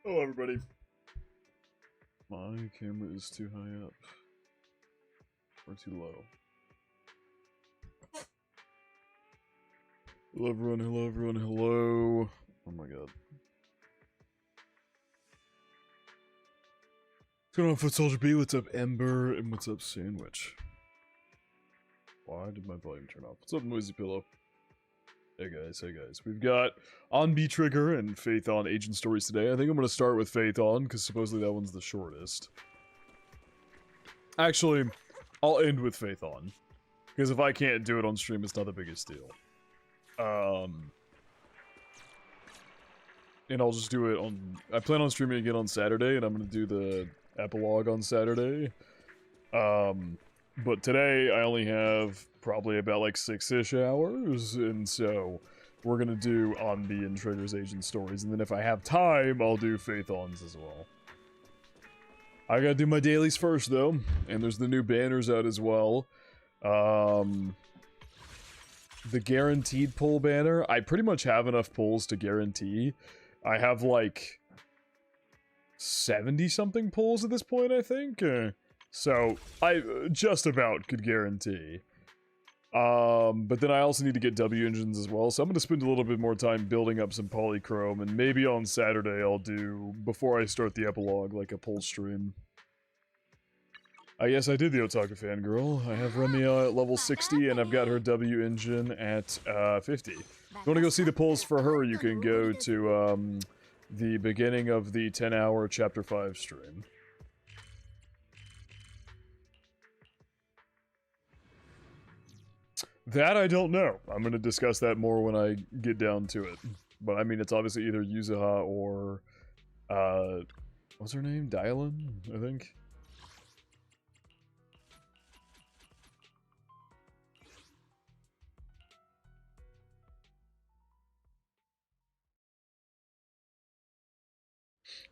Hello, everybody. My camera is too high up. Or too low. Hello, everyone. Hello, everyone. Hello. Oh my god. What's going on, Foot Soldier B? What's up, Ember? And what's up, Sandwich? Why did my volume turn off? What's up, Noisy Pillow? Hey guys, hey guys. We've got on B Trigger and Faith on Agent Stories today. I think I'm going to start with Faith on, because supposedly that one's the shortest. Actually, I'll end with Faith on. Because if I can't do it on stream, it's not the biggest deal. And I'll just do it on... I plan on streaming again on Saturday, and I'm going to do the epilogue on Saturday. But today, I only have probably about like 6-ish hours, and so we're gonna do on B and Trigger's Agent Stories, and then if I have time, I'll do Faith-Ons as well. I gotta do my dailies first, though, and there's the new banners out as well. The guaranteed pull banner, I pretty much have enough pulls to guarantee. I have like 70-something pulls at this point, I think. So, I just about could guarantee. But then I also need to get W engines as well, so I'm going to spend a little bit more time building up some polychrome, and maybe on Saturday I'll do, before I start the epilogue, like a pull stream. Yes, I did the Otaku Fangirl. I have Remia at level 60, and I've got her W engine at 50. If you want to go see the pulls for her, you can go to the beginning of the 10-hour Chapter 5 stream. That I don't know. I'm going to discuss that more when I get down to it. But I mean, it's obviously either Yuzuha or, what's her name? Dylan, I think.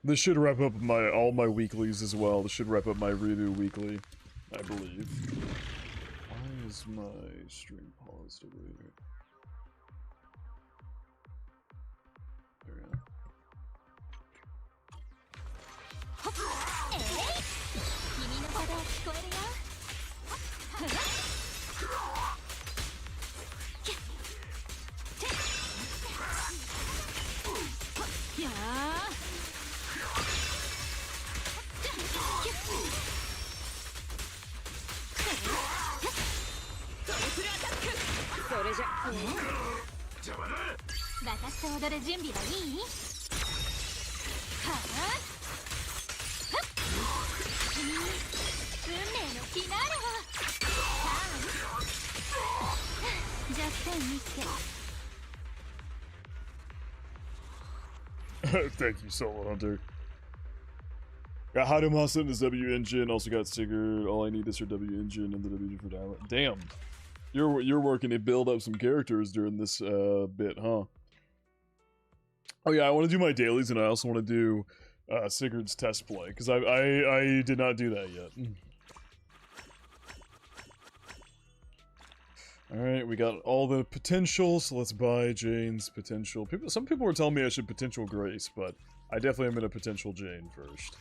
This should wrap up all my weeklies as well. This should wrap up my Review weekly, I believe. Why is my stream paused over here? There we go. Thank you, Solo Hunter. Got Hadumasa in his W engine, also got Sigurd. All I need is her W engine and the W for Diamond. Damn. You're working to build up some characters during this bit, huh? Oh yeah, I want to do my dailies, and I also want to do Sigurd's test play, because I did not do that yet. Alright, we got all the potential, so let's buy Jane's potential. Some people were telling me I should potential Grace, but I definitely am going to potential Jane first.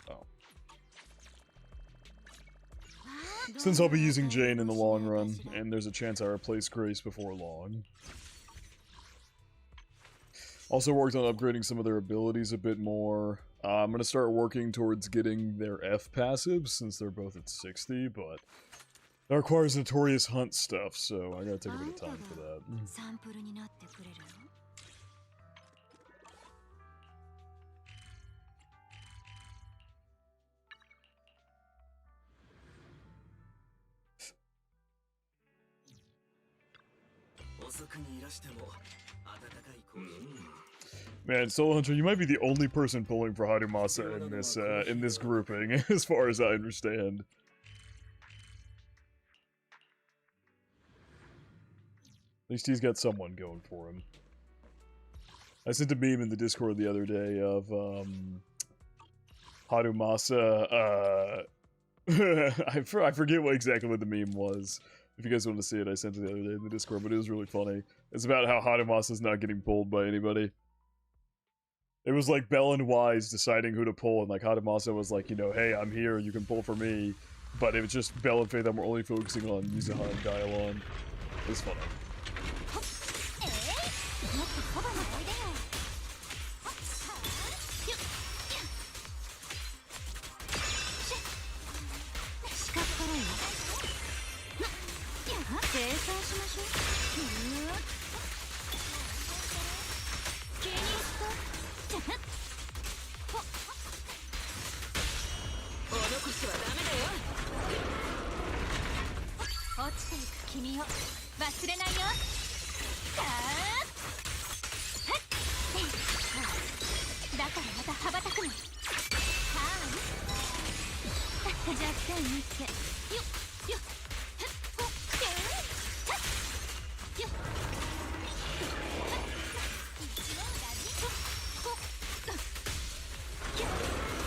Oh. Since I'll be using Jane in the long run, and there's a chance I replace Grace before long. Also worked on upgrading some of their abilities a bit more. I'm going to start working towards getting their F passives, since they're both at 60, but that requires Notorious Hunt stuff, so I gotta take a bit of time for that. Man, Soul Hunter, you might be the only person pulling for Hadumasa in this grouping, as far as I understand. At least he's got someone going for him. I sent a meme in the Discord the other day of Hadumasa. I forget exactly what the meme was. If you guys want to see it, I sent it the other day in the Discord, but it was really funny. It's about how Hadamasa is not getting pulled by anybody. It was like Bell and Wise deciding who to pull, and like Hadamasa was like, you know, hey, I'm here, you can pull for me. But it was just Bell and Faith that were only focusing on Yuzuha and Dialon. It was funny.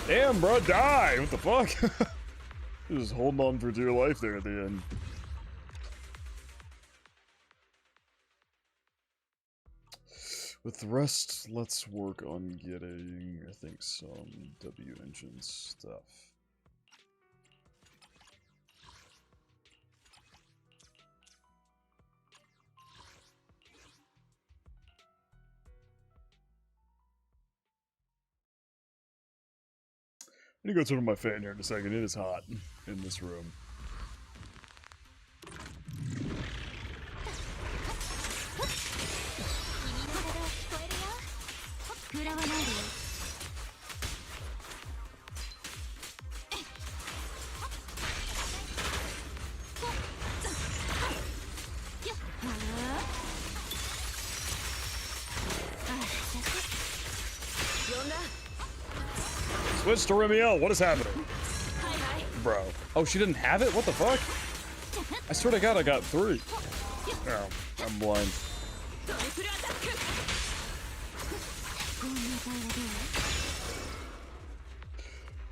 Damn, bro, die! What the fuck? Just holding on for dear life there at the end. With the rest, let's work on getting, I think, some W engine stuff. I'm gonna go turn on my fan here in a second. It is hot in this room. Switch to Remiel, what is happening? Bro. Oh, she didn't have it? What the fuck? I swear to God, I got 3. Oh, I'm blind.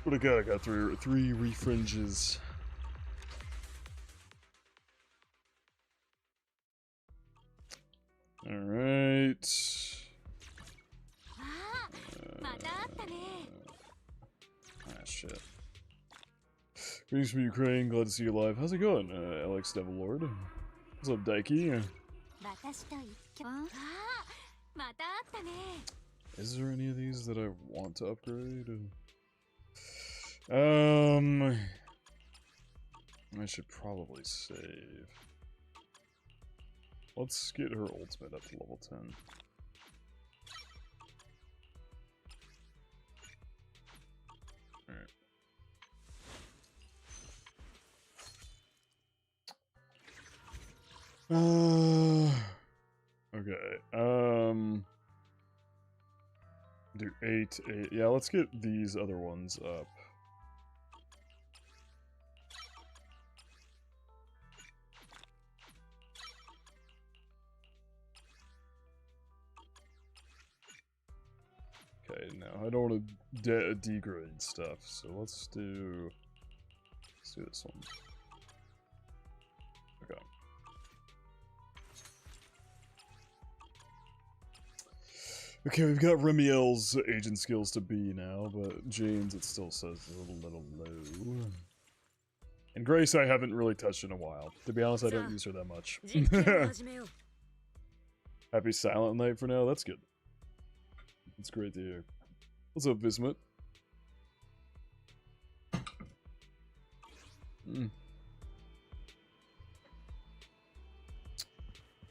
Swear to God, I got three refringes. Alright. Shit. Greetings from Ukraine, glad to see you live. How's it going, Alex Devilord? What's up, Daiki? Is there any of these that I want to upgrade? I should probably save. Let's get her ultimate up to level 10. Okay, do 8, yeah, let's get these other ones up. Okay, now I don't want to degrade stuff, so let's do this one. Okay. Okay, we've got Remiel's agent skills to B now, but Jane's it still says a little low. And Grace I haven't really touched in a while. To be honest, I don't use her that much. Happy Silent Night for now, that's good. That's great to hear. What's up, Vismut?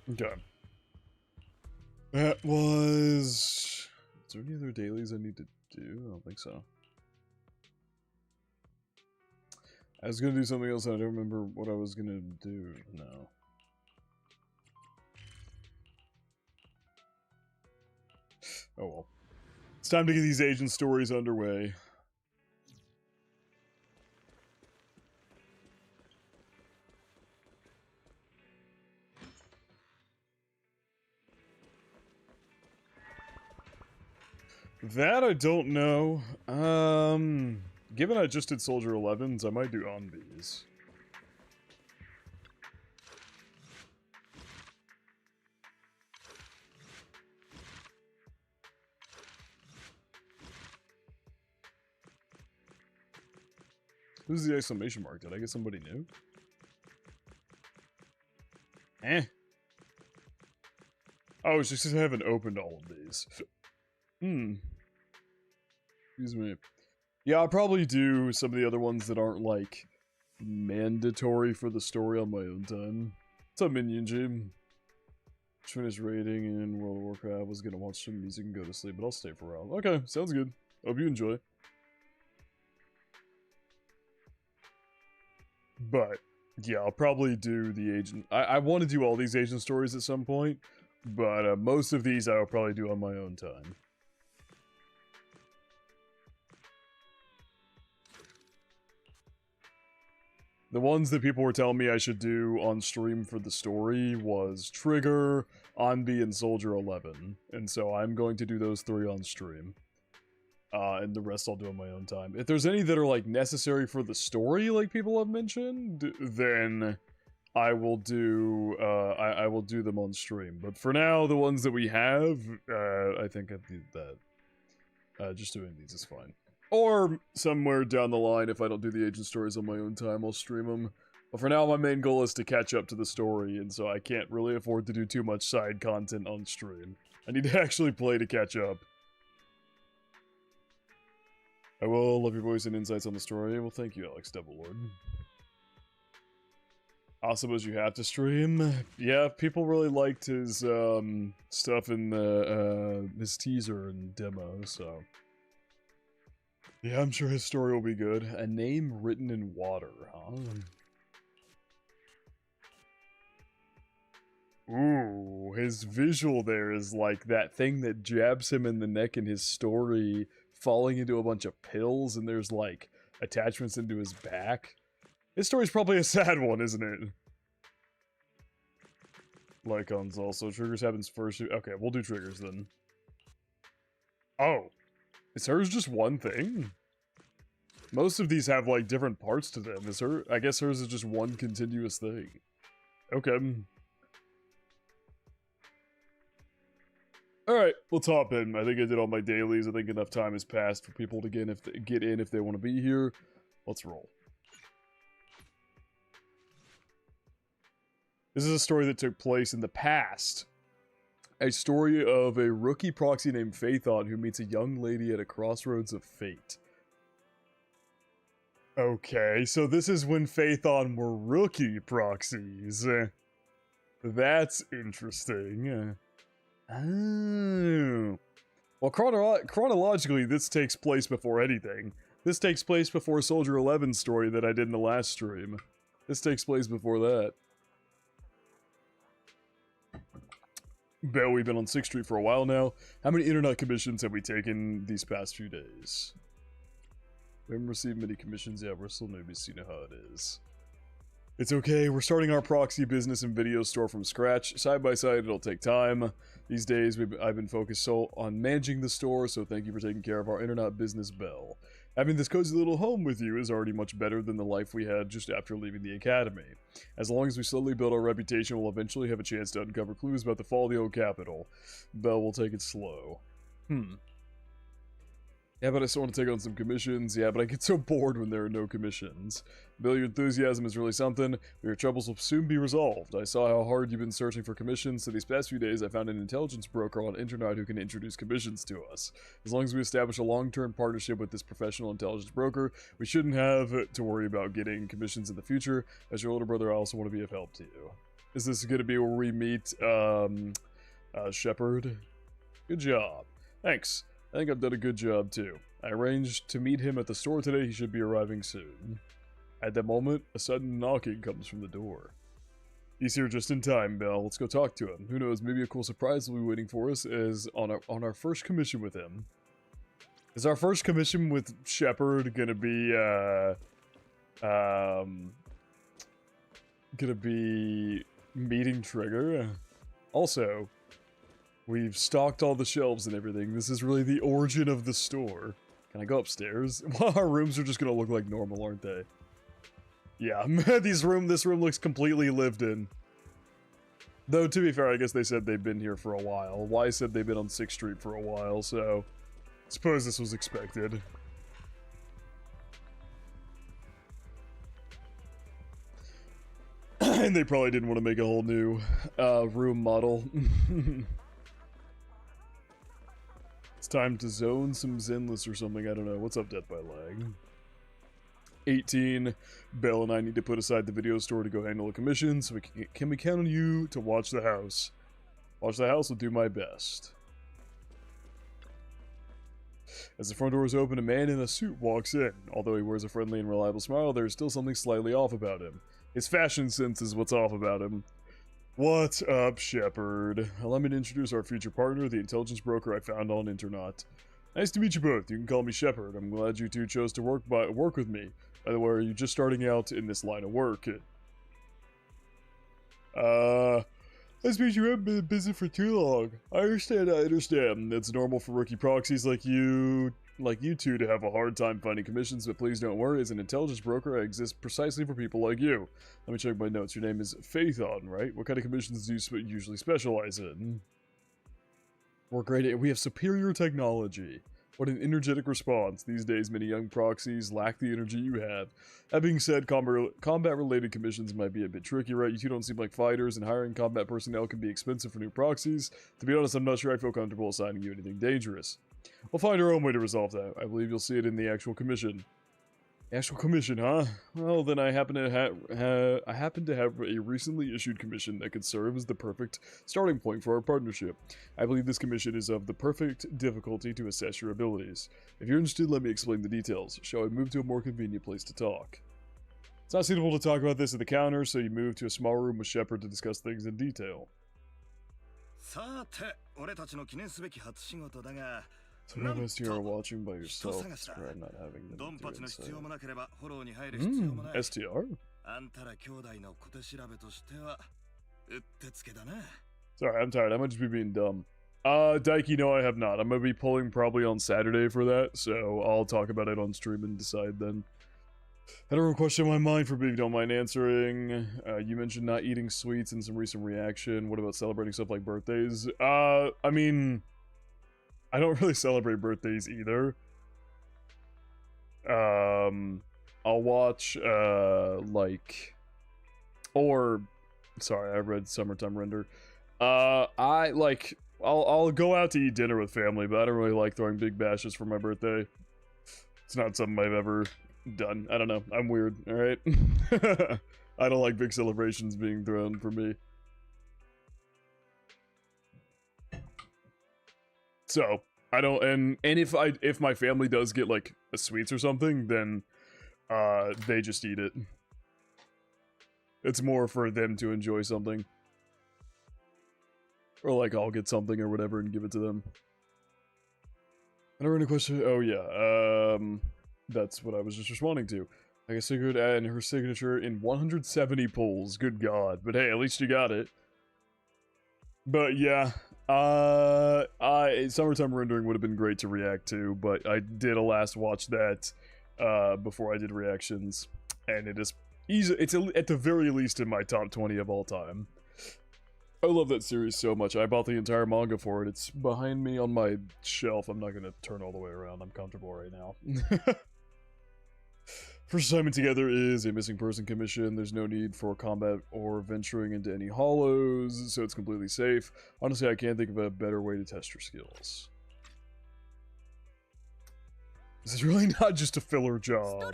Okay. That was... Is there any other dailies I need to do? I don't think so. I was gonna do something else and I don't remember what I was gonna do now. Oh well. It's time to get these agent stories underway. That I don't know. Given I just did Soldier 11s, I might do Onbees. Who's the exclamation mark? Did I get somebody new? Eh. Oh, it's just because I haven't opened all of these. Excuse me. Yeah, I'll probably do some of the other ones that aren't, like, mandatory for the story on my own time. What's up, Minion Jim? Just finished raiding in World of Warcraft. Was gonna watch some music and go to sleep, but I'll stay for a while. Okay, sounds good. Hope you enjoy. But, yeah, I'll probably do the agent... I want to do all these agent stories at some point, but most of these I'll probably do on my own time. The ones that people were telling me I should do on stream for the story was Trigger, Onbi, and Soldier 11. And so I'm going to do those 3 on stream. And the rest I'll do on my own time. If there's any that are, like, necessary for the story, like people have mentioned, then I will do, I will do them on stream. But for now, the ones that we have, I think I'd do that. Just doing these is fine. Or somewhere down the line, if I don't do the agent stories on my own time, I'll stream them. But for now, my main goal is to catch up to the story, and so I can't really afford to do too much side content on stream. I need to actually play to catch up. I will love your voice and insights on the story. Well, thank you, Alex Doublelord. I suppose you have to stream. Yeah, people really liked his stuff in the his teaser and demo, so... Yeah, I'm sure his story will be good. A name written in water, huh? Ooh, his visual there is like that thing that jabs him in the neck in his story, falling into a bunch of pills, and there's like attachments into his back. His story's probably a sad one, isn't it? Lycons also. Triggers happens first. Okay, we'll do triggers then. Oh. Is hers just one thing? Most of these have, like, different parts to them. Is her... I guess hers is just one continuous thing. Okay. Alright, let's hop in. I think I did all my dailies. I think enough time has passed for people to get in if they want to be here. Let's roll. This is a story that took place in the past. A story of a rookie proxy named Phaethon who meets a young lady at a crossroads of fate. Okay, so this is when Phaethon were rookie proxies. That's interesting. Oh. Well, chronologically, this takes place before anything. This takes place before Soldier 11's story that I did in the last stream. This takes place before that. Bet we've been on 6th Street for a while now. How many internet commissions have we taken these past few days? We haven't received many commissions yet. We're still newbies, so you know how it is. It's okay. We're starting our proxy business and video store from scratch. Side by side, it'll take time. These days, I've been focused on managing the store, so thank you for taking care of our internet business, Belle. Having this cozy little home with you is already much better than the life we had just after leaving the academy. As long as we slowly build our reputation, we'll eventually have a chance to uncover clues about the fall of the old capital. Belle will take it slow. Yeah, but I still want to take on some commissions. Yeah, but I get so bored when there are no commissions. Bill, your enthusiasm is really something, but your troubles will soon be resolved. I saw how hard you've been searching for commissions, so these past few days I found an intelligence broker on internet who can introduce commissions to us. As long as we establish a long-term partnership with this professional intelligence broker, we shouldn't have to worry about getting commissions in the future. As your older brother, I also want to be of help to you. Is this going to be where we meet, Shepard? Good job. Thanks. I think I've done a good job, too. I arranged to meet him at the store today. He should be arriving soon. At that moment, a sudden knocking comes from the door. He's here just in time, Belle. Let's go talk to him. Who knows, maybe a cool surprise will be waiting for us as on our first commission with him. Is our first commission with Shepard gonna be, meeting Trigger? Also, we've stocked all the shelves and everything. This is really the origin of the store. Can I go upstairs? Well, our rooms are just gonna look like normal, aren't they? Yeah, this room looks completely lived in. Though, to be fair, I guess they said they've been here for a while. Y said they've been on 6th Street for a while, so... I suppose this was expected. And they probably didn't want to make a whole new room model. It's time to zone some Zenless or something. I don't know. What's up, Death by Lag? 18. Belle and I need to put aside the video store to go handle a commission, so can we count on you to watch the house? Watch the house will do my best. As the front door is open, a man in a suit walks in. Although he wears a friendly and reliable smile, there's still something slightly off about him. His fashion sense is what's off about him. What's up, Shepard? Allow me to introduce our future partner, the intelligence broker I found on Internet. Nice to meet you both. You can call me Shepard. I'm glad you two chose to work with me. By the way, are you just starting out in this line of work? Nice to meet you. I've been busy for too long. I understand. It's normal for rookie proxies like you two to have a hard time finding commissions, but please don't worry. As an intelligence broker, I exist precisely for people like you. Let me check my notes. Your name is Phaethon, right? What kind of commissions do you usually specialize in? We're great at it. We have superior technology. What an energetic response. These days, many young proxies lack the energy you have. That being said, combat-related commissions might be a bit tricky, right? You two don't seem like fighters, and hiring combat personnel can be expensive for new proxies. To be honest, I'm not sure I feel comfortable assigning you anything dangerous. We'll find our own way to resolve that. I believe you'll see it in the actual commission. Actual commission, huh? Well, then I happen to have a recently issued commission that could serve as the perfect starting point for our partnership. I believe this commission is of the perfect difficulty to assess your abilities. If you're interested, let me explain the details. Shall I move to a more convenient place to talk? It's not suitable to talk about this at the counter, so you move to a small room with Shepard to discuss things in detail. So most of you are watching by yourself, describe not having them do it, so. STR? Sorry, I'm tired. I might just be being dumb. Daiki, no, I have not. I'm gonna be pulling probably on Saturday for that, so I'll talk about it on stream and decide then. I don't have a question in my mind for me, don't mind answering. You mentioned not eating sweets in some recent reaction. What about celebrating stuff like birthdays? I mean, I don't really celebrate birthdays either. I'll watch, sorry, I read Summertime Render. I'll go out to eat dinner with family, but I don't really like throwing big bashes for my birthday. It's not something I've ever done. I don't know. I'm weird, alright? I don't like big celebrations being thrown for me. So, I don't, and if my family does get, like, a sweets or something, then, they just eat it. It's more for them to enjoy something. Or, like, I'll get something or whatever and give it to them. I don't have any question. Oh, yeah, that's what I was just responding to. I guess I could add her signature in 170 pulls. Good God. But hey, at least you got it. But yeah, Summertime Rendering would have been great to react to, but I did alas watch that before I did reactions, and it is easy. It's at the very least in my top 20 of all time. I love that series so much. I bought the entire manga for it. It's behind me on my shelf. I'm not gonna turn all the way around. I'm comfortable right now. First assignment together is a missing person commission. There's no need for combat or venturing into any hollows, so it's completely safe. Honestly, I can't think of a better way to test your skills. This is really not just a filler job.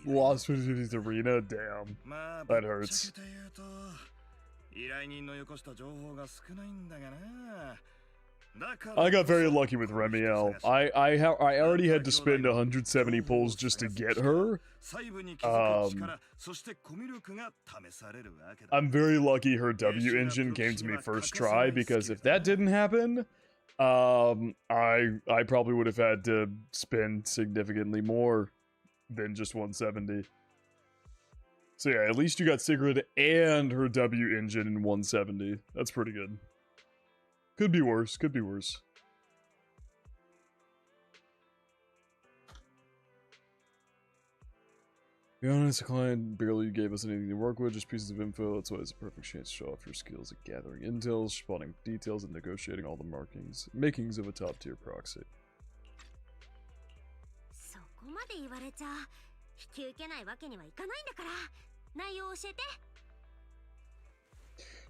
Lost Opportunities Arena? Damn. That hurts. I got very lucky with Remiel. I already had to spend 170 pulls just to get her. I'm very lucky her W engine came to me first try, because if that didn't happen, I probably would have had to spend significantly more than just 170. So yeah, at least you got Sigrid and her W engine in 170. That's pretty good. Could be worse, could be worse. To be honest, the client barely gave us anything to work with, just pieces of info. That's why it's a perfect chance to show off your skills at gathering intel, spotting details, and negotiating all the makings of a top-tier proxy.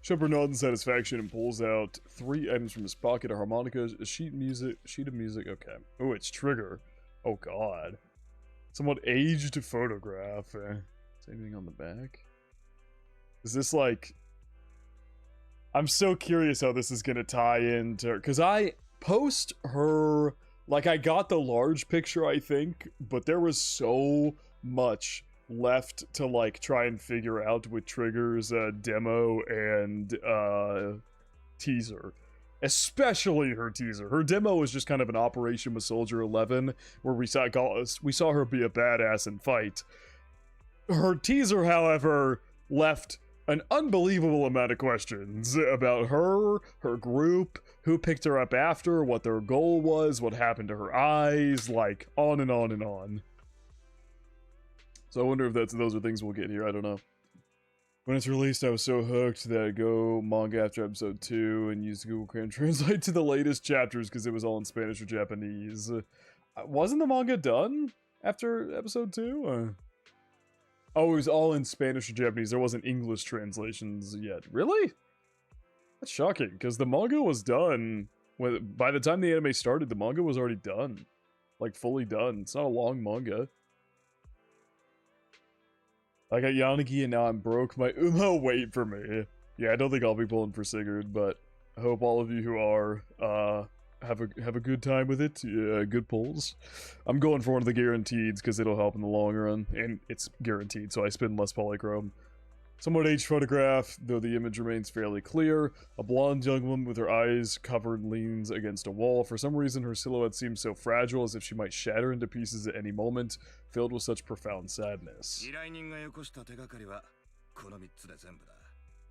Shepard nods in satisfaction and pulls out 3 items from his pocket: a harmonica, a sheet of music. Okay. Oh, it's Trigger. Oh God. Somewhat aged photograph. Is there anything on the back? Is this like... I'm so curious how this is gonna tie into... Because I post her... Like, I got the large picture, I think, but there was so much left to, like, try and figure out with Trigger's demo and teaser. Especially her teaser. Her demo was just kind of an operation with Soldier 11, where we saw her be a badass and fight. Her teaser, however, left an unbelievable amount of questions about her group, who picked her up after, what their goal was, what happened to her eyes, like, on and on and on. So I wonder if those are things we'll get here, I don't know. When it's released, I was so hooked that I'd go manga after episode 2 and use Google Chrome Translate to the latest chapters because it was all in Spanish or Japanese. Wasn't the manga done after episode 2? Oh, it was all in Spanish or Japanese. There wasn't English translations yet. Really? That's shocking, because the manga was done. By the time the anime started, the manga was already done. Like, fully done. It's not a long manga. I got Yanagi and now I'm broke. My Umo wait for me. Yeah, I don't think I'll be pulling for Sigurd, but I hope all of you who are, have a good time with it. Yeah, good pulls. I'm going for one of the guaranteeds because it'll help in the long run, and it's guaranteed, so I spend less polychrome. Somewhat aged photograph, though the image remains fairly clear. A blonde young woman with her eyes covered leans against a wall. For some reason, her silhouette seems so fragile, as if she might shatter into pieces at any moment, filled with such profound sadness.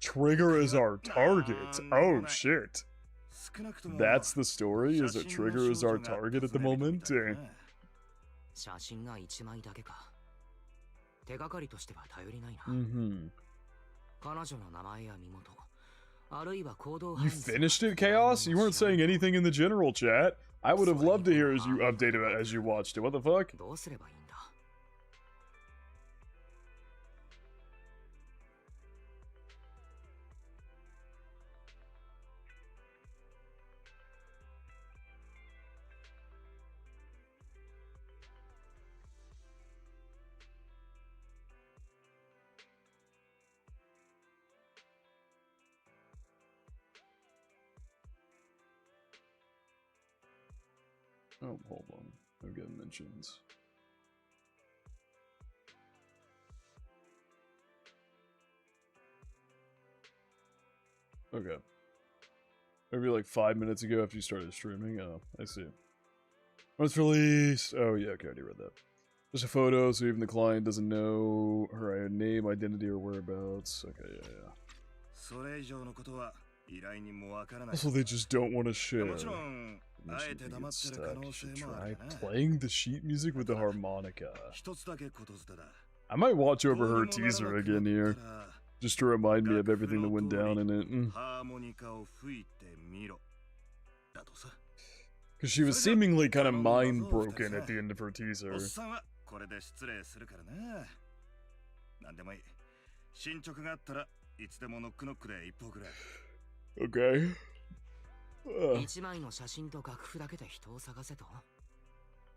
Trigger is our target. Oh, shit. That's the story? Is that Trigger is our target at the moment? You finished it, Chaos? You weren't saying anything in the general chat. I would have loved to hear as you updated it as you watched it. What the fuck? Oh, hold on. I'm getting mentions. Okay. Maybe like 5 minutes ago after you started streaming. Oh, I see. When it's released. Oh, yeah, okay, I already read that. Just a photo, so even the client doesn't know her name, identity, or whereabouts. Okay, yeah. Also, they just don't want to share. You should try playing the sheet music with the harmonica. I might watch over her teaser again here, just to remind me of everything that went down in it. Because she was seemingly kind of mind-broken at the end of her teaser. Okay. 1枚の写真と楽譜だけで人を探せと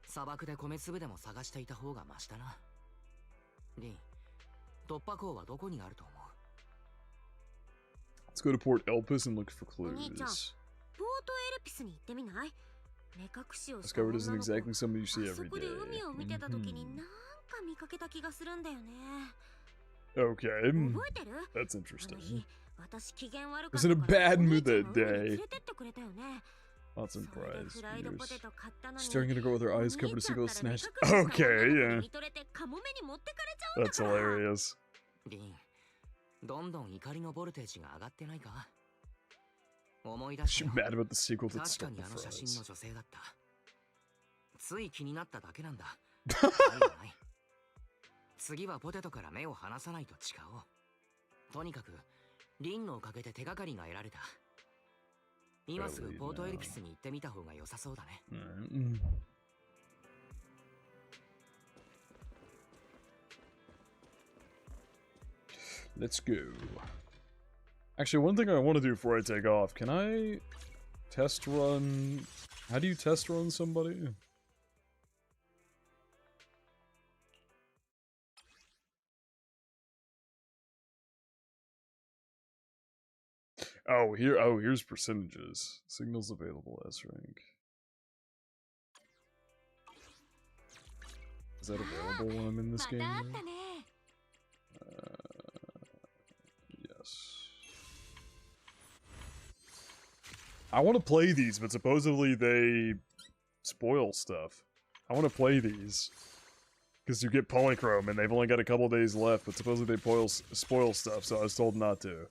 砂漠で米粒でも探していた方がマシだな。リン、突破口はどこにあると思う？ Let's go to Port Elpis and look for clues. Discovered isn't exactly something you see every day. Okay, that's interesting. I was in a bad mood that day. Not surprised. Staring at a girl with her eyes covered in seagull snatched. Okay, yeah. That's hilarious. She's mad about the sequel that stole the fries. つい気になっただけなんだ。次はポテトから目を離さないと誓おう。とにかくリンのおかげで手がかりが得られた。今すぐポートエルピスに行ってみた方が良さそうだね。Let's go. Actually, one thing I want to do before I take off, can I test run? How do you test run somebody? Oh, here's percentages. Signals available S rank. Is that available when I'm in this game? Yes. I want to play these, but supposedly they spoil stuff. I want to play these because you get polychrome, and they've only got a couple days left. But supposedly they spoil stuff, so I was told not to.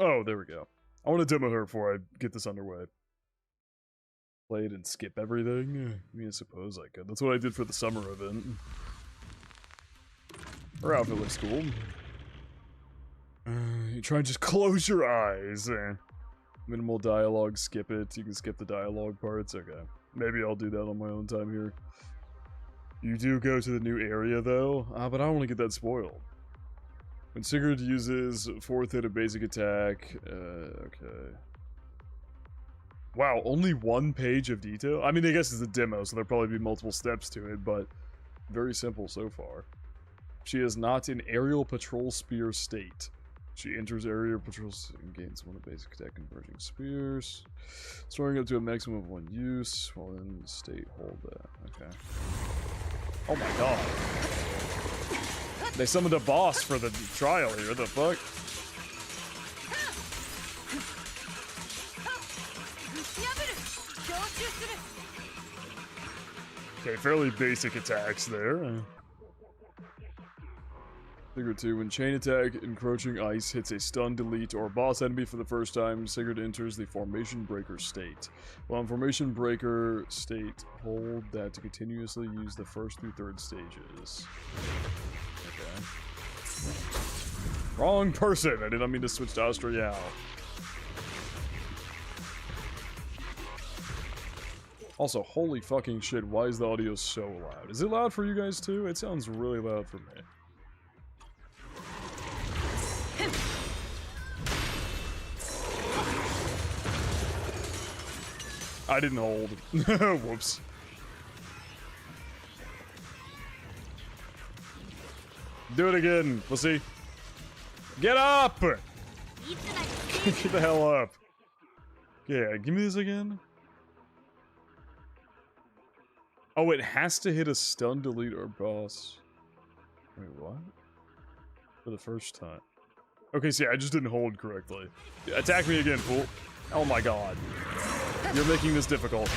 Oh, there we go. I want to demo her before I get this underway. Play it and skip everything? I mean, I suppose I could. That's what I did for the summer event. Her outfit looks cool. You try and just close your eyes. Minimal dialogue, skip it. You can skip the dialogue parts. Okay. Maybe I'll do that on my own time here. You do go to the new area, though. But I don't want to get that spoiled. When Sigurd uses 4th hit of basic attack. Okay. Wow, only 1 page of detail? I mean, I guess it's a demo, so there'll probably be multiple steps to it, but very simple so far. She is not in aerial patrol spear state. She enters area patrols and gains 1 of basic attack converging spears. Storing up to a maximum of 1 use. While in state, hold that. Okay. Oh my god. They summoned a boss for the trial here, the fuck? Okay, fairly basic attacks there. Figure 2, when chain attack, encroaching ice hits a stun, delete, or boss enemy for the first time, Sigurd enters the formation breaker state. While in formation breaker state, hold that to continuously use the 1st through 3rd stages. Okay. Wrong person! I did not mean to switch to Austrial. Also, holy fucking shit, why is the audio so loud? Is it loud for you guys too? It sounds really loud for me. I didn't hold. Whoops. Do it again. We'll see. Get up! Get the hell up. Yeah, give me this again. Oh, it has to hit a stun, delete, or boss. Wait, what? For the first time. Okay, see, I just didn't hold correctly. Attack me again, fool. Oh my god. You're making this difficult.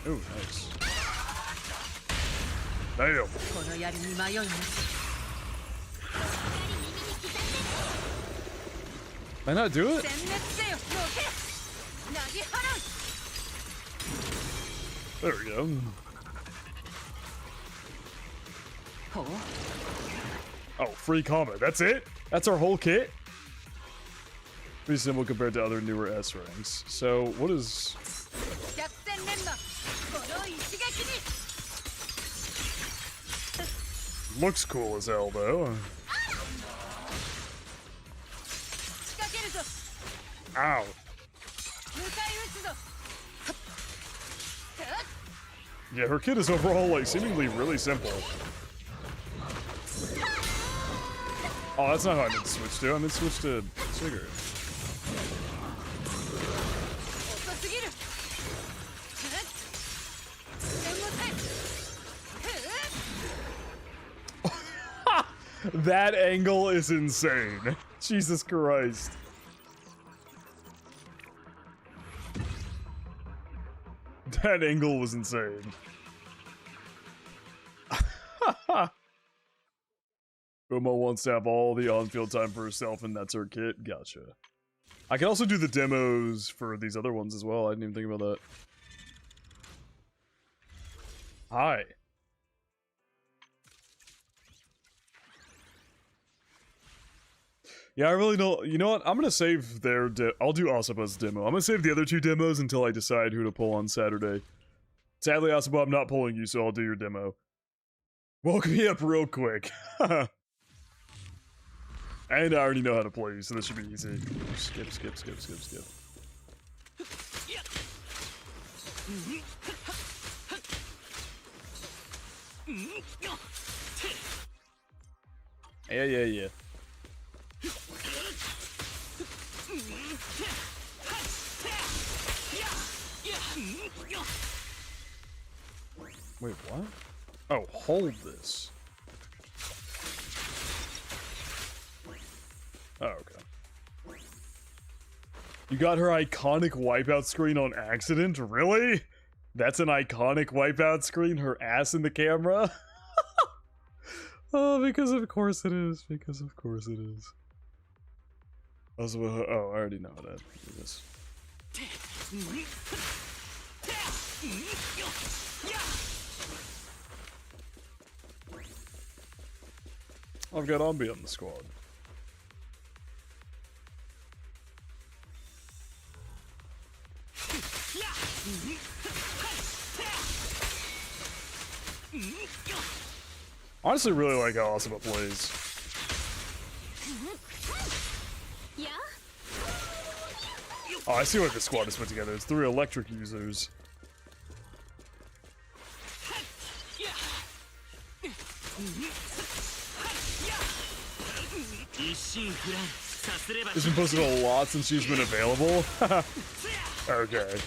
Oh, nice. Damn. Did I not do it? There we go. Oh, free combat. That's it? That's our whole kit? Pretty simple compared to other newer S ranks. So, what is... Looks cool as hell, though. Ow. Yeah, her kit is overall, like, seemingly really simple. Oh, that's not how I meant to switch to. I meant to switch to Sigurd. That angle is insane. Jesus Christ. That angle was insane. Uma wants to have all the on-field time for herself, and that's her kit. Gotcha. I can also do the demos for these other ones as well. I didn't even think about that. Hi. Yeah, I really don't. You know what? I'm gonna save their. I'll do Asaba's demo. I'm gonna save the other two demos until I decide who to pull on Saturday. Sadly, Asaba, I'm not pulling you, so I'll do your demo. Woke me up real quick. And I already know how to play you, so this should be easy. Skip, skip, skip, skip, skip. Yeah, yeah, yeah. Wait, what? Oh, hold this. Oh, okay. You got her iconic wipeout screen on accident? Really? That's an iconic wipeout screen? Her ass in the camera? Oh, because of course it is. Because of course it is. Also, oh, I already know how to do this. I've got Ombi on the squad. Honestly, really like how Asaba plays. Oh, I see what this squad is put together. It's 3 electric users. It's been posted a lot since she's been available. Okay.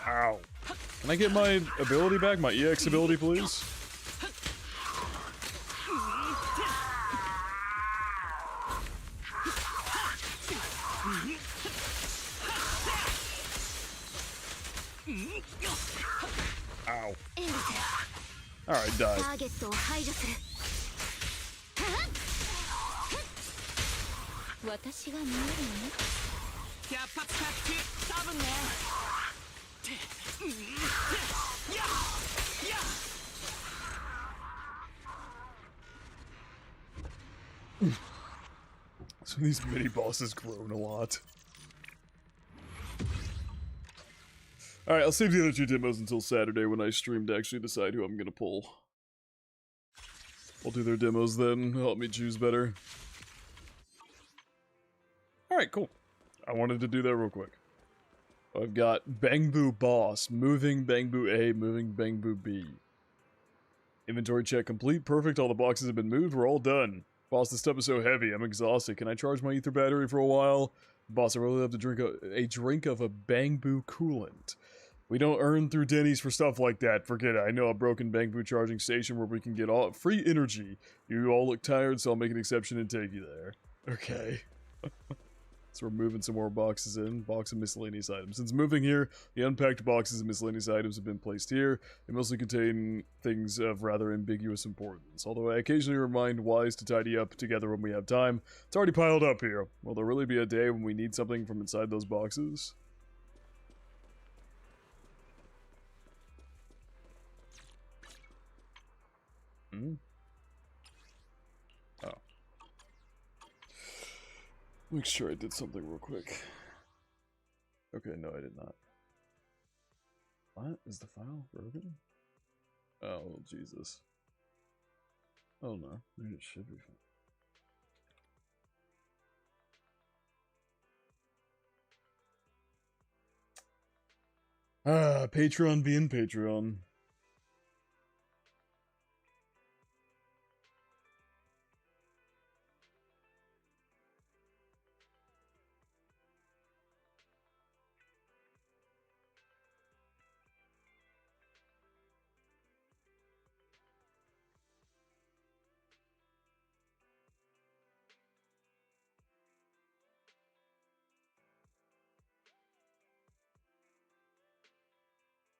Ow. Can I get my ability back? My EX ability, please? Ow. Alright, die. So these mini bosses grown a lot. Alright, I'll save the other 2 demos until Saturday when I stream to actually decide who I'm gonna pull. I'll do their demos then, help me choose better. Alright, cool. I wanted to do that real quick. I've got Bangbu Boss, moving Bangbu A, moving Bangbu B. Inventory check complete, perfect, all the boxes have been moved, we're all done. Boss, this stuff is so heavy, I'm exhausted. Can I charge my ether battery for a while? Boss, I really have to drink a drink of a Bangbu coolant. We don't earn through Denny's for stuff like that. Forget it. I know a broken Bangbu charging station where we can get all free energy. You all look tired, so I'll make an exception and take you there. Okay. So we're moving some more boxes in. Box of miscellaneous items. Since moving here, the unpacked boxes of miscellaneous items have been placed here. They mostly contain things of rather ambiguous importance. Although I occasionally remind Wise to tidy up together when we have time, it's already piled up here. Will there really be a day when we need something from inside those boxes? Hmm? Oh. Make sure I did something real quick. Okay, no, I did not. What? Is the file broken? Oh, Jesus. Oh no, maybe it should be fine. Ah, Patreon being Patreon.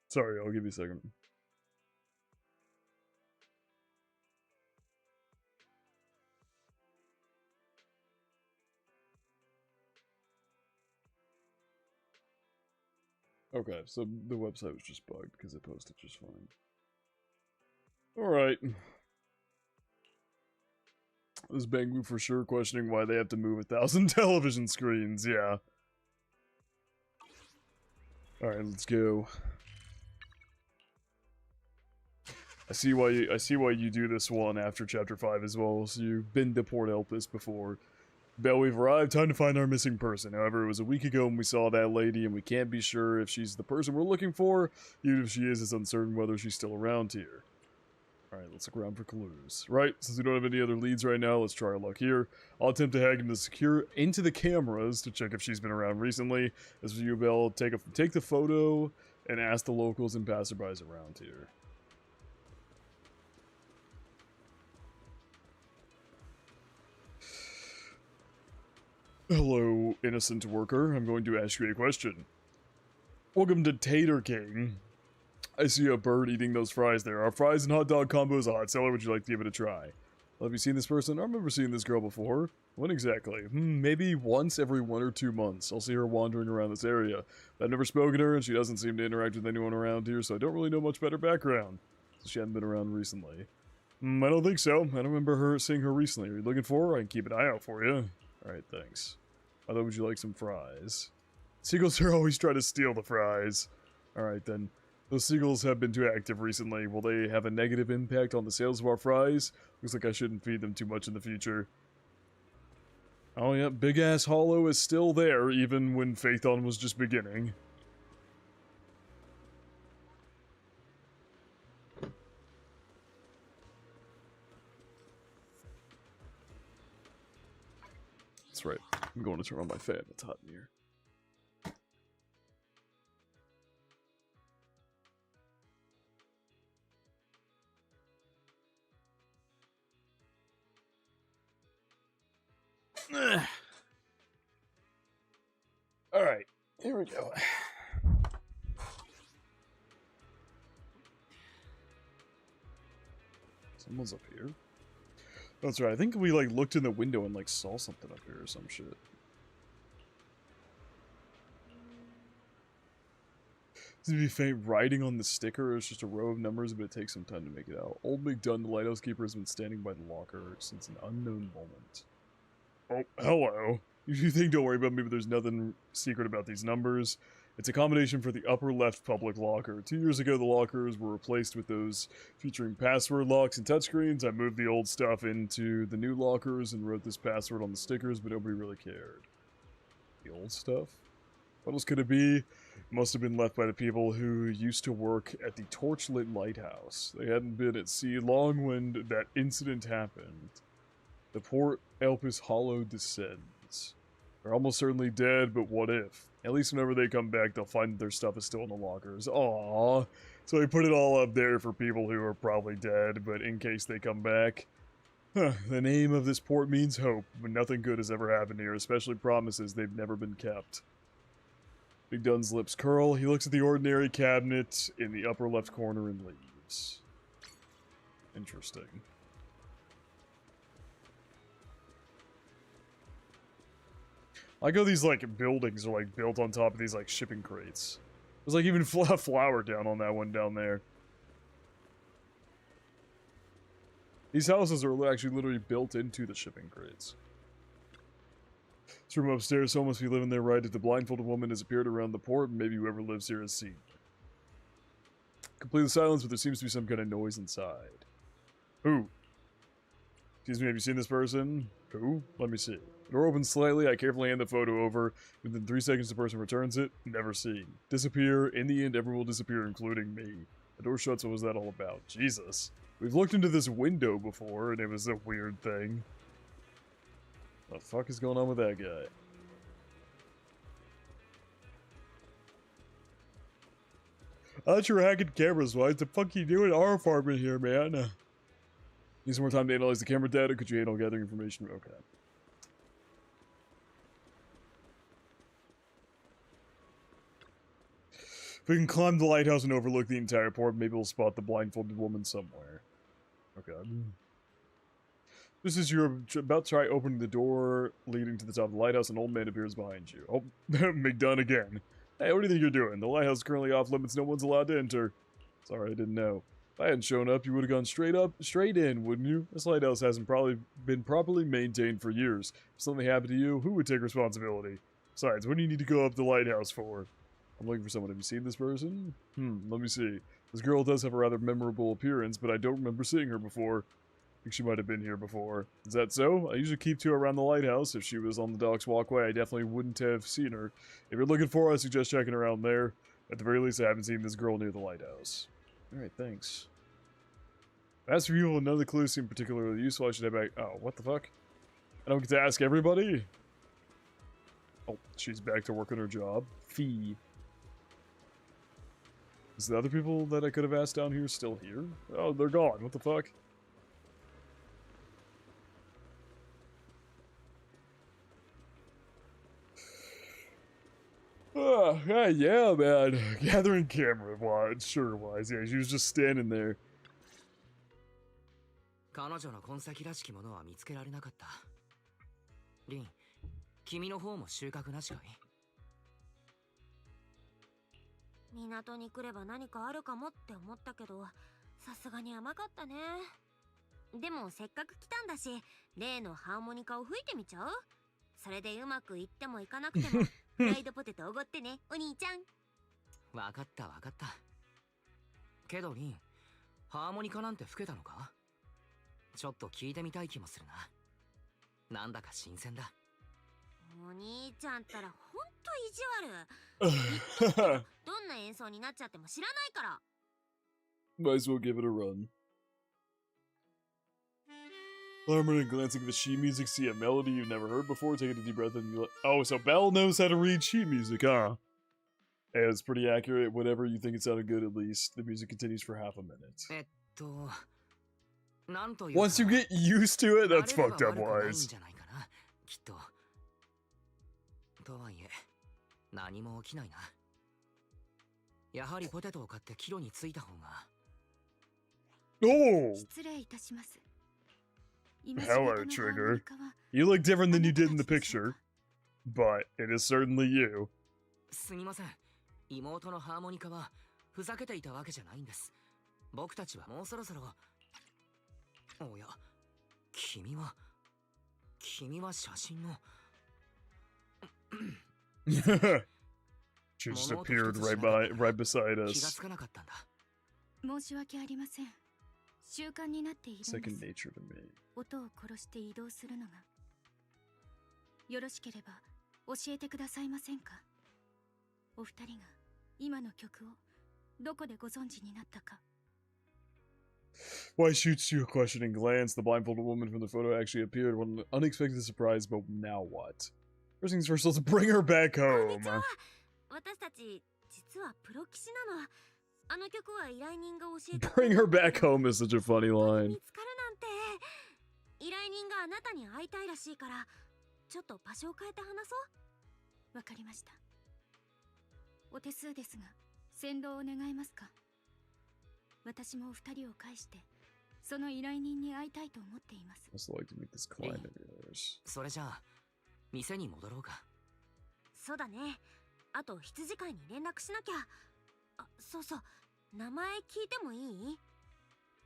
Sorry, I'll give you a second. Okay, so the website was just bugged because it posted just fine. Alright. This Bangu for sure questioning why they have to move 1,000 television screens, yeah. Alright, let's go. I see why you do this one after chapter 5 as well, so you've been to Port Elpis before. Bell, we've arrived, time to find our missing person. However, it was a week ago when we saw that lady, and we can't be sure if she's the person we're looking for. Even if she is, it's uncertain whether she's still around here. Alright, let's look around for clues. Right, since we don't have any other leads right now, let's try our luck here. I'll attempt to hack into the cameras to check if she's been around recently. As for you, Bell, take the photo and ask the locals and passerbys around here. Hello, innocent worker. I'm going to ask you a question. Welcome to Tater King. I see a bird eating those fries there. Our fries and hot dog combo is a hot seller. Would you like to give it a try? Well, have you seen this person? I remember seeing this girl before. When exactly? Maybe once every 1 or 2 months. I'll see her wandering around this area. I've never spoken to her, and she doesn't seem to interact with anyone around here, so I don't really know much about her background. So she hasn't been around recently. I don't think so. I don't remember seeing her recently. Are you looking for her? I can keep an eye out for you. Alright, thanks. I thought, would you like some fries? Seagulls are always trying to steal the fries. Alright then. Those seagulls have been too active recently. Will they have a negative impact on the sales of our fries? Looks like I shouldn't feed them too much in the future. Oh yeah, Big Ass Hollow is still there, even when Phaethon was just beginning. That's right. I'm going to turn on my fan. It's hot in here. Alright, here we go. Someone's up here. That's right, I think we like looked in the window and like saw something up here or some shit. Seems to be faint writing on the sticker. It's just a row of numbers, but it takes some time to make it out. Old McDunn, the lighthouse keeper, has been standing by the locker since an unknown moment. Oh, hello. You think don't worry about me, but there's nothing secret about these numbers. It's a combination for the upper left public locker. 2 years ago, the lockers were replaced with those featuring password locks and touchscreens. I moved the old stuff into the new lockers and wrote this password on the stickers, but nobody really cared. The old stuff? What else could it be? It must have been left by the people who used to work at the torchlit lighthouse. They hadn't been at sea long when that incident happened. The Port Elpis Hollow descends. They're almost certainly dead, but what if? At least whenever they come back, they'll find that their stuff is still in the lockers. Aww. So they put it all up there for people who are probably dead, but in case they come back. Huh, the name of this port means hope, but nothing good has ever happened here, especially promises they've never been kept. Big Dunn's lips curl. He looks at the ordinary cabinet in the upper left corner and leaves. Interesting. I like how these, like, buildings are, like, built on top of these, like, shipping crates. There's, like, even a flower down on that one down there. These houses are actually literally built into the shipping crates. This room upstairs, someone must be living there, right? If the blindfolded woman has appeared around the port, maybe whoever lives here has seen her. Complete silence, but there seems to be some kind of noise inside. Who? Excuse me, have you seen this person? Who? Let me see. The door opens slightly, I carefully hand the photo over. Within 3 seconds the person returns it. Never seen. Disappear. In the end, everyone will disappear, including me. The door shuts, what was that all about? Jesus. We've looked into this window before, and it was a weird thing. What the fuck is going on with that guy? I thought you were hacking cameras. What the fuck you doing in our apartment here, man? Need some more time to analyze the camera data? Could you handle gathering information? Okay. If we can climb the lighthouse and overlook the entire port, maybe we'll spot the blindfolded woman somewhere. Okay. Just as you're about to try opening the door leading to the top of the lighthouse, an old man appears behind you. Oh, McDunn again. Hey, what do you think you're doing? The lighthouse is currently off limits. No one's allowed to enter. Sorry, I didn't know. If I hadn't shown up, you would have gone straight in, wouldn't you? This lighthouse hasn't probably been properly maintained for years. If something happened to you, who would take responsibility? Besides, what do you need to go up the lighthouse for? I'm looking for someone. Have you seen this person? Let me see. This girl does have a rather memorable appearance, but I don't remember seeing her before. I think she might have been here before. Is that so? I usually keep to her around the lighthouse. If she was on the dock's walkway, I definitely wouldn't have seen her. If you're looking for her, I suggest checking around there. At the very least, I haven't seen this girl near the lighthouse. Alright, thanks. As for you, none of the clues seem particularly useful. I should head back. Oh, what the fuck? I don't get to ask everybody? Oh, she's back to working her job. Fee. Is the other people that I could have asked down here still here? Oh, they're gone. What the fuck? Yeah, man. Gathering camera sure was. Yeah, she was just standing there. 彼女の痕跡らしきものは見つけられなかった。リン、君の方も収穫なしかい？港に来れば何かあるかもって思ったけど、さすがに甘かったね。でもせっかく来たんだし、例のハーモニカを吹いてみちゃう？それでうまくいってもいかなくても、フライドポテトおごってね、お兄ちゃん。わかったわかった。けどリン、ハーモニカなんて吹けたのか？ちょっと聞いてみたい気もするな。なんだか新鮮だ。お兄ちゃんったらほんと意地悪。どんな演奏になっちゃっても知らないから。Might as well give it a run. Alarming and glancing at the sheet music, see a melody you've never heard before, taking a deep breath and you let... Oh, so Belle knows how to read sheet music, huh? Hey, it's pretty accurate. Whatever, you think it sounded good at least. The music continues for half a minute. Once you get used to it, that's fucked up wise. とはいえ、何も起きないな。やはりポテトを買ってキロに着いた方が。Oh! 失礼いたします。 Hello, Trigger. You look different than you did in the picture, but it is certainly you. すみません。妹のハーモニカはふざけていたわけじゃないんです。僕たちはもうそろそろ。おや、君は写真の。She just appeared right beside us. 気がつかなかったんだ。申し訳ありません。習慣になっているんです。 Second nature to me. 音を殺して移動するのが。よろしければ教えてくださいませんか？お二人が今の曲をどこでご存知になったか。 Why shoots you a questioning glance? The blindfolded woman from the photo actually appeared. What an unexpected surprise, but now what? First things first, let's bring her back home. 私たち実はプロ棋士なの。あの曲は依頼人が教えて。 Bring her back home is such a funny line. 見つかるなんて。依頼人があなたに会いたいらしいから、ちょっと場所を変えて話そう。わかりました。お手数ですが、先導を願えますか？私もお二人を介して、その依頼人に会いたいと思っています。それじゃあ、店に戻ろうか。そうだね。あと羊飼いに連絡しなきゃ。あ、そうそう。名前聞いてもいい？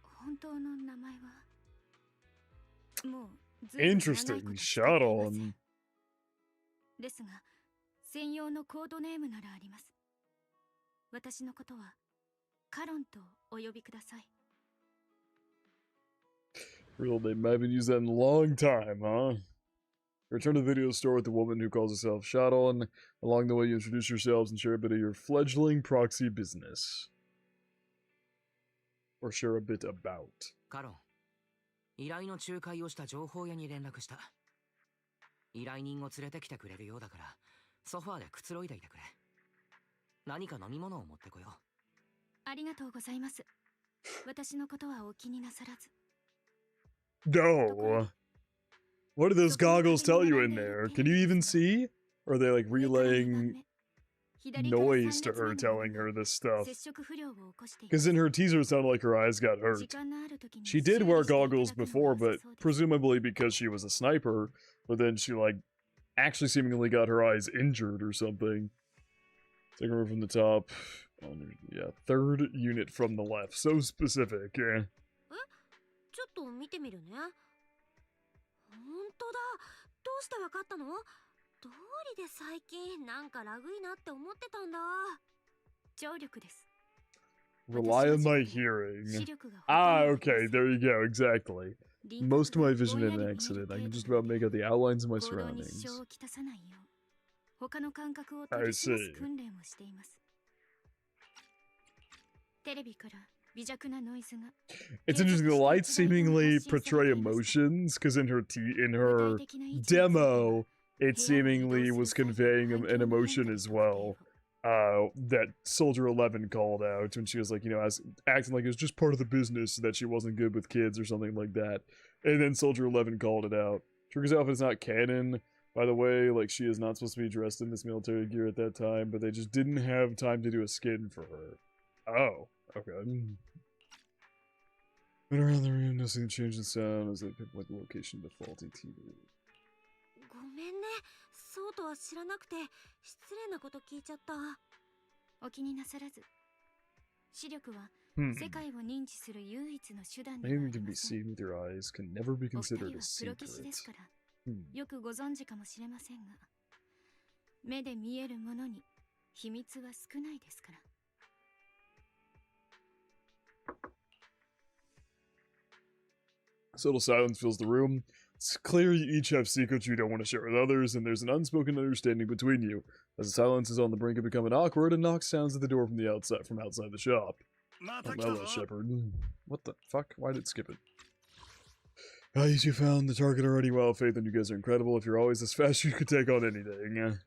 本当の名前は。もうずっと長いこと使っていません。Interesting. Shot on. ですが、専用のコードネームならあります。私のことはカロンとお呼びください。 Real name. I haven't used that in a long time, huh? Return to the video store with the woman who calls herself Shot On. Along the way, you introduce yourselves and share a bit of your fledgling proxy business. Or share a bit about. カロン、依頼の仲介をした情報屋に連絡した。依頼人を連れてきてくれるようだから、ソファーでくつろいでいてくれ。何か飲み物を持ってこよう。ありがとうございます。私のことはお気になさらず。No. What do those goggles tell you in there? Can you even see? Or are they like relaying noise to her telling her this stuff? Because in her teaser it sounded like her eyes got hurt. She did wear goggles before, but presumably because she was a sniper, but then she like actually seemingly got her eyes injured or something. Take a room from the top. Yeah, third unit from the left. So specific. Yeah. ちょっと見てみるね。本当だ。どうしてわかったの？通りで最近なんかラグいなって思ってたんだ。聴力です。 Rely on my hearing. Ah, okay, there you go, exactly. Most of my vision in an accident. I can just about make out the outlines of my surroundings. I see. It's interesting, the lights seemingly portray emotions, because in her demo, it seemingly was conveying an emotion as well. That Soldier 11 called out when she was like, you know, as acting like it was just part of the business that she wasn't good with kids or something like that. And then Soldier 11 called it out. Trigger's outfit is not canon, by the way. Like, she is not supposed to be dressed in this military gear at that time, but they just didn't have time to do a skin for her. Oh, okay. Went around the room, noticing the change in sound as they pinpoint the location of the faulty TV. ごめんね。そうとは知らなくて失礼なこと聞いちゃった。お気になさらず。視力は世界を認知する唯一の手段であります。Anything can be seen with your eyes can never be お二 considered 人 a はプロ secret. 棋士ですから、よくご存知かもしれませんが、目で見えるものに秘密は少ないですから。Subtle silence fills the room. It's clear you each have secrets you don't want to share with others, and there's an unspoken understanding between you. As the silence is on the brink of becoming awkward, a knock sounds at the door from outside the shop. Oh, hello, Shepard. What the fuck? Why did it skip it? You two found the target already. Well, Faith and you guys are incredible. If you're always this fast, you could take on anything.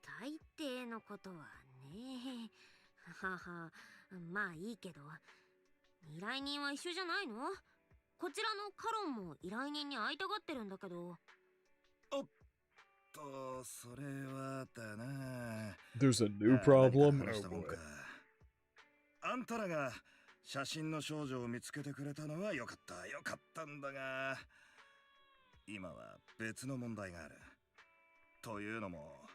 大抵のことはね。はは、まあいいけど。依頼人は一緒じゃないの？こちらのカロンも依頼人に会いたがってるんだけど。おっと、それはだな。There's a new problem? Oh boy. あんたらが写真の少女を見つけてくれたのはよかったんだが、今は別の問題がある。というのも、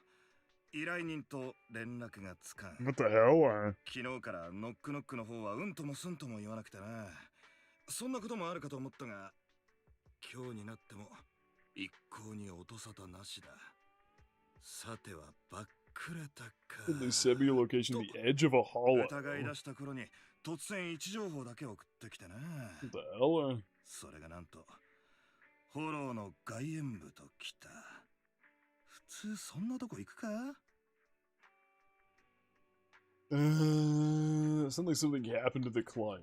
依頼人と連絡がつかん。What the hell? 昨日からノックノックの方はうんともすんとも言わなくてな。そんなこともあるかと思ったが、今日になっても一向に音沙汰なしだ。さてはばっくれたか。They sent me a location at the edge of a hollow. 疑い出した頃に突然位置情報だけ送ってきてな。What the hell? それがなんとフォローの外縁部と来た。普通そんなとこ行くか？Something happened to the client.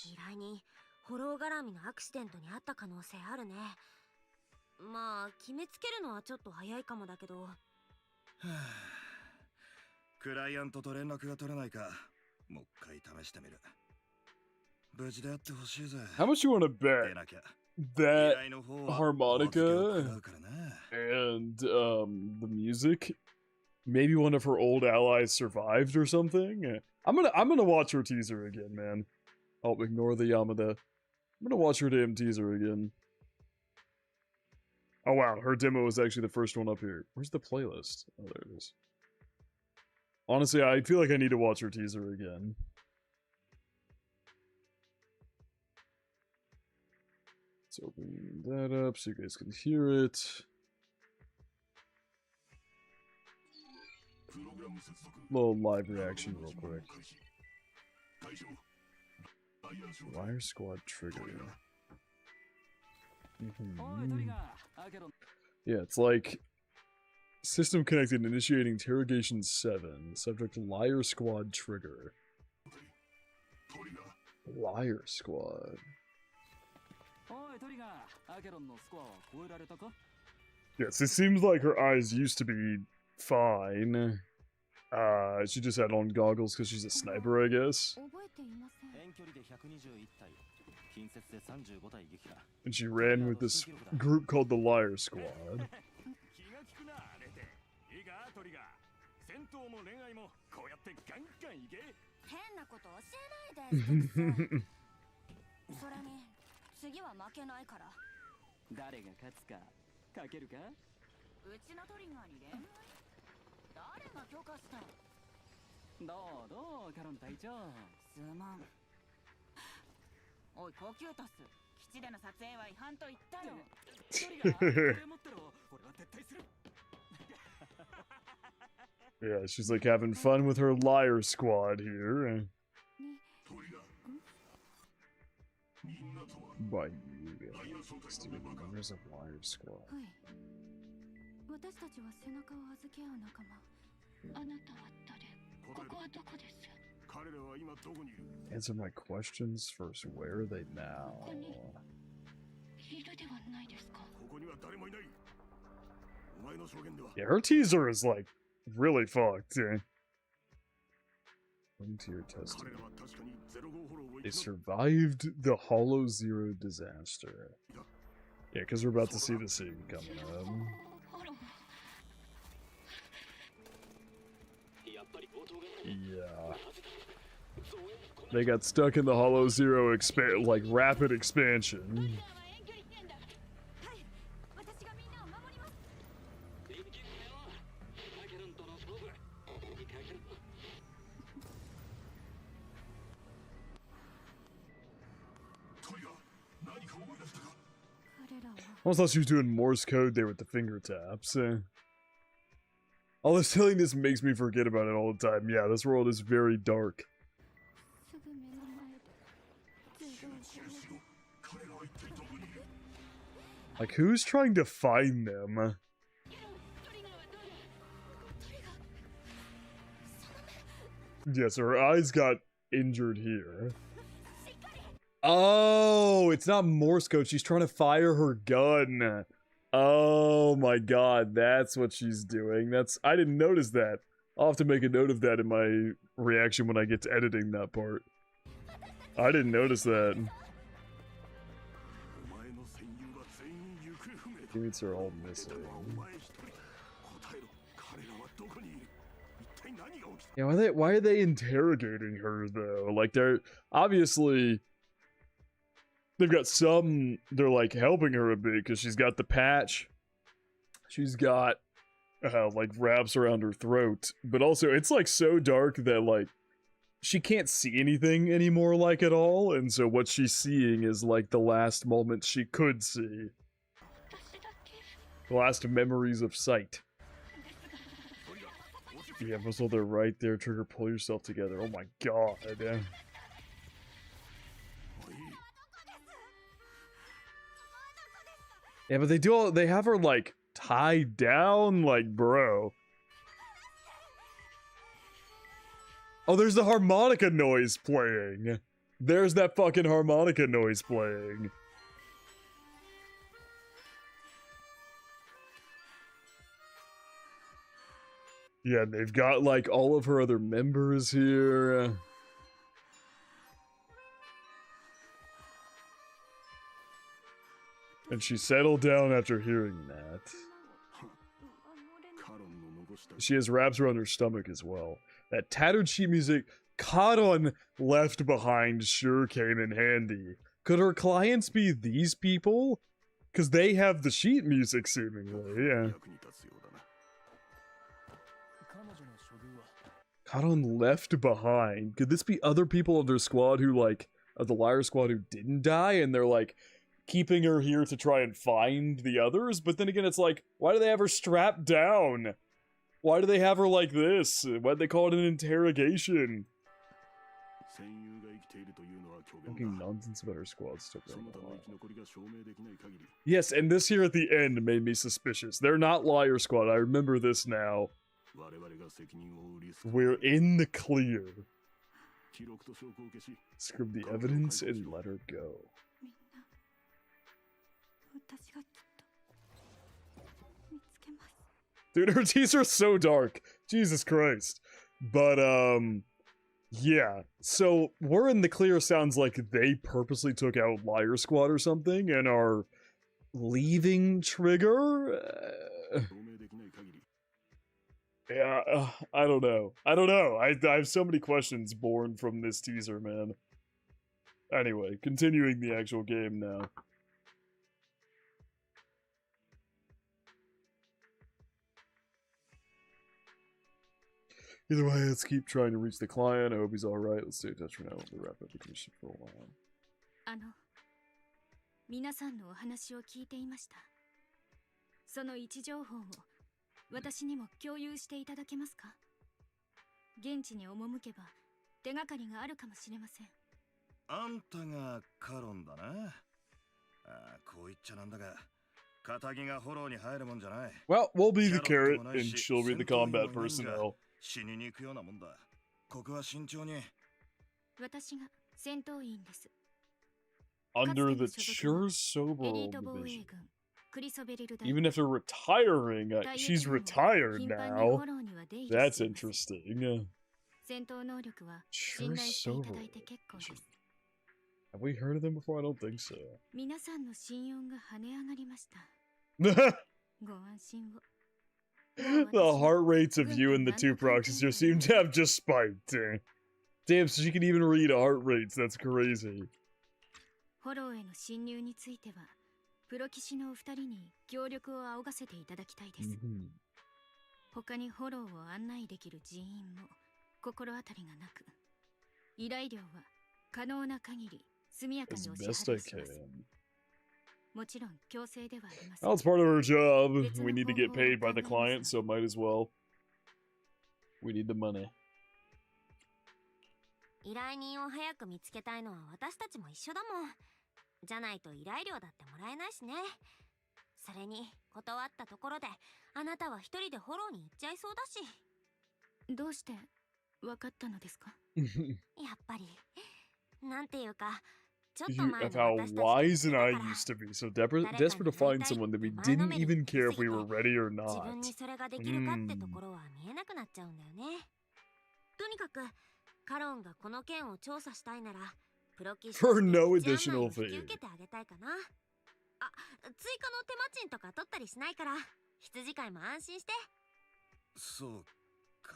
依頼人、フォロー絡みのアクシデントにあった可能性あるね。まあ、決めつけるのはちょっと早いかもだけど。はぁ。クライアントと連絡が取れないか、もう一回試してみる。無事であってほしいぜ。How much you want to bet that harmonica and the music, maybe one of her old allies survived or something? I'm gonna watch her teaser again, man. Oh, ignore the Yamada. I'm gonna watch her damn teaser again. Oh wow, her demo was actually the first one up here. Where's the playlist? Oh, there it is. Honestly, I feel like I need to watch her teaser again. Let's open that up so you guys can hear it. Little live reaction real quick. Liar Squad trigger. Yeah, it's like system connected initiating interrogation 7. Subject Liar Squad trigger. Liar Squad. Yes, it seems like her eyes used to be fine. She just had on goggles because she's a sniper, I guess. And she ran with this group called the Liar Squad. Yeah, she's like having fun with her liar squad here. By you, student members of liar squad. Answer my questions first. Where are they now? Yeah, her teaser is like really fucked. According to your testimony, they survived the Hollow Zero disaster. Yeah, because we're about to see the scene coming up. Yeah. They got stuck in the Hollow Zero rapid expansion. I almost thought she was doing Morse code there with the finger taps. All this telling this makes me forget about it all the time. Yeah, this world is very dark. Like, who's trying to find them? Yeah, so her eyes got injured here. Oh, it's not Morse code. She's trying to fire her gun. Oh my god, that's what she's doing. I didn't notice that. I'll have to make a note of that in my reaction when I get to editing that part. I didn't notice that. Teammates are all missing. Yeah, why are they interrogating her though? Like, they're obviously they've got some, they're like helping her a bit because she's got the patch. She's got like wraps around her throat, but also it's like so dark that like she can't see anything anymore like at all, and so what she's seeing is like the last moments she could see. The last memories of sight. Yeah, Muzzle, they're right there. Trigger, pull yourself together. Oh my god. Yeah, but they have her like tied down, like, bro. Oh, there's the harmonica noise playing. There's that fucking harmonica noise playing. Yeah, they've got like all of her other members here. And she settled down after hearing that. She has wraps around her stomach as well. That tattered sheet music Kadon left behind sure came in handy. Could her clients be these people? Because they have the sheet music, seemingly, yeah. Kadon left behind. Could this be other people of their squad who, like, of the liar squad who didn't die, and they're, like, keeping her here to try and find the others? But then again, it's like, why do they have her strapped down? Why do they have her like this? Why'd they call it an interrogation? Talking nonsense about her squad stuff. Yes, and this here at the end made me suspicious. They're not liar squad. I remember this now. We're in the clear. Scrib the evidence and let her go. Dude, her teaser's so dark. Jesus Christ. But, yeah. So, we're in the clear sounds like they purposely took out Liar Squad or something and are leaving Trigger? Yeah, I don't know. I have so many questions born from this teaser, man. Anyway, continuing the actual game now. Either way, let's keep trying to reach the client. I hope he's alright. Let's stay in touch for now. We'll wrap up the commission for a while. 皆さんのお話を聞いていました。その位置情報を私にも共有していただけますか？現地に赴けば手がかりがあるかもしれません。あんたがカロンだな。こう言っちゃなんだが、肩着がフォローに入るもんじゃない。Well, we'll be the carrot and she'll be the combat personnel. 死にに行くようなもんだ。ここは慎重に。私が戦闘員です。Under the Sure Sober division. Even after retiring, she's retired now. That's interesting. Sure Sober. Have we heard of them before? I don't think so. 皆さんの心音が跳ね上がりました。ご安心を。The heart rates of you and the two proxies here seem to have just spiked. Damn, so she can even read heart rates. That's crazy. フォローへの侵入については、プロ棋士のお二人に協力を仰がせていただきたいです。他にフォローを案内できる人員も心当たりがなく、依頼料は可能な限り速やかにお支払いします。もちろん強制ではありません。Well, it's part of her job. We need to get paid by the client, so might as well. We need the money. 依頼人を早く見つけたいのは私たちも一緒だもん。じゃないと依頼料だってもらえないしね。それに断ったところであなたは一人でフォローに行っちゃいそうだし。どうしてわかったのですか？やっぱりなんていうか、ちょっと Of 前の how 私たち wise and I used to be, so desperate to find someone that we didn't even care if we were ready or 自 not. 分にそれができるかってところは見えなくなっちゃうんだよね。とにかくカロンがこの件を調査したいなら、プロ棋士 For no として一案内 additional を引き fee. 受けてあげたいかな。あ、追加の手間賃とか取ったりしないから、羊飼いも安心して。そうか。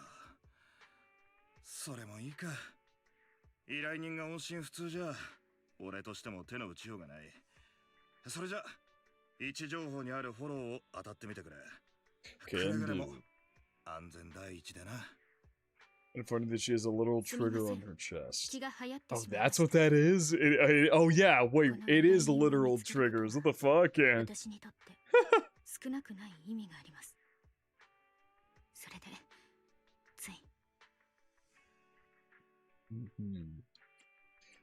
それもいいか。依頼人が音信不通じゃ、俺としても手の打ちようがない。それじゃ、位置情報にあるフォローを当たってみてくれ。くれぐれも安全第一でな。And funny that she has a little trigger on her chest. 血が流行って Oh, しまい that's what that is? Oh, yeah, wait, it is literal triggers. What the fuck? Yeah. 私にとって少なくない意味があります。それでつい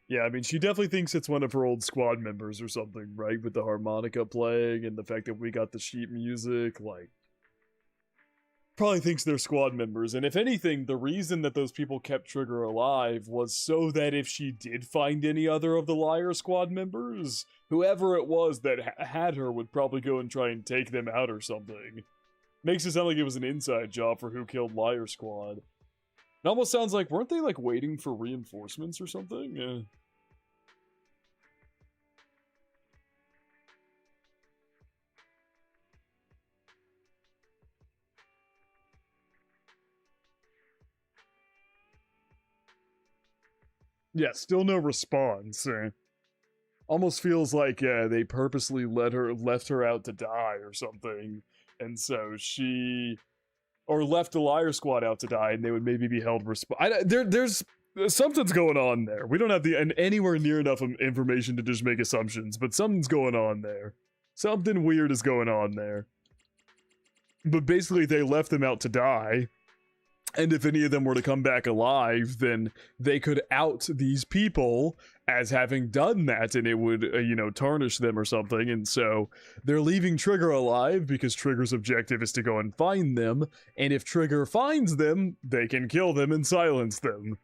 Yeah, I mean, she definitely thinks it's one of her old squad members or something, right? With the harmonica playing and the fact that we got the sheet music, like... Probably thinks they're squad members, and if anything, the reason that those people kept Trigger alive was so that if she did find any other of the Liar squad members, whoever it was that had her would probably go and try and take them out or something. Makes it sound like it was an inside job for who killed Liar squad. It almost sounds like, weren't they like waiting for reinforcements or something? Yeah. Yeah, still no response. Almost feels like they purposely left her out to die or something, and so she, or left the Liar Squad out to die, and they would maybe be held there's something's going on there. We don't have anywhere near enough information to just make assumptions, but something's going on there. Something weird is going on there. But basically, they left them out to die. And if any of them were to come back alive, then they could out these people as having done that, and it would, tarnish them or something. And so they're leaving Trigger alive because Trigger's objective is to go and find them. And if Trigger finds them, they can kill them and silence them.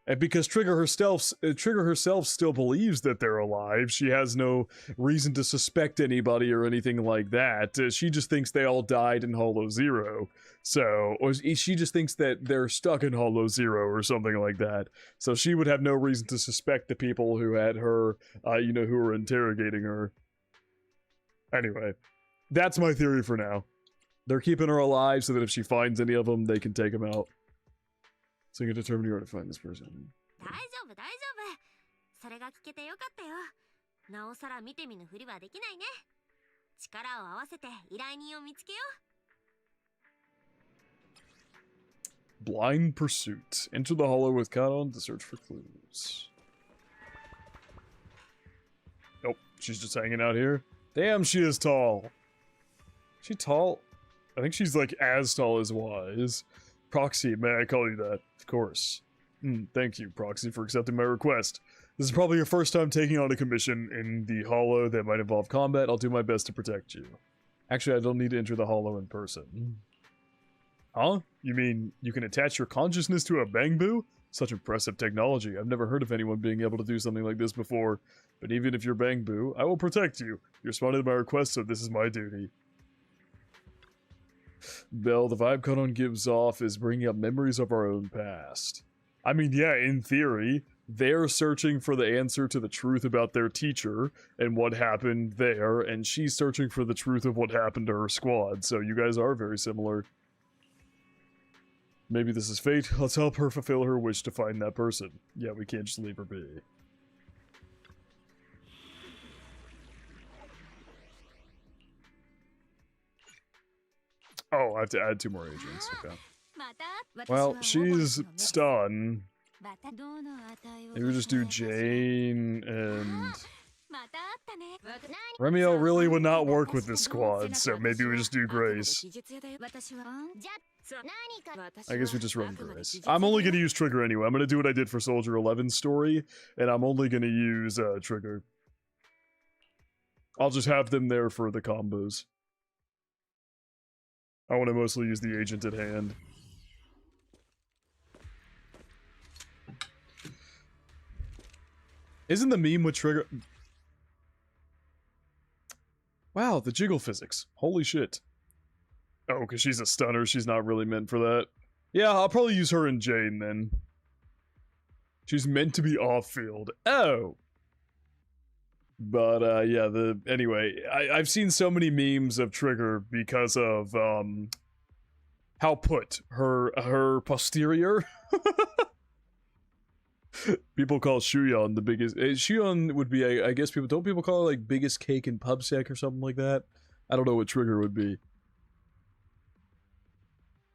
And because Trigger herself still believes that they're alive, she has no reason to suspect anybody or anything like that. She just thinks they all died in Hollow Zero. So, or she just thinks that they're stuck in Hollow Zero or something like that. So she would have no reason to suspect the people who had her, who were interrogating her. Anyway, that's my theory for now. They're keeping her alive so that if she finds any of them, they can take them out. So you can determine where to find this person. 大丈夫大丈夫。それが聞けてよかったよ。なおさら見て見ぬふりはできないね。力を合わせて依頼人を見つけよ Blind Pursuit. Enter the hollow with Kanon to search for clues. Nope, she's just hanging out here. Damn, she is tall. Is she tall? I think she's like as tall as Wise. Proxy, may I call you that? Of course. Thank you, Proxy, for accepting my request. This is probably your first time taking on a commission in the hollow that might involve combat. I'll do my best to protect you. Actually, I don't need to enter the hollow in person. Huh? You mean you can attach your consciousness to a Bangbu? Such impressive technology. I've never heard of anyone being able to do something like this before. But even if you're Bangbu, I will protect you. You responded to my request, so this is my duty. Bell, the vibe Kanon gives off is bringing up memories of our own past. I mean, yeah, in theory, they're searching for the answer to the truth about their teacher and what happened there, and she's searching for the truth of what happened to her squad, so you guys are very similar. Maybe this is fate. Let's help her fulfill her wish to find that person. Yeah, we can't just leave her be. Oh, I have to add 2 more agents. Okay. Well, she's stunned. Maybe we'll just do Jane and... Remio really would not work with this squad, so maybe we just do Grace. I guess we just run Grace. I'm only going to use Trigger anyway. I'm going to do what I did for Soldier 11's story, and I'm only going to use Trigger. I'll just have them there for the combos. I want to mostly use the agent at hand. Isn't the meme with Trigger... Wow, the jiggle physics. Holy shit. Oh, because she's a stunner, she's not really meant for that. Yeah, I'll probably use her and Jane then. She's meant to be off-field. Oh! But, yeah, anyway, I've seen so many memes of Trigger because of, how put, her posterior. People call Shuyon the biggest. Shuyon would be, I guess don't people call it like biggest cake in PubSec or something like that? I don't know what Trigger would be.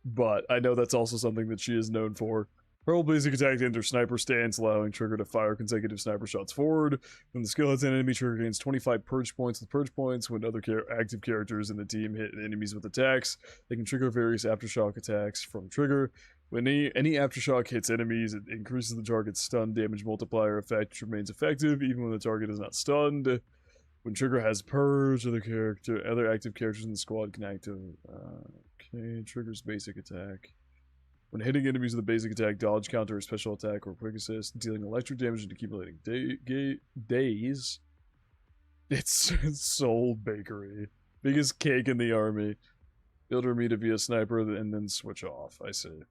But I know that's also something that she is known for. Her whole basic attack to enter sniper stance, allowing Trigger to fire consecutive sniper shots forward. When the skill hits an enemy, Trigger gains 25 purge points with purge points. When other active characters in the team hit enemies with attacks, they can trigger various aftershock attacks from Trigger. When any aftershock hits enemies, it increases the target's stun damage multiplier effect, which remains effective even when the target is not stunned. When Trigger has purge, other active characters in the squad can activate. Okay, Trigger's basic attack. When hitting enemies with a basic attack, dodge, counter, special attack, or quick assist, dealing electric damage and accumulating days. It's Soul Bakery. Biggest cake in the army. Build her meet via sniper and then switch off. I see.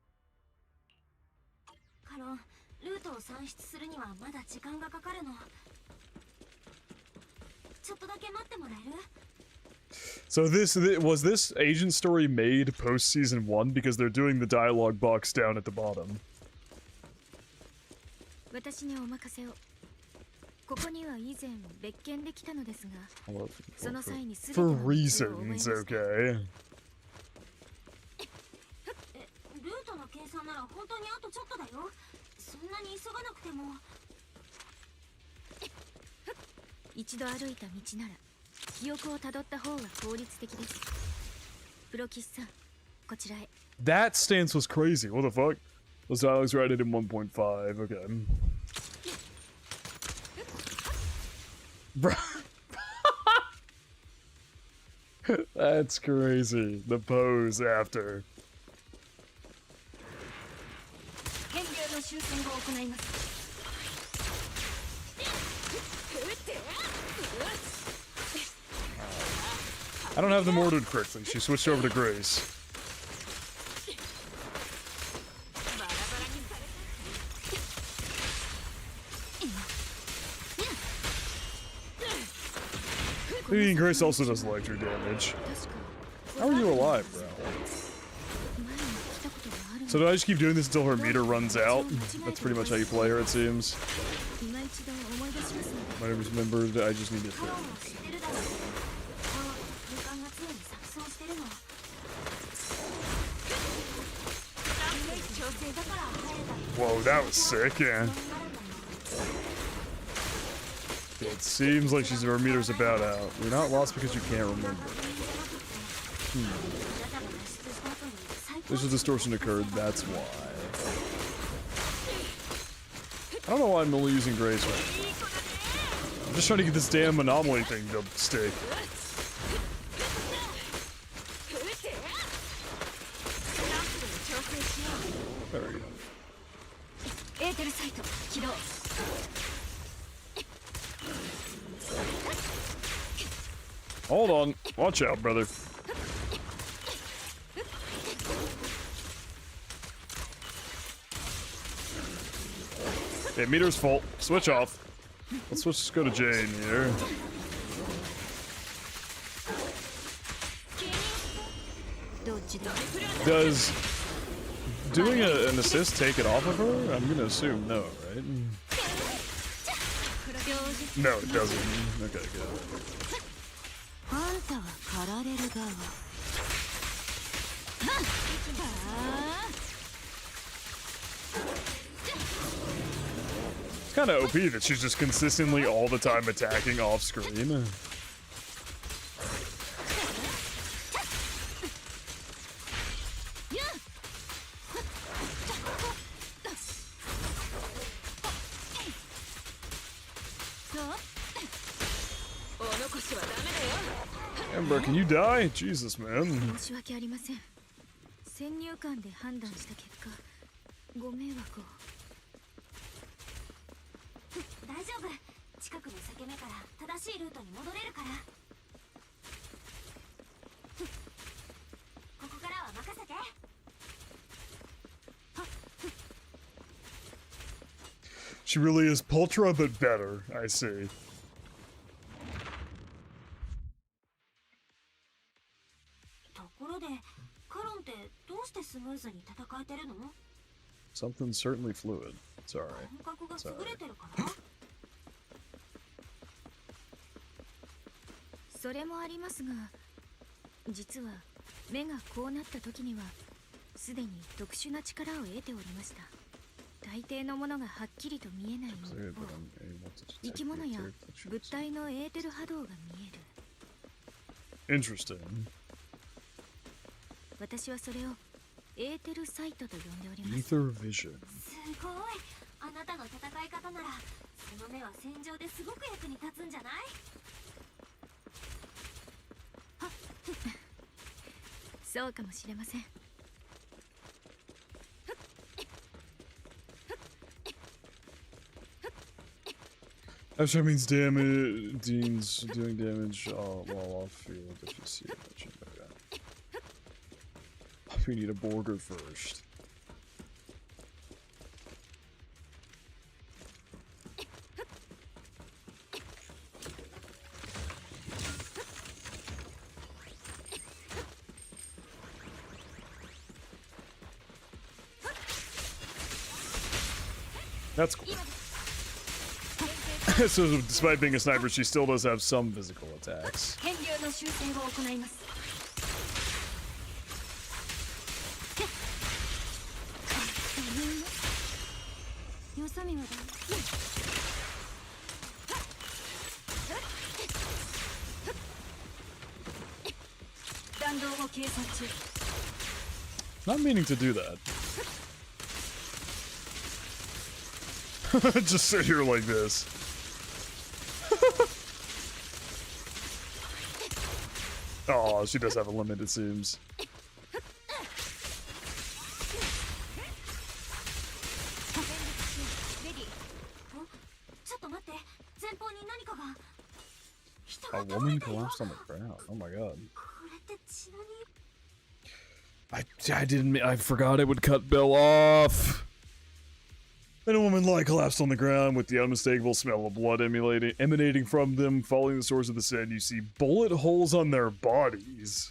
So was this agent story made post season 1 because they're doing the dialogue box down at the bottom? For reasons, okay. That stance was crazy. What the fuck? Those dialogues were added in 1.5. Okay. Bro. That's crazy. The pose after. I don't have them ordered correctly. She switched over to Grace. Grace also does electric damage. How are you alive, bro? So do I just keep doing this until her meter runs out? That's pretty much how you play her, it seems. My name is remembered, I just need to think. Whoa, that was sick, yeah. It seems like her meter's about out. You're not lost because you can't remember. This was distortion occurred, that's why. I don't know why I'm only using Grace right now. I'm just trying to get this damn anomaly thing to stick. There we go. Hold on. Watch out, brother. Okay, meter's full. Switch off. Let's go to Jane here. Does doing an assist take it off of her? I'm gonna assume no, right? No, it doesn't. Okay, good. It's kind of OP that she's just consistently all the time attacking off screen. Ember, can you die? Jesus, man. 先入観で判断した結果、ご迷惑を。大丈夫。近くの裂け目から正しいルートに戻れるから。ここからは任せて。She really is Pultra, but better, I see. ところで、カロンってどうしてスムーズに戦えてるの？ Something's certainly fluid. It's alright. 感覚が優れてるから？それもありますが、実は目がこうなった時にはすでに特殊な力を得ておりました。大抵のものがはっきりと見えない一方、生き物や物体のエーテル波動が見える。Interesting. 私はそれをエーテルサイトと呼んでおります。Ether Vision. すごい。あなたの戦い方なら、その目は戦場ですごく役に立つんじゃない？そうかもしれません。Actually, means damage. Dean's doing damage while off field if you see it. We need a Borger first. That's cool. So, despite being a sniper, she still does have some physical attacks. Not meaning to do that. Just sit here like this. Oh, she does have a limit, it seems. A woman collapsed on the ground. Oh my god. I forgot it would cut Bill off. And a woman collapsed on the ground with the unmistakable smell of blood emanating from them. Following the source of the scent, you see bullet holes on their bodies.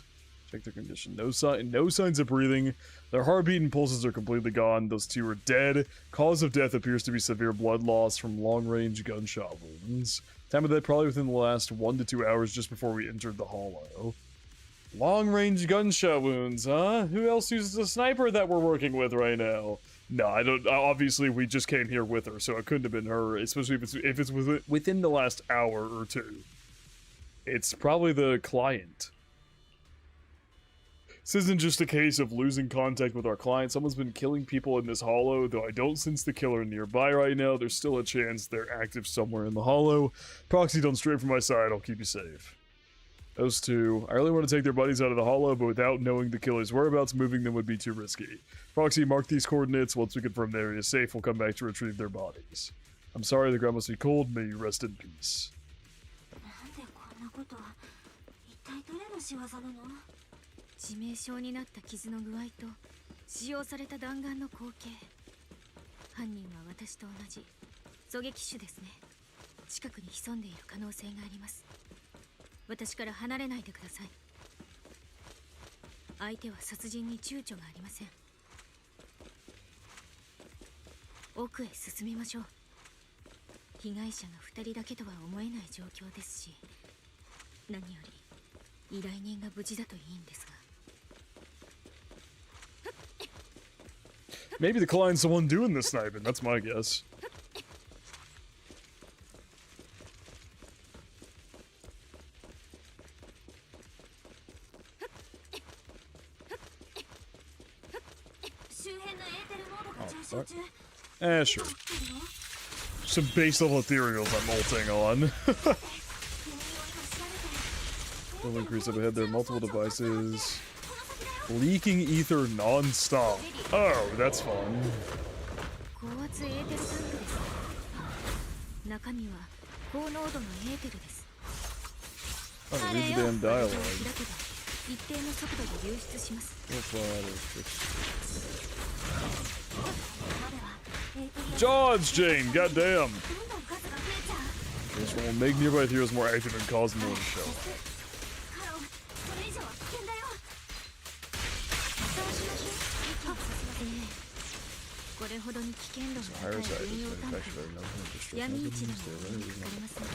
Check their condition. No signs of breathing. Their heartbeat and pulses are completely gone. Those two are dead. Cause of death appears to be severe blood loss from long-range gunshot wounds. Time of death probably within the last 1 to 2 hours just before we entered the hollow. Long-range gunshot wounds, huh? Who else uses a sniper that we're working with right now? No, I don't. Obviously, we just came here with her, so it couldn't have been her. Especially if it's within the last hour or two. It's probably the client. This isn't just a case of losing contact with our client. Someone's been killing people in this hollow, though I don't sense the killer nearby right now. There's still a chance they're active somewhere in the hollow. Proxy, don't stray from my side. I'll keep you safe. Those two. I really want to take their buddies out of the hollow, but without knowing the killer's whereabouts, moving them would be too risky. Proxy, mark these coordinates. Once we confirm the area is safe, we'll come back to retrieve their bodies. I'm sorry, the ground must be cold. May you rest in peace. 致命傷になった傷の具合と使用された弾丸の光景。犯人は私と同じ狙撃手ですね。近くに潜んでいる可能性があります。私から離れないでください。相手は殺人に躊躇がありません。奥へ進みましょう。被害者が2人だけとは思えない状況ですし、何より依頼人が無事だといいんですが。 Maybe the client's the one doing the sniping. That's my guess. Oh, sure. Some base level ethereals I'm ulting on. Will increase up ahead. There are multiple devices. Leaking ether non-stop. Oh, that's fun. Oh, read the damn dialogue. Jaws, Jane, goddamn. This one will make nearby heroes more active and cause more to show up. So higher side is manufactured by nothing destroys nothing.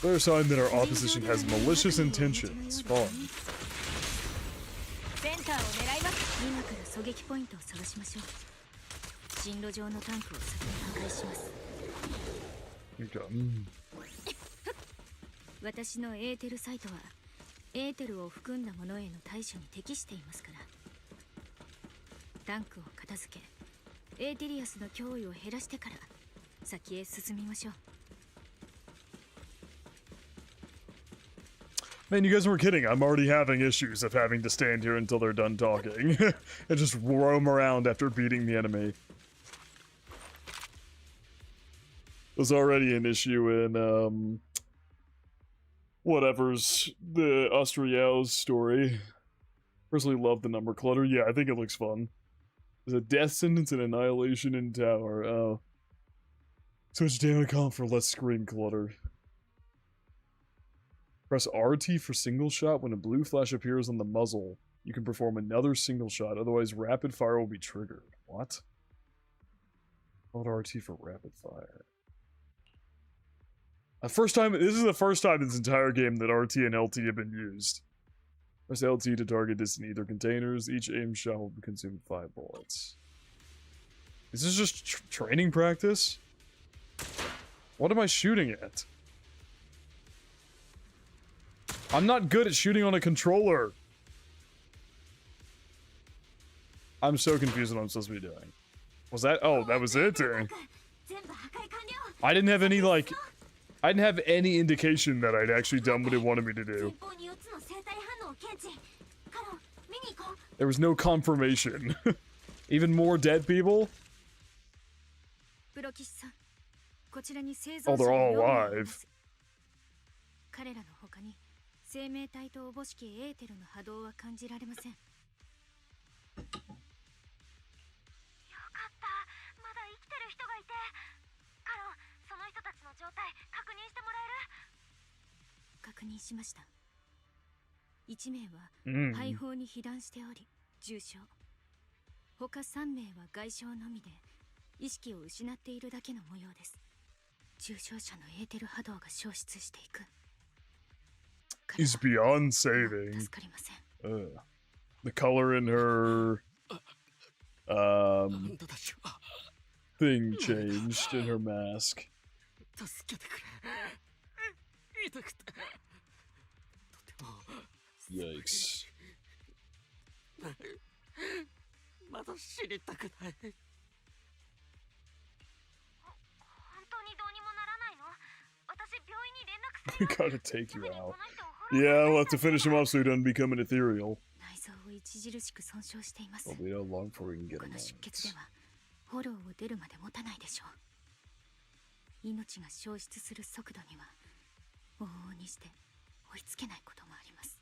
Clear sign that our opposition has malicious intentions. Fun. Okay. 私のエーテルサイトはエーテルを含んだものへの対処に適していますから。タンクを片付け、エーテリアスの脅威を減らしてから先へ進みましょう。Man, you guys weren't kidding. I'm already having issues of having to stand here until they're done talking and just roam around after beating the enemy. There's already an issue in whatever's the Austriel's story. Personally love the number clutter. Yeah, I think it looks fun. There's a death sentence and annihilation in tower. Oh. Switch damage comp for less screen clutter. Press RT for single shot. When a blue flash appears on the muzzle, you can perform another single shot. Otherwise, rapid fire will be triggered. What? Hold RT for rapid fire. This is the first time in this entire game that RT and LT have been used. Press LT to target distant ether containers. Each aim shot will consume 5 bullets. Is this just training practice? What am I shooting at? I'm not good at shooting on a controller. I'm so confused what I'm supposed to be doing. Was that? Oh, that was it? I didn't have any, like... I didn't have any indication that I'd actually done what it wanted me to do. There was no confirmation. Even more dead people? Oh, they're all alive. 生命体とおぼしきエーテルの波動は感じられません。よかった。まだ生きてる人がいて。カロン、その人たちの状態確認してもらえる？確認しました。1名は肺胞に被弾しており重傷。他3名は外傷のみで意識を失っているだけの模様です。重傷者のエーテル波動が消失していく。is beyond saving. The color in her thing changed in her mask. Yikes. Gotta take you out. Yeah, we'll have to finish him off so he doesn't become an ethereal. Well, we know long before we can get him out. フォローを出るまで持たないでしょう。命が消失する速度には往々にして追いつけないこともあります。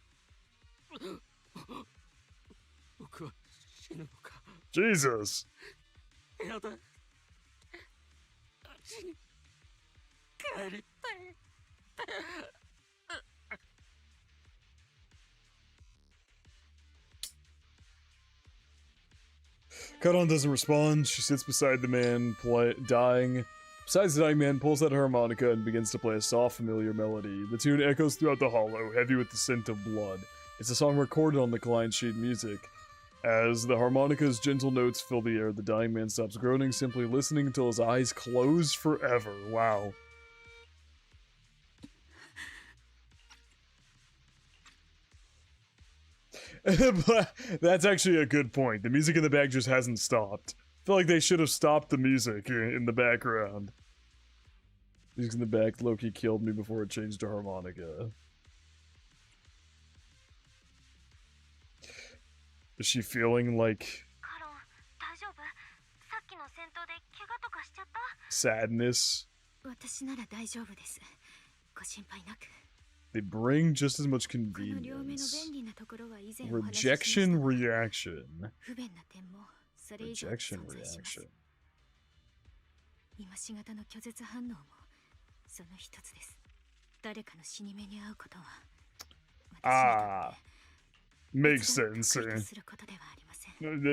僕は死ぬのか。Jesus! やだ。あっちに帰りたい。Karan doesn't respond. She sits beside the man, dying. Besides the dying man, pulls out a harmonica and begins to play a soft, familiar melody. The tune echoes throughout the hollow, heavy with the scent of blood. It's a song recorded on the client sheet music. As the harmonica's gentle notes fill the air, the dying man stops groaning, simply listening until his eyes close forever. Wow. That's actually a good point. The music in the back just hasn't stopped. I feel like they should have stopped the music in the background. Music in the back low-key killed me before it changed to harmonica. Is she feeling like sadness? They bring just as much convenience. Rejection reaction. Rejection reaction. Ah, makes sense.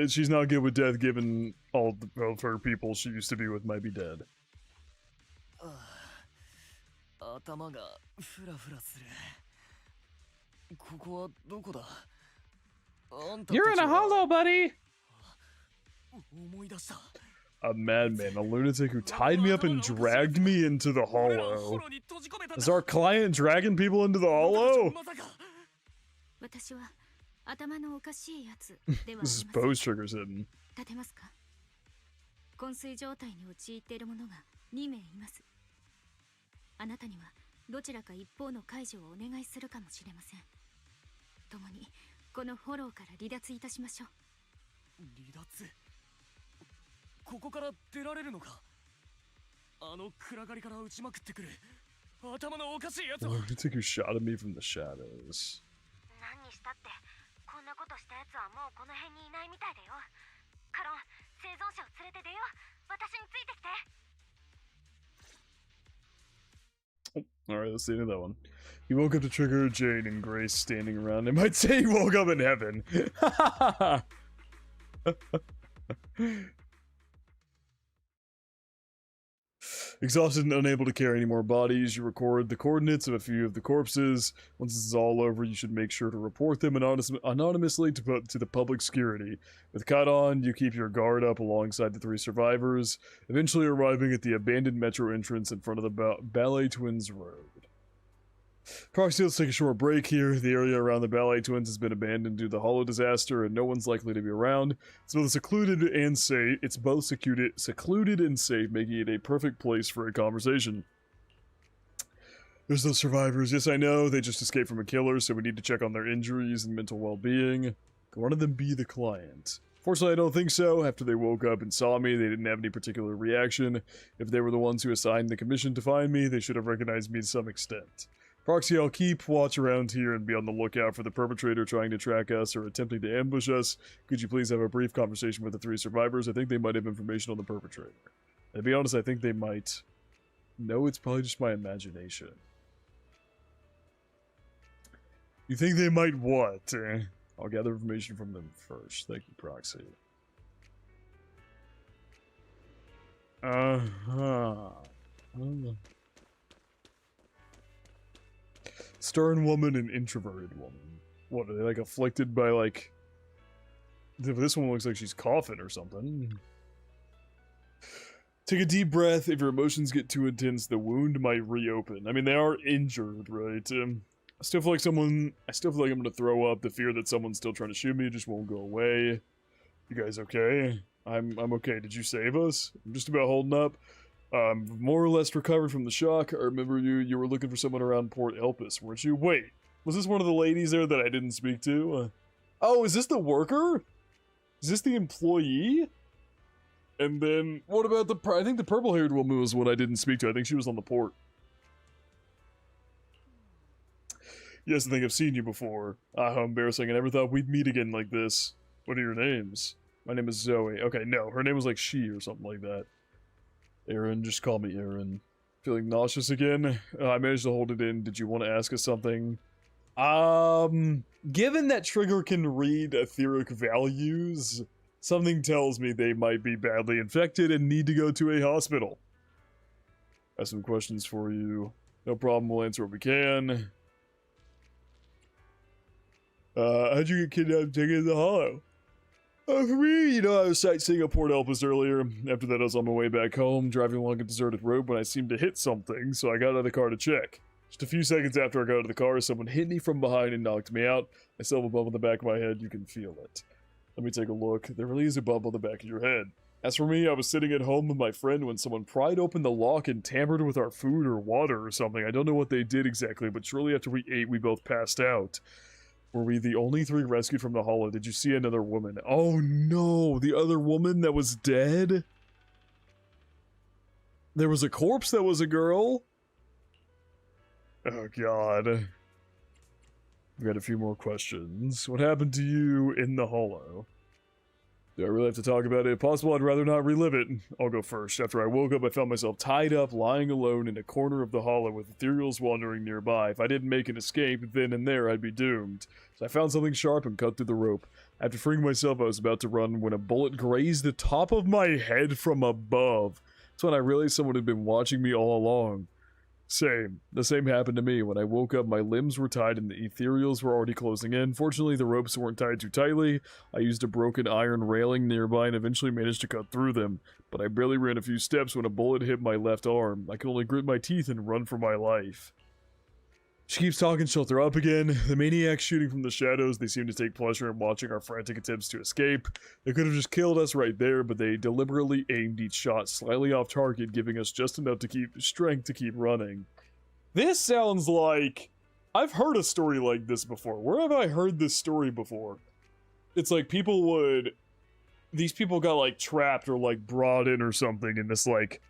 She's not good with death given all of her people she used to be with might be dead. You're in a hollow, buddy! A madman, a lunatic who tied me up and dragged me into the hollow. Is our client dragging people into the hollow? This is Bo's triggers hidden. 昏睡状態に陥っている者が2名います。あなたにはどちらか一方の解除をお願いするかもしれません。共にこのフォローから離脱いたしましょう。離脱？ここから出られるのか？あの暗がりから撃ちまくってくる頭のおかしいやつは。I think you shot at me from the shadows. 何にしたってこんなことしたやつはもうこの辺にいないみたいだよ。カロン、生存者を連れて出よう。私についてきて。Alright, let's see into that one. He woke up to trigger Jane and Grace standing around. I might say he woke up in heaven. Exhausted and unable to carry any more bodies, you record the coordinates of a few of the corpses. Once this is all over, you should make sure to report them anonymously to the public security. With Karan, you keep your guard up alongside the 3 survivors, eventually arriving at the abandoned metro entrance in front of the Ballet Twins Road. Proxy, let's take a short break here. The area around the Ballet Twins has been abandoned due to the Hollow disaster, and no one's likely to be around. It's both secluded and safe. It's both secluded and safe, making it a perfect place for a conversation. There's those survivors. Yes, I know. They just escaped from a killer, so we need to check on their injuries and mental well-being. Could one of them be the client? Fortunately, I don't think so. After they woke up and saw me, they didn't have any particular reaction. If they were the ones who assigned the commission to find me, they should have recognized me to some extent. Proxy, I'll keep watch around here and be on the lookout for the perpetrator trying to track us or attempting to ambush us. Could you please have a brief conversation with the 3 survivors? I think they might have information on the perpetrator. And to be honest, I think they might. No, it's probably just my imagination. You think they might what? I'll gather information from them first. Thank you, Proxy. Stern woman and introverted woman. What, are they like afflicted by like... This one looks like she's coughing or something. Take a deep breath. If your emotions get too intense, the wound might reopen. I mean, they are injured, right? I still feel like I'm gonna throw up. The fear that someone's still trying to shoot me just won't go away. You guys okay? I'm okay. Did you save us? I'm just about holding up. More or less recovered from the shock. I remember you were looking for someone around Port Elpis, weren't you? Wait, was this one of the ladies there that I didn't speak to? Oh, is this the worker? Is this the employee? And then, what about I think the purple-haired woman was what I didn't speak to. I think she was on the port. Yes, I think I've seen you before. Ah, how embarrassing. I never thought we'd meet again like this. What are your names? My name is Zoe. Okay, no, her name was like she or something like that. Aaron, just call me Aaron. Feeling nauseous again? I managed to hold it in. Did you want to ask us something? Given that Trigger can read etheric values, something tells me they might be badly infected and need to go to a hospital. I have some questions for you. No problem, we'll answer what we can. How'd you get kidnapped and taken to the Hollow? For me, I was sightseeing at Port Elpis earlier. After that, I was on my way back home, driving along a deserted road when I seemed to hit something, so I got out of the car to check. Just a few seconds after I got out of the car, someone hit me from behind and knocked me out. I still have a bump on the back of my head, you can feel it. Let me take a look. There really is a bump on the back of your head. As for me, I was sitting at home with my friend when someone pried open the lock and tampered with our food or water or something. I don't know what they did exactly, but shortly after we ate, we both passed out. Were we the only three rescued from the hollow? Did you see another woman? Oh no, the other woman that was dead? There was a corpse that was a girl? Oh god. We got a few more questions. What happened to you in the hollow? Do I really have to talk about it? If possible, I'd rather not relive it. I'll go first. After I woke up, I found myself tied up, lying alone in a corner of the hollow with ethereals wandering nearby. If I didn't make an escape, then and there, I'd be doomed. So I found something sharp and cut through the rope. After freeing myself, I was about to run when a bullet grazed the top of my head from above. That's when I realized someone had been watching me all along. Same. The same happened to me. When I woke up, my limbs were tied and the ethereals were already closing in. Fortunately, the ropes weren't tied too tightly. I used a broken iron railing nearby and eventually managed to cut through them. But I barely ran a few steps when a bullet hit my left arm. I could only grit my teeth and run for my life. She keeps talking, she'll throw up again. The maniacs shooting from the shadows, they seem to take pleasure in watching our frantic attempts to escape. They could have just killed us right there, but they deliberately aimed each shot slightly off target, giving us just enough to keep strength to keep running. This sounds like... I've heard a story like this before. Where have I heard this story before? It's like these people got like trapped or like brought in or something in this like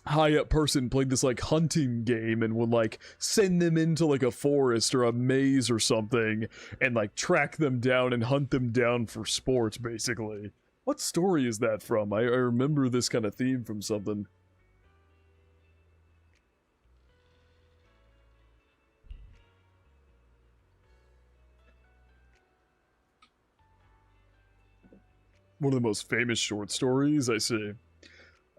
high up person played this like hunting game and would like send them into like a forest or a maze or something and like track them down and hunt them down for sport, basically. What story is that from? I remember this kind of theme from something. One of the most famous short stories, I see.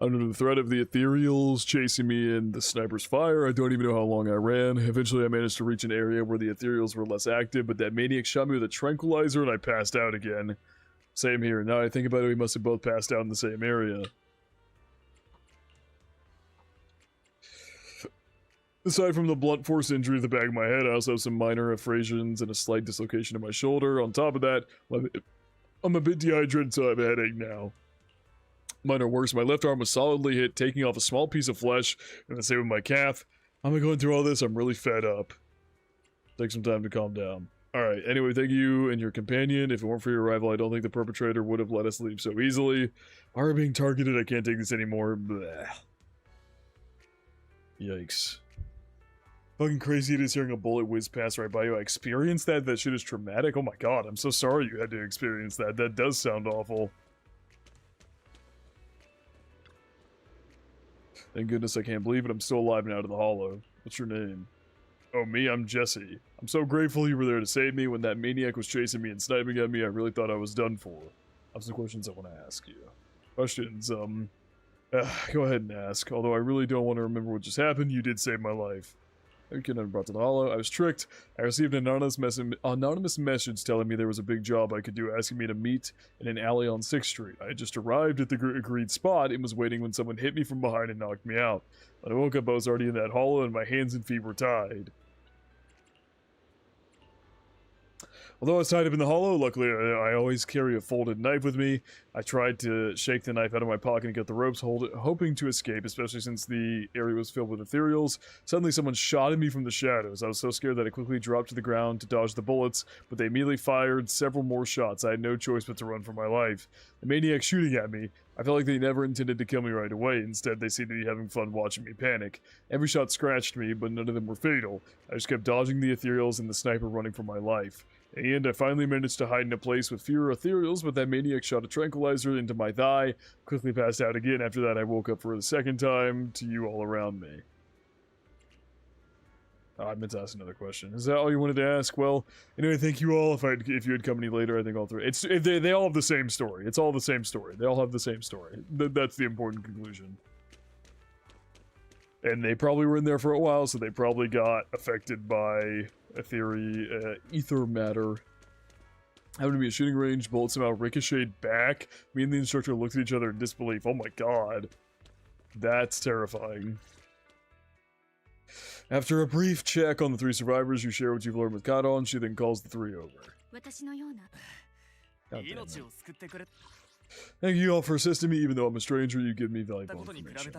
Under the threat of the ethereals chasing me in the sniper's fire, I don't even know how long I ran. Eventually I managed to reach an area where the ethereals were less active, but that maniac shot me with a tranquilizer and I passed out again. Same here. Now I think about it, we must have both passed out in the same area. Aside from the blunt force injury to the back of my head, I also have some minor abrasions and a slight dislocation in my shoulder. On top of that, I'm a bit dehydrated, so I have a headache now. Mine are worse. My left arm was solidly hit, taking off a small piece of flesh, and the same with my calf. I'm going through all this, I'm really fed up. Take some time to calm down. Alright, anyway, thank you and your companion. If it weren't for your arrival, I don't think the perpetrator would have let us leave so easily. Are being targeted, I can't take this anymore. Blech. Yikes. Fucking crazy it is hearing a bullet whiz past right by you. I experienced that? That shit is traumatic? Oh my god, I'm so sorry you had to experience that. That does sound awful. Thank goodness I can't believe it. I'm still alive and out of the hollow. What's your name? Oh, me? I'm Jesse. I'm so grateful you were there to save me. When that maniac was chasing me and sniping at me, I really thought I was done for. I have some questions I want to ask you. Questions, go ahead and ask. Although I really don't want to remember what just happened, you did save my life. Every kid I brought to the Hollow. I was tricked. I received an anonymous message telling me there was a big job I could do, asking me to meet in an alley on 6th Street. I had just arrived at the agreed spot and was waiting when someone hit me from behind and knocked me out. When I woke up, I was already in that hollow and my hands and feet were tied. Although I was tied up in the hollow, luckily I always carry a folded knife with me. I tried to shake the knife out of my pocket and get the ropes, hoping to escape, especially since the area was filled with ethereals. Suddenly someone shot at me from the shadows. I was so scared that I quickly dropped to the ground to dodge the bullets, but they immediately fired several more shots. I had no choice but to run for my life. The maniac shooting at me, I felt like they never intended to kill me right away. Instead, they seemed to be having fun watching me panic. Every shot scratched me, but none of them were fatal. I just kept dodging the ethereals and the sniper running for my life. In the end, I finally managed to hide in a place with fewer ethereals, but that maniac shot a tranquilizer into my thigh, quickly passed out again. After that, I woke up for the second time to you all around me. Oh, I meant to ask another question. Is that all you wanted to ask? Well, anyway, thank you all. If you had company later, I think all three. They all have the same story. It's all the same story. They all have the same story. That's the important conclusion. And they probably were in there for a while, so they probably got affected by ether matter. Happened to be a shooting range, bullets somehow ricocheted back. Me and the instructor looked at each other in disbelief. Oh my god. That's terrifying. After a brief check on the three survivors, you share what you've learned with Kado, and she then calls the three over. God damn it. Thank you all for assisting me, even though I'm a stranger, you give me valuable information.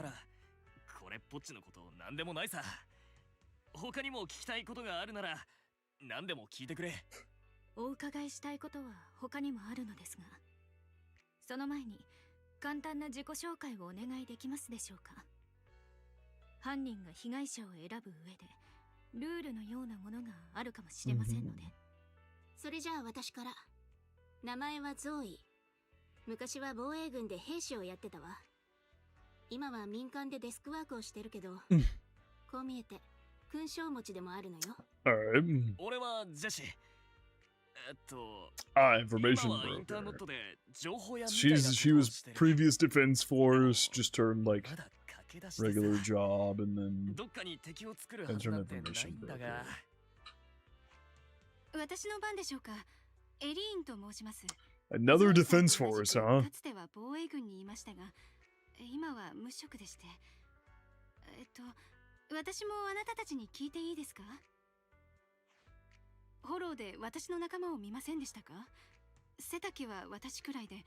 他にも聞きたいことがあるなら何でも聞いてくれ。お伺いしたいことは他にもあるのですが、その前に簡単な自己紹介をお願いできますでしょうか。犯人が被害者を選ぶ上でルールのようなものがあるかもしれませんので。それじゃあ私から。名前はゾーイ。昔は防衛軍で兵士をやってたわ。今は民間でデスクワークをしてるけど、こう見えて勲章持ちでもあるのよ。Alright. 俺はジェシー。information broker. She was previous defense force, just turned like regular job, and then turned information broker. 私の番でしょうか。エリーンと申します。Another defense force, huh? かつては防衛軍にいましたが、今は無職でして。私もあなたたちに聞いていいですか？フォローで私の仲間を見ませんでしたか？背丈は私くらいで、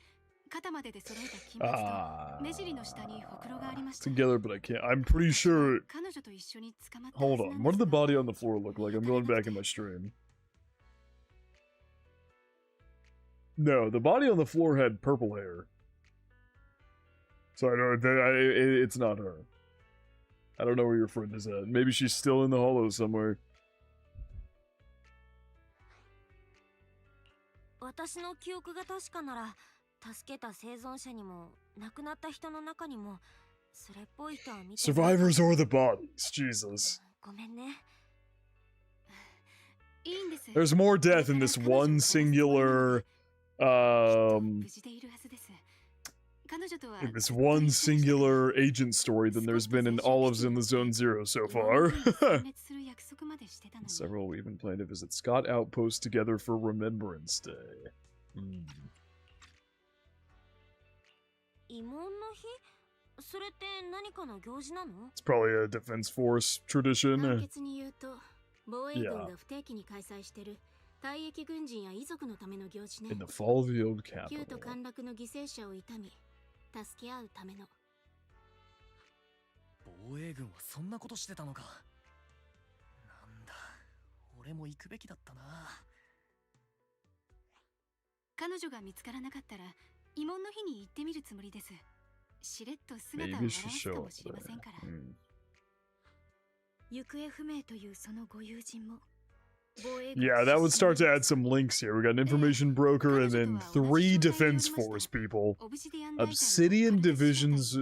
肩までで揃えた金髪と目尻の下にほくろがありました。Together, but I can't. I'm pretty sure. 彼女と一緒に捕まった。Hold on. What did the body on the floor look like? I'm going back in my stream. No, the body on the floor had purple hair. So I don't. It's not her. I don't know where your friend is at. Maybe she's still in the hollow somewhere. 私の記憶が確かなら、助けた生存者にも亡くなった人の中にもそれっぽい人は見て。Survivors or the bodies? Jesus. ごめんね。There's more death in this one singular in this one singular agent story than there's been in all of the Zone Zero so far. Several even plan to visit Scott Outpost together for Remembrance Day. It's probably a Defense Force tradition. Yeah. In the fall of the old capital. 助け合うための。防衛軍はそんなことしてたのか。なんだ、俺も行くべきだったな。彼女が見つからなかったら、慰問の日に行ってみるつもりです。しれっと姿を現すかもしれませんから。行方不明というそのご友人も。Yeah, that would start to add some links here. We got an information broker and then 3 defense force people. Obsidian Division's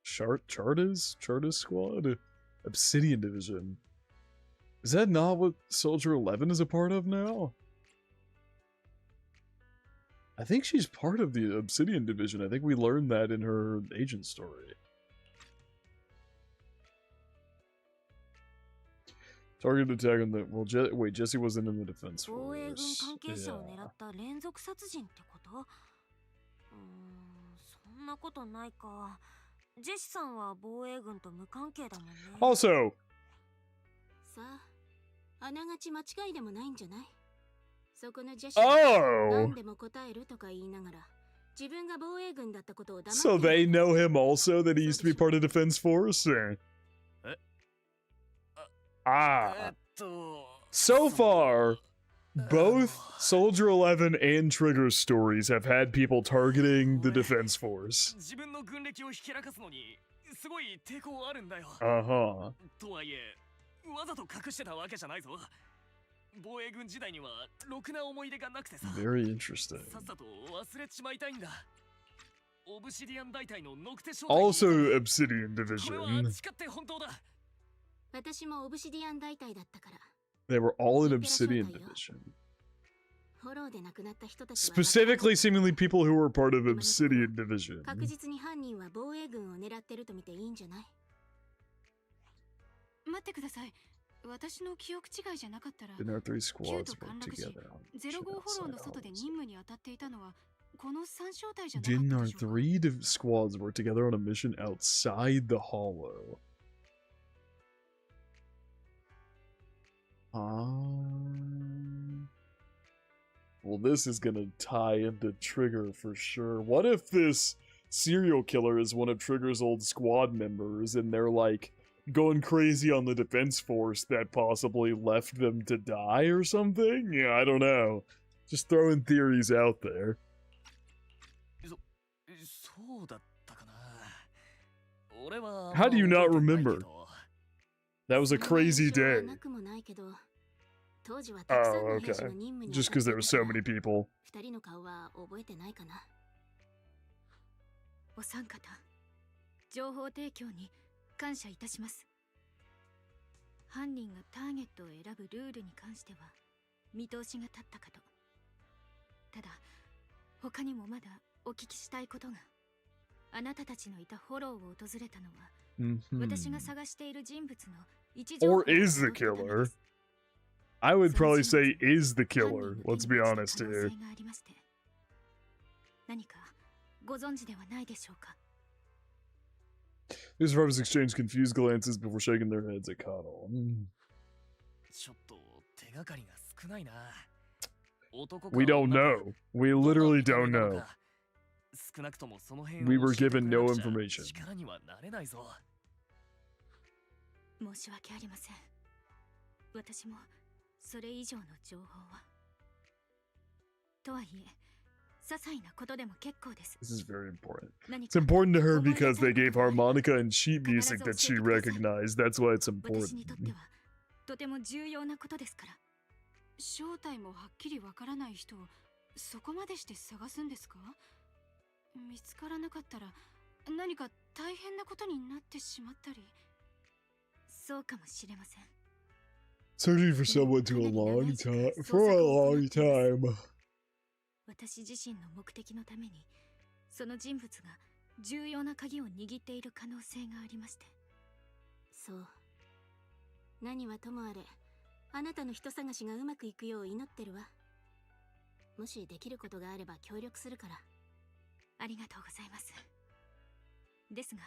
Chartis squad? Obsidian Division. Is that not what Soldier 11 is a part of now? I think she's part of the Obsidian Division. I think we learned that in her agent story. Target attack on the wait, Jesse wasn't in the defense 防衛軍 force. 関係者を狙 Yeah. った連続殺人ってこと？そんなことないか。ジェシさんは防衛軍と無関係だもんね。Also, さあ、あながち間違いでもないんじゃない？そこのジェシーは oh, 何でも答えるとか言いながら、自分が防衛軍だったことを黙って so they know him also that he used to be part of defense force. Ah, so far, both Soldier 11 and Trigger stories have had people targeting the defense force. 自分の軍歴をひけらかすのにすごい抵抗あるんだよ。 Uh-huh. とはいえ、わざと隠してたわけじゃないぞ。防衛軍時代にはろくな思い出がなくてさ。 Very interesting. さっさと忘れちまいたいんだ。オブシディアン大隊のノクテ正体に Also Obsidian これは Division. 誓って本当だ。私もオブシディアン大隊だったから。 They were all in Obsidian Division. フォローで亡くなった人たちは Specifically, seemingly people who were part of Obsidian Division. 確実に犯人は防衛軍を狙ってると見ていいんじゃない？待ってください。私の記憶違いじゃなかったら、 Didn't our three 旧 squads と work 陥落し together on ゼロ mission 号フォロー outside の外で Hollows? 任務に当たっていたのはこの三小隊じゃなかっ Didn't た our でしょうか？ three squads work together on a mission outside the Hollow? Well, this is gonna tie into Trigger for sure. What if this serial killer is one of Trigger's old squad members and they're like going crazy on the defense force that possibly left them to die or something? Yeah, I don't know. Just throwing theories out there. そうだったかな。俺は How do you not 覚えてないけ remember? ど That was a その印 crazy 象は day. なくもないけど、当時はたくさん Oh, の兵士 okay. が任務に Just 当た because って there い were た so から many people. 二人の顔は覚えてないかな。お三方、情報提供に感謝いたします。犯人がターゲットを選ぶルールに関しては見通しが立ったかと。ただ、他にもまだお聞きしたいことが。あなたたちのいたフォローを訪れたのは、私が Mhm. 探している人物の位置情報を Or is the 拾うためで killer? す。 I would その probably 人 say 物 is the 犯人 killer. の Let's 手 be に落 honest ちた可能 here. 性がありまして。何かご存知ではないでしょうか。 These survivors exchange confused glances before shaking their heads at Connell. ちょっと手がかりが少ないな。男か We don't 女か know. We どんな literally 見た目 don't なの know. か少なくともその辺 We を were 教えて given くれ no なくちゃ information. 力にはなれないぞ。申し訳ありません。私もそれ以上の情報は。とはいえ、些細なことでも結構です。 This is very important. 何 It's か important to her 思い出 because た they いこと gave があれば harmonica and sheet music that she recognized. That's why it's 私にとって important. はとても重要なことですから。正体もはっきりわからない人をそこまでして探すんですか？見つからなかったら何か大変なことになってしまったり。そうかもしれません。 Searching for someone to a long time. For a long time. 私自身の目的のためにその人物が重要な鍵を握っている可能性がありまして。そう。何はともあれ、あなたの人探しがうまくいくよう祈ってるわ。もしできることがあれば協力するから。ありがとうございます。ですが、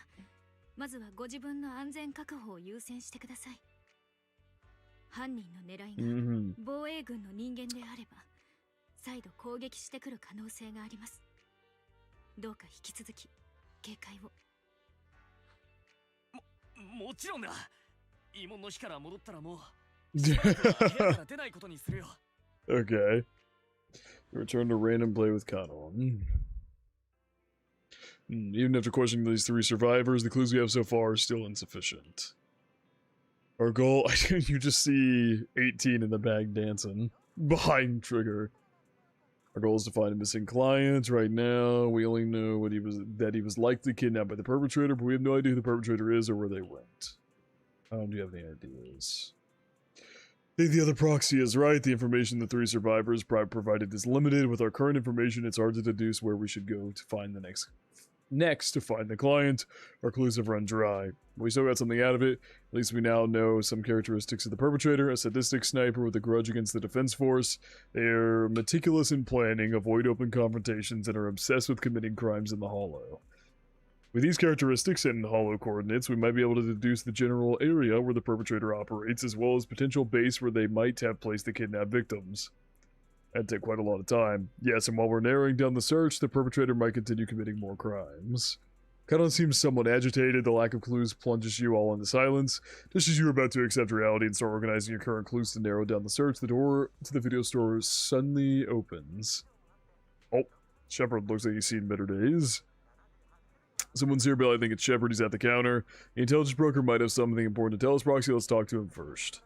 まずはご自分の安全確保を優先してください。犯人の狙いが Mhm. 防衛軍の人間であれば、再度攻撃してくる可能性があります。どうか引き続き警戒を。もちろんだ。慰問の日から戻ったらもうしばらくは部屋から出ないことにするよ。Okay. Return to random play with Connell. Even after questioning these three survivors, the clues we have so far are still insufficient. Our goal, you just see 18 in the bag dancing behind Trigger. Our goal is to find a missing client. Right now, we only know that he was likely kidnapped by the perpetrator, but we have no idea who the perpetrator is or where they went. Do you have any ideas? I think the other proxy is right. The information the three survivors provided is limited. With our current information, it's hard to deduce where we should go to find the next next to find the client. Our clues have run dry. We still got something out of it. At least we now know some characteristics of the perpetrator, a sadistic sniper with a grudge against the defense force. They are meticulous in planning, avoid open confrontations, and are obsessed with committing crimes in the Hollow. With these characteristics and Hollow coordinates, we might be able to deduce the general area where the perpetrator operates, as well as potential base where they might have placed the kidnapped victims. That'd take quite a lot of time. Yes, and while we're narrowing down the search, the perpetrator might continue committing more crimes. Kadon seems somewhat agitated. The lack of clues plunges you all into silence. Just as you're about to accept reality and start organizing your current clues to narrow down the search, the door to the video store suddenly opens. Oh, Shepard looks like he's seen better days. Someone's here, Bill. I think it's Shepard. He's at the counter. The intelligence broker might have something important to tell us, Proxy. Let's talk to him first.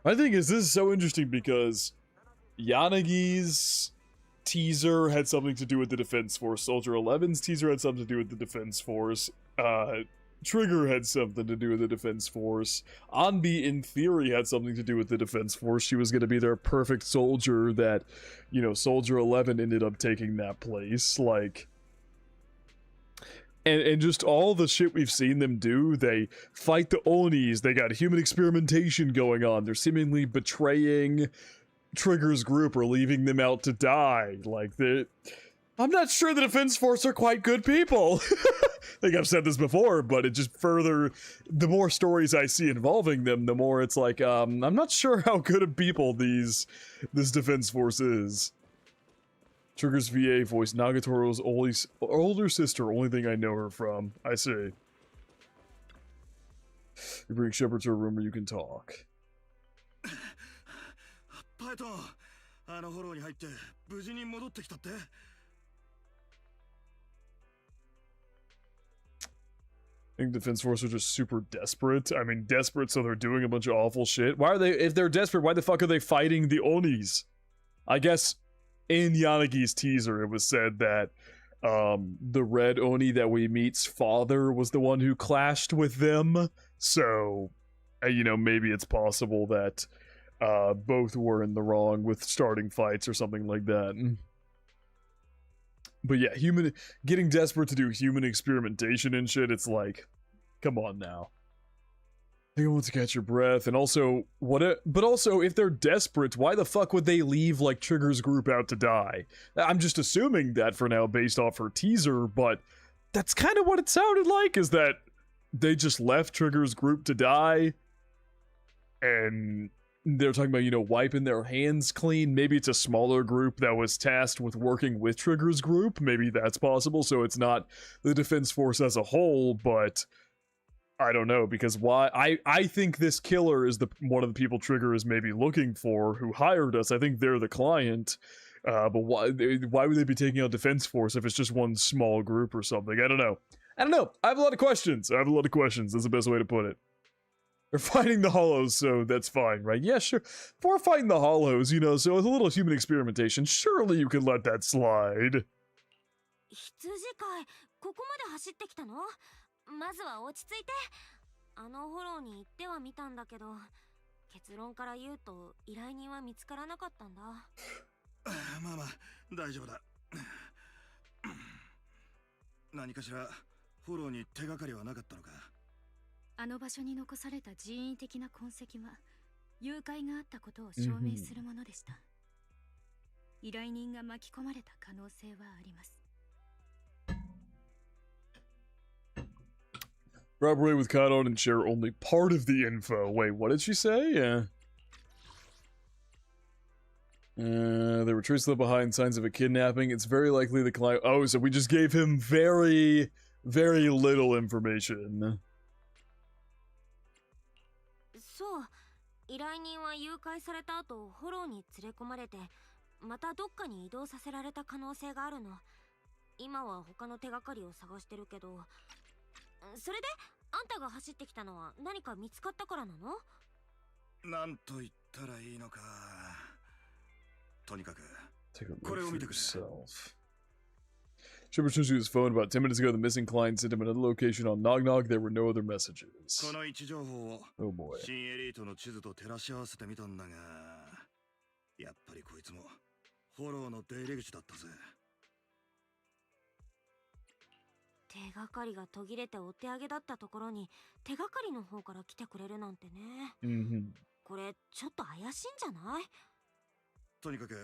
My thing is, this is so interesting because Yanagi's teaser had something to do with the Defense Force. Soldier 11's teaser had something to do with the Defense Force. Trigger had something to do with the Defense Force. Anbi, in theory, had something to do with the Defense Force. She was going to be their perfect soldier that, you know, Soldier 11 ended up taking that place. Like, and just all the shit we've seen them do. They fight the Onis. They got human experimentation going on. They're seemingly betraying Trigger's group or leaving them out to die. Like, I'm not sure the Defense Force are quite good people. I think I've said this before, but it just further, the more stories I see involving them, the more it's like, I'm not sure how good of people this Defense Force is. Trigger's VA voice, Nagatoro's older sister, only thing I know her from. I see. You bring Shepard to a room where you can talk. パイトン、あのフォローに入って無事に戻ってきたって。I think Defense Force are just super desperate. I mean, desperate so they're doing a bunch of awful shit. Why are they, if they're desperate, why the fuck are they fighting the Onis? I guess in Yanagi's teaser it was said that the red Oni that we meet's father was the one who clashed with them. So, you know, maybe it's possible that both were in the wrong with starting fights or something like that. But yeah, getting desperate to do human experimentation and shit, it's like, come on now. I think I want to catch your breath, and also, but also, if they're desperate, why the fuck would they leave, like, Trigger's group out to die? I'm just assuming that for now, based off her teaser, but that's kind of what it sounded like, is that they just left Trigger's group to die, and they're talking about, you know, wiping their hands clean. Maybe it's a smaller group that was tasked with working with Trigger's group. Maybe that's possible, so it's not the Defense Force as a whole, but I don't know, because why? I think this killer is one of the people Trigger is maybe looking for, who hired us. I think they're the client, but why would they be taking out Defense Force if it's just one small group or something? I don't know. I have a lot of questions. That's the best way to put it. They're fighting the Hollows, so that's fine, right? Yeah, sure. For fighting the Hollows, you know, so with a little human experimentation, surely you can let that slide. 羊飼い、ここまで走ってきたの？まずは落ち着いて。あのフォローに行ってはみたんだけど、結論から言うと依頼人は見つからなかったんだ。まあまあ、大丈夫だ。何かしらフォローに手がかりはなかったのか？あの場所に残された人為的な痕跡は誘拐があったことを証明するものでした。依頼人が巻き込まれた可能性はあります。Corroborate with Kadon and share only part of the info. Wait, what did she say? They were traced left behind signs of a kidnapping. It's very likely the client... Oh, so we just gave him very, very little information. そう、依頼人は誘拐された後、フォローに連れ込まれて、またどっかに移動させられた可能性があるの。今は他の手がかりを探してるけど、それであんたが走ってきたのは何か見つかったからなの？なんと言ったらいいのか。とにかく、これを見てくれ。Shepard turns to his phone. About 10 minutes ago, the missing client sent him another location on Nog Nog. There were no other messages. この位置情報を Oh boy. 新エリートの地図と照らし合わせてみたんだが、やっぱりこいつもフォローの出入り口だったぜ。手がかりが途切れてお手上げだったところに手がかりの方から来てくれるなんてね。これちょっと怪しいんじゃない？とにかく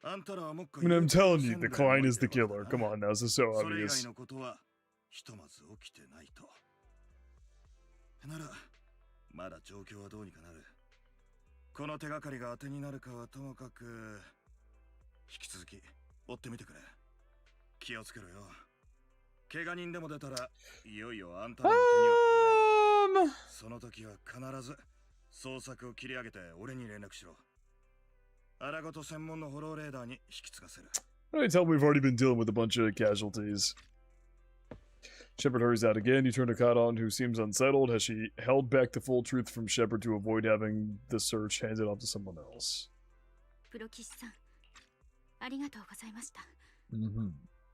あんたらはもっか I mean, I'm telling you, the Klein is the killer. Come on now, this is so それ以 obvious. 外のことはひとまず起きてないと。ならまだ状況はどうにかなる。この手がかりが当てになるかはともかく引き続き追ってみてくれ。気をつけろよ。怪我人でも出たらいよいよあんたの手にはその時は必ず捜索を切り上げて俺に連絡しろ。あらごと専門のフォローレーダーに引き継がせる。I tell me we've already been dealing with a bunch of casualties. Shepard hurries out again. You turn to Kadon, who seems unsettled. Has she held back the full truth from Shepard to avoid having the search handed off to someone else? プロ騎士さん、ありがとうございました。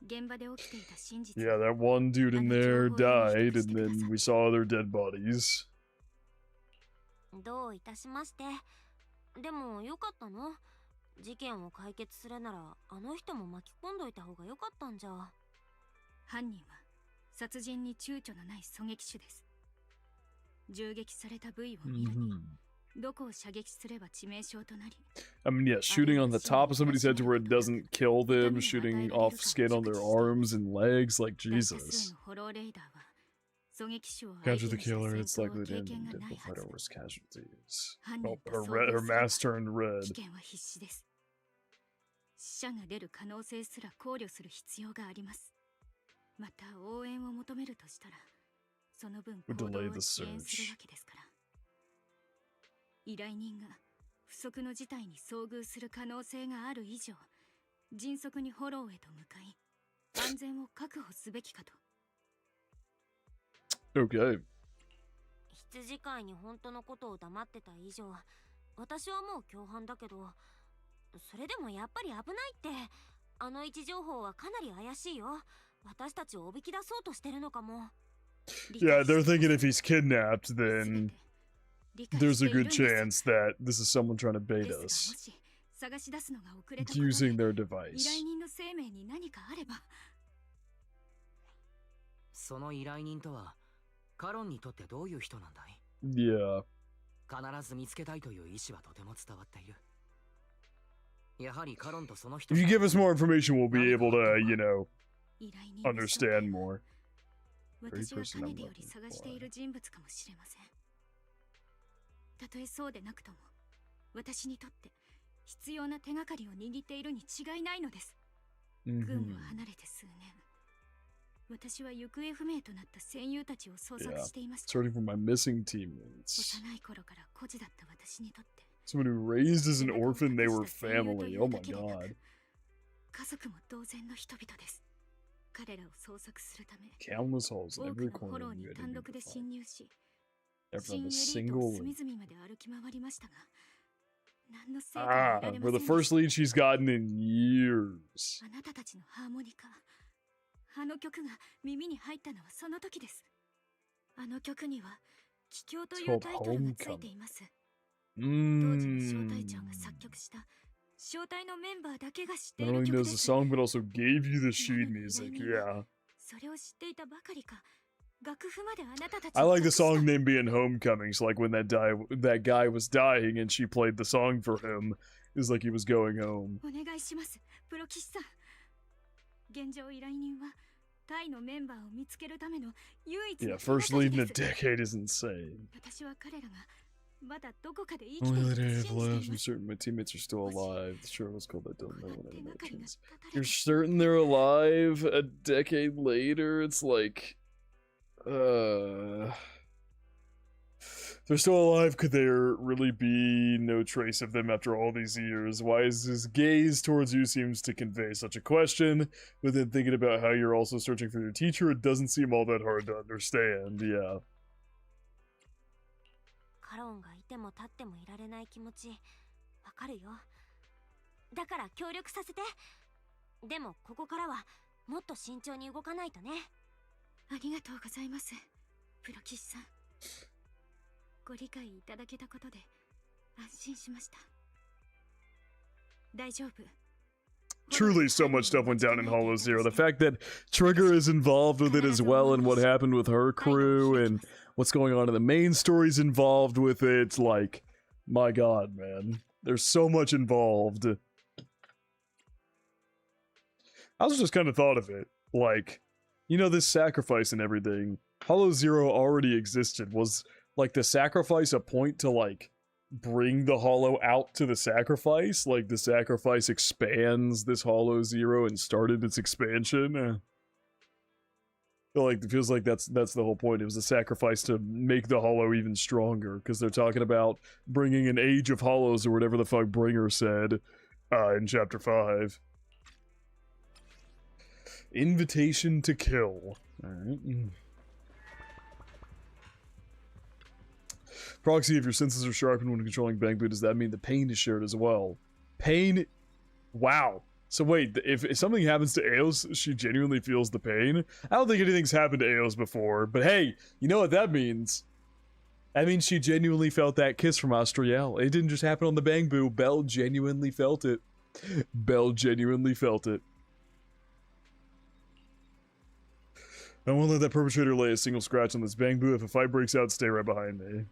現場で起きていた真実。Yeah, that one dude in there died, and then we saw other dead bodies. どういたしまして。でもよかったの？事件を解決するならあの人も巻き込んどいた方がよかったんじゃ。犯人は殺人に躊躇のない狙撃手です。銃撃された部位を見るに、どこを射撃すれば致命傷となり。I mean, yeah, shooting on the top of somebody's head to where it doesn't kill them, shooting off skin on their arms and legs, like Jesus. Capture the killer, it's likely to end in death will fight our worst casualties. Oh, her mask turned red. 死者が出る可能性すら考慮する必要があります。また応援を求めるとしたら、その分行動を遅延するわけですから。依頼人が不測の事態に遭遇する可能性がある以上、迅速にフォローへと向かい、安全を確保すべきかと。Okay. 羊飼いに本当のことを黙ってた以上、私はもう共犯だけど、それでもやっぱり危ないって。あの位置情報はかなり怪しいよ。私たちをおびき出そうとしてるのかも。Yeah, they're thinking if he's kidnapped, then there's a good chance that this is someone trying to bait us. Using their device. その依頼人とはカロンにとってどういう人なんだい？ Yeah. 必ず見つけたいという意志はとても伝わっている。やはりカロンとその人。If you give us more information, we'll be able to, you know, understand more. 私はかねてより探している人物かもしれません。たとえそうでなくとも、私にとって必要な手がかりを握っているに違いないのです。軍を離れて数年。私は行方不明となった戦友たちを捜索していました。Searching for my missing teammates. 幼い頃から孤児だった私にとって。Someone who raised as an orphan, they were family. Oh my god. 家族も同然の人々です。彼らを捜索するため、 Countless holes in 多く every のフォ corner ロー of に the 単 enemy 独で could 侵 find. 入し、 Never 新 found エ a リート single を link. 隅々まで歩き回りましたが、何の成果も得られませ For ん the でした。 first lead she's gotten in years. あなたたちのハーモニカ、あの曲が耳に入ったのはその時です。あの曲には帰郷というタイトルがついています。当時の招待長が作曲した招待のメンバーだけが知ってい Not る only 曲 knows で the す。 song, but also gave you the sheet music. Yeah. それを知っていたばかりか、楽譜まであなたたち I に like the 託した。 song name being Homecoming. So like when that guy was dying and she played the song for him, it was like he was going home. お願いします、プロ騎士さん。現状依頼人はタイのメンバーを見つけるための唯一 Yeah, の手が first かり lead in a です。 decade is insane. 私は彼らがまだどこかで生きてい Only ると that I 信 have じてい left ま and す。 certain my teammates are still alive. The sure was called I don't こ know の when 手 I がかりが mentions. 断たれ You're た。 certain they're alive a decade later? It's like, if they're still alive, could there really be no trace of them after all these years? Why is his gaze towards you seems to convey such a question? But then thinking about how you're also searching for your teacher, it doesn't seem all that hard to understand. Yeah. カロンがいても立ってもいられない気持ち、わかるよ。だから協力させて。でもここからはもっと慎重に動かないとね。ありがとうございます、プロ騎士さん。ご理解いただけたことで安心しました。大丈夫。truly so much stuff went down in Hollow Zero. The fact that Trigger is involved with it as well, and what happened with her crew, and what's going on in the main story's involved with it. Like, my god, man. There's so much involved. I was just kind of thought of it. Like, you know, this sacrifice and everything. Hollow Zero already existed. Was, like, the sacrifice a point to, like, bring the Hollow out to the sacrifice? Like, the sacrifice expands this Hollow Zero and started its expansion? It feels like that's the whole point. It was a sacrifice to make the Hollow even stronger, because they're talking about bringing an age of Hollows, or whatever the fuck Bringer said in Chapter 5. Invitation to kill. Alright. Proxy, if your senses are sharpened when controlling Bangbu, does that mean the pain is shared as well? Pain? Wow. So wait, if something happens to Eos, she genuinely feels the pain? I don't think anything's happened to Eos before, but hey, you know what that means? That means she genuinely felt that kiss from Austriel. It didn't just happen on the Bangbu. Belle genuinely felt it. Belle genuinely felt it. I won't let that perpetrator lay a single scratch on this Bangbu. If a fight breaks out, stay right behind me.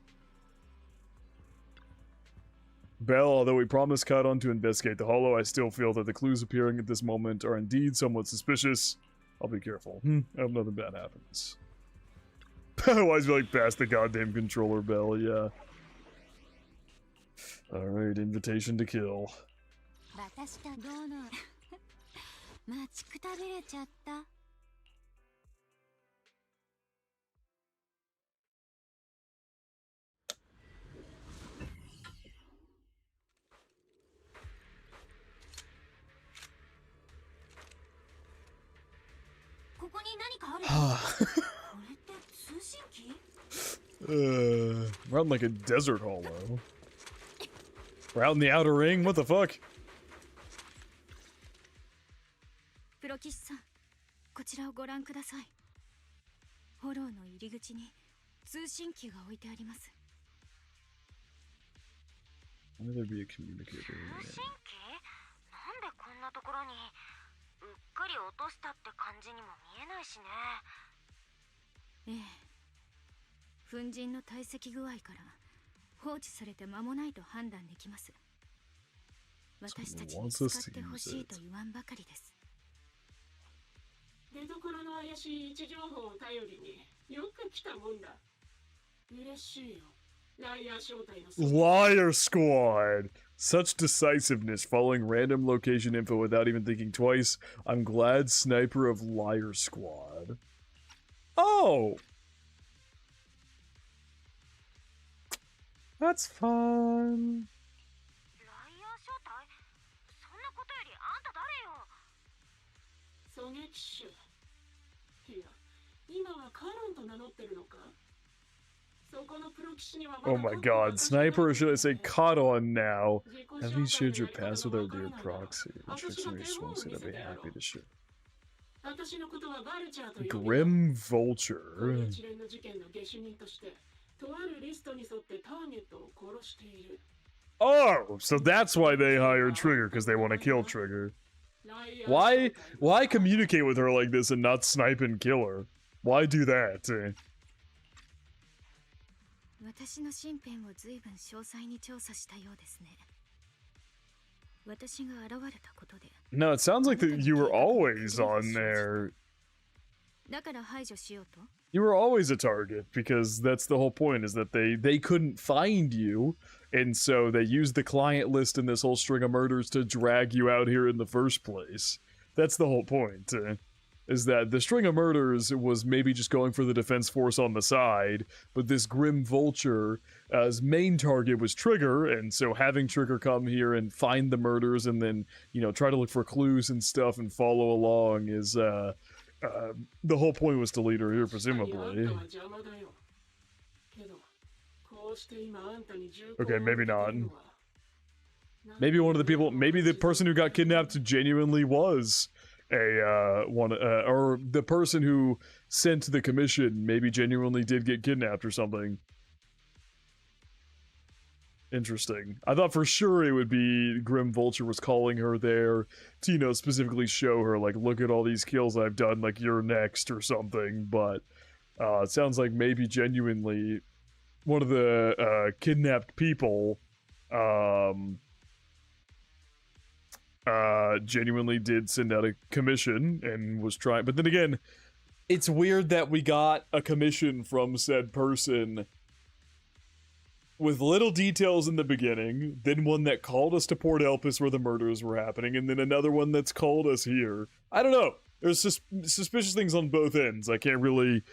Bell, although we promised Kadon to investigate the Hollow, I still feel that the clues appearing at this moment are indeed somewhat suspicious. I'll be careful. I hope nothing bad happens. Otherwise, we like past the goddamn controller, Bell, yeah. Alright, invitation to kill. We're out in like a desert hollow. We're out in the outer ring? What the fuck? プロ棋士さん、こちらをご覧ください。フォローの入り口に通信機が置いてあります。 Why would there be a communicator? 通信機？なんでこんなところにうっかり落としたって感じにも見えないしね。ええ。粉塵の堆積具合から放置されて間もないと判断できます。私たちに使ってほしいと言わんばかりです。出所の怪しい位置情報を頼りによく来たもんだ。嬉しいよ。 Liar Squad! Such decisiveness, following random location info without even thinking twice. I'm glad Sniper of Liar Squad. Oh! That's fun. 狙撃手。いや、今はカロンと名乗ってるのか? Oh my god, Sniper, or should I say Kadon now? Have you shared your past with our dear proxy? Instruction Swansea, I'd be happy to share. Grim Vulture. Oh, so that's why they hired Trigger, because they want to kill Trigger. Why communicate with her like this and not snipe and kill her? Why do that? 私の身辺を随分詳細に調査したようですね。私が現れたことで。No, it sounds like that you were always on there. だから排除しようと? You were always a target, because that's the whole point, is that they couldn't find you, and so they used the client list in this whole string of murders to drag you out here in the first place. That's the whole point. Is that the string of murders was maybe just going for the defense force on the side, but this Grim Vulture's main target was Trigger, and so having Trigger come here and find the murders and then, you know, try to look for clues and stuff and follow along is, the whole point was to lead her here, presumably. Okay, maybe not. Maybe one of the people, maybe the person who got kidnapped genuinely was or the person who sent the commission maybe genuinely did get kidnapped or something. Interesting. I thought for sure it would be Grim Vulture was calling her there to, you know, specifically show her, like, look at all these kills I've done, like, you're next or something, but it sounds like maybe genuinely one of the kidnapped people genuinely did send out a commission and was trying, but then again, it's weird that we got a commission from said person with little details in the beginning, then one that called us to Port Elpis where the murders were happening, and then another one that's called us here. I don't know. There's suspicious things on both ends. I can't really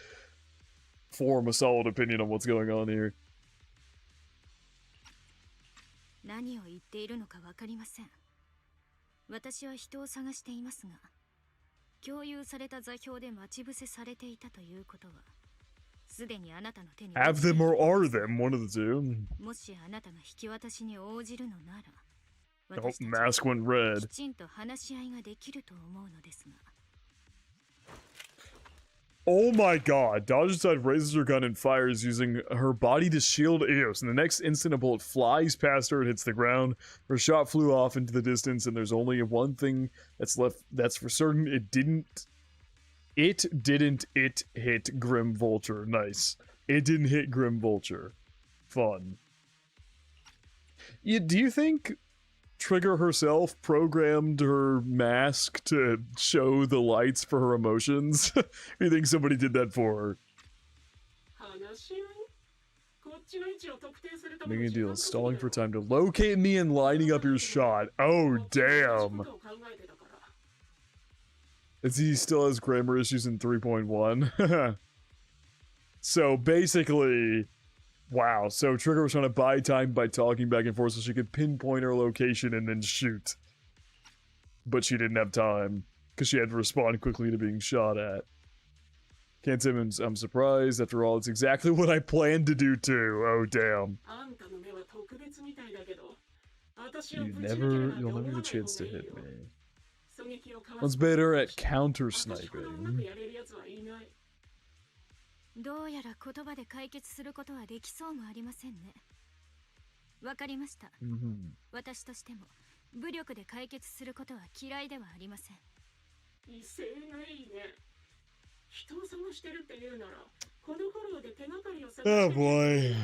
form a solid opinion on what's going on here. 何を言っているのかわかりません。私は人を探していますが、共有された座標で待ち伏せされていたということは、すでにあなたの手に Have them or are them, one of the two. もしあなたが引き渡しに応じるのなら、 Oh, mask went red. きちんと話し合いができると思うのですが。 Oh my god, Dodge aside, raises her gun and fires using her body to shield Eos. In the next instant, a bullet flies past her and hits the ground. Her shot flew off into the distance, and there's only one thing that's left that's for certain. It didn't hit Grim Vulture. Nice. It didn't hit Grim Vulture. Fun. Do you think Trigger herself programmed her mask to show the lights for her emotions? Or you think somebody did that for her? Making a deal, stalling for time to locate me and lining up your shot. Oh, damn. He still has grammar issues in 3.1. So basically, wow. So Trigger was trying to buy time by talking back and forth so she could pinpoint her location and then shoot. But she didn't have time because she had to respond quickly to being shot at. Can't say I'm surprised. After all, it's exactly what I planned to do too. Oh, damn. You'll never get a chance to hit me. One's better at counter sniping. どうやら言葉で解決することはできそうもありませんね。わかりました。私としても武力で解決することは嫌いではありません。威勢がいいね。人を探してるって言うなら、この頃で手がかりを探して。Oh boy.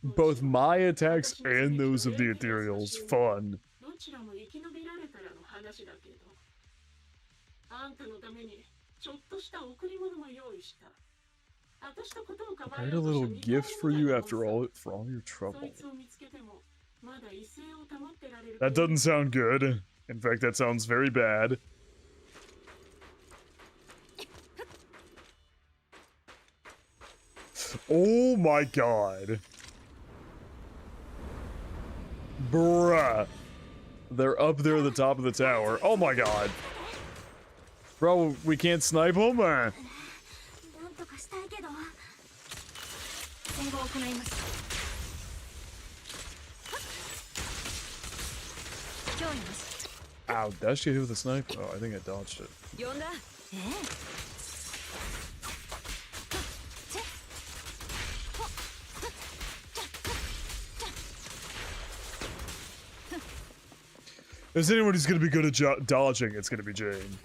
Both my attacks and those of the Ethereals. Fun. どちらも生き延びられたらの話だけど。あんたのためにちょっとした贈り物も用意した。 Prepared a little gift for you for all your trouble. That doesn't sound good. In fact, that sounds very bad. Oh my god. Bruh. They're up there at the top of the tower. Oh my god. Bro, we can't snipe them? Ow, did I actually hit with a sniper? Oh, I think I dodged it. If there's anyone who's gonna be good at dodging, it's gonna be Jane.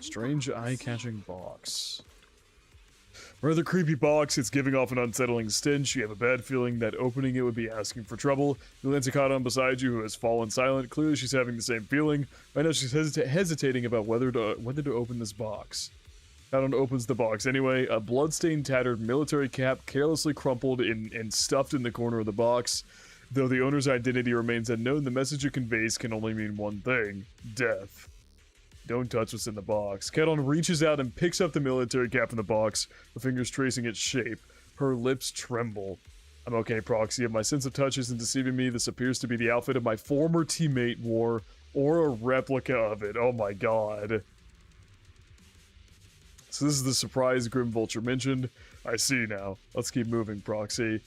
Strange eye-catching box. Rather creepy box, it's giving off an unsettling stench. You have a bad feeling that opening it would be asking for trouble. You glance at Kadan beside you, who has fallen silent. Clearly she's having the same feeling. Right now she's hesitating about whether to open this box. Kadan opens the box anyway. A bloodstained, tattered military cap carelessly crumpled and stuffed in the corner of the box. Though the owner's identity remains unknown, the message it conveys can only mean one thing: death. Don't touch what's in the box. Kadan reaches out and picks up the military cap from the box, her fingers tracing its shape. Her lips tremble. I'm okay, Proxy. If my sense of touch isn't deceiving me, this appears to be the outfit of my former teammate wore, or a replica of it. Oh my god. So this is the surprise Grim Vulture mentioned. I see now. Let's keep moving, Proxy.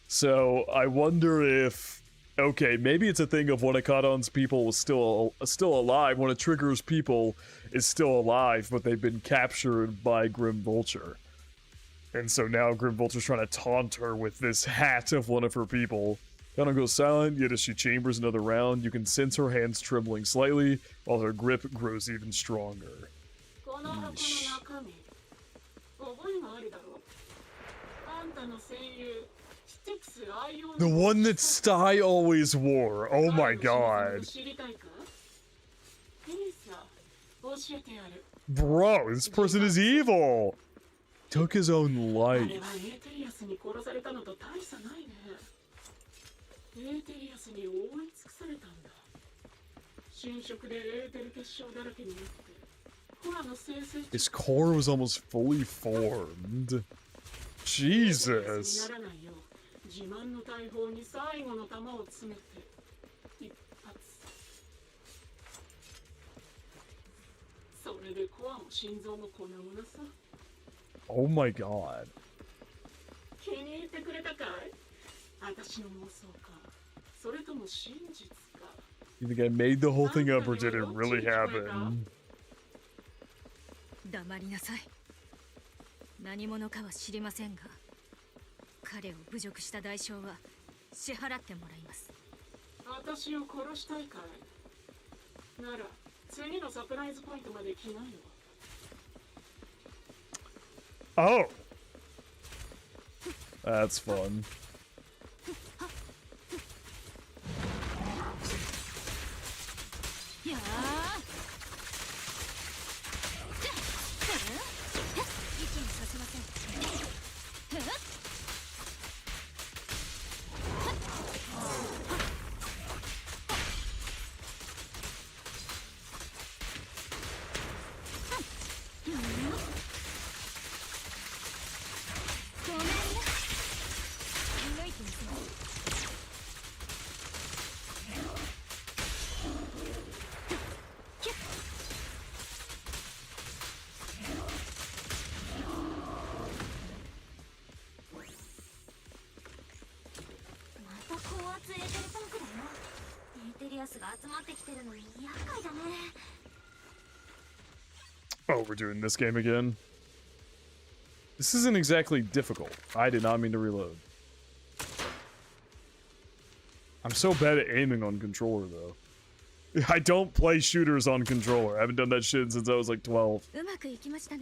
So, I wonder if... Okay, maybe it's a thing of one of Kadan's people was still alive. One of Trigger's people is still alive, but they've been captured by Grim Vulture. And so now Grim Vulture's trying to taunt her with this hat of one of her people. Kanon goes silent, yet as she chambers another round, you can sense her hands trembling slightly, while her grip grows even stronger. Yeesh. The one that Sty always wore. Oh my god. Bro, this person is evil. Took his own life. His core was almost fully formed. Jesus. Oh my god. You think I made the whole thing up or did it really happen? 黙りなさい。何者かは知りませんが、彼を侮辱した代償は支払ってもらいます。私を殺したいかい？なら次のサプライズポイントまで来ないよ。Oh. That's fun. Oh, we're doing this game again? This isn't exactly difficult. I did not mean to reload. I'm so bad at aiming on controller, though. I don't play shooters on controller. I haven't done that shit since I was like 12.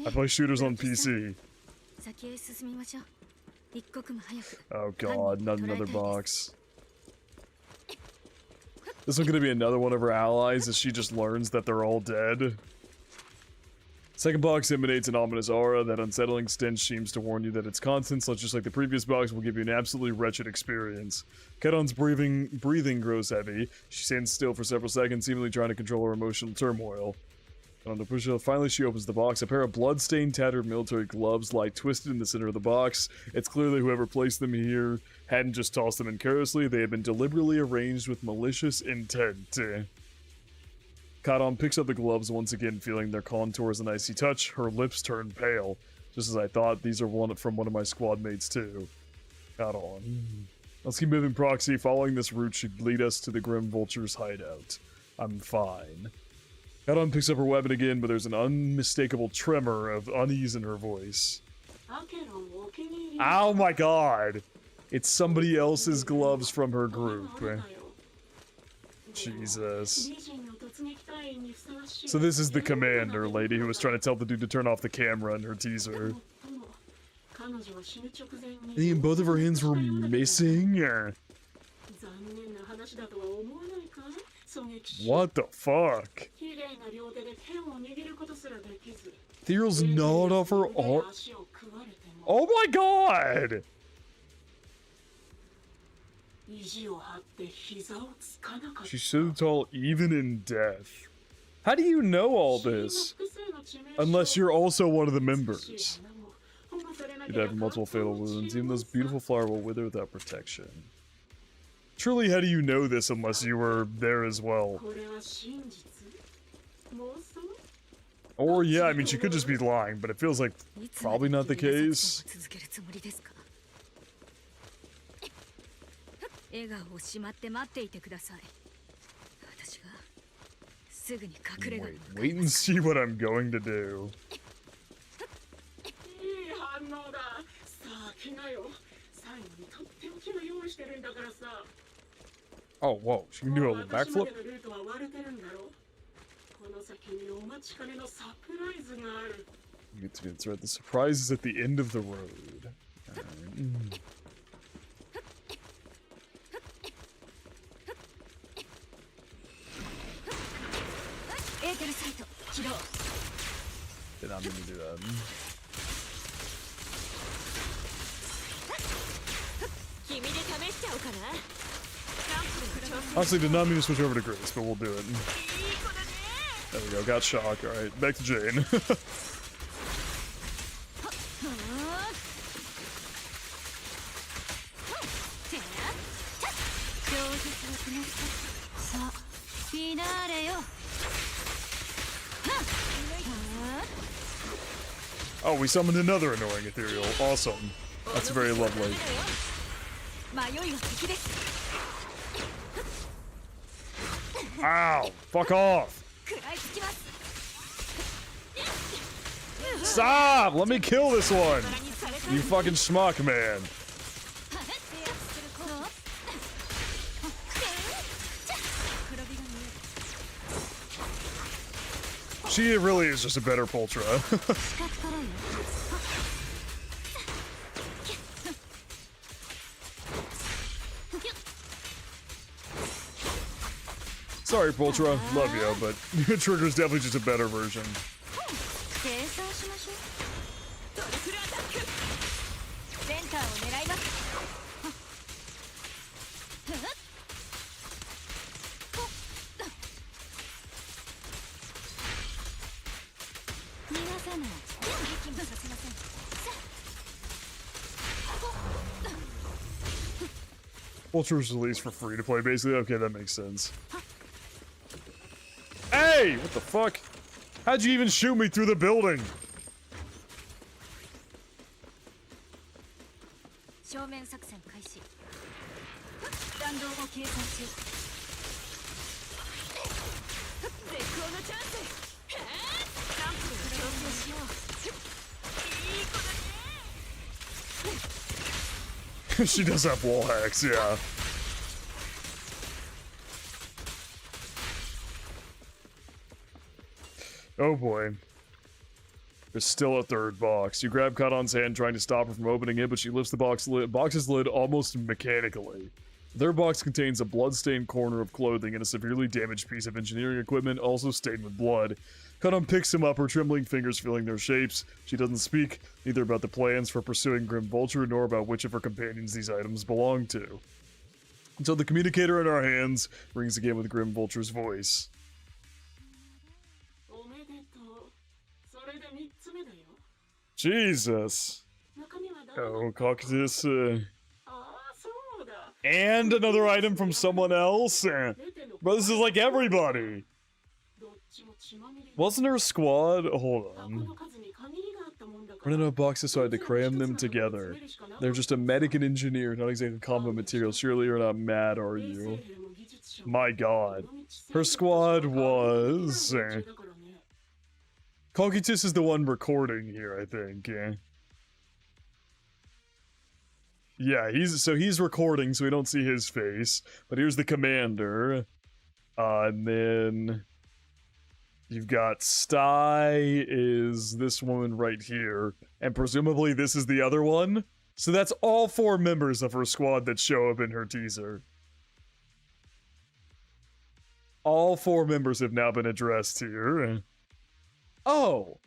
I play shooters on PC. Oh god, not another box. This one gonna be another one of her allies as she just learns that they're all dead. Second box emanates an ominous aura. That unsettling stench seems to warn you that its contents, just like the previous box, will give you an absolutely wretched experience. Kedon's breathing grows heavy. She stands still for several seconds, seemingly trying to control her emotional turmoil. On the push, finally she opens the box. A pair of blood-stained, tattered military gloves lie twisted in the center of the box. It's clearly whoever placed them here hadn't just tossed them in carelessly. They had been deliberately arranged with malicious intent. Kadon picks up the gloves once again, feeling their contours and icy touch. Her lips turn pale. Just as I thought, these are from one of my squad mates too. Kadon. Let's keep moving, Proxy. Following this route should lead us to the Grim Vulture's hideout. I'm fine. Kadon picks up her weapon again, but there's an unmistakable tremor of unease in her voice. Oh my god! It's somebody else's gloves from her group. Jesus. So this is the commander lady who was trying to tell the dude to turn off the camera in her teaser. And both of her hands were missing? What the fuck? Theo's gnawed off her arm. Oh my god! She's so tall even in death. How do you know all this? Unless you're also one of the members. You died from multiple fatal wounds. Even this beautiful flower will wither without protection. Truly, how do you know this unless you were there as well? Or yeah, I mean, she could just be lying, but it feels like probably not the case. Wait and see what I'm going to do. Oh, whoa. She can do a backflip? It's right. The surprise is at the end of the road. Right. Did not mean to do that. Honestly, did not mean to switch over to Grace, but we'll do it. There we go, got shock. Alright, back to Jane. Oh, we summoned another annoying ethereal. Awesome. That's very lovely. Ow! Fuck off! Stop! Let me kill this one! You fucking schmuck, man. She really is just a better Poltra. Sorry, Poltra. Love you, but Trigger's definitely just a better version. Ultra's released for free to play, basically. Okay, that makes sense. Hey! What the fuck? How'd you even shoot me through the building? She does have wall hacks, yeah. Oh boy. There's still a third box. You grab Kadon's hand trying to stop her from opening it, but she lifts the box's lid almost mechanically. Their box contains a blood-stained corner of clothing and a severely damaged piece of engineering equipment, also stained with blood. Kadon picks him up, her trembling fingers feeling their shapes. She doesn't speak, neither about the plans for pursuing Grim Vulture, nor about which of her companions these items belong to. Until the communicator in our hands rings again with Grim Vulture's voice. Jesus. Oh, Caucasus, and another item from someone else? Bro, this is like everybody. Wasn't there a squad? Hold on. Running out of boxes, so I had to cram them together. They're just a medic and engineer, not exactly combat material. Surely you're not mad, are you? My god. Her squad was... Caucasus is the one recording here, I think. Yeah, he's recording, so we don't see his face. But here's the commander. And then... You've got Sty is this woman right here. And presumably this is the other one. So that's all 4 members of her squad that show up in her teaser. All 4 members have now been addressed here. Oh.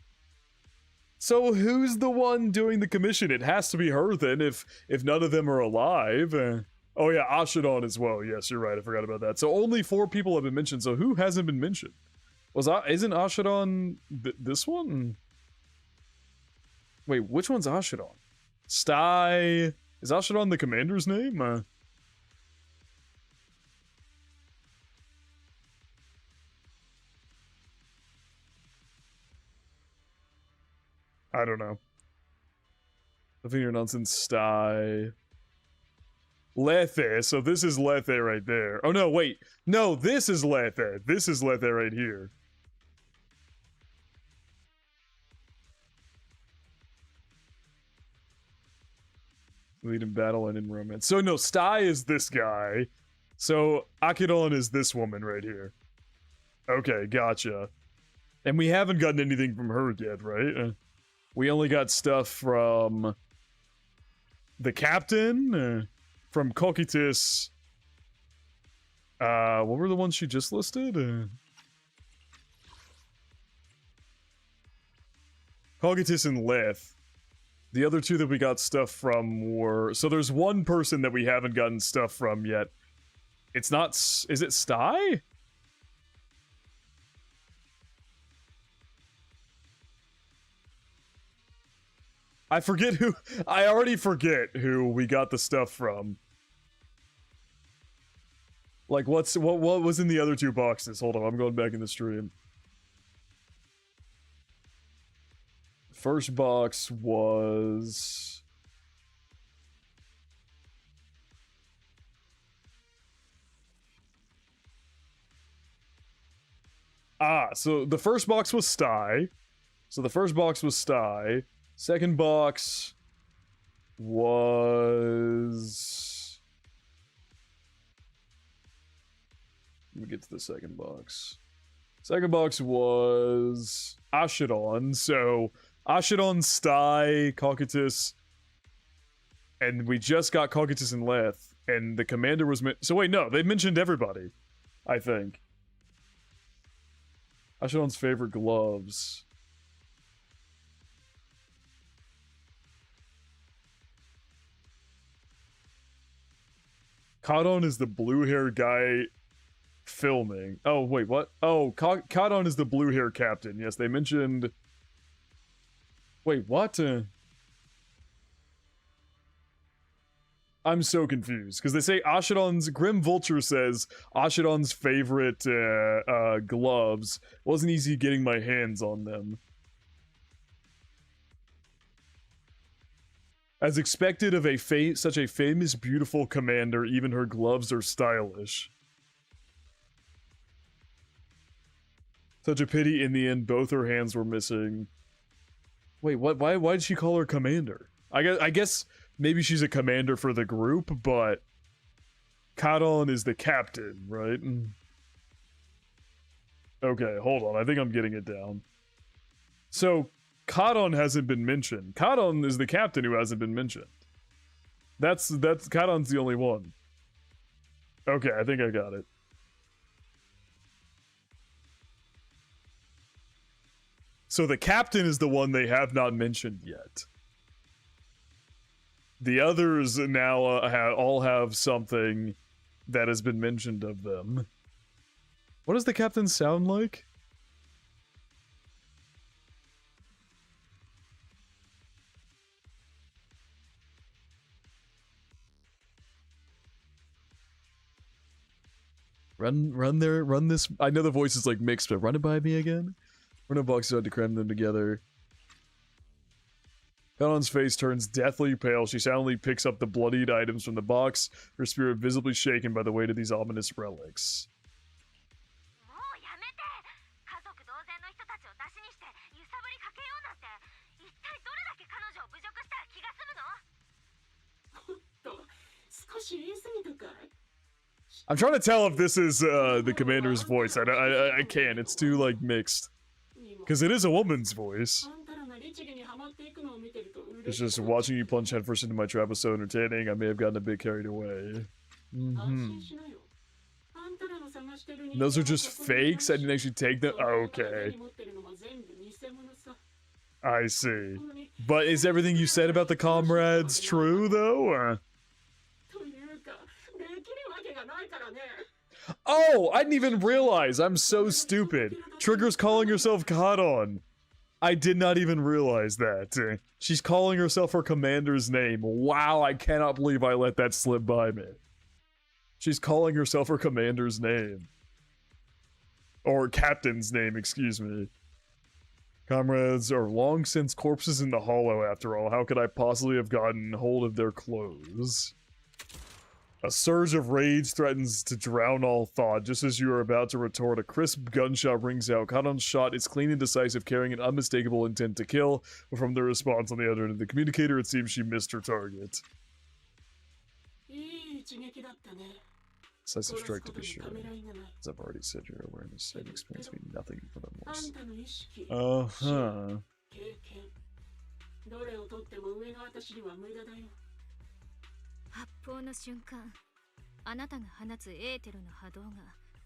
So who's the one doing the commission? It has to be her then, if none of them are alive. Oh yeah, Ashidon as well. Yes, you're right. I forgot about that. So only 4 people have been mentioned. So who hasn't been mentioned? Isn't Ashidon this one? Wait, which one's Ashidon? Sty. Is Ashidon the commander's name? I don't know. The finger nonsense Sty. Lethe. So this is Lethe right there. Oh no, wait. No, this is Lethe. This is Lethe right here. Lead in battle and in romance. So no, Sty is this guy. So, Akidon is this woman right here. Okay, gotcha. And we haven't gotten anything from her yet, right? We only got stuff from the captain, from Cocytus. What were the ones she just listed? Cocytus and Lith. The other two that we got stuff from were... So there's one person that we haven't gotten stuff from yet. It's not... Is it Sty? I forget who... I already forget who we got the stuff from. Like, what was in the other two boxes? Hold on, I'm going back in the stream. First box was... so the first box was Sty. Second box was... Let me get to the second box. Second box was Ashidon. So Ashidon, Sty, Cocytus, and we just got Cocytus and Leth, and the commander was... So wait, no, they mentioned everybody, I think. Ashidon's favorite gloves. Kadon is the blue hair guy filming. Oh, wait, what? Oh, Kadon is the blue hair captain. Yes, they mentioned... Wait, what? I'm so confused, because they say Ashidon's... Grim Vulture says Ashidon's favorite gloves. Wasn't easy getting my hands on them. As expected of a such a famous, beautiful commander, even her gloves are stylish. Such a pity, in the end, both her hands were missing. Wait, what? Why did she call her commander? I guess maybe she's a commander for the group, but Kadon is the captain, right? Okay, hold on. I think I'm getting it down. So, Kadon hasn't been mentioned. Kadon is the captain who hasn't been mentioned. That's Kadon's the only one. Okay, I think I got it. So the captain is the one they have not mentioned yet. The others now all have something that has been mentioned of them. What does the captain sound like? Run this. I know the voice is like mixed, but run it by me again. Run a box out to cram them together. Kadon's face turns deathly pale. She silently picks up the bloodied items from the box, her spirit visibly shaken by the weight of these ominous relics. I'm trying to tell if this is the commander's voice. I can't. It's too like mixed. Because it is a woman's voice. It's just watching you plunge headfirst into my trap was so entertaining. I may have gotten a bit carried away. Those are just fakes? I didn't actually take them? Okay. I see. But is everything you said about the comrades true, though? Oh, I didn't even realize. I'm so stupid. Trigger's calling herself Kadon. I did not even realize that. She's calling herself her commander's name. Wow, I cannot believe I let that slip by me. She's calling herself her commander's name. Or captain's name, excuse me. Comrades are long since corpses in the hollow, after all. How could I possibly have gotten hold of their clothes? A surge of rage threatens to drown all thought. Just as you are about to retort, a crisp gunshot rings out. Kadon's shot is clean and decisive, carrying an unmistakable intent to kill. But from the response on the other end of the communicator, it seems she missed her target. Decisive strike to be sure. As I've already said, your awareness save experience mean nothing for the most. 経験どれをとっても上の私には無駄だよ。発砲の瞬間、あなたが放つエーテルの波動が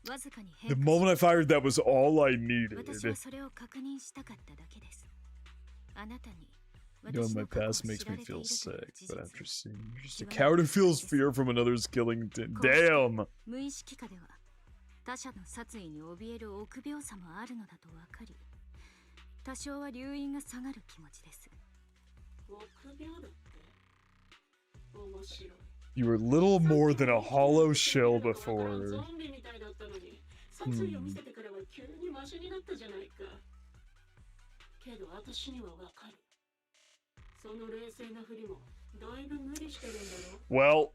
わずかに The 変化 moment I fired, that was all I し、 needed. 私はそれを確認したかっただけです。あなたに Knowing 私 my の過去を past 知 makes ら me れてい feel るという sick, 事 but 実 after seeing you're just a 極めて coward who feels 不 fear from another's killing. こうして Damn! 無意識下では他者の殺意に怯える臆病さもあるのだと分かり、多少は留飲が下がる気持ちです。臆病だって面白い。 You were little more than a hollow shell ゾ before. ンビみたいだったのに、殺意を見せてからは急にマシになったじゃないか。けど私にはわかる。その冷静なふりもだいぶ無理してるんだろ。 Well,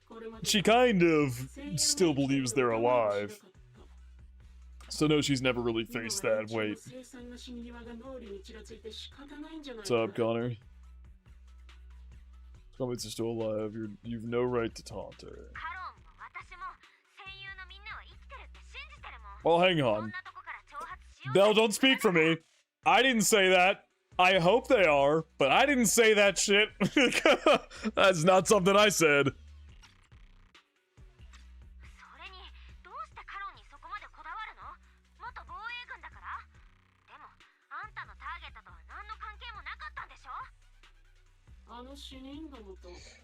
これまで she kind of still believes they're alive. So no, she's never really faced that. Wait. What's up, Connor? Comments are still alive. You've no right to taunt her. Well, hang on. Belle, don't speak for me. I didn't say that. I hope they are, but I didn't say that shit. That's not something I said.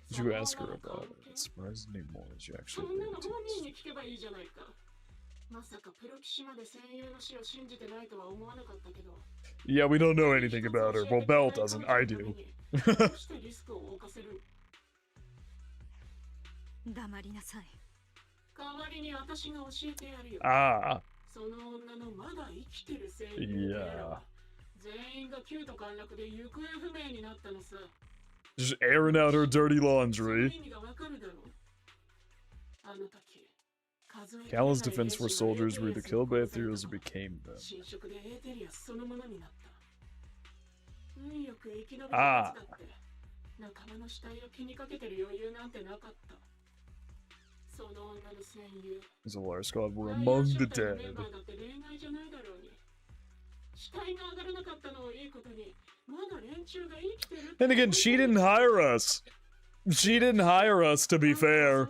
Did you ask her about it? It surprises me more as you actually read it. Yeah, we don't know anything about her. Well, Belle doesn't. I do. 黙りなさい。 Ah. その女のまだ生きてる声優 Yeah. 全員がキュート陥落で行方不明になったのさ。 Just airing out her dirty laundry. Callan's defense force soldiers were either killed by Ethereals or became them. Ah. The Zolar squad were among the dead. And again, she didn't hire us. She didn't hire us, to be fair.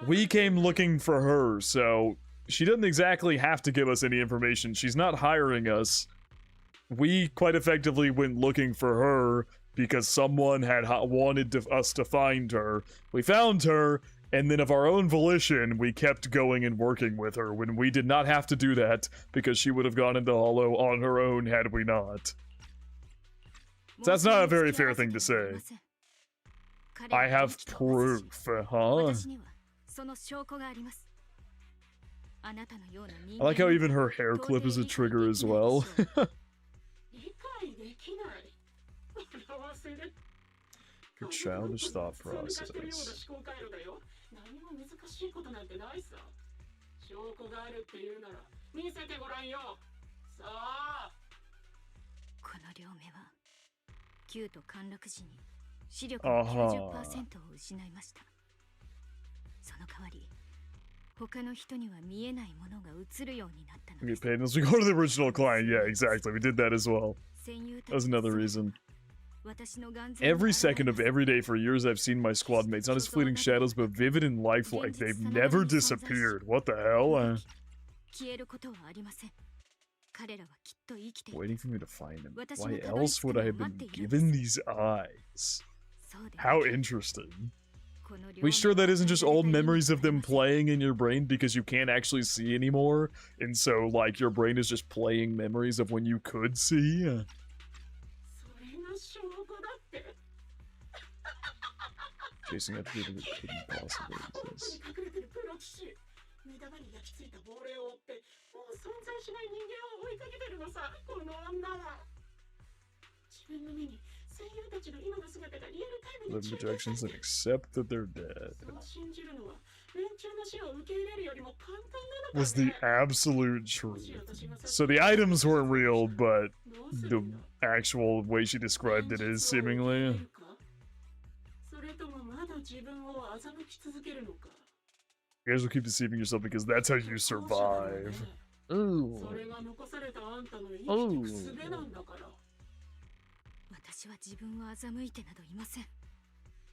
We came looking for her, so she doesn't exactly have to give us any information. She's not hiring us. We quite effectively went looking for her because someone had wanted us to find her. We found her, and then of our own volition, we kept going and working with her when we did not have to do that because she would have gone into Hollow on her own had we not. So that's not a very fair thing to say. I have proof, huh? I like how even her hair clip is a trigger as well. Your childish thought process. キュート陥落時に視力の 90% を失いました。その代わり他の人には見えないものが映るようになったの We で get す。 paid unless we go to the original client. Yeah, exactly. We did that as well. That was another reason. Every second of every day for years I've seen my squad mates, not as fleeting shadows, but vivid and lifelike. They've never disappeared. What the hell? 消えることはありません。彼らはきっと生きている。 Waiting for me to find him. Why else would I have been given these eyes? How interesting. We sure that isn't just old memories of them playing in your brain because you can't actually see anymore? And so, like, your brain is just playing memories of when you could see? Chasing after people that couldn't possibly exist. 目玉に焼き付いた亡霊を追ってもう存在しない人間を追いかけてるのさ、この女は。自分の目に声優たちの今の姿がリアルタイム Live に projections and accept that they're dead. そう信じるのは連中の死を受け入れるよりも簡単なのかね。 Was the absolute truth. So the items weren't real, but the actual way she described it is seemingly. それともまだ自分を欺き続けるのか。You guys will keep deceiving yourself because that's how you survive. Ooh. それが残されたあんたの生きてく術なんだから。私は自分を欺いてなどいません。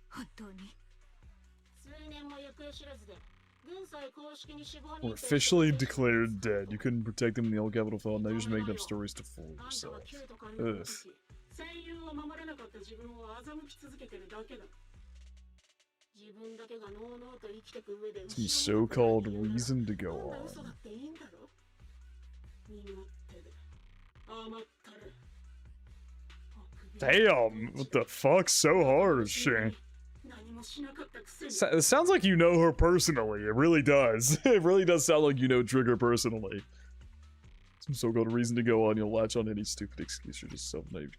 本当に。数年も行方知らずで、軍隊公式に死亡 Were 認定して officially declared dead. You couldn't protect them in the old capital fell. Now you're just making up stories to fool あんた yourself. はキュート管理の Ugh. 時、戦友を守れなかった自分を欺き続けてるだけだ。自分だけがのうのうと生きてく上で Some so-called reason to go こんな on. 嘘だっていいんだろ。身勝手で甘ったれ。 Damn! What the fuck? So harsh. 何もしなかったくせに。 It sounds like you know her personally. It really does. It really does sound like you know Trigger personally. Some so-called reason to go on. You'll latch on any stupid excuse. You're just self-naive.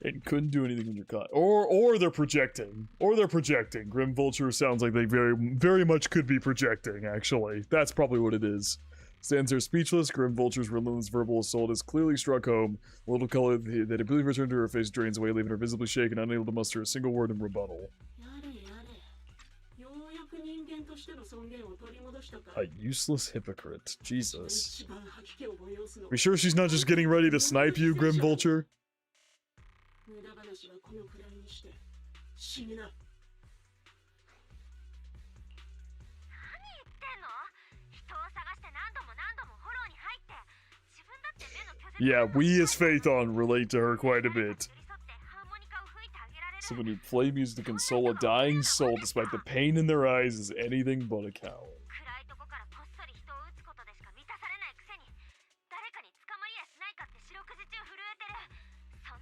And couldn't do anything when you're caught. Or they're projecting. Or they're projecting. Grim Vulture sounds like they very much could be projecting, actually. That's probably what it is. Stands there speechless. Grim Vulture's relentless verbal assault has clearly struck home. A little color that I believe returned to her face drains away, leaving her visibly shaken, unable to muster a single word in rebuttal. やれやれ。ようやく人間としての尊厳を取り戻したか。 A useless hypocrite. Jesus. 一番吐き気を催すの。 Are you sure she's not just getting ready to snipe you, Grim Vulture? 無駄話はこのくらいにして死にな。 Yeah, we as Phaethon relate to her quite a bit. Someone who'd play music to console a dying soul despite the pain in their eyes is anything but a coward.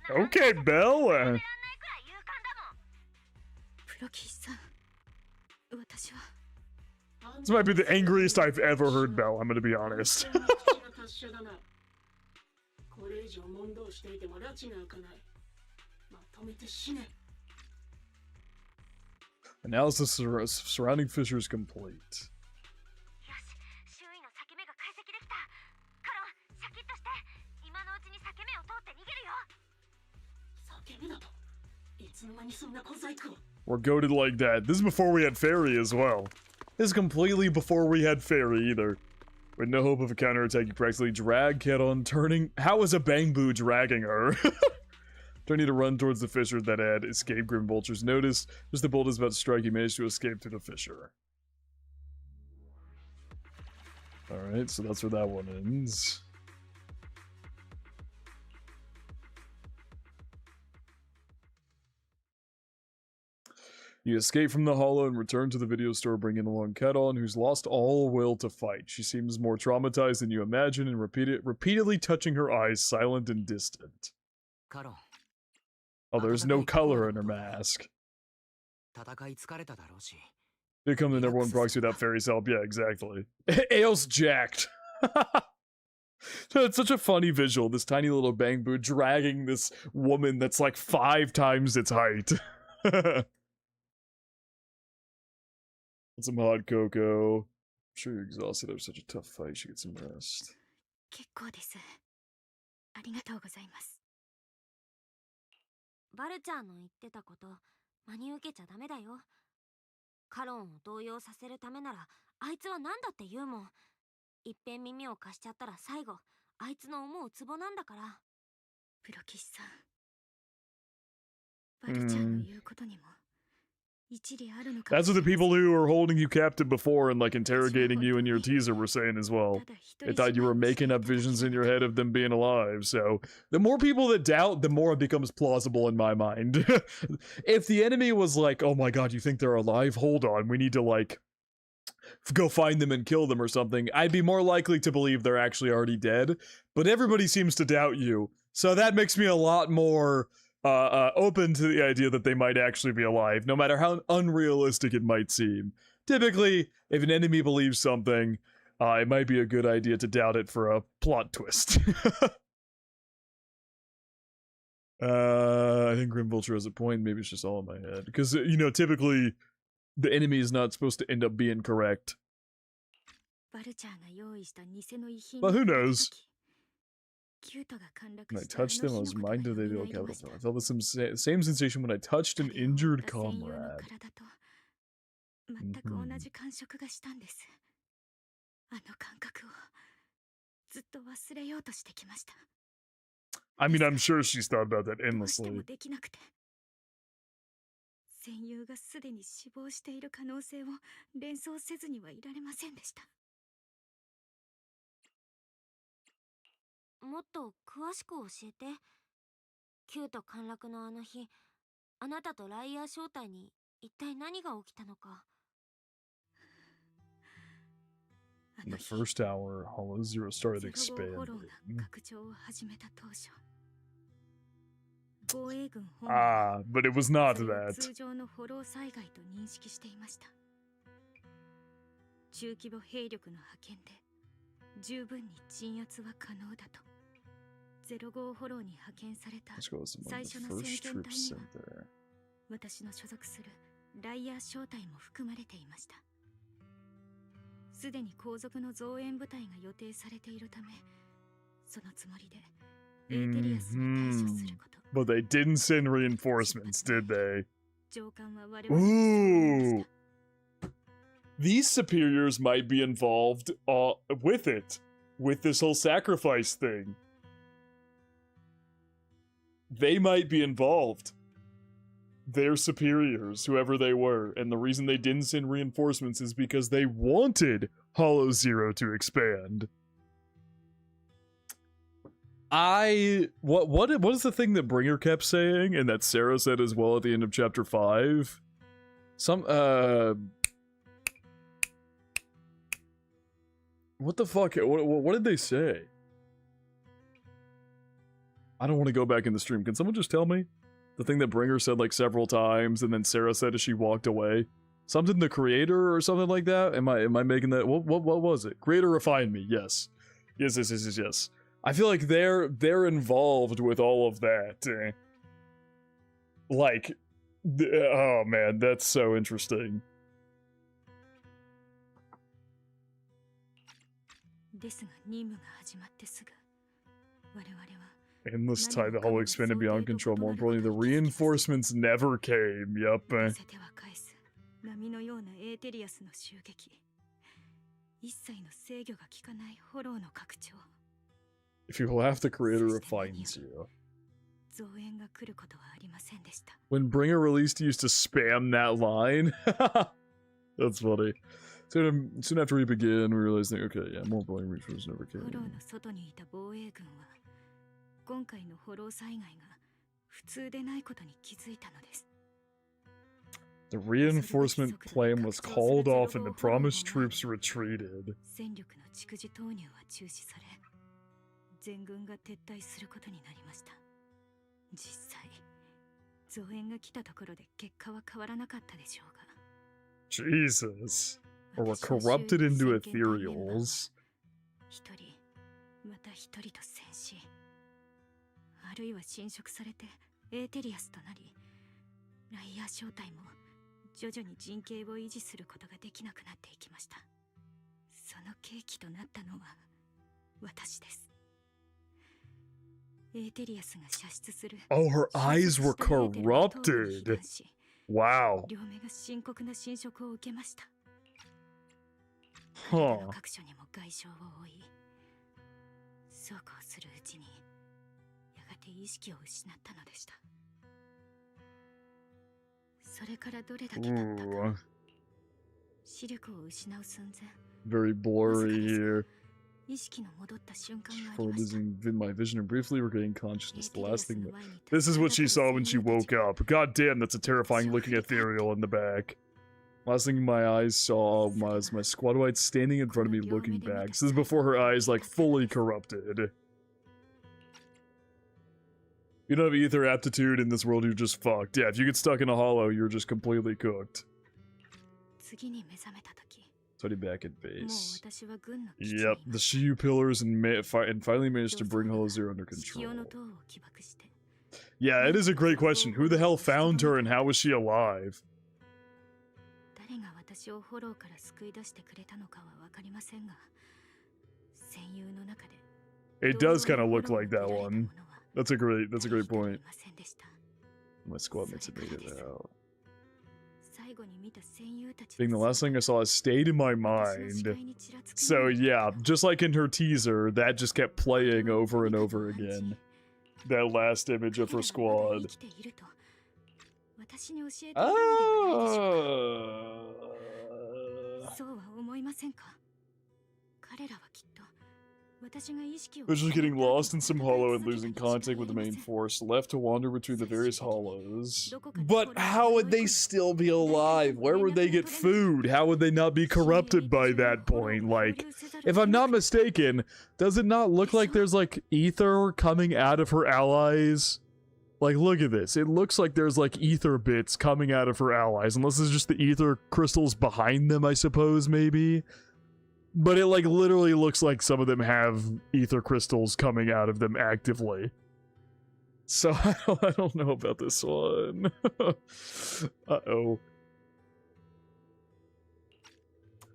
Okay, Belle. This might be the angriest I've ever heard Belle, I'm gonna be honest. これ以上問答していても拉致が開かない。まとめて死ね。 Analysis of surrounding fissures complete. よし、周囲の裂け目が解析できた。カロン、シャキッとして。今のうちに裂け目を通って逃げるよ。裂け目だと。いつの間にそんな小細工を。 We're goaded like that. This is before we had Fairy as well. This is completely before we had Fairy either. With no hope of a counterattack, you practically drag Cat on, turning. How is a Bangbu dragging her? Turning to run towards the fissure that had escaped Grim Vulture's notice. Just the bolt is about to strike, you manage to escape through the fissure. Alright, so that's where that one ends. You escape from the hollow and return to the video store, bringing along Kedon, who's lost all will to fight. She seems more traumatized than you imagine, and repeatedly touching her eyes, silent and distant. Oh, there's no color in her mask. They come to number one proxy without Fairy's help. Yeah, exactly. Ael's jacked. It's such a funny visual. This tiny little Bangbu dragging this woman that's like 5 times its height. Some hot cocoa. I'm sure you're exhausted after such a tough fight. You should get some rest. 結構です。ありがとうございます。バルちゃんの言ってたこと真に受けちゃダメだよ。カロンを動揺させるためならあいつは何だって言うもん。いっぺん耳を貸しちゃったら最後あいつの思うツボなんだから。プロ騎士さん。バルちゃんの言うことにも That's what the people who were holding you captive before and like interrogating you in your teaser were saying as well. They thought you were making up visions in your head of them being alive, so the more people that doubt, the more it becomes plausible in my mind. If the enemy was like, oh my god, you think they're alive? Hold on, we need to like go find them and kill them or something, I'd be more likely to believe they're actually already dead. But everybody seems to doubt you, so that makes me a lot more open to the idea that they might actually be alive, no matter how unrealistic it might seem. Typically, if an enemy believes something, it might be a good idea to doubt it for a plot twist. I think Grim Vulture has a point, maybe it's just all in my head. Because, you know, typically, the enemy is not supposed to end up being correct. But who knows? When I touched them, I was reminded of the ideal capital film. I felt the same sensation when I touched an injured comrade. 全く同じ感触がしたんです。あの感覚をずっと忘れようとしてきました。 I mean, I'm sure she's thought about that どうしても endlessly. できなくて、戦友がすでに死亡している可能性を連想せずにはいられませんでした。もっと詳しく教えて。Q と陥落のあの日、あなたとライアー正体に一体何が起きたのか。 In the first hour, Hollow Zero started 05フォロー expanding. が拡張を始めた当初、防衛軍本部 Ah, but it was not それを that. 通常のフォロー災害と認識していました。中規模兵力の派遣で十分に鎮圧は可能だと。05フォローに派遣された Let's go with some 最 of 初 the の first 先遣隊 troops には sent there. 私の所属するライアー小隊も含まれていました。すでに後続の増援部隊が予定されているため、そのつもりでエーテリアスに対処すること。 But they didn't send reinforcements, did they? 上官は我々にそう言いまし Ooh. た。 These superiors might be involved with it. With this whole sacrifice thing. They might be involved. Their superiors, whoever they were, and the reason they didn't send reinforcements is because they wanted Hollow Zero to expand. What is the thing that Bringer kept saying, and that Sarah said as well at the end of chapter 5? What the fuck? What did they say? I don't want to go back in the stream. Can someone just tell me? The thing that Bringer said like several times, and then Sarah said as she walked away. Something the creator or something like that? Am I making that? What was it? Creator refined me. Yes. Yes. I feel like they're involved with all of that. Like, oh man, that's so interesting. ですが任務が始まってすぐ、我々は Endless time, the Hollow expanded beyond control. More importantly, the reinforcements never came. Yup. せては返す波のようなエーテリアスの襲撃、一切の制御が効かないフォローの拡張。 If you laugh, the creator refines you. 増援が来ることはありませんでした。 When Bringer released, he used to spam that line. That's funny. Soon after we begin, we realized that, okay, yeah, more bullying resources never フォ came. ローの外にいた防衛軍は、今回のフォロー災害が普通でないことに気づいたのです。 The reinforcement plan was called off and the promised troops retreated. 戦力の蓄次投入は中止され、全軍が撤退することになりました。実際、増援が来たところで結果は変わらなかったでしょうが。 Jesus. Or were corrupted into ethereals. 一人、また一人と戦死。あるいは侵食されてエーテリアスとなり、ライアー正体も徐々に陣形を維持することができなくなっていきました。その契機となったのは私です。エーテリアスが射出する。 Oh, her eyes were corrupted. Wow. 両目が深刻な侵食を受けました。 Huh. 各所にも外傷を負い、そうこうするうちにやがて意識を失ったのでした。それからどれだけ経ったか、視力を失う寸前、 Very blurry here. 意識の戻った瞬間があり For ました。 losing my vision and briefly regaining consciousness. The last thing that... This is what she saw when she woke up. God damn, that's a terrifying looking ethereal in the back. Last thing my eyes saw was my squad white standing in front of me looking back. This is before her eyes, like, fully corrupted. You don't have ether aptitude in this world, you're just fucked. Yeah, if you get stuck in a hollow, you're just completely cooked. 次に目覚めた時、 It's already back at もう base. 私は軍の基地にい Yep, ま the した。 Shiyu pillars and finally managed to bring Hollow Zero under 月夜 control. の塔を起爆して、 Yeah, it is a great question. Who the hell found her and how was she alive? 誰が私をフォローから救い出してくれたのかは分かりませんが、戦友の中で It does kind of look like that one. That's a great point. My squad mates have made it out. Being the last thing I saw, has stayed in my mind. So yeah, just like in her teaser, that just kept playing over and over again. That last image of her squad. Visually getting lost in some hollow and losing contact with the main force, left to wander between the various hollows. But how would they still be alive? Where would they get food? How would they not be corrupted by that point? Like, if I'm not mistaken, does it not look like there's like ether coming out of her allies? Like, look at this. It looks like there's like ether bits coming out of her allies, unless it's just the ether crystals behind them, I suppose, maybe. But it, like, literally looks like some of them have ether crystals coming out of them actively. So, I don't know about this one. Uh-oh.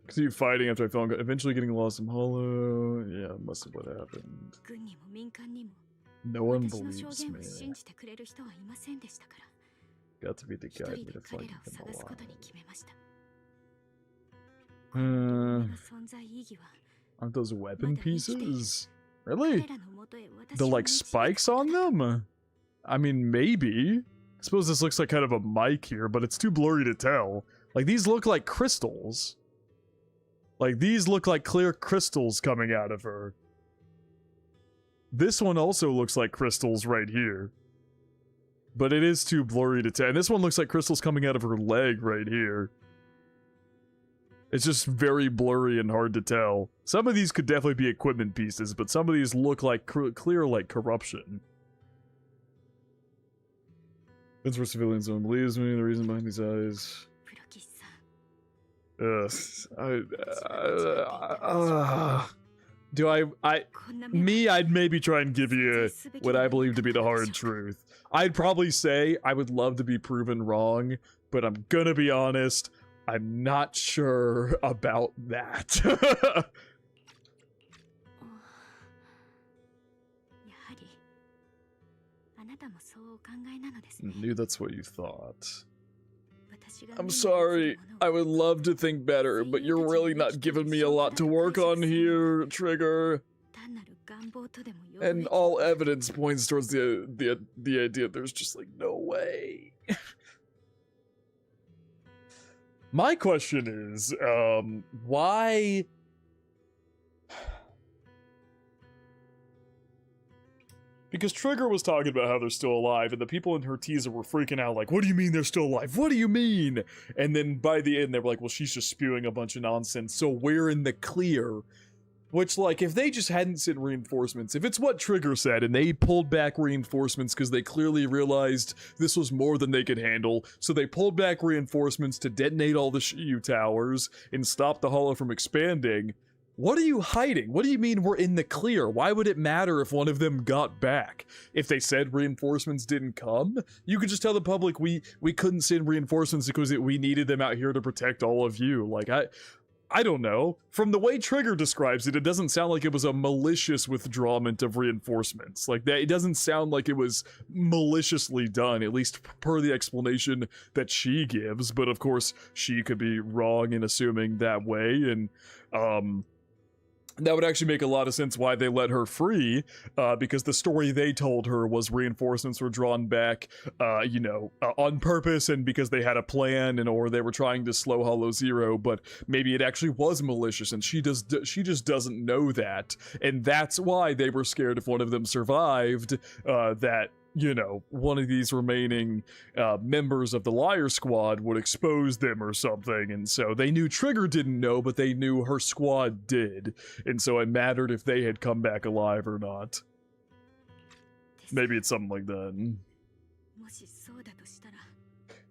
Continue fighting after I fell, eventually getting lost in hollow. Yeah, must have what happened. No one believes me. Got to be the guide me to fight them alive. Aren't those weapon pieces? Really? The, like, spikes on them? I mean, maybe. I suppose this looks like kind of a mic here, but it's too blurry to tell. Like, these look like crystals. Like, these look like clear crystals coming out of her. This one also looks like crystals right here. But it is too blurry to tell. And this one looks like crystals coming out of her leg right here. It's just very blurry and hard to tell. Some of these could definitely be equipment pieces, but some of these look like clear like corruption. Since we're civilians, no one believes me. The reason behind these eyes. I'd maybe try and give you what I believe to be the hard truth. I'd probably say I would love to be proven wrong, but I'm gonna be honest. I'm not sure about that. Knew that's what you thought. I'm sorry. I would love to think better, but you're really not giving me a lot to work on here, Trigger. And all evidence points towards the idea there's just like no way. My question is, why... Because Trigger was talking about how they're still alive, and the people in her teaser were freaking out like, what do you mean they're still alive? What do you mean? And then by the end, they were like, well, she's just spewing a bunch of nonsense, so we're in the clear. Which, like, if they just hadn't sent reinforcements, if it's what Trigger said, and they pulled back reinforcements because they clearly realized this was more than they could handle, so they pulled back reinforcements to detonate all the Shiyu towers and stop the Hollow from expanding, what are you hiding? What do you mean we're in the clear? Why would it matter if one of them got back? If they said reinforcements didn't come, you could just tell the public we couldn't send reinforcements because we needed them out here to protect all of you. Like, I don't know. From the way Trigger describes it, it doesn't sound like it was a malicious withdrawment of reinforcements. Like, that, it doesn't sound like it was maliciously done, at least per the explanation that she gives. But of course, she could be wrong in assuming that way, and, that would actually make a lot of sense why they let her free, because the story they told her was reinforcements were drawn back, on purpose and because they had a plan or they were trying to slow Hollow Zero, but maybe it actually was malicious and she just doesn't know that. And that's why they were scared if one of them survived, that one of these remaining members of the Liar Squad would expose them or something, and so they knew Trigger didn't know, but they knew her squad did, and so it mattered if they had come back alive or not. Maybe it's something like that.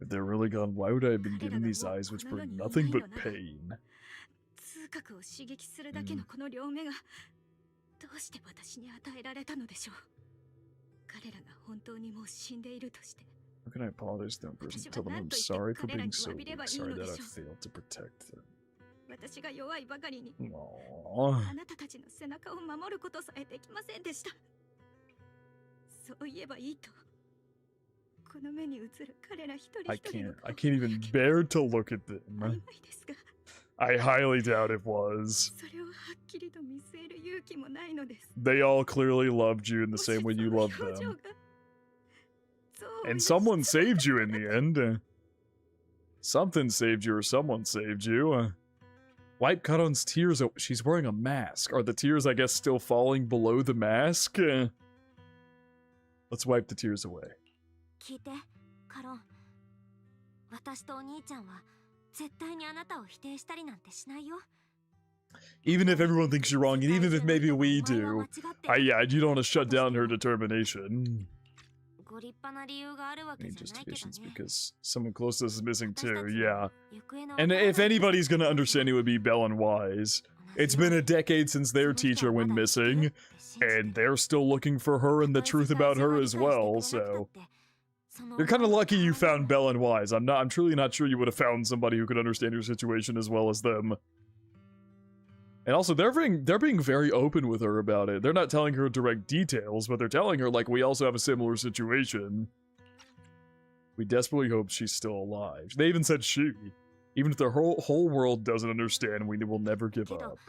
If they're really gone, why would I have been given these eyes which bring nothing but pain? How can I apologize to them person? Tell them I'm sorry for being so weak, sorry that I failed to protect them. Aww. I can't even bear to look at them. I highly doubt it was. They all clearly loved you in the same way you loved them. And someone saved you in the end. Something saved you or someone saved you. Wipe Karon's tears. She's wearing a mask. Are the tears, I guess, still falling below the mask? Let's wipe the tears away. Even if everyone thinks you're wrong, and even if maybe we do, yeah, you don't want to shut down her determination. Justifications because someone close to us is missing too, yeah. And if anybody's gonna understand, it would be Bell and Wise. It's been a decade since their teacher went missing, and they're still looking for her and the truth about her as well, so... You're kind of lucky you found Bell and Wise. I'm truly not sure you would have found somebody who could understand your situation as well as them. And also, they're being very open with her about it. They're not telling her direct details, but they're telling her, like, we also have a similar situation. We desperately hope she's still alive. They even said she. Even if the whole world doesn't understand, we will never give up.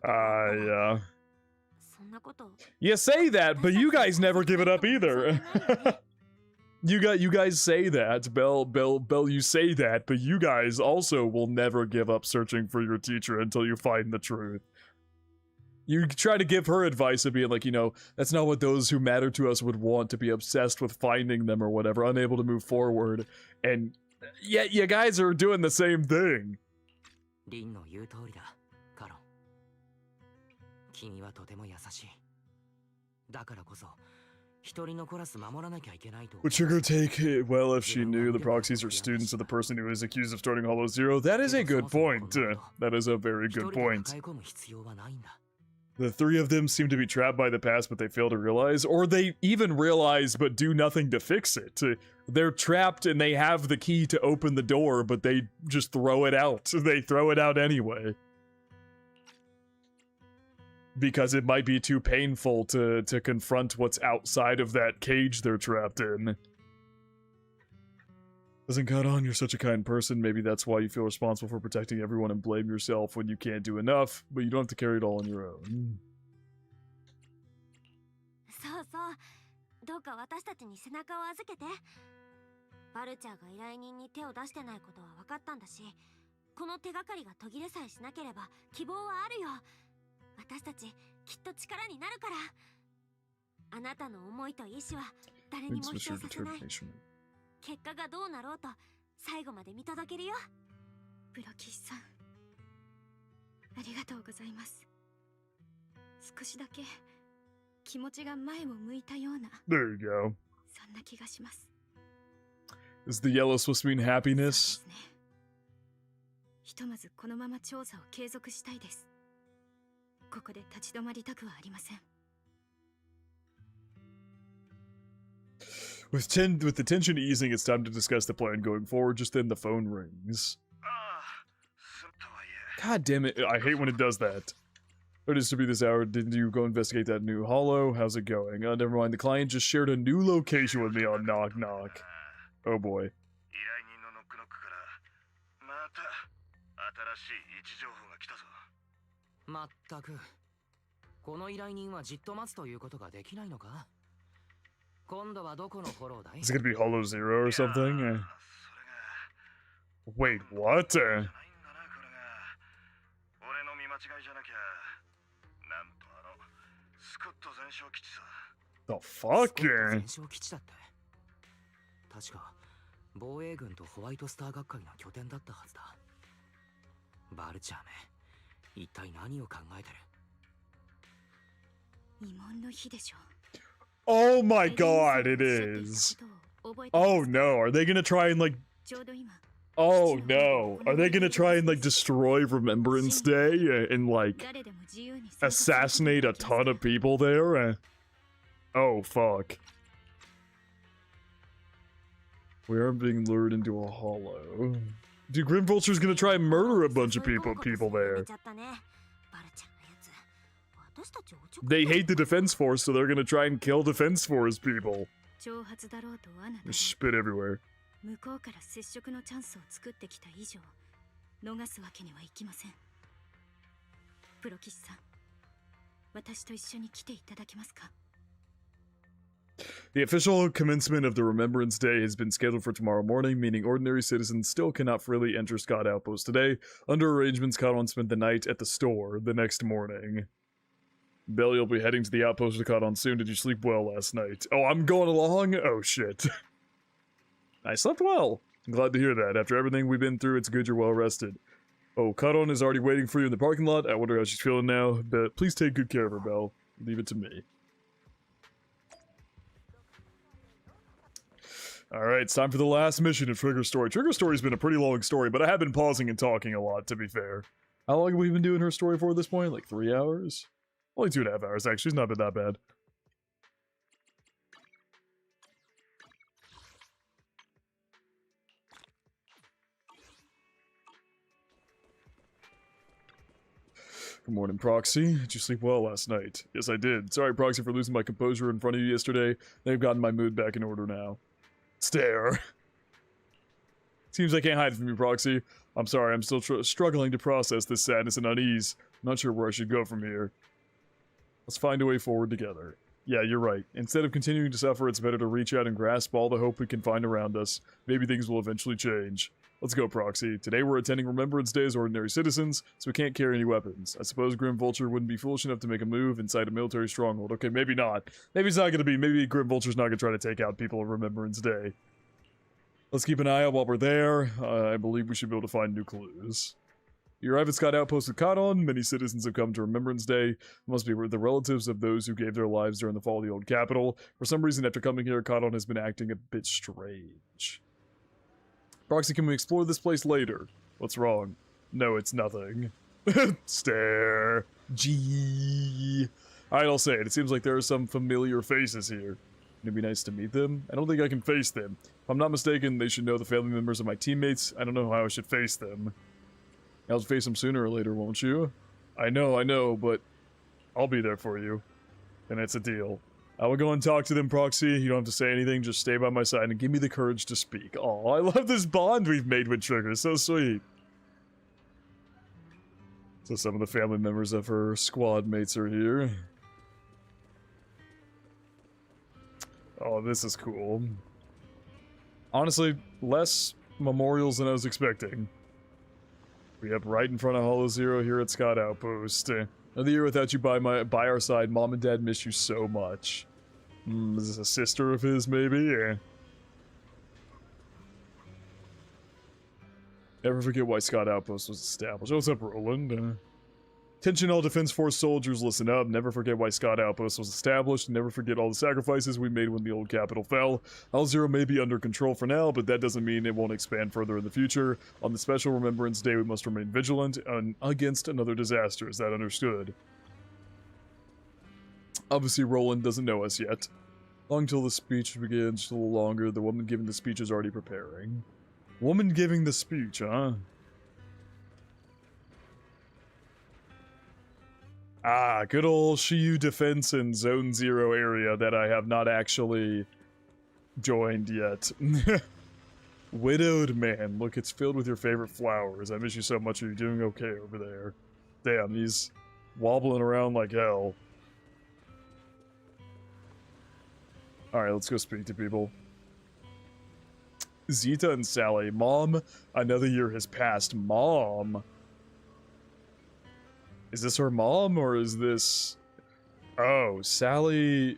Yeah. You say that, but you guys never give it up either. You guys say that, Bell, you say that, but you guys also will never give up searching for your teacher until you find the truth. You try to give her advice of being like, you know, that's not what those who matter to us would want, to be obsessed with finding them or whatever, unable to move forward. And yet you guys are doing the same thing. Would Sugar take it well if she knew the proxies are students of the person who is accused of starting Hollow Zero? That is a good point. That is a very good point. The three of them seem to be trapped by the past, but they fail to realize, or they even realize but do nothing to fix it. They're trapped and they have the key to open the door, but they just throw it out. They throw it out anyway. Because it might be too painful to confront what's outside of that cage they're trapped in. Doesn't cut on, you're such a kind person. Maybe that's why you feel responsible for protecting everyone and blame yourself when you can't do enough, but you don't have to carry it all on your own. There you go. Is the yellow supposed to mean happiness? With the tension easing, it's time to discuss the plan going forward. Just then the phone rings. God damn it, I hate when it does that. It is to be this hour. Didn't you go investigate that new hollow? How's it going? Never mind, the client just shared a new location with me on Knock Knock. Oh boy. Is it gonna be Hollow Zero or something? Wait, what? The fuck? Oh my god, it is. Oh no, are they gonna try and like... Oh no, are they gonna try and like destroy Remembrance Day and like assassinate a ton of people there? Oh fuck. We are being lured into a hollow. Dude, Grim Vulture's gonna try and murder a bunch of people there. 私たちをおちょく They hate the Defense Force, so they're gonna try and kill Defense Force people. 挑発だろうと罠だろう Spit everywhere. 向こうから接触のチャンスを作ってきた以上逃すわけにはいきません。プロ騎士さん、私と一緒に来ていただけますか？ The official commencement of the Remembrance Day has been scheduled for tomorrow morning, meaning ordinary citizens still cannot freely enter Scott Outpost today. Under arrangements, Kadon spent the night at the store the next morning. Bell, you'll be heading to the outpost with Kadon soon. Did you sleep well last night? Oh, I'm going along? Oh, shit. I slept well. I'm glad to hear that. After everything we've been through, it's good you're well rested. Oh, Kadon is already waiting for you in the parking lot. I wonder how she's feeling now, but please take good care of her, Bell. Leave it to me. Alright, it's time for the last mission of Trigger Story. Trigger Story's been a pretty long story, but I have been pausing and talking a lot, to be fair. How long have we been doing her story for at this point? Like 3 hours? Only 2.5 hours, actually. It's not been that bad. Good morning, Proxy. Did you sleep well last night? Yes, I did. Sorry, Proxy, for losing my composure in front of you yesterday. They've gotten my mood back in order now. Stare. Seems I can't hide from you, Proxy. I'm sorry, I'm still struggling to process this sadness and unease. I'm not sure where I should go from here. Let's find a way forward together. Yeah, you're right. Instead of continuing to suffer, it's better to reach out and grasp all the hope we can find around us. Maybe things will eventually change. Let's go, Proxy. Today we're attending Remembrance Day as ordinary citizens, so we can't carry any weapons. I suppose Grim Vulture wouldn't be foolish enough to make a move inside a military stronghold. Okay, maybe not. Maybe it's not gonna be. Maybe Grim Vulture's not gonna try to take out people on Remembrance Day. Let's keep an eye out while we're there. I believe we should be able to find new clues. You arrive at Scott Outpost with Kadon. Many citizens have come to Remembrance Day. It must be the relatives of those who gave their lives during the fall of the old capital. For some reason, after coming here, Kadon has been acting a bit strange. Proxy, can we explore this place later? What's wrong? No, it's nothing. Stare. Gee. Alright, I'll say it. It seems like there are some familiar faces here. It'd be nice to meet them. I don't think I can face them. If I'm not mistaken, they should know the family members of my teammates. I don't know how I should face them. I'll face them sooner or later, won't you? I know, but I'll be there for you. And it's a deal. I will go and talk to them, Proxy. You don't have to say anything, just stay by my side and give me the courage to speak. Aw, I love this bond we've made with Trigger, so sweet. So some of the family members of her squad mates are here. Oh, this is cool. Honestly, less memorials than I was expecting. We up right in front of Hollow Zero here at Scott Outpost. Another year without you by our side. Mom and Dad miss you so much. Is this a sister of his, maybe? Yeah. Never forget why Scott Outpost was established. What's up, Roland? Attention all Defense Force soldiers, listen up. Never forget why Scott Outpost was established. Never forget all the sacrifices we made when the old capital fell. L0 may be under control for now, but that doesn't mean it won't expand further in the future. On the special Remembrance Day, we must remain vigilant and against another disaster. Is that understood? Obviously, Roland doesn't know us yet. Long till the speech begins, just a little longer. The woman giving the speech is already preparing. Woman giving the speech, huh? Ah, good old Shiyu Defense in Zone 0 area that I have not actually joined yet. Widowed man, look, it's filled with your favorite flowers. I miss you so much. Are you doing okay over there? Damn, he's wobbling around like hell. Alright, let's go speak to people. Zita and Sally. Mom, another year has passed. Mom? Is this her mom, or is this... Oh, Sally...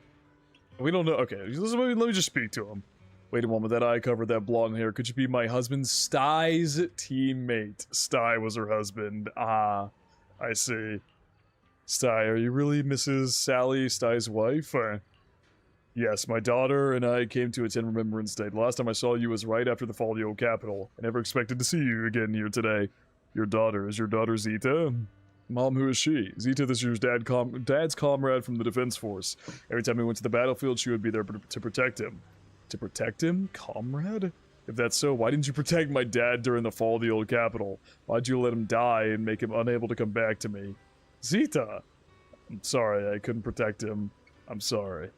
We don't know. Okay, let me just speak to him. Wait a moment, that eye cover, that blonde hair. Could you be my husband? Sty's teammate. Sty was her husband. Ah, I see. Sty, are you really Mrs. Sally, Sty's wife? Yes, my daughter and I came to attend Remembrance Day. The last time I saw you was right after the fall of the old capital. I never expected to see you again here today. Your daughter. Is your daughter Zita? Mom, who is she? Zita, this is your dad's comrade from the Defense Force. Every time he went to the battlefield, she would be there to protect him. To protect him? Comrade? If that's so, why didn't you protect my dad during the fall of the old capital? Why'd you let him die and make him unable to come back to me? Zita! I'm sorry, I couldn't protect him. I'm sorry.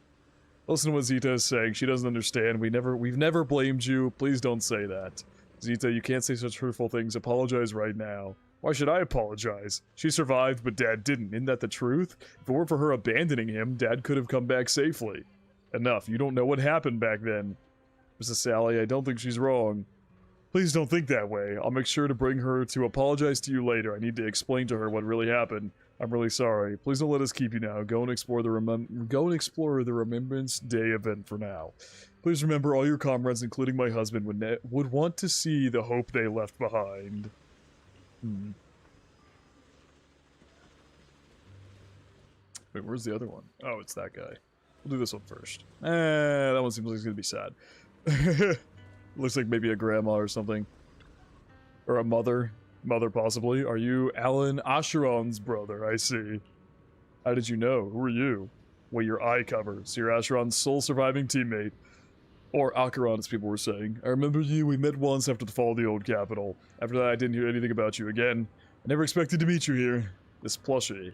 Listen to what Zita is saying. She doesn't understand. We've never blamed you. Please don't say that. Zita, you can't say such hurtful things. Apologize right now. Why should I apologize? She survived, but Dad didn't. Isn't that the truth? If it weren't for her abandoning him, Dad could have come back safely. Enough. You don't know what happened back then. Mrs. Sally, I don't think she's wrong. Please don't think that way. I'll make sure to bring her to apologize to you later. I need to explain to her what really happened. I'm really sorry. Please don't let us keep you now. Go and explore the Remembrance Day event for now. Please remember all your comrades, including my husband, would want to see the hope they left behind. Wait, where's the other one? Oh, it's that guy. We'll do this one first. That one seems like it's gonna be sad. Looks like maybe a grandma or something. Or a mother. Mother, possibly. Are you Alan Asheron's brother? I see. How did you know? Who are you? Well, your eye cover. So you're Asheron's sole surviving teammate. Or Acheron, as people were saying. I remember you. We met once after the fall of the old capital. After that, I didn't hear anything about you again. I never expected to meet you here. This plushie.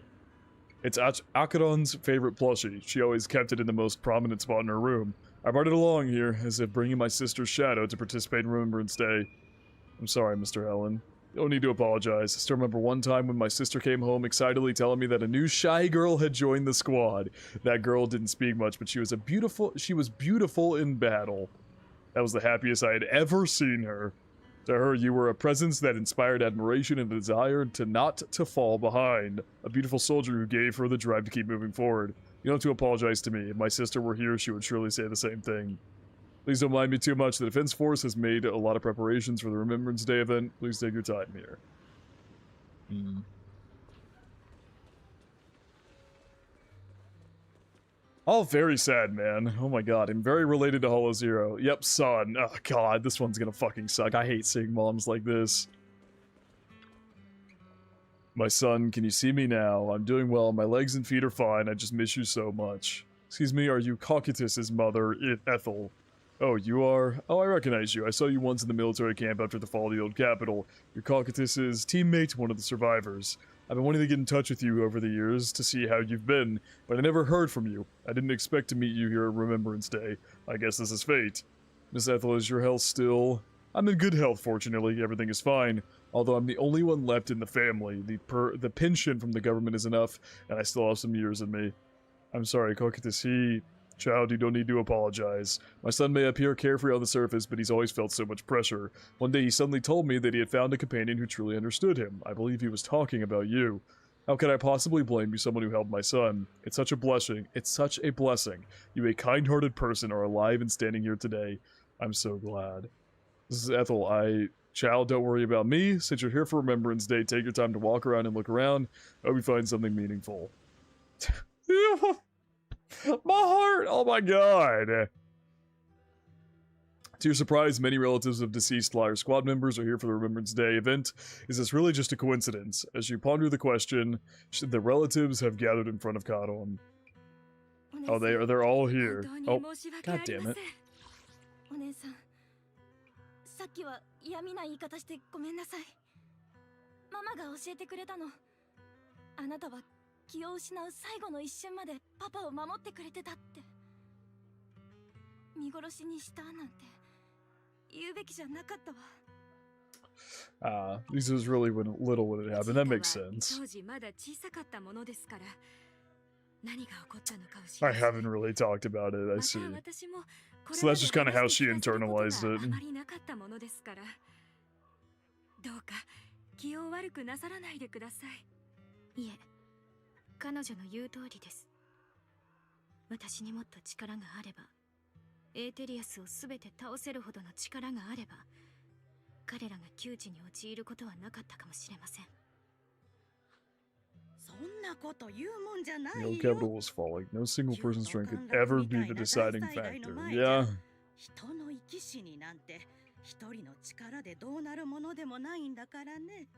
It's Acheron's favorite plushie. She always kept it in the most prominent spot in her room. I brought it along here, as if bringing my sister's shadow to participate in Remembrance Day. I'm sorry, Mr. Helen. You don't need to apologize. I still remember one time when my sister came home excitedly telling me that a new shy girl had joined the squad. That girl didn't speak much, but she was beautiful in battle. That was the happiest I had ever seen her. To her, you were a presence that inspired admiration and a desire not to fall behind. A beautiful soldier who gave her the drive to keep moving forward. You don't have to apologize to me. If my sister were here, she would surely say the same thing. Please don't mind me too much. The Defense Force has made a lot of preparations for the Remembrance Day event. Please take your time here. All very sad, man. Oh my god, I'm very related to Hollow Zero. Yep, son. Oh god, this one's gonna fucking suck. I hate seeing moms like this. My son, can you see me now? I'm doing well. My legs and feet are fine. I just miss you so much. Excuse me, are you Cocytus's mother, Ethel? Oh, you are? Oh, I recognize you. I saw you once in the military camp after the fall of the old capital. You're Cocytus's teammate, one of the survivors. I've been wanting to get in touch with you over the years to see how you've been, but I never heard from you. I didn't expect to meet you here at Remembrance Day. I guess this is fate. Miss Ethel, is your health still? I'm in good health, fortunately. Everything is fine. Although I'm the only one left in the family. The pension from the government is enough, and I still have some years in me. I'm sorry, Cocytus, Child, you don't need to apologize. My son may appear carefree on the surface, but he's always felt so much pressure. One day he suddenly told me that he had found a companion who truly understood him. I believe he was talking about you. How could I possibly blame you, someone who helped my son? It's such a blessing. It's such a blessing. You, a kind-hearted person, are alive and standing here today. I'm so glad. This is Ethel. Child, don't worry about me. Since you're here for Remembrance Day, take your time to walk around and look around. I hope you find something meaningful. My heart! Oh my god! To your surprise, many relatives of deceased Liar Squad members are here for the Remembrance Day event. Is this really just a coincidence? As you ponder the question, the relatives have gathered in front of Karon. Oh, they're all here. Oh, god damn it. さっきは嫌味な言い方してごめんなさい。ママが教えてくれたの。あなたは気を失う最後の一瞬までパパを守ってくれてたって。見殺しにしたなんて言うべきじゃなかったわ。This was really little when it happened. That makes sense. I haven't really talked about it, I see. So that's just kind of how she internalized it. どうか気を悪くなさらないでください。いえ、彼女の言う通りです。私にもっと力があれば、エーテリアスをすべて倒せるほどの力があれば、彼らが窮地に陥ることはなかったかもしれません。 The old capital was falling. No single person's strength could ever be the deciding factor. Yeah. 人の生き死になんて一人の力でどうなるものでもないんだからね。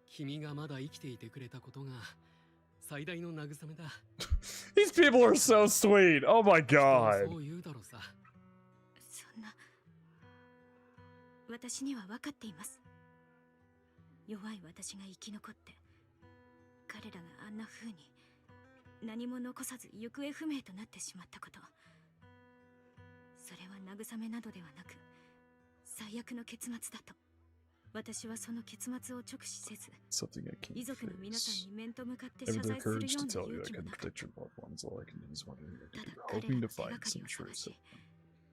君がまだ生きていてくれたことが最大の慰めだ。These people are so sweet. Oh my god. そう言うだろうさ。そんな、私には分かっています。弱い私が生き残って、彼らがあんな風に何も残さず行方不明となってしまったこと、それは慰めなどではなく最悪の結末だと。私はその結末を直視せず、 Something I 遺 can't 族の皆さん face. に面と向かって Never 謝 the 罪する courage よ to うな tell you 勇 I 気も couldn't なく、 protect your loved ones. All I can do is wonder what I た could だ do, 彼ら hoping の to 手が find かり some を探 trace し of them.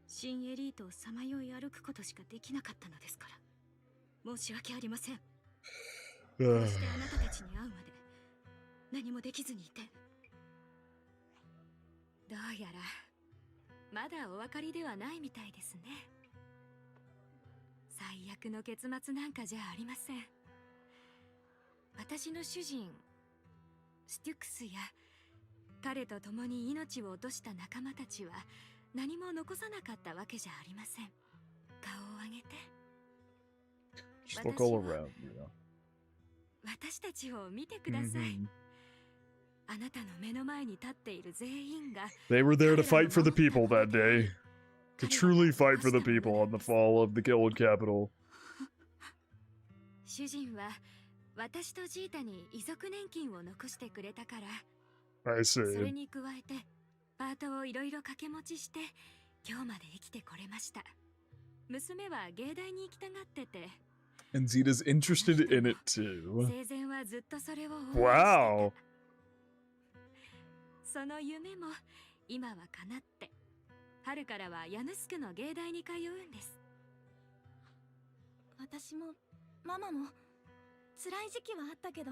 新エリートをさまよい歩くことしかできなかったのですから、申し訳ありません。こうしてあなたたちに会うまで何もできずにいて。どうやらまだお分かりではないみたいですね。最悪の結末なんかじゃありません。私の主人ステュクスや彼と共に命を落とした仲間たちは何も残さなかったわけじゃありません。顔を上げて。 Just look all around, you know. 私たちを見てください。 Mhm. あなたの目の前に立っている全員が They were there to fight for the people that day. To truly fight for the people on the fall of the Guild Capital. 主人は私とジータに遺族年金を残してくれたから、 I それ see. に加えてパートをいろいろ掛け持ちして今日まで生きてこれました。娘は芸大に行きたがってて、 And Zeta's interested in it too. 生前はずっとそれを応援してた。 Wow. その夢も今は叶って、春からはヤヌスクの芸大に通うんです。私もママも辛い時期はあったけど、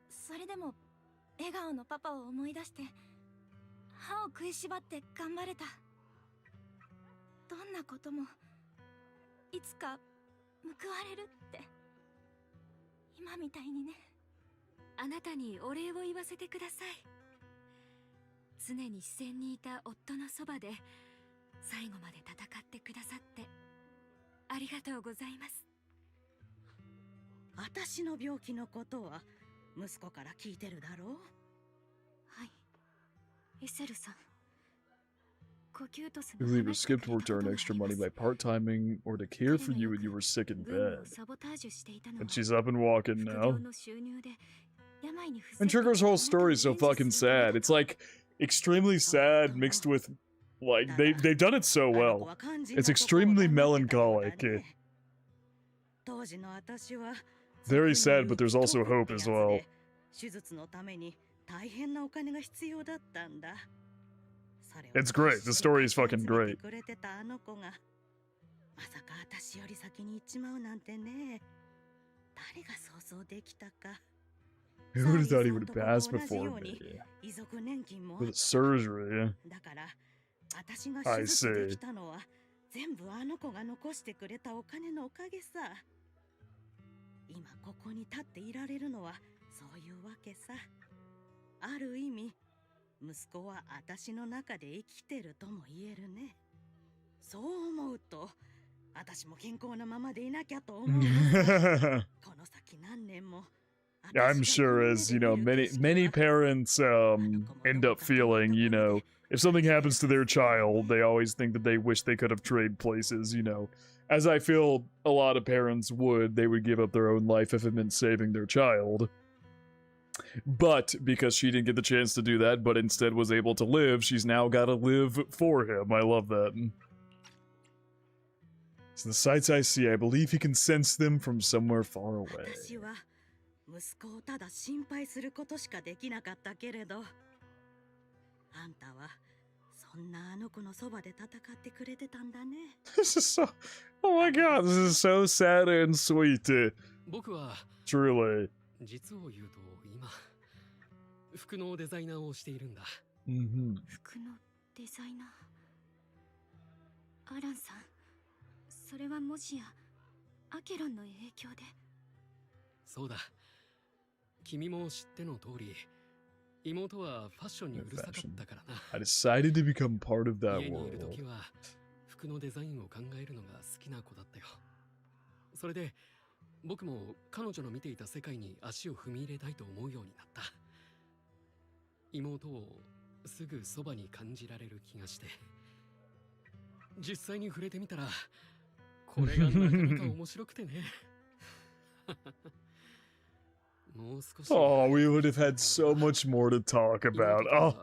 それでも笑顔のパパを思い出して歯を食いしばって頑張れた。どんなこともいつか報われるって、今みたいにね。あなたにお礼を言わせてください。常に視線にいた夫のそばで最後まで戦ってくださってありがとうございます。私の病気のことは息子から聞いてるだろう。はい、エセルさん。呼吸とす I believe it skipped work to earn extra money by part-timing or to care for you when you were sick in bed. And she's up and walking now. And Trigger's whole story is so fucking sad. It's like extremely sad mixed with like they've done it so well. It's extremely melancholic. Very sad, but there's also hope as well. 手術のために大変なお金が必要だったんだ。 It's great. The story is fucking great. くれてたあの子がまさか私より先に行っちまうなんてね。誰が想像できたか。 Who would have thought he would have passed before me? 遺族年金も With surgery. だから私が手術できたのは全部あの子が残してくれたお金のおかげさ。今ここに立っていられるのはそういうわけさ。ある意味息子は私の中で生きてるとも言えるね。そう思うと私も健康なままでいなきゃと思う。この先何年も。 I'm sure, as you know, many parents end up feeling, you know, if something happens to their child, they always think that they wish they could have traded places, you know. As I feel a lot of parents would, they would give up their own life if it meant saving their child. But because she didn't get the chance to do that, but instead was able to live, she's now got to live for him. I love that. So the sights I see, I believe he can sense them from somewhere far away. 私は息子をただ心配することしかできなかったけれど、あんたはそんなあの子のそばで戦ってくれてたんだね。This is so... Oh my god, this is so sad and sweet. 僕は Truly. 実を言うと今服のデザイナーをしているんだ。Mm-hmm. 服のデザイナー。アランさん、それはもしやアケロンの影響で。そうだ。君も知っての通り、妹はファッションにうるさかったからな。I decided to become part of that 家にいる world. 時は服のデザインを考えるのが好きな子だったよ。それで僕も彼女の見ていた世界に足を踏み入れたいと思うようになった。妹をすぐそばに感じられる気がして、実際に触れてみたらこれがなかなか面白くてね。Oh, we would have had so much more to talk about. Oh,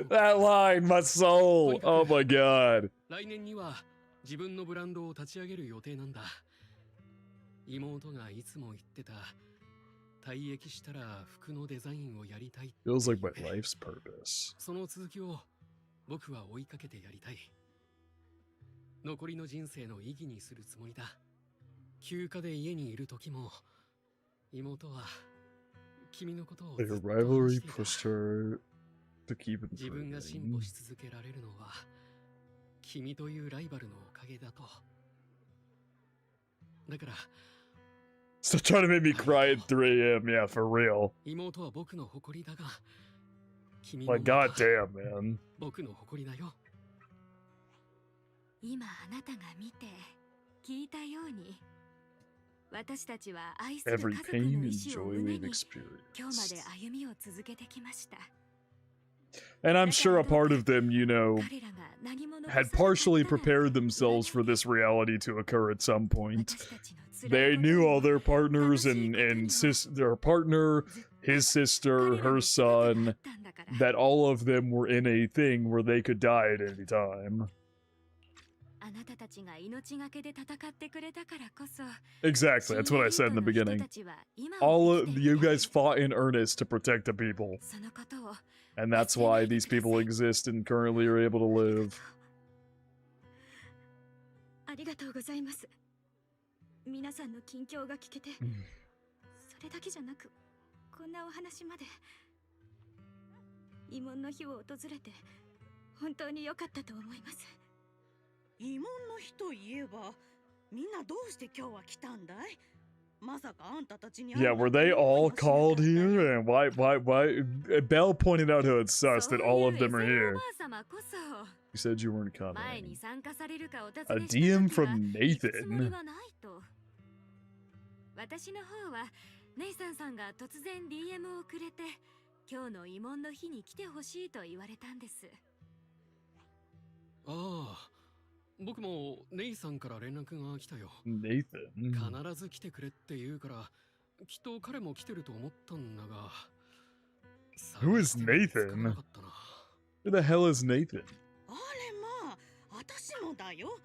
that line, my soul. Oh my god. 来年には自分のブランドを立ち上げる予定なんだ。妹がいつも言ってた、退役したら服のデザインをやりたい。Feels like my life's purpose. その続きを僕は追いかけてやりたい。残りの人生の意義にするつもりだ。休暇で家にいる時も、妹は君のことをずっ Their と rivalry 話していた。 pushed her to keep 自分が進 improving. 歩し続けられるのは君というライバルのおかげだと。だから Still trying to make me cry at 3 a.m. Yeah, for real. 妹は僕の誇りだが、君 My も god damn, man. 僕の誇りだよ。今あなたが見て聞いたように、私たちは愛する Every 家族 pain の and 意志を joy 胸 we've に今日まで experienced. 歩みを続けてきました。 And I'm sure a part of them, you know, 彼らが何も残 had さなかったなんて partially prepared themselves for this reality to occur at some point. 私たちの辛い They こと knew に all は their partners 楽しいことに and は their partner, ずっと his sister, 彼ら her の姿があ son, ったんだから。 that all of them were in a thing where they could die at any time. あなたたちが命がけで戦ってくれたからこそ、 Exactly, that's what I said in the チームリードの人 beginning. たちは今 All を of 生きてい you る。 guys fought in earnest to protect the people, そのことを and that's why these people exist and currently are able to live. ありがとうございます。皆さんの近況が聞けて、それだけじゃなく、こんなお話まで。慰問の日を訪れて、本当に良かったと思います。慰問の日といえば、みんなどうして今日は来たんだい？まさかあんたたちに会 Yeah, う were なんて they 思い all もしなかった called よ。 here? And why? Belle pointed out how it's sus that all of them are そういう here. エセおばあ様こそ You said you weren't 前に coming. 参加されるかお尋 A ねした時は DM from 行くつもり Nathan. はないと。私の方はネイサンさんが突然 DM をくれて、今日の慰問の日に来てほしいと言われたんです。ああ、僕もネイさんから連絡が来たよ。 Nathan. 必ず来てくれって言うから、きっと彼も来てると思ったんだが。 Who is 探しても見つから Nathan? なかったな。 Who the hell is Nathan? あれまあ、私もだよ。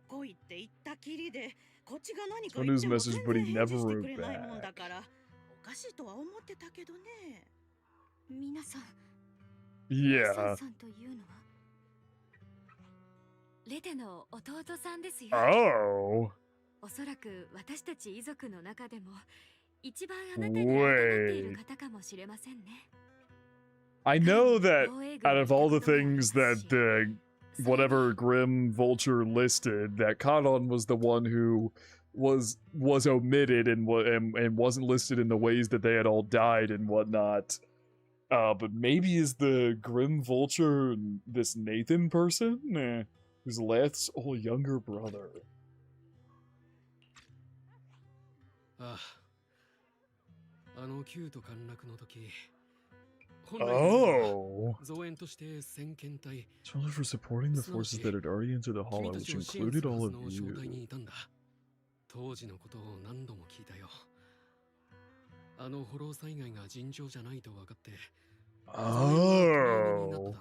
来いって言ったきりで、こっちが何か Someone 言っ whose ても message, 全 but 然 he 返事 never して wrote くれないもんだ back. から、おかしいとは思ってたけどね。皆さん、ネイサ Yeah. ンさんというのはレテの弟さんですよ。 Oh. おそらく私たち遺族の中でも一番あなたに愛がっている方かもしれませんね。 I know that 防衛軍 out に of いた all こ the ともありま things す that し、 whatever Grim Vulture listed, that Kanon was the one who was omitted and wasn't listed in the ways that they had all died and whatnot. But maybe is the Grim Vulture this Nathan person? Who's Leth's old younger brother. ああ、あの旧都陥落の時、本来 Oh. 増援として先遣隊、 It's only for supporting the forces that had already entered the 君 Hollow, た which ちを支援す included るは all ず of の招待 you. にいたんだ。当時のことを何度も聞いたよ。あのホロー災害が尋常じゃないと分かって、 Oh.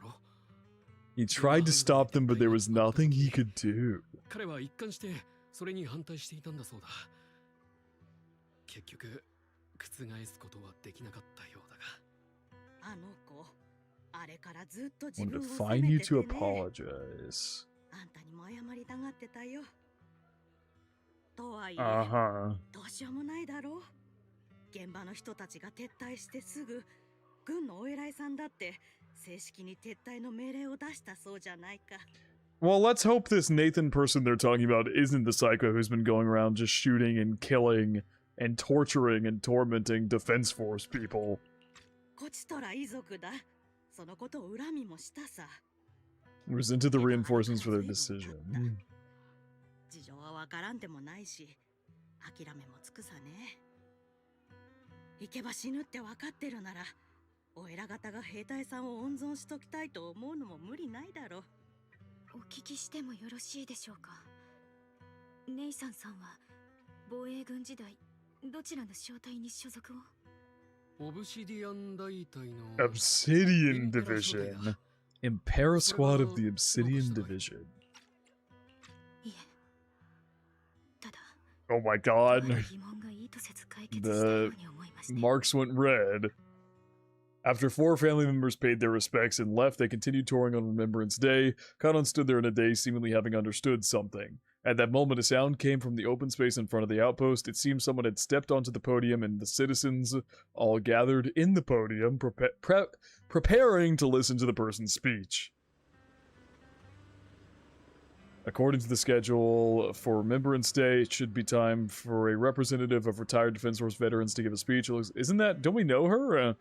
He tried to stop them, but there was nothing he could do. 彼は一貫してそれに反対していたんだそうだ。結局、覆すことはできなかったようだが。あの子、あれからずっと自 Wanted 分 to を責 find め you て to てね。 apologize. あんたにも謝りたがってたよ。とはいえ、 Uh-huh. どうしようもないだろう。現場の人たちが撤退してすぐ、軍のお偉いさんだって正式に撤退の命令を出したそうじゃないか。 Well, let's hope this Nathan person they're talking about isn't the psycho who's been going around just shooting and killing and torturing and tormenting Defense Force people. こちとら遺族だ。そのことを恨みもしたさ。 Resented the reinforcements for their decision. 事情はわからんでもないし、諦めもつくさね。行けば死ぬってわかってるなら、お偉方が兵隊さんを温存しときたいと思うのも無理ないだろ。お聞きしてもよろしいでしょうか。ネイサンさんは防衛軍時代どちらの小隊に所属を？ Obsidian Division. Impera Squad of the Obsidian Division. Oh my god. The marks went red. After 4 family members paid their respects and left, they continued touring on Remembrance Day. Kanon stood there in a daze, seemingly having understood something. At that moment, a sound came from the open space in front of the outpost. It seemed someone had stepped onto the podium, and the citizens all gathered in the podium, preparing to listen to the person's speech. According to the schedule for Remembrance Day, it should be time for a representative of retired Defense Force veterans to give a speech. Isn't that... Don't we know her?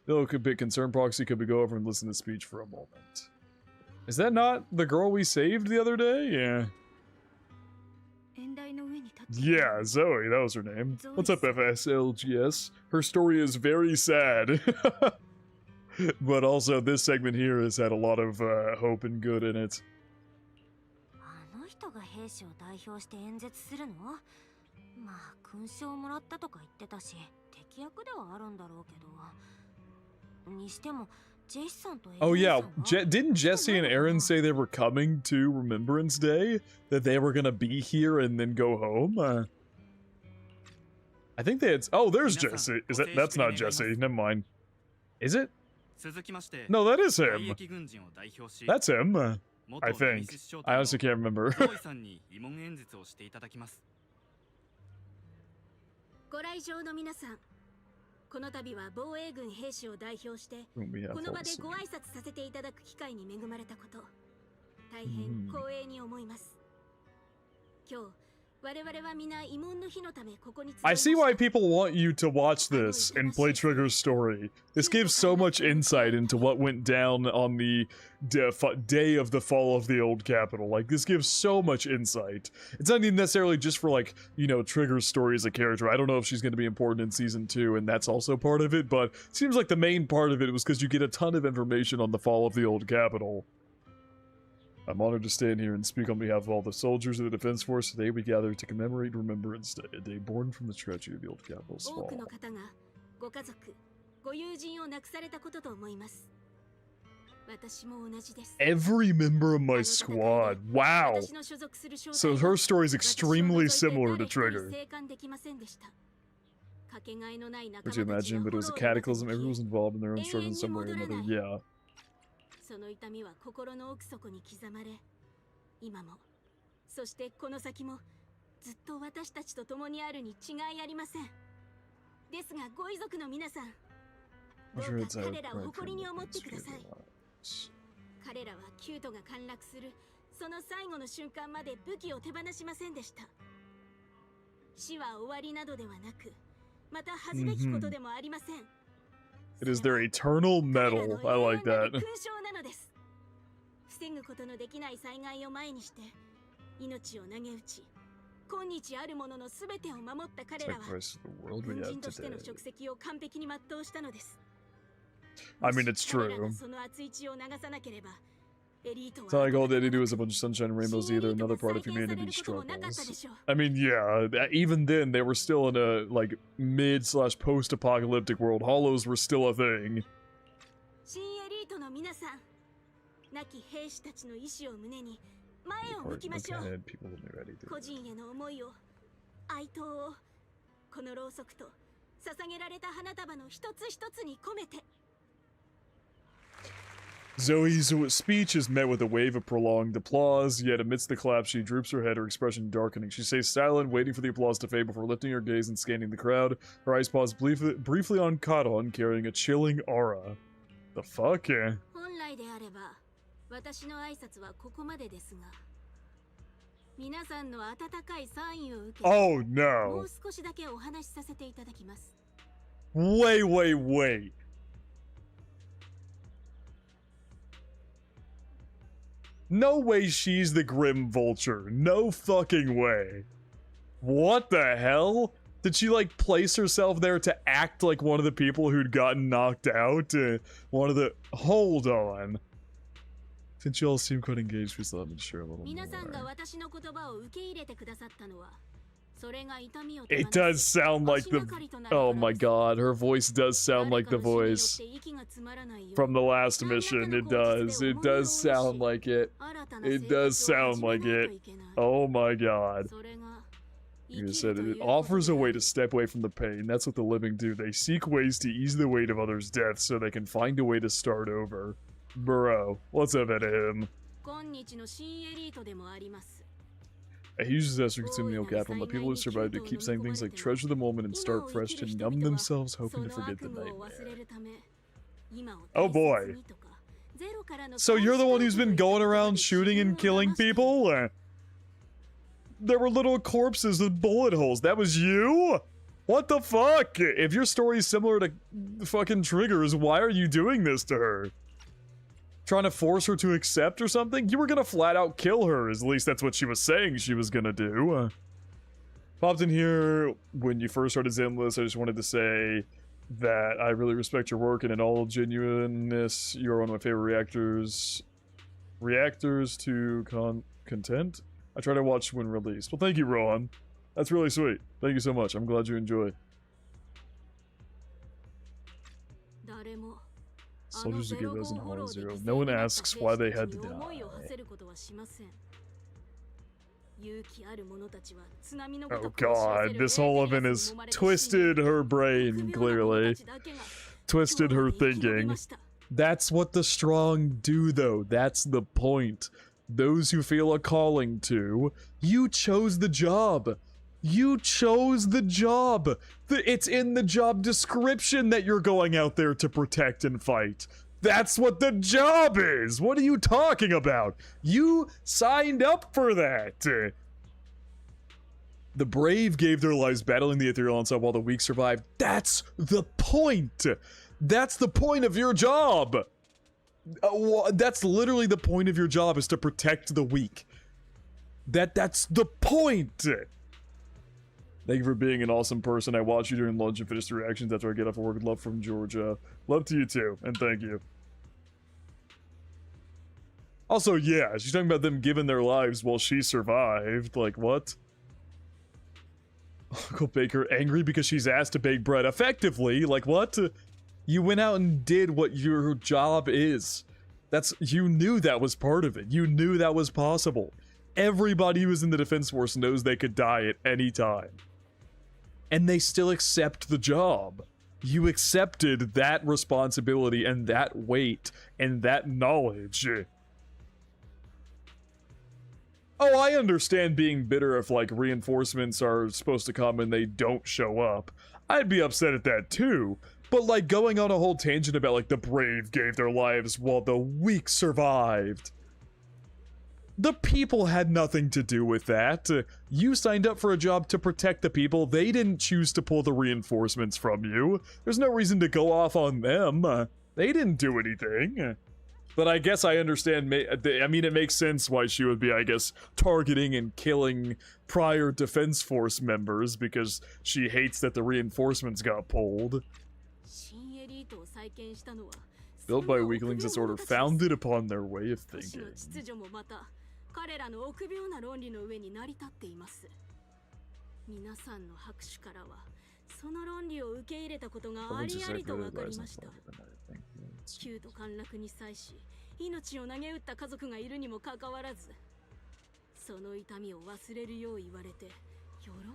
Look a bit concerned, Proxy. Could we go over and listen to the speech for a moment? Is that not the girl we saved the other day? Yeah. Yeah, Zoe, that was her name. What's up, FSLGS? Her story is very sad. But also, this segment here has had a lot of hope and good in it. Oh yeah, didn't Jesse and Aaron say they were coming to Remembrance Day? That they were gonna be here and then go home? I think they had... Oh, there's Jesse. Is that... That's not Jesse. Never mind. Is it? No, that is him. That's him. I think. I honestly can't remember. この度は防衛軍兵士を代表してこの場でご挨拶させていただく機会に恵まれたこと大変光栄に思います。今日 I see why people want you to watch this and play Trigger's story. This gives so much insight into what went down on the day of the fall of the old capital. Like, this gives so much insight. It's not even necessarily just for, like, you know, Trigger's story as a character. I don't know if she's going to be important in Season 2, and that's also part of it, but it seems like the main part of it was because you get a ton of information on the fall of the old capital. I'm honored to stand here and speak on behalf of all the soldiers of the Defense Force. Today we gather to commemorate Remembrance Day, a day born from the tragedy of the old capital's fall. Every member of my squad. Wow. So her story is extremely similar to Trigger. Would you imagine, but it was a cataclysm. Everyone was involved in their own struggle in some way or another. Yeah. その痛みは心の奥底に刻まれ、今も、そしてこの先もずっと私たちと共にあるに違いありません。ですがご遺族の皆さん、どうか彼らを誇りに思ってください。彼らはキュートが陥落するその最後の瞬間まで武器を手放しませんでした。死は終わりなどではなく、また恥ずべきことでもありません。 It is their eternal medal. I like that. Sacrifice the world we have today. I mean, it's true. It's not like all they had to do was a bunch of sunshine and rainbows either. Another part of humanity struggles. I mean, yeah, even then, they were still in a, like, mid/post-apocalyptic world. Hollows were still a thing. People will be ready to... Zoe's speech is met with a wave of prolonged applause, yet amidst the clap she droops her head, her expression darkening. She stays silent, waiting for the applause to fade before lifting her gaze and scanning the crowd. Her eyes pause briefly on Karon, carrying a chilling aura. The fuck? Yeah. Oh no. Wait. No way she's the Grim Vulture. No fucking way. What the hell? Did she, like, place herself there to act like one of the people who'd gotten knocked out? One of the... Hold on. Since you all seem quite engaged, please let me share a little more. It does sound like the... Oh my god, her voice does sound like the voice from the last mission. It does. It does sound like it. It does sound like it. Oh my god. You said it offers a way to step away from the pain. That's what the living do. They seek ways to ease the weight of others' death so they can find a way to start over. Bro, what's up at him? He uses us to consume meal capital, but people who survive to keep saying things like treasure the moment and start fresh to numb themselves, hoping to forget the nightmare. Oh boy. So you're the one who's been going around shooting and killing people? There were little corpses with bullet holes. That was you? What the fuck? If your story's similar to fucking Trigger's, why are you doing this to her? Trying to force her to accept or something? You were gonna flat out kill her, at least that's what she was saying she was gonna do. Popped in here when you first started Zenless. I just wanted to say that I really respect your work, and in all genuineness, you're one of my favorite reactors to content. I try to watch when released. Well, thank you, Rohan. That's really sweet. Thank you so much. I'm glad you enjoy. Soldiers who give us an Hollow Zero. No one asks why they had to die. Oh god, this whole event has twisted her brain, clearly. Twisted her thinking. That's what the strong do, though. That's the point. Those who feel a calling to, you chose the job. You chose the job. It's in the job description that you're going out there to protect and fight. That's what the job is. What are you talking about? You signed up for that. The brave gave their lives battling the ethereal onslaught while the weak survived. That's the point. That's the point of your job. That's literally the point of your job, is to protect the weak. That's the point. Thank you for being an awesome person. I watch you during lunch and finish the reactions after I get off of work. Love from Georgia. Love to you too, and thank you. Also, yeah, she's talking about them giving their lives while she survived. Like, what? Uncle Baker angry because she's asked to bake bread effectively. Like, what? You went out and did what your job is. You knew that was part of it. You knew that was possible. Everybody who was in the Defense Force knows they could die at any time. And they still accept the job. You accepted that responsibility and that weight and that knowledge. Oh, I understand being bitter if, like, reinforcements are supposed to come and they don't show up. I'd be upset at that too. But, like, going on a whole tangent about, like, the brave gave their lives while the weak survived. The people had nothing to do with that. You signed up for a job to protect the people. They didn't choose to pull the reinforcements from you. There's no reason to go off on them. They didn't do anything. But I guess I understand, I mean, it makes sense why she would be, I guess, targeting and killing prior Defense Force members, because she hates that the reinforcements got pulled. Built by weaklings, this order founded upon their way of thinking.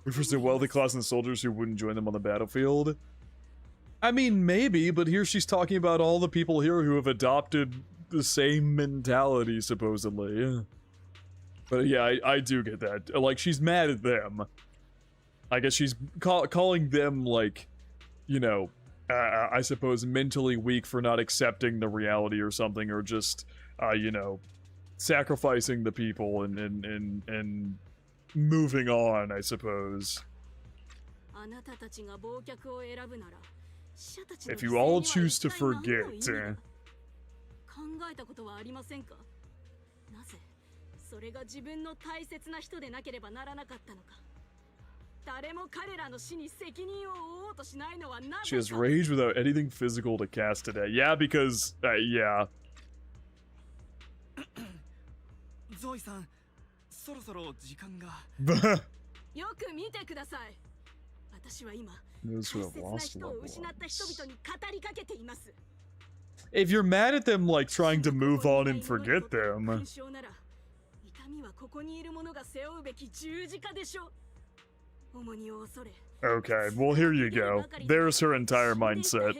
Refers to wealthy class and soldiers who wouldn't join them on the battlefield. I mean, maybe, but here she's talking about all the people here who have adopted the same mentality, supposedly. But yeah, I do get that. Like, she's mad at them. I guess she's calling them, like, you know, I suppose mentally weak for not accepting the reality or something, or just, you know, sacrificing the people and moving on, I suppose. If you all choose to forget, she has rage without anything physical to cast today. Yeah, because, yeah. よく見てください。私は今、 Those who have 大切な lost 人を loved 失った人 ones. 々に語りかけています。 If you're mad at them, like, trying to move on and forget them. 勲章なら、痛みはここにいる者が背負うべき十字架でしょ。重荷を恐れ。 Okay, well, here you go. There's her entire mindset.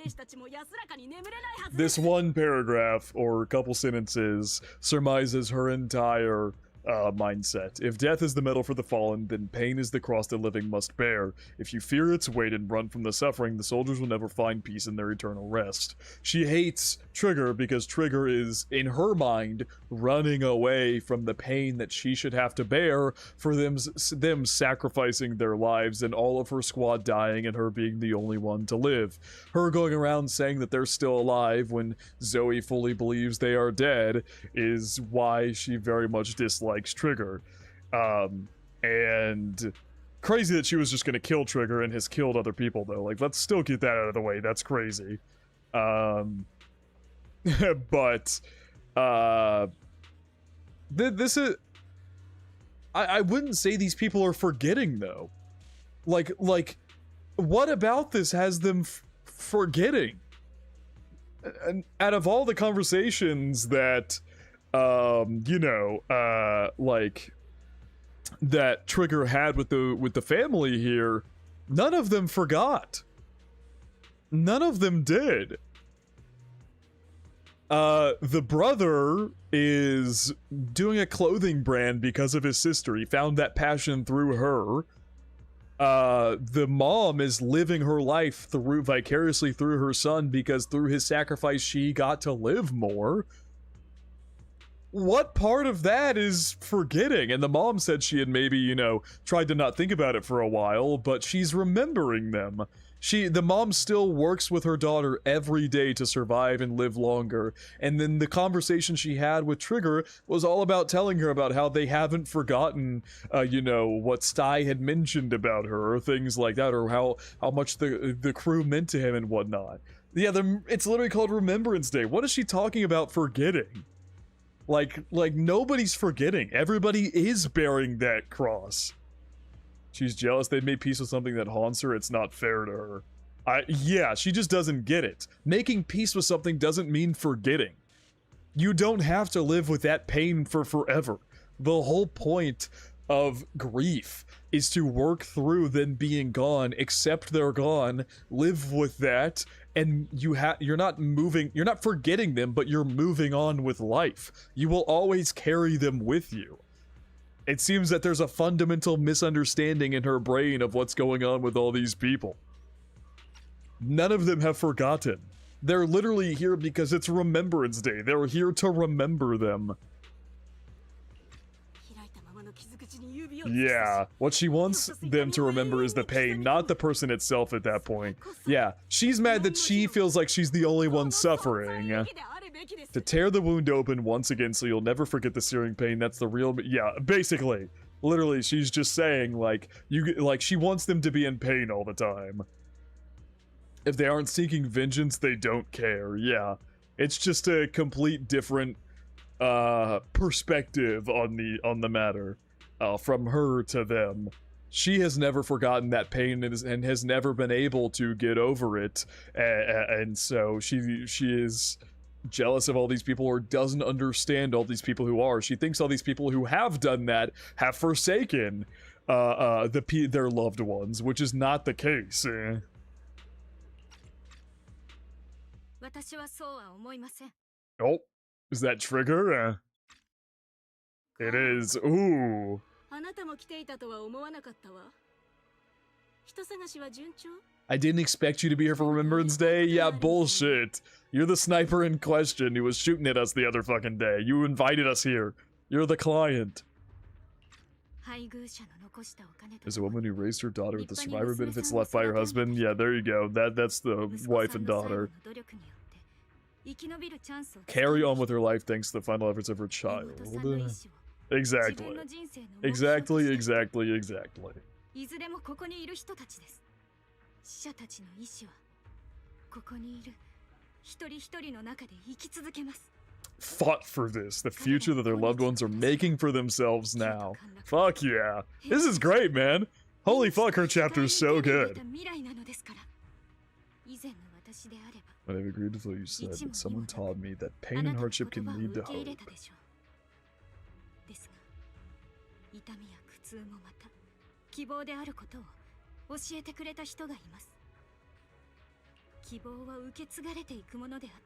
This one paragraph, or a couple sentences, surmises her entire mindset. If death is the medal for the fallen, then pain is the cross the living must bear. If you fear its weight and run from the suffering, the soldiers will never find peace in their eternal rest. She hates Trigger because Trigger is, in her mind, running away from the pain that she should have to bear for them sacrificing their lives and all of her squad dying and her being the only one to live. Her going around saying that they're still alive when Zoe fully believes they are dead is why she very much dislikes Trigger. And crazy that she was just gonna kill Trigger and has killed other people, though. Like, let's still get that out of the way. That's crazy. But this is, I wouldn't say these people are forgetting, though. Like what about this has them forgetting? And out of all the conversations that like that Trigger had with the family here, none of them forgot. None of them did. The brother is doing a clothing brand because of his sister. He found that passion through her. The mom is living her life vicariously through her son because through his sacrifice she got to live more. What part of that is forgetting? And the mom said she had maybe, tried to not think about it for a while, but she's remembering them. The mom still works with her daughter every day to survive and live longer. And then the conversation she had with Trigger was all about telling her about how they haven't forgotten, what Sty had mentioned about her, or things like that, or how much the crew meant to him and whatnot. Yeah, it's literally called Remembrance Day. What is she talking about forgetting? Like nobody's forgetting. Everybody is bearing that cross. She's jealous they've made peace with something that haunts her. It's not fair to her. Yeah, she just doesn't get it. Making peace with something doesn't mean forgetting. You don't have to live with that pain for forever. The whole point of grief is to work through them being gone, accept they're gone, live with that, and you're not forgetting them, but you're moving on with life. You will always carry them with you. It seems that there's a fundamental misunderstanding in her brain of what's going on with all these people. None of them have forgotten. They're literally here because it's Remembrance Day. They're here to remember them. Yeah, what she wants them to remember is the pain, not the person itself at that point. Yeah, she's mad that she feels like she's the only one suffering. To tear the wound open once again so you'll never forget the searing pain, that's the real... Yeah, basically. Literally, she's just saying, she wants them to be in pain all the time. If they aren't seeking vengeance, they don't care. Yeah, it's just a complete different perspective on the matter. From her to them. She has never forgotten that pain and has never been able to get over it, and so she is jealous of all these people, or doesn't understand all these people who are. She thinks all these people who have done that have forsaken their loved ones, which is not the case. Oh, is that Trigger? It is. Ooh. I didn't expect you to be here for Remembrance Day? Yeah, bullshit. You're the sniper in question who was shooting at us the other fucking day. You invited us here. You're the client. There's a woman who raised her daughter with the survivor benefits left by her husband. Yeah, there you go. That's the wife and daughter. Carry on with her life thanks to the final efforts of her child. Exactly. Exactly. いずれもここにいる人たちです。死者たちの意志はここにいる一人一人の中で生き続けます。 Fought for this, the future that their loved ones are making for themselves now. Fuck yeah. This is great, man. Holy fuck, her chapter is so good. 未来なのですから。以前の私であれば。 But I've agreed with what you said, but someone taught me that pain and hardship can lead to hope. ですが、痛みや苦痛もまた希望であることを教えてくれた人がいます。希望は受け継がれていくものであって、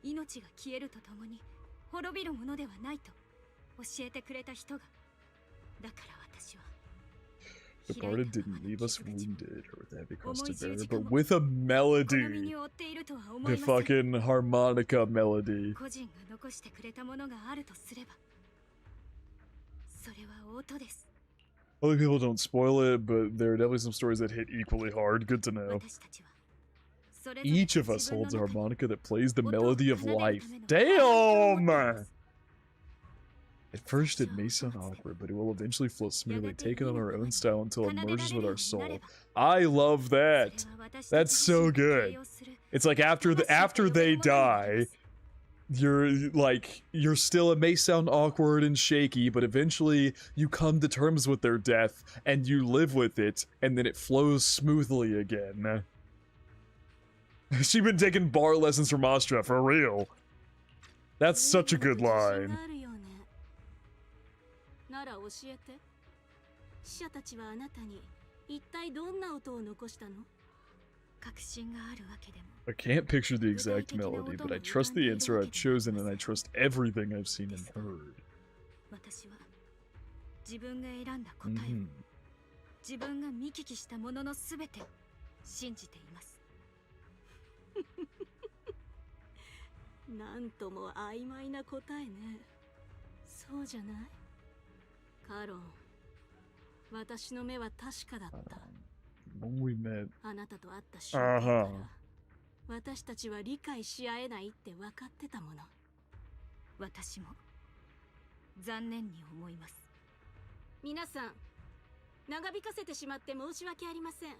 命が消えるとともに滅びるものではないと教えてくれた人が。だから私は。 The Bard didn't leave us wounded or with a heavy cross to bear, but with a melody. The fucking harmonica melody. 個人が残してくれたものがあるとすれば、それは音です。 Other people don't spoil it, but there are definitely some stories that hit equally hard. Good to know. Each of us holds a harmonica that plays the melody of life. Damn! At first it may sound awkward, but it will eventually flow smoothly, taking on our own style until it merges with our soul. I love that! That's so good. It's like after they die, you're still, it may sound awkward and shaky, but eventually you come to terms with their death, and you live with it, and then it flows smoothly again. She's been taking bar lessons from Astra, for real. That's such a good line. なら教えて。死者たちはあなたに一体どんな音を残したの？確信があるわけでも。 I can't picture the exact melody, but I trust the answer I've chosen and I trust everything I've seen and heard. 私は自分が選んだ答えを、自分が見聞きしたもののすべてを信じています。なんとも曖昧な答えね。そうじゃない？ カロン、私の目は確かだった。When we met. あなたと会った瞬間から、私たちは理解し合えないって分かってたもの。私も残念に思います。皆さん、長引かせてしまって申し訳ありません。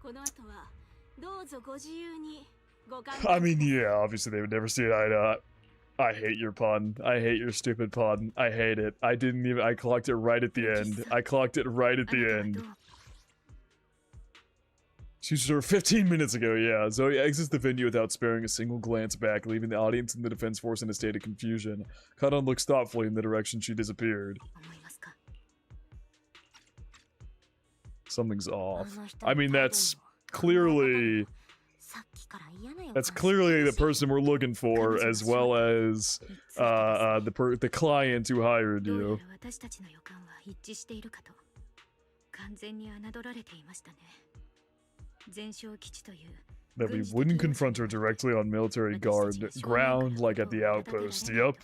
この後はどうぞご自由にご勘弁。I mean, yeah, obviously they would never see it eye to eye. I hate your pun. I hate your stupid pun. I hate it. I clocked it right at the end. I clocked it right at the end. She was over 15 minutes ago, yeah. Zoe exits the venue without sparing a single glance back, leaving the audience and the defense force in a state of confusion. Kanon looks thoughtfully in the direction she disappeared. Something's off. I mean, that's clearly the person we're looking for, as well as the client who hired you. That we wouldn't confront her directly on military ground like at the outpost. Yup.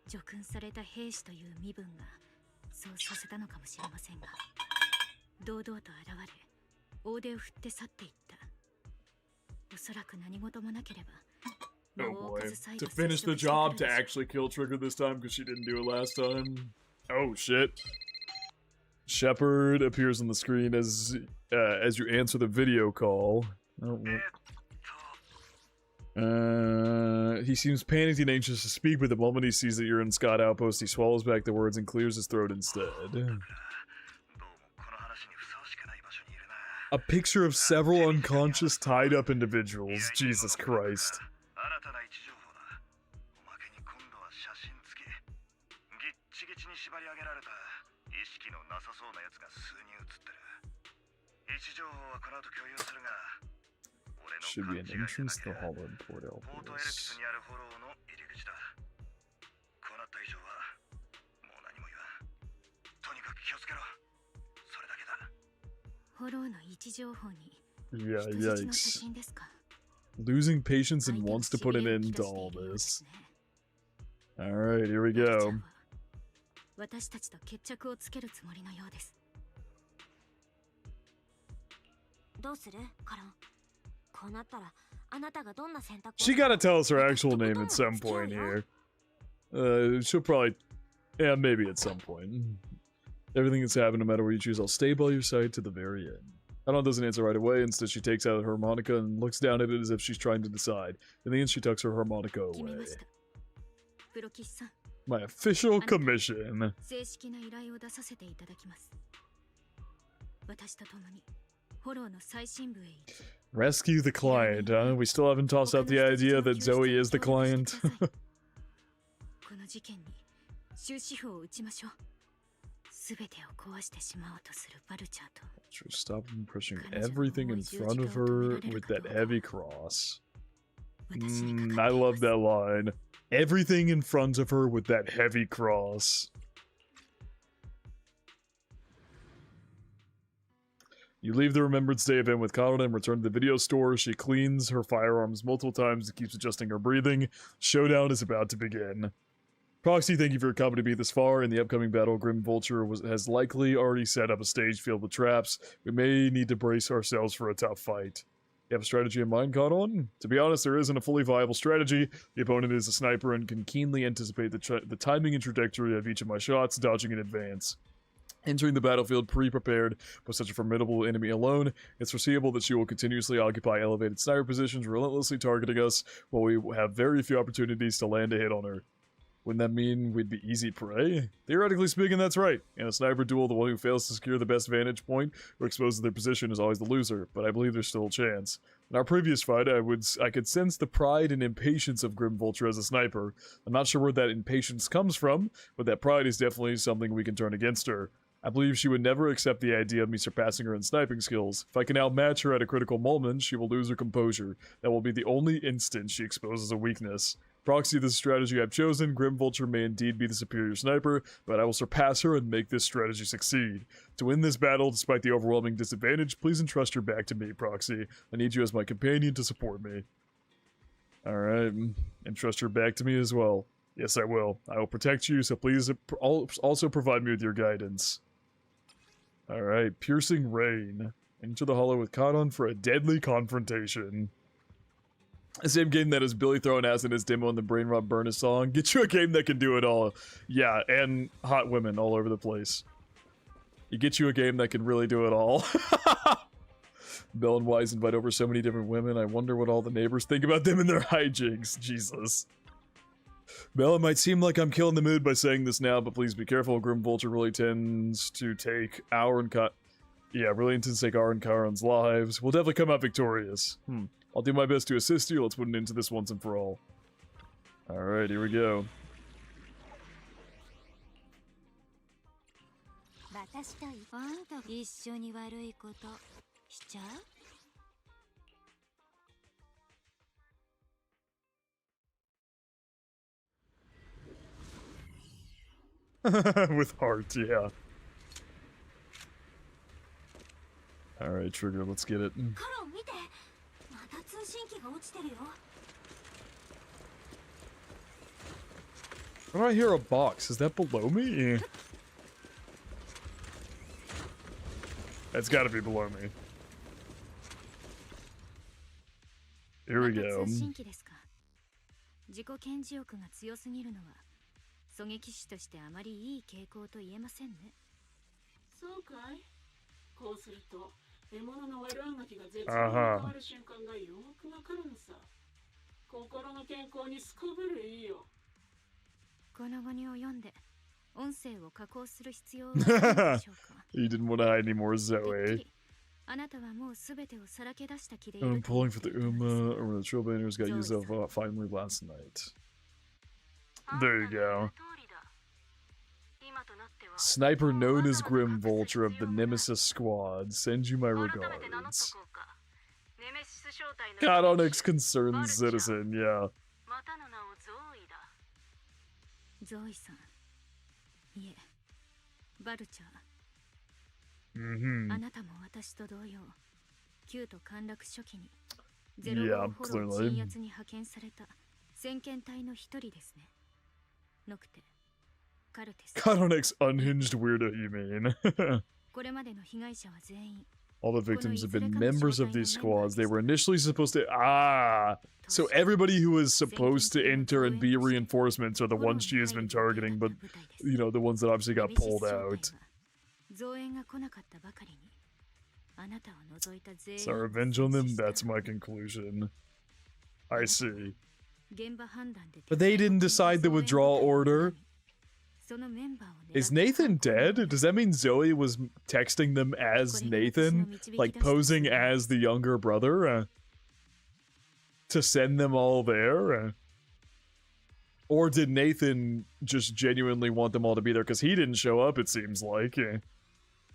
除訓された兵士という身分がそうさせたのかもしれませんが、堂々と現れ、大手を振って去っていった。おそらく何事もなければ。Oh boy. To finish the job, to actually kill Trigger this time because she didn't do it last time. Oh shit. Shepard appears on the screen as you answer the video call. Oh, he seems panicked and anxious to speak, but the moment he sees that you're in Scott Outpost, he swallows back the words and clears his throat instead. A picture of several unconscious, tied-up individuals. Jesus Christ. Should be an entrance to the Hall of Port Elpis. Yeah, yikes. Losing patience and wants to put an end to all this. Alright, here we go. She gotta tell us her actual name at some point here. She'll probably... Yeah, maybe at some point. Everything that's happened, no matter where you choose, I'll stay by your side to the very end. Anon doesn't answer right away. Instead, she takes out her harmonica and looks down at it as if she's trying to decide. In the end, she tucks her harmonica away. My official commission. Rescue the client, huh? We still haven't tossed out the idea that Zoe is the client. Stop him pushing everything in front of her with that heavy cross. I love that line. Everything in front of her with that heavy cross. You leave the Remembrance Day event with Kaoru and return to the video store. She cleans her firearms multiple times and keeps adjusting her breathing. Showdown is about to begin. Proxy, thank you for accompanying me this far. In the upcoming battle, Grim Vulture has likely already set up a stage filled with traps. We may need to brace ourselves for a tough fight. You have a strategy in mind, Kaoru? To be honest, there isn't a fully viable strategy. The opponent is a sniper and can keenly anticipate the timing and trajectory of each of my shots, dodging in advance. Entering the battlefield pre-prepared with such a formidable enemy alone, it's foreseeable that she will continuously occupy elevated sniper positions, relentlessly targeting us, while we have very few opportunities to land a hit on her. Wouldn't that mean we'd be easy prey? Theoretically speaking, that's right. In a sniper duel, the one who fails to secure the best vantage point or exposes their position is always the loser, but I believe there's still a chance. In our previous fight, I could sense the pride and impatience of Grim Vulture as a sniper. I'm not sure where that impatience comes from, but that pride is definitely something we can turn against her. I believe she would never accept the idea of me surpassing her in sniping skills. If I can outmatch her at a critical moment, she will lose her composure. That will be the only instant she exposes a weakness. Proxy, this strategy I've chosen, Grim Vulture may indeed be the superior sniper, but I will surpass her and make this strategy succeed. To win this battle, despite the overwhelming disadvantage, please entrust her back to me, Proxy. I need you as my companion to support me. Alright, entrust her back to me as well. Yes, I will. I will protect you, so please also provide me with your guidance. Alright, Piercing Rain. Enter the hollow with Kaoru for a deadly confrontation. The same game that has Billy throwing ass in his demo and the Brain Rot Burn his song. Get you a game that can do it all. Yeah, and hot women all over the place. You get you a game that can really do it all. Bell and Wise invite over so many different women. I wonder what all the neighbors think about them and their hijinks. Jesus. Bell, it might seem like I'm killing the mood by saying this now, but please be careful. Grim Vulture really tends to take our and Kaoru's lives. We'll definitely come out victorious. I'll do my best to assist you. Let's put an end to this once and for all. Alright, here we go. With heart, yeah. Alright, Trigger, let's get it. Why do I hear a box? Is that below me? That's gotta be below me. Here we go. 狙撃手としてあまりいい傾向と言えませんね。そうかい。こうすると獲物の悪あがきが絶妙に変わる瞬間がよくわかるのさ。心の健康にすこぶるいいよ。この後に及んで音声を加工する必要はないでしょうか。You didn't want to hide anymore, Zoe. あなたはもうすべてをさらけ出した気でいる。I'm pulling for the or the trailblazers got used up finally last night. There you go. Sniper known as Grim Vulture of the Nemesis Squad, send you my regards. Kaoru's concerned citizen, yeah. Zoe-san. Yeah. Vulture. Yeah, clearly. Kaoru's unhinged weirdo, you mean? All the victims have been members of these squads. They were initially supposed to... So everybody who was supposed to enter and be reinforcements are the ones she has been targeting, but, you know, the ones that obviously got pulled out. So revenge on them? That's my conclusion. I see. But they didn't decide the withdrawal order. Is Nathan dead? Does that mean Zoe was texting them as Nathan? Like posing as the younger brother? To send them all there? Or did Nathan just genuinely want them all to be there? Because he didn't show up, it seems like.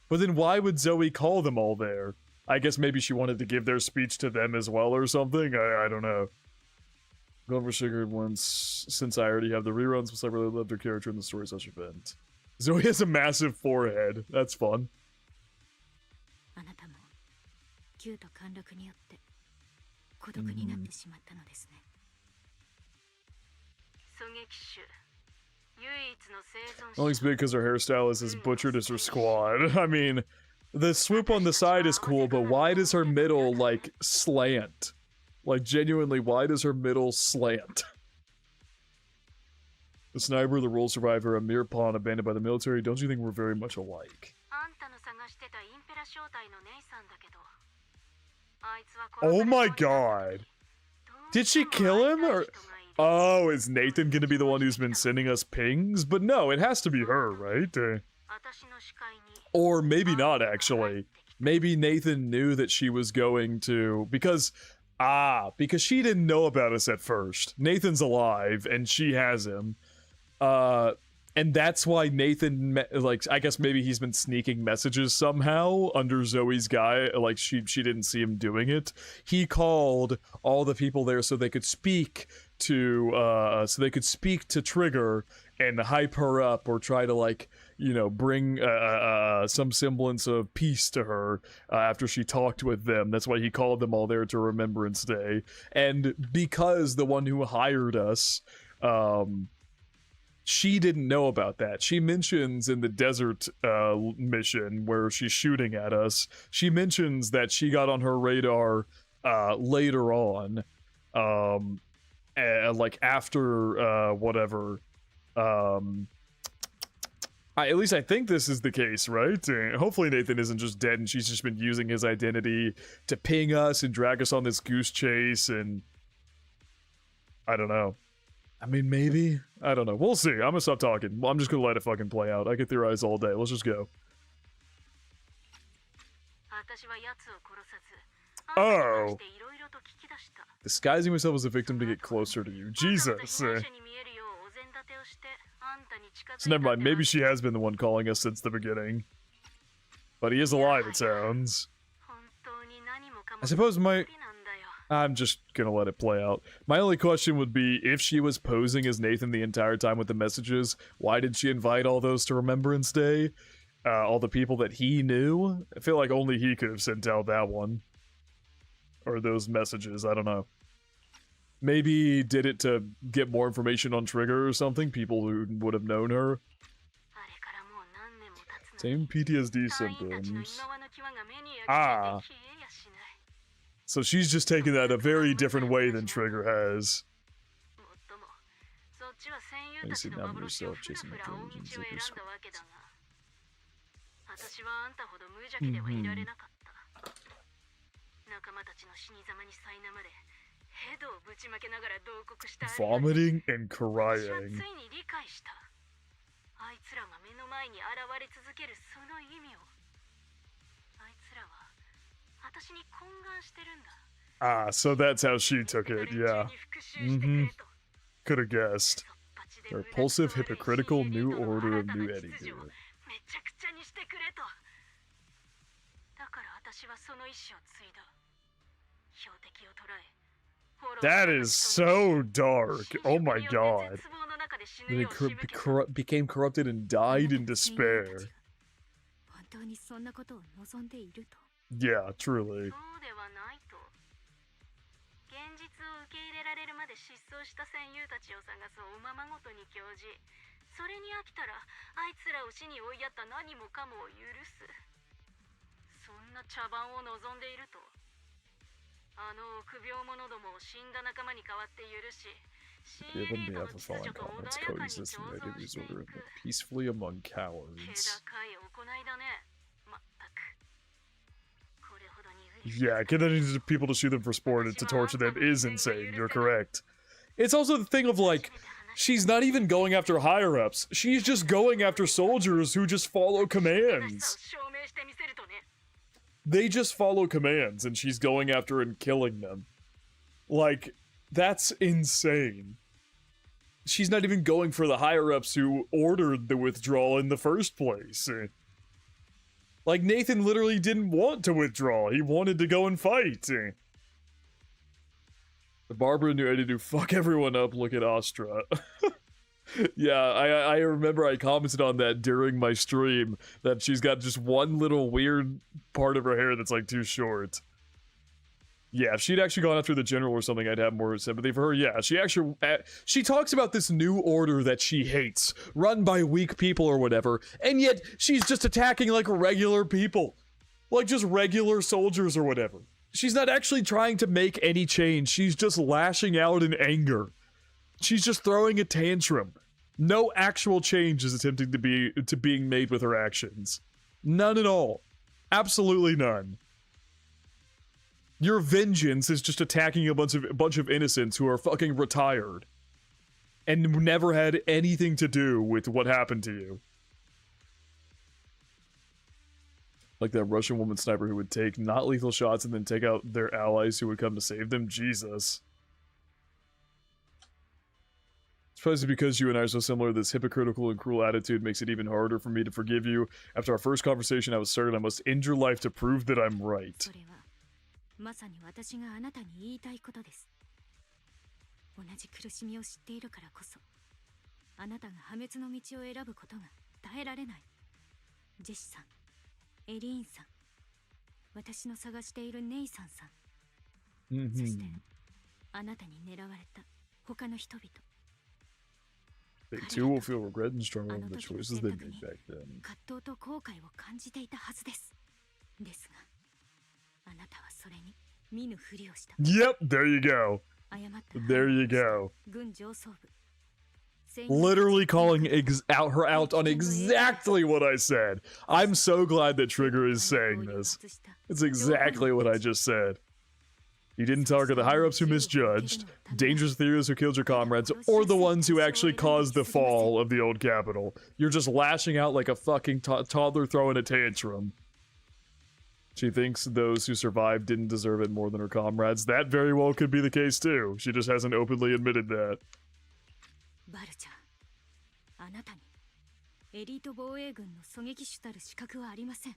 But then why would Zoe call them all there? I guess maybe she wanted to give their speech to them as well or something? I don't know. Going for Sigurd once, since I already have the reruns, because I really loved her character in the story such event. Zoe has a massive forehead. That's fun. Only it's big because her hairstyle is as butchered as her squad. I mean, the swoop on the side is cool, but why does her middle, like, slant? Like, genuinely, why does her middle slant? The sniper, the role survivor, a mere pawn abandoned by the military. Don't you think we're very much alike? Oh my god. Did she kill him? Or... Oh, is Nathan gonna be the one who's been sending us pings? But no, it has to be her, right? Or maybe not, actually. Maybe Nathan knew that she was going to... Because she didn't know about us at first. Nathan's alive, and she has him. And that's why Nathan, like, I guess maybe he's been sneaking messages somehow under Zoe's guy. Like, she didn't see him doing it. He called all the people there so they could speak to, Trigger and hype her up or try to, like, you know, bring some semblance of peace to her after she talked with them. That's why he called them all there to Remembrance Day. And because the one who hired us, she didn't know about that. She mentions in the desert mission where she's shooting at us, she mentions that she got on her radar later on, like after whatever. At least I think this is the case, right? Hopefully Nathan isn't just dead and she's just been using his identity to ping us and drag us on this goose chase, and I don't know. I mean, maybe? I don't know. We'll see. I'm gonna stop talking. I'm just gonna let it fucking play out. I could theorize all day. Let's just go. Oh. Disguising myself as a victim to get closer to you. Jesus. So never mind. Maybe she has been the one calling us since the beginning. But he is alive, it sounds. I suppose I'm just gonna let it play out. My only question would be, if she was posing as Nathan the entire time with the messages, why did she invite all those to Remembrance Day? All the people that he knew? I feel like only he could have sent out that one. Or those messages, I don't know. Maybe did it to get more information on Trigger or something? People who would have known her? Same PTSD symptoms. So she's just taking that a very different way than Trigger has. You see now yourself chasing the intelligence of your squad. Vomiting and crying. So that's how she took it, yeah. Could have guessed. The repulsive, hypocritical new order of new Eddie Doer. That is so dark. Oh my god. Then he became corrupted and died in despair. Yeah, truly. Given the other following comments, coexist and ready disorder peacefully among cowards. Yeah, getting people to shoot them for sport and to torture them is insane, you're correct. It's also the thing of, like, She's not even going after higher-ups. She's just going after soldiers who just follow commands. They just follow commands, and she's going after and killing them. Like, that's insane. She's not even going for the higher-ups who ordered the withdrawal in the first place. Like, Nathan literally didn't want to withdraw. He wanted to go and fight. Barbara knew how to fuck everyone up, look at Astra. Yeah, I remember I commented on that during my stream, that she's got just one little weird part of her hair that's like too short. Yeah, if she'd actually gone after the general or something, I'd have more sympathy for her. Yeah, she talks about this new order that she hates, run by weak people or whatever, and yet she's just attacking like regular people. Like just regular soldiers or whatever. She's not actually trying to make any change. She's just lashing out in anger. She's just throwing a tantrum. No actual change is attempting to being made with her actions. None at all. Absolutely none. Your vengeance is just attacking a bunch of innocents who are fucking retired and never had anything to do with what happened to you. Like that Russian woman sniper who would take not lethal shots and then take out their allies who would come to save them. Jesus. It's probably because you and I are so similar, this hypocritical and cruel attitude makes it even harder for me to forgive you. After our first conversation, I was certain I must end your life to prove that I'm right. まさに私があなたに言いたいことです。同じ苦しみを知っているからこそ、あなたが破滅の道を選ぶことが耐えられない。ジェシさん、エリーンさん、私の探しているネイサンさん、そしてあなたに狙われた他の人々。They too will feel regret and struggle over the choices they made back then. 葛藤と後悔を感じていたはずです。ですが。あなたはそれに見ぬふりをした。Yep, there you go. There you go. Literally calling her out on exactly what I said. I'm so glad that Trigger is saying this. It's exactly what I just said. You didn't target the higher-ups who misjudged, dangerous theorists who killed your comrades, or the ones who actually caused the fall of the old capital. You're just lashing out like a fucking toddler throwing a tantrum. She thinks those who survived didn't deserve it more than her comrades. That very well could be the case too. She just hasn't openly admitted that. バルチャー、あなたにエリート防衛軍の狙撃手たる資格はありません。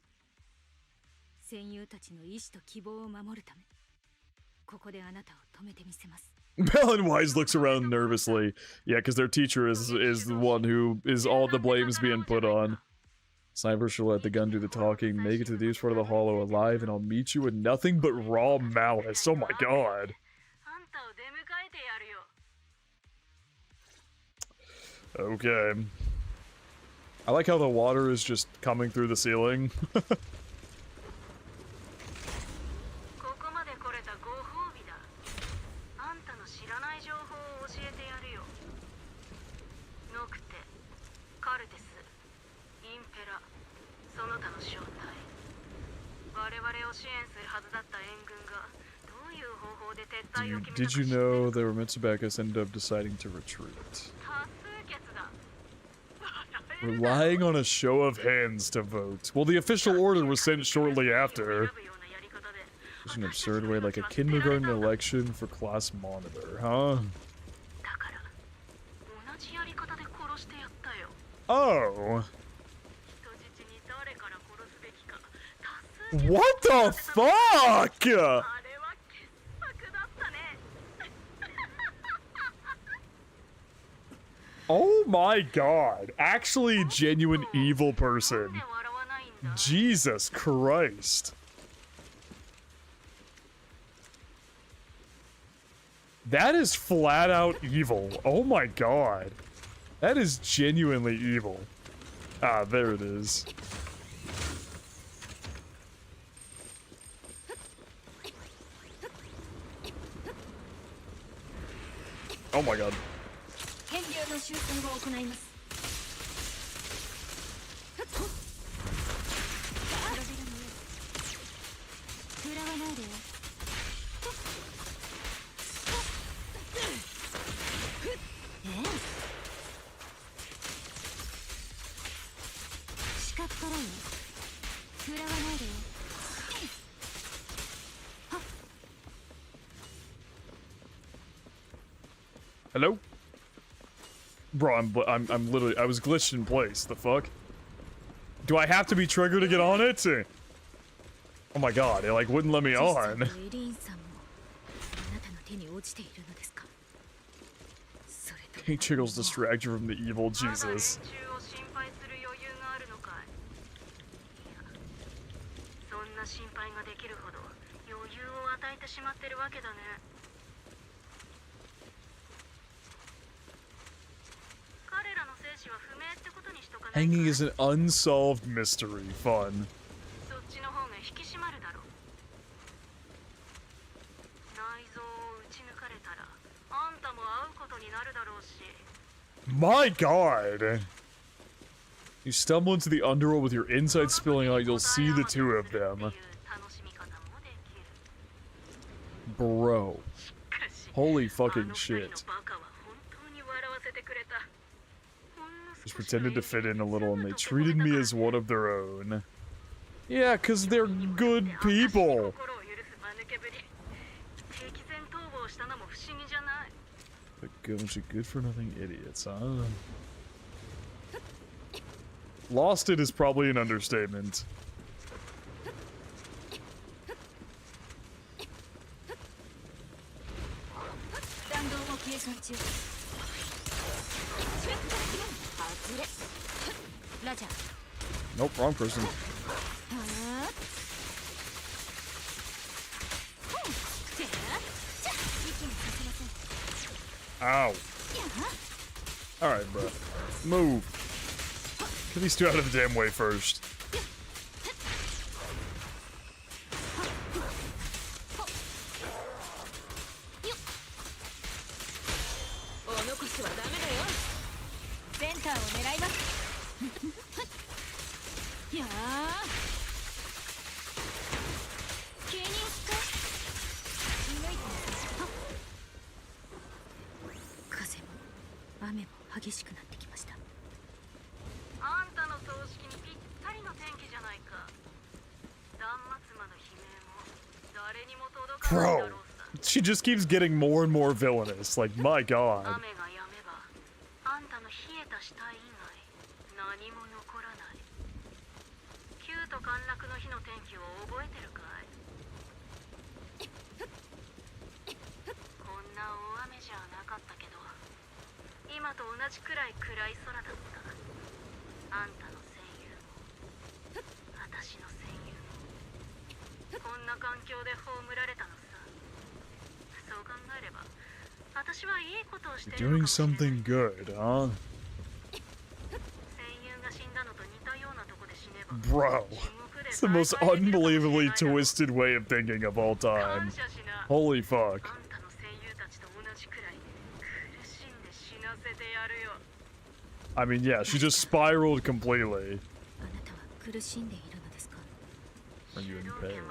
戦友たちの意志と希望を守るため、ここであなたを止めてみせます。Balin Wise looks around nervously. Yeah, because their teacher is the one who is all the blames being put on. Sniper shall let the gun do the talking. Make it to the deepest part of the hollow alive, and I'll meet you with nothing but raw malice. Oh my god. Okay. I like how the water is just coming through the ceiling. Did you know they were meant to back us, ended up deciding to retreat? Relying on a show of hands to vote. Well, the official order was sent shortly after. It's an absurd way, like a kindergarten election for class monitor, huh? Oh. What the fuck? Oh my god. Actually genuine evil person. Jesus Christ. That is flat out evil. Oh my god. That is genuinely evil. Ah, there it is. Oh my god. Hello? Bro, I'm literally, I was glitched in place. The fuck? Do I have to be triggered to get on it? Oh my god, it like wouldn't let me on. He Chiggles distract you from the evil Jesus. Hanging is an unsolved mystery. Fun. My god! You stumble into the underworld with your insides spilling out, you'll see the two of them. Bro. Holy fucking shit. Just pretended to fit in a little and they treated me as one of their own. Yeah, cause they're good people. Good for nothing idiots, huh? Lost it is probably an understatement. Nope, wrong person. Ow. Alright, bro. Move. Get these two out of the damn way first. Bro, she just keeps getting more and more villainous. Like, my god. You're doing something good, huh? Bro, it's the most unbelievably twisted way of thinking of all time. Holy fuck. I mean, yeah, she just spiraled completely. Are you in pain?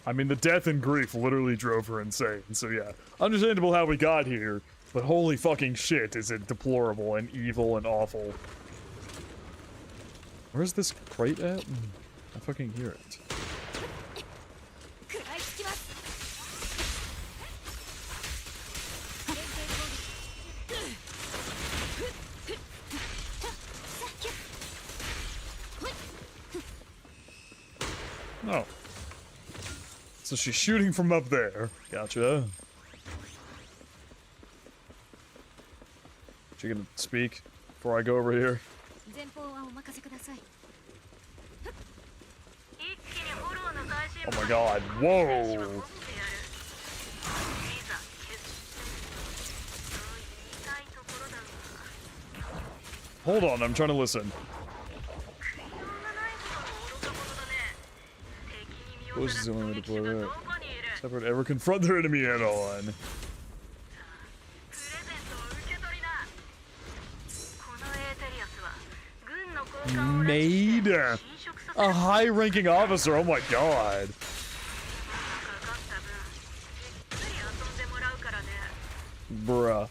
I mean, the death and grief literally drove her insane, so yeah. Understandable how we got here, but holy fucking shit is it deplorable and evil and awful. Where's this crate at? I fucking hear it. Oh. So she's shooting from up there. Gotcha. She gonna speak before I go over here? Oh my god, whoa! Hold on, I'm trying to listen. Bluest is the only way to play that. Separate ever confront their enemy head on. Made a high-ranking officer, oh my god. Bruh.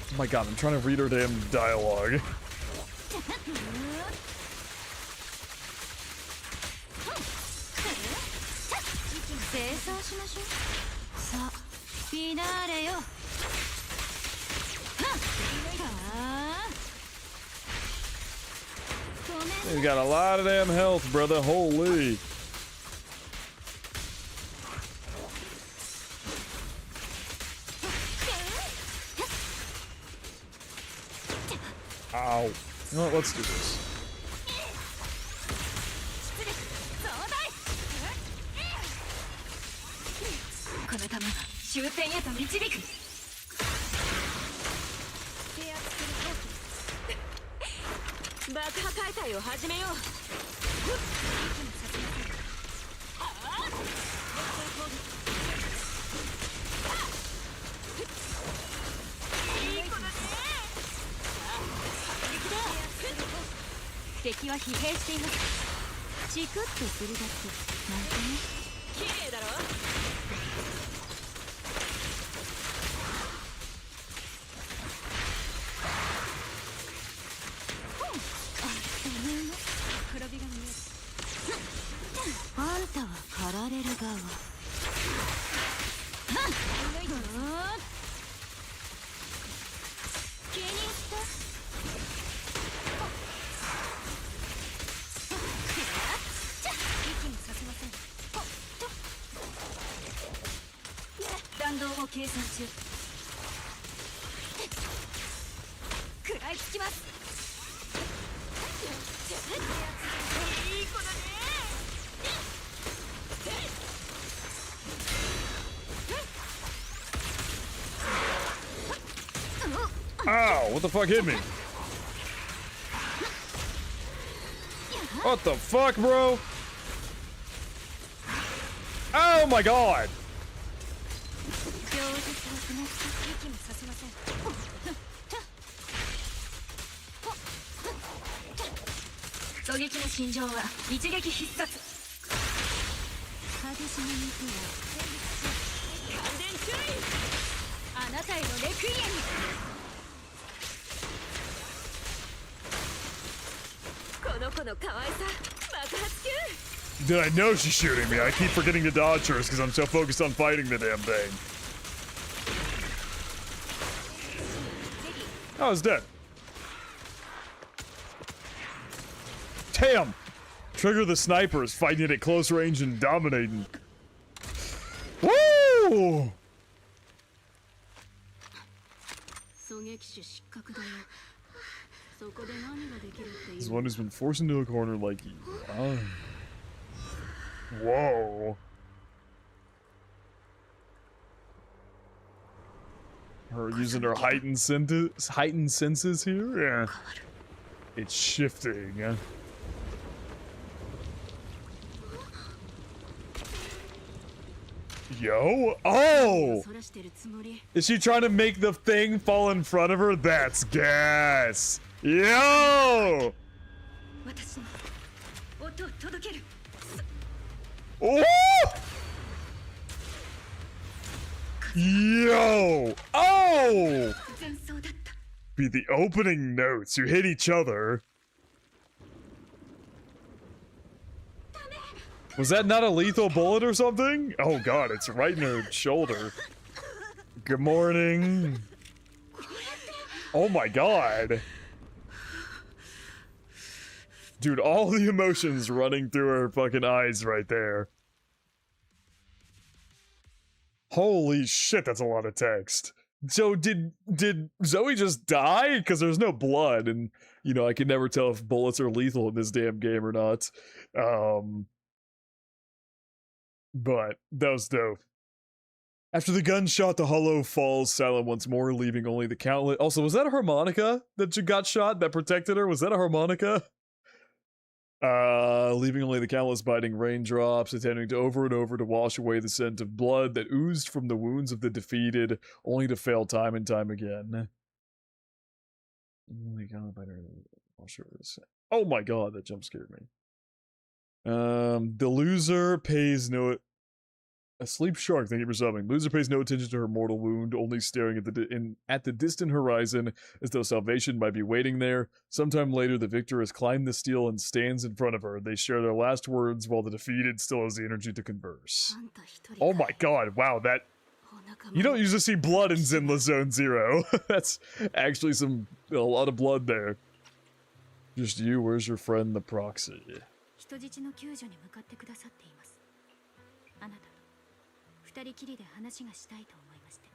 Oh my god, I'm trying to read her damn dialogue. 清掃しましょう。さあ、フィナーレよ。はあ。 He's got a lot of damn health, brother. Holy. Ow. You know what? Let's do this. この玉、終点へと導く。制圧する闘気。爆破解体を始めよう。敵は疲弊しています。チクッとするだけなんてね。綺麗だろ。黒火が見える。あんたは狩られる側。気に入った。 弾道を計算中。食らいつきます。いい子だね。 Ow! What the fuck hit me? What the fuck, bro? Oh my god! 狙撃の心情は一撃必殺。激しめに行くわ。感電注意。あなたへのレクイエム。この子の可愛さ爆発級。 Dude, I know she's shooting me. I keep forgetting to dodge hers because I'm so focused on fighting the damn thing. Oh, it's dead. Damn! Trigger the snipers, fighting it at close range and dominating. Woo! He's one who's been forced into a corner like you. Oh. Whoa. Her using her heightened senses here? Yeah. It's shifting. Yo? Oh! Is she trying to make the thing fall in front of her? That's gas! Yo! Oh! Yo! Oh! Be the opening notes. You hit each other. Was that not a lethal bullet or something? Oh god, it's right in her shoulder. Good morning. Oh my god. Dude, all the emotions running through her fucking eyes right there. Holy shit, that's a lot of text. So did Zoe just die? Because there's no blood, and you know, I can never tell if bullets are lethal in this damn game or not. But that was dope. After the gunshot, the hollow falls silent once more, leaving only the countless. Also, was that a harmonica that you got shot that protected her? Was that a harmonica? Leaving only the countless biting raindrops, attempting to over and over to wash away the scent of blood that oozed from the wounds of the defeated, only to fail time and time again. Oh my god, that jump scared me. The loser pays no... A sleep shark, thank you for subbing. Loser pays no attention to her mortal wound, only staring at the distant horizon as though salvation might be waiting there. Sometime later, the victor has climbed the steel and stands in front of her. They share their last words while the defeated still has the energy to converse. Oh my god, wow, that... You don't usually see blood in Zenless Zone Zero. That's actually a lot of blood there. Just you, where's your friend the proxy? 人質の救助に向かってくださっています。あなたと二人きりで話がしたいと思いまして。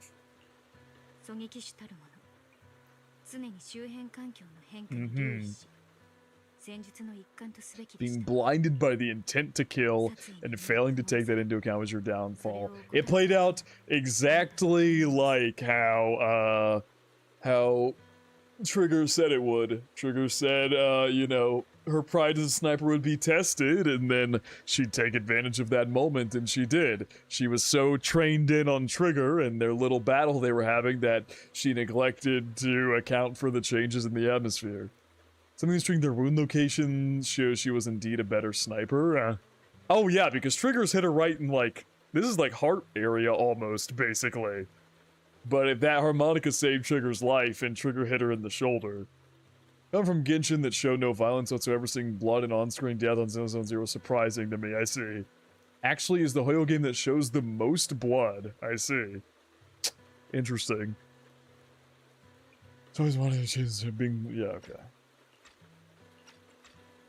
狙撃手たるもの、常に周辺環境の変化に留意し、戦術の一環とすべきでした。 Being blinded by the intent to kill and failing to take that into account was your downfall. It played out exactly like how Trigger said it would. Trigger said, you know, her pride as a sniper would be tested, and then she'd take advantage of that moment, and she did. She was so trained in on Trigger and their little battle they were having that she neglected to account for the changes in the atmosphere. Something string their wound location shows she was indeed a better sniper. Oh yeah, because Trigger's hit her right in, like, this is like heart area almost, basically. But if that harmonica saved Trigger's life and Trigger hit her in the shoulder. Come from Genshin that showed no violence whatsoever, seeing blood and on-screen death on Zone Zero surprising to me, I see. Actually is the Hoyo game that shows the most blood, I see. Interesting. It's always wanted to change being... yeah, okay.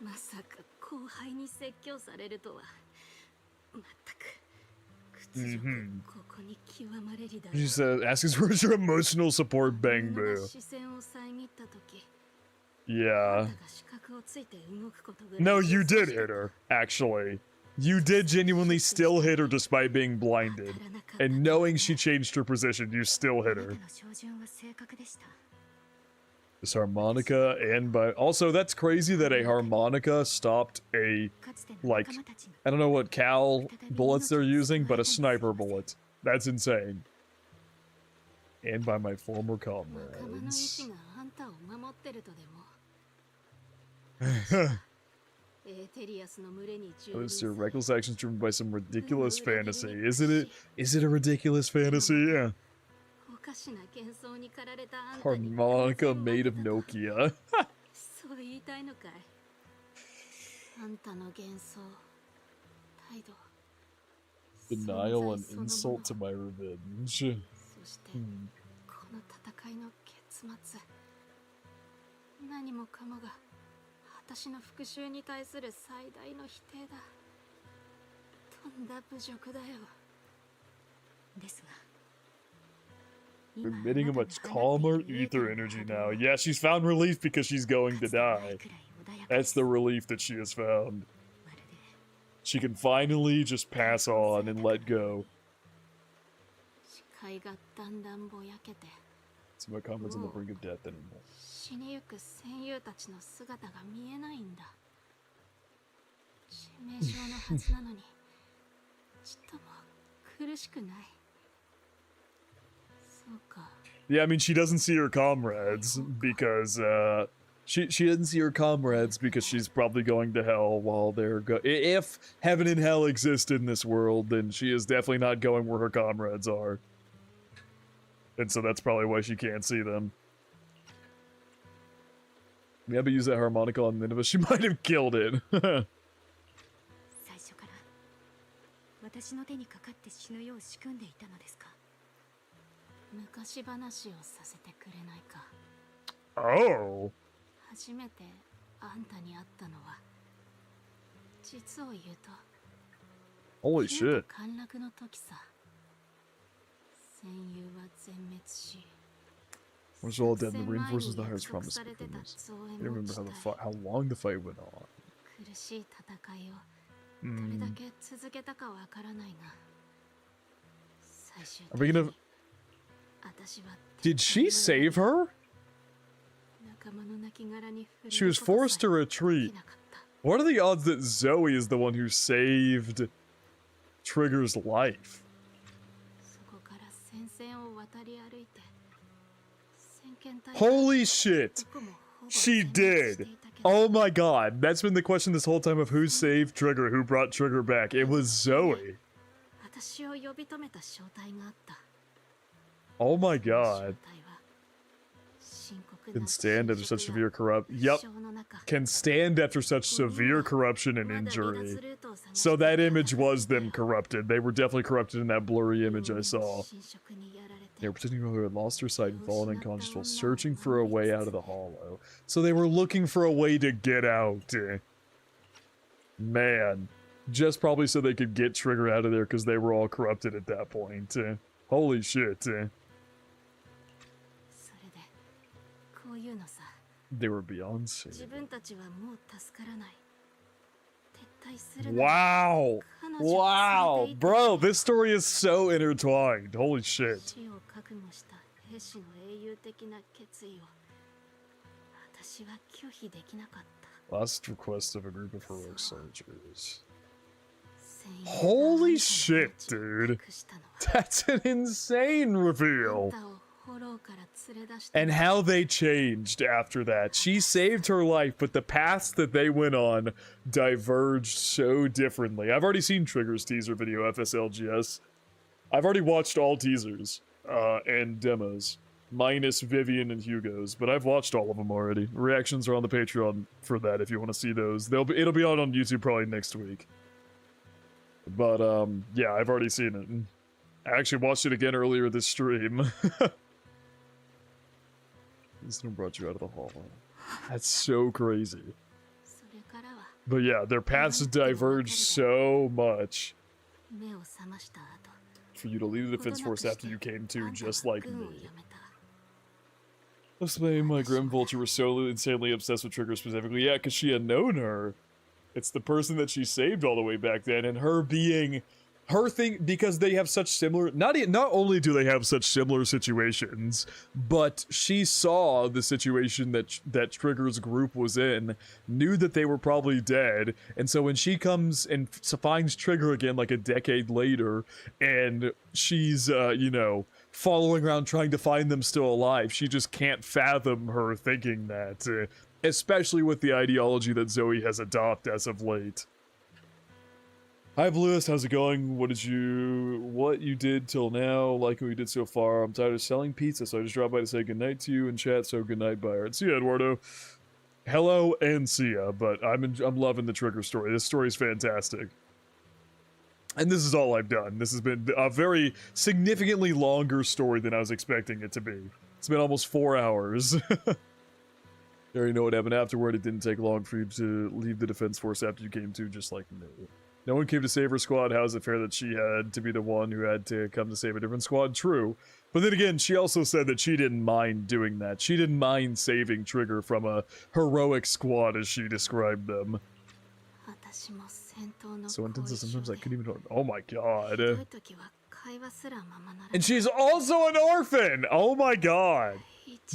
まさか後輩に説教されるとは。まったく。ここに極まれりだ。 She said, asks where's your emotional support, Bang Boo. Yeah. No, you did hit her, actually. You did genuinely still hit her despite being blinded. And knowing she changed her position, you still hit her. This harmonica and by... Also, that's crazy that a harmonica stopped a, like, I don't know what cal bullets they're using, but a sniper bullet. That's insane. And by my former comrades. Those are reckless actions driven by some ridiculous fantasy. Is it a ridiculous fantasy? Yeah. Harmonica made of Nokia. Denial and insult to my revenge. Hmm. 私の復讐に対する最大の否定だ。とんだ侮辱だよ。ですが。 Emitting a much calmer ether energy now. Yeah, she's found relief because she's going to die. That's the relief that she has found. She can finally just pass on and let go. See my comrades on the brink of death anymore. 死にゆく戦友たちの姿が見えないんだ。致命傷のはずなのに、ちっとも苦しくない。 Yeah, I mean, she doesn't see her comrades because, she doesn't see her comrades because she's probably going to hell while they're if heaven and hell exist in this world, then she is definitely not going where her comrades are. And so that's probably why she can't see them. Yeah, but use that harmonica on Nineveh, she might have killed it. 最初から私の手にかかって死ぬよう仕組んでいたのですか？ 昔話をさせてくれないか。 Oh. 初めてあんたに会ったのは、実を言うと、 Holy shit. 陥落の時さ。戦友は全滅し。 Once all dead, the reinforces the heart's promise. I don't remember how long the fight went on. 苦しい戦いをどれだけ続けたかわからないが。最終的に Are we gonna... Did she save her? She was forced to retreat. What are the odds that Zoe is the one who saved Trigger's life? Holy shit! She did! Oh my god, that's been the question this whole time of who saved Trigger, who brought Trigger back. It was Zoe. Oh my god. Can stand after such severe Can stand after such severe corruption and injury. So that image was them corrupted. They were definitely corrupted in that blurry image I saw. They were pretending who had lost her sight and fallen unconscious while searching for a way out of the hollow. So they were looking for a way to get out. Man. Just probably so they could get Trigger out of there because they were all corrupted at that point. Holy shit. They were beyond safe. Wow! Wow! Bro, this story is so intertwined. Holy shit. Last request of a group of heroic soldiers. Holy shit, dude. That's an insane reveal. And how they changed after that. She saved her life, but the paths that they went on diverged so differently. I've already seen Trigger's teaser video, FSLGS. I've already watched all teasers and demos, minus Vivian and Hugo's, but I've watched all of them already. Reactions are on the Patreon for that if you want to see those. It'll be out on YouTube probably next week. But yeah, I've already seen it. I actually watched it again earlier this stream. This one brought you out of the hall. That's so crazy. But yeah, their paths diverged so much. For you to leave the defense force after you came to, just like me. Explain my Grim Vulture was so insanely obsessed with Trigger specifically. Yeah, because she had known her. It's the person that she saved all the way back then, and her being... her thing, because they have such similar, not only do they have such similar situations, but she saw the situation that Trigger's group was in, knew that they were probably dead, and so when she comes and finds Trigger again like a decade later, and she's, you know, following around trying to find them still alive, she just can't fathom her thinking that, especially with the ideology that Zoe has adopted as of late. Hi Bluest, how's it going? What you did till now, like what you did so far. I'm tired of selling pizza, so I just dropped by to say goodnight to you in chat, so goodnight, Byard. See ya, Eduardo. Hello and see ya, but I'm loving the Trigger story. This story is fantastic. And this is all I've done. This has been a very significantly longer story than I was expecting it to be. It's been almost 4 hours. You already know what happened afterward. It didn't take long for you to leave the defense force after you came to, just like me. No one came to save her squad. How is it fair that she had to be the one who had to come to save a different squad? True. But then again, she also said that she didn't mind doing that. She didn't mind saving Trigger from a heroic squad, as she described them. So intense that sometimes I couldn't even... Oh my god. And she's also an orphan! Oh my god.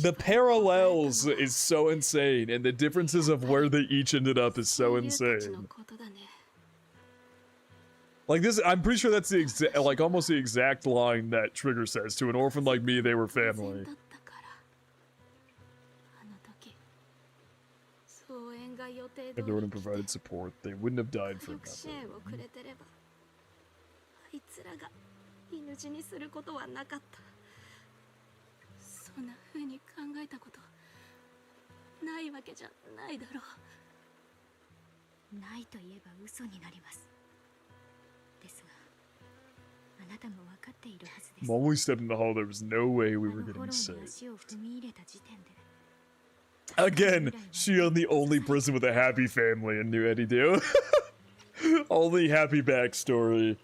The parallels is so insane, and the differences of where they each ended up is so insane. Like this, I'm pretty sure that's the exact, like almost the exact line that Trigger says, to an orphan like me, they were family. If they wouldn't have provided support, they wouldn't have died for nothing. When we stepped in the hall, there was no way we were getting saved. Again, she on the only person with a happy family in New Eddie Do. Only happy backstory.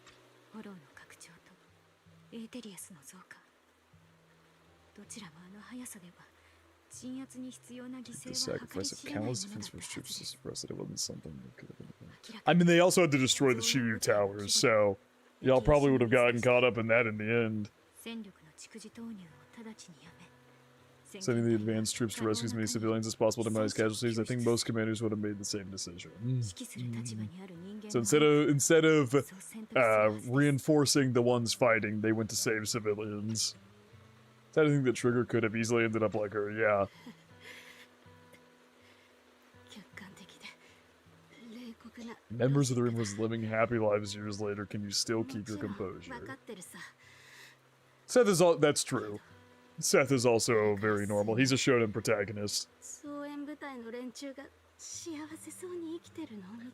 The sacrifice of countless defense force troops to suppress it. It wasn't something that could have been. I mean, they also had to destroy the Shiryu towers, so y'all probably would have gotten caught up in that in the end. Sending the advanced troops to rescue as many civilians as possible to minimize casualties. I think most commanders would have made the same decision. So instead of reinforcing the ones fighting, they went to save civilians. I think that Trigger could have easily ended up like her, yeah. Members of the room was living happy lives years later. Can you still keep your composure? Seth is all that's true. Seth is also very normal. He's a shonen protagonist.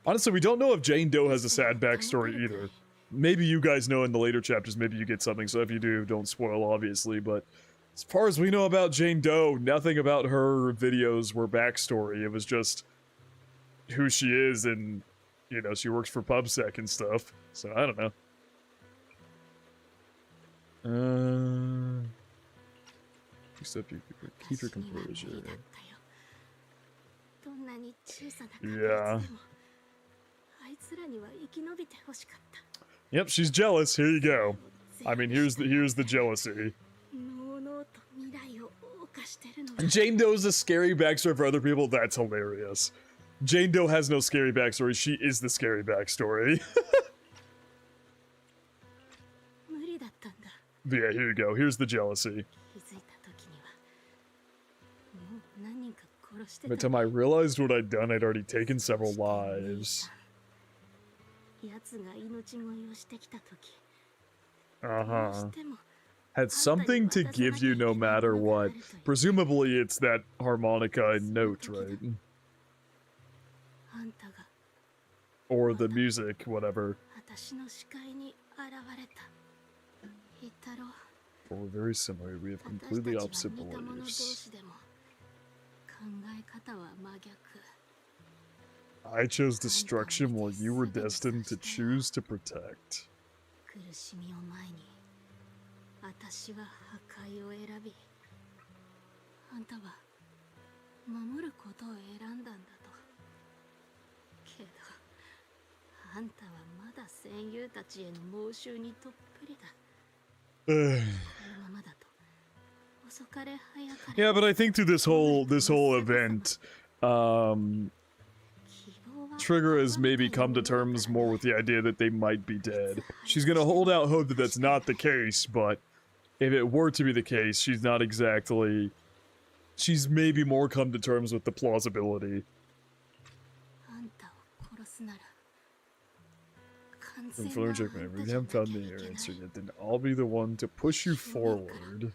Honestly, we don't know if Jane Doe has a sad backstory either. Maybe you guys know in the later chapters, maybe you get something, so if you do, don't spoil, obviously, but as far as we know about Jane Doe, nothing about her videos were backstory. It was just who she is, and, you know, she works for PubSec and stuff, so I don't know. Except you keep your composure. Yeah. Yep, she's jealous. Here you go. I mean, here's the jealousy. Jane Doe's a scary backstory for other people. That's hilarious. Jane Doe has no scary backstory. She is the scary backstory. Yeah, here you go. Here's the jealousy. By the time I realized what I'd done, I'd already taken several lives. Had something to give you no matter what. Presumably it's that harmonica and note, right? Or the music, whatever. But we're very similar. We have completely opposite beliefs. I chose destruction while you were destined to choose to protect. Yeah, but I think through this whole event, Trigger has maybe come to terms more with the idea that they might be dead. She's gonna hold out hope that that's not the case, but if it were to be the case, she's not exactly... She's maybe more come to terms with the plausibility. If you haven't found the answer yet, then I'll be the one to push you forward.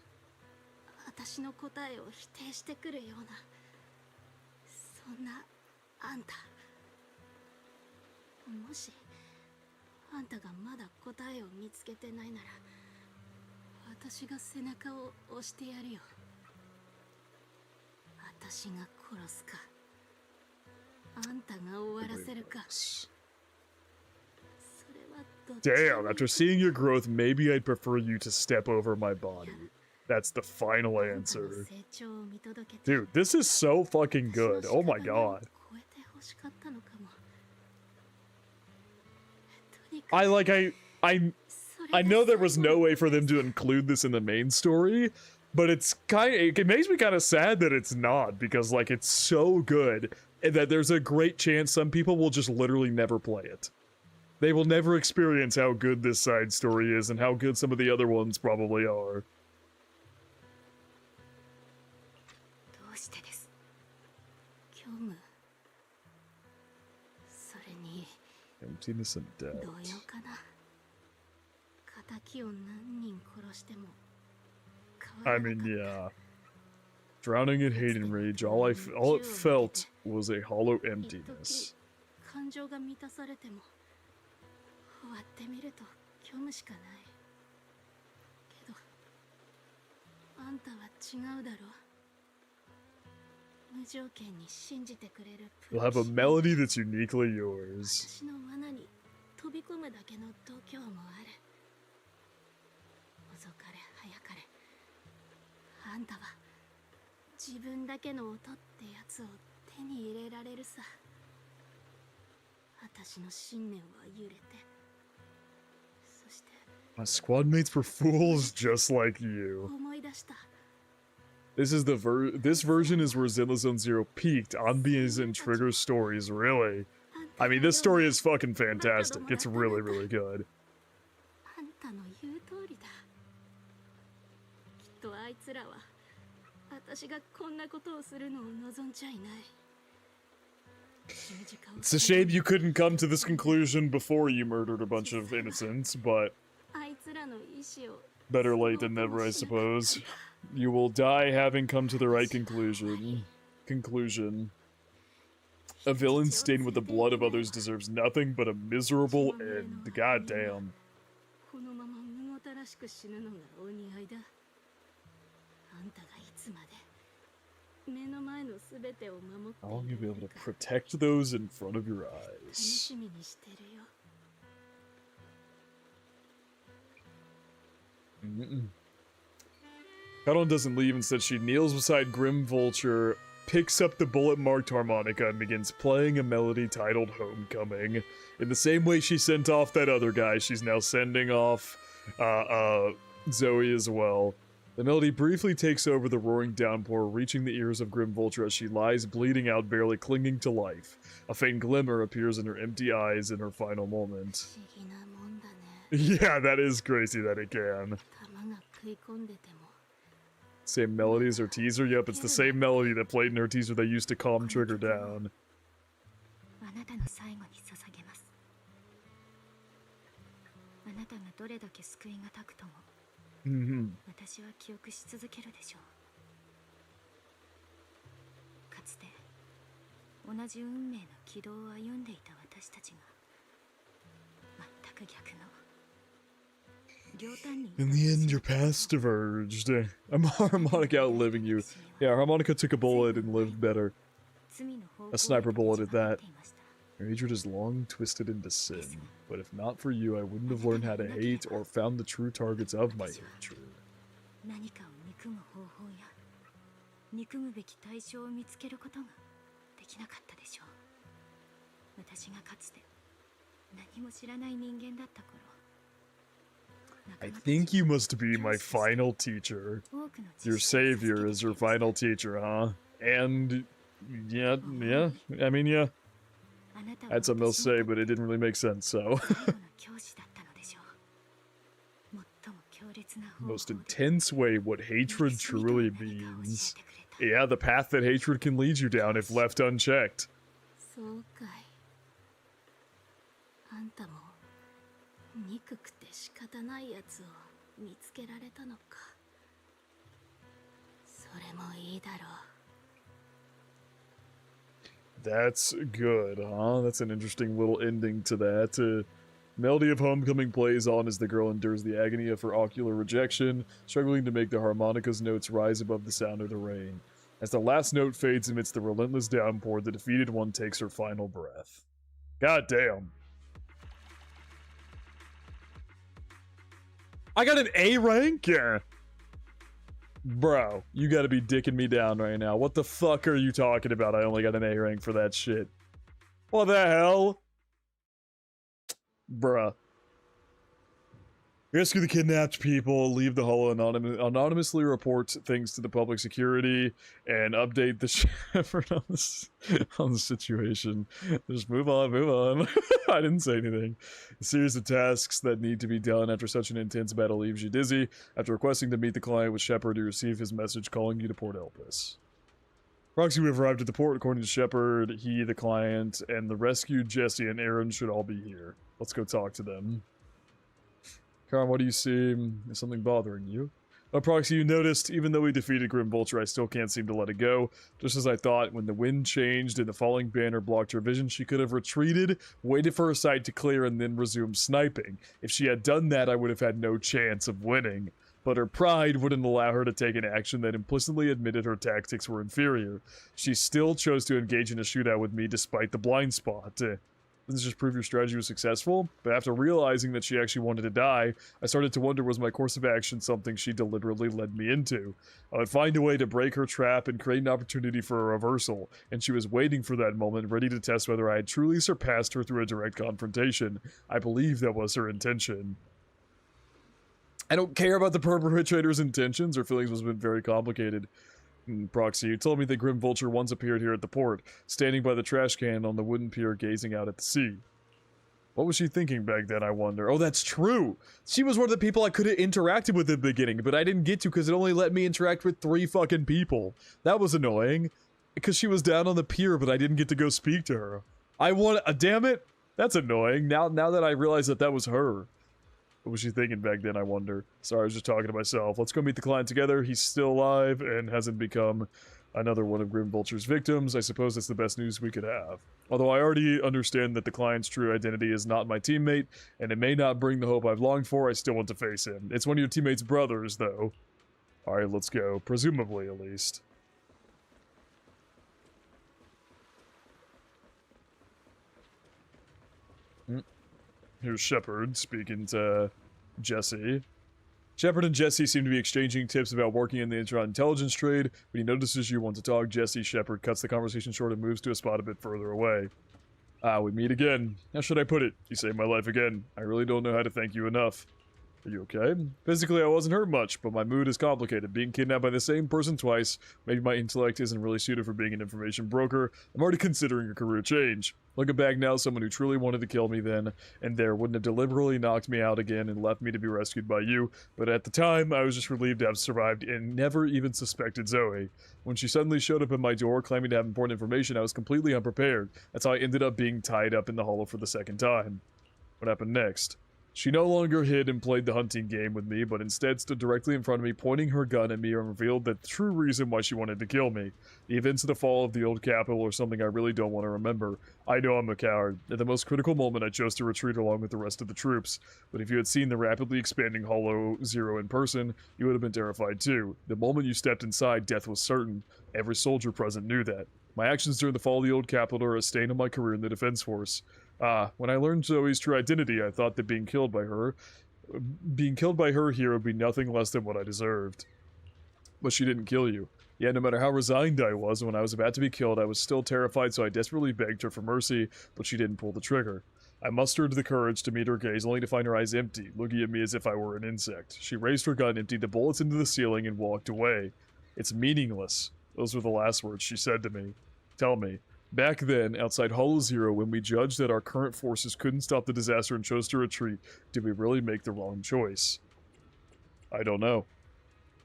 Damn, after seeing your growth, maybe I'd prefer you to step over my body. That's the final answer. Dude, this is so fucking good. Oh my god. I know there was no way for them to include this in the main story, but it makes me kind of sad that it's not, because like it's so good and that there's a great chance some people will just literally never play it. They will never experience how good this side story is and how good some of the other ones probably are. Emptiness and doubt. I mean, yeah. Drowning in hate and rage, all it felt was a hollow emptiness. You'll have a melody that's uniquely yours. My squad mates were fools just like you. This is this version is where Zenless Zone Zero peaked. Ambience and Trigger stories, really. I mean, this story is fucking fantastic. It's really, really good. あいつらは私がこんなことをするのを望んじゃいない。 It's a shame you couldn't come to this conclusion before you murdered a bunch of innocents, but better late than never, I suppose. You will die having come to the right conclusion. A villain stained with the blood of others deserves nothing but a miserable end. Goddamn. How long will you be able to protect those in front of your eyes? Cuddle doesn't leave, instead she kneels beside Grim Vulture, picks up the bullet-marked harmonica, and begins playing a melody titled Homecoming. In the same way she sent off that other guy, she's now sending off Zoe as well. The melody briefly takes over the roaring downpour, reaching the ears of Grim Vulture as she lies bleeding out, barely clinging to life. A faint glimmer appears in her empty eyes in her final moment. Yeah, that is crazy that it can. Same melody as her teaser? Yep, it's the same melody that played in her teaser that used to calm Trigger down. Mm-hmm. In the end, your paths diverged. Harmonica outliving you. Yeah, Harmonica took a bullet and lived better. A sniper bullet at that. Your hatred is long twisted into sin, but if not for you, I wouldn't have learned how to hate or found the true targets of my hatred. I think you must be my final teacher. Your savior is your final teacher, huh? And yeah, I mean, yeah. I had something else to say, but it didn't really make sense, so. Most intense way what hatred truly means. Yeah, the path that hatred can lead you down if left unchecked. That's good, huh? That's an interesting little ending to that. Melody of Homecoming plays on as the girl endures the agony of her ocular rejection, struggling to make the harmonica's notes rise above the sound of the rain. As the last note fades amidst the relentless downpour, the defeated one takes her final breath. God damn. I got an A rank? Yeah. Bro, you gotta be dicking me down right now. What the fuck are you talking about? I only got an A rank for that shit. What the hell? Bruh. Rescue the kidnapped people, leave the hull anonymously report things to the public security, and update the shepherd on the situation. Just move on. I didn't say anything. A series of tasks that need to be done after such an intense battle leaves you dizzy. After requesting to meet the client with Shepard, you receive his message calling you to Port Elpis. Proxy, we have arrived at the port. According to Shepard, he, the client, and the rescued Jesse and Aaron should all be here. Let's go talk to them. Karam, what do you see? Is something bothering you? Proxy, you noticed, even though we defeated Grim Vulture, I still can't seem to let it go. Just as I thought, when the wind changed and the falling banner blocked her vision, she could have retreated, waited for her sight to clear, and then resumed sniping. If she had done that, I would have had no chance of winning. But her pride wouldn't allow her to take an action that implicitly admitted her tactics were inferior. She still chose to engage in a shootout with me despite the blind spot. Doesn't just prove your strategy was successful? But after realizing that she actually wanted to die, I started to wonder, was my course of action something she deliberately led me into? I would find a way to break her trap and create an opportunity for a reversal, and she was waiting for that moment, ready to test whether I had truly surpassed her through a direct confrontation. I believe that was her intention. I don't care about the perpetrator's intentions. Her feelings must have been very complicated. Proxy, you told me that Grim Vulture once appeared here at the port, standing by the trash can on the wooden pier gazing out at the sea. What was she thinking back then, I wonder? Oh, that's true! She was one of the people I could have interacted with at the beginning, but I didn't get to because it only let me interact with 3 fucking people. That was annoying. Because she was down on the pier, but I didn't get to go speak to her. Damn it! That's annoying. Now that I realize that was her. What was she thinking back then, I wonder? Sorry, I was just talking to myself. Let's go meet the client together. He's still alive and hasn't become another one of Grim Vulture's victims. I suppose that's the best news we could have. Although I already understand that the client's true identity is not my teammate, and it may not bring the hope I've longed for, I still want to face him. It's one of your teammate's brothers, though. Alright, let's go. Presumably, at least. Here's Shepard speaking to Jesse. Shepard and Jesse seem to be exchanging tips about working in the intelligence trade. When he notices you want to talk, Shepard cuts the conversation short and moves to a spot a bit further away. We meet again. How should I put it? You saved my life again. I really don't know how to thank you enough. Are you okay? Physically, I wasn't hurt much, but my mood is complicated. Being kidnapped by the same person twice, maybe my intellect isn't really suited for being an information broker. I'm already considering a career change. Looking back now, someone who truly wanted to kill me then and there wouldn't have deliberately knocked me out again and left me to be rescued by you, but at the time, I was just relieved to have survived and never even suspected Zoe. When she suddenly showed up at my door claiming to have important information, I was completely unprepared. That's how I ended up being tied up in the hollow for the second time. What happened next? She no longer hid and played the hunting game with me, but instead stood directly in front of me, pointing her gun at me and revealed the true reason why she wanted to kill me. The events of the fall of the old capital are something I really don't want to remember. I know I'm a coward. At the most critical moment, I chose to retreat along with the rest of the troops. But if you had seen the rapidly expanding Hollow Zero in person, you would have been terrified too. The moment you stepped inside, death was certain. Every soldier present knew that. My actions during the fall of the old capital are a stain on my career in the Defense Force. When I learned Zoe's true identity, I thought that being killed by her here would be nothing less than what I deserved. But she didn't kill you. Yeah, no matter how resigned I was when I was about to be killed, I was still terrified, so I desperately begged her for mercy, but she didn't pull the trigger. I mustered the courage to meet her gaze, only to find her eyes empty, looking at me as if I were an insect. She raised her gun, emptied the bullets into the ceiling, and walked away. It's meaningless. Those were the last words she said to me. Tell me. Back then, outside Hollow Zero, when we judged that our current forces couldn't stop the disaster and chose to retreat, did we really make the wrong choice? I don't know.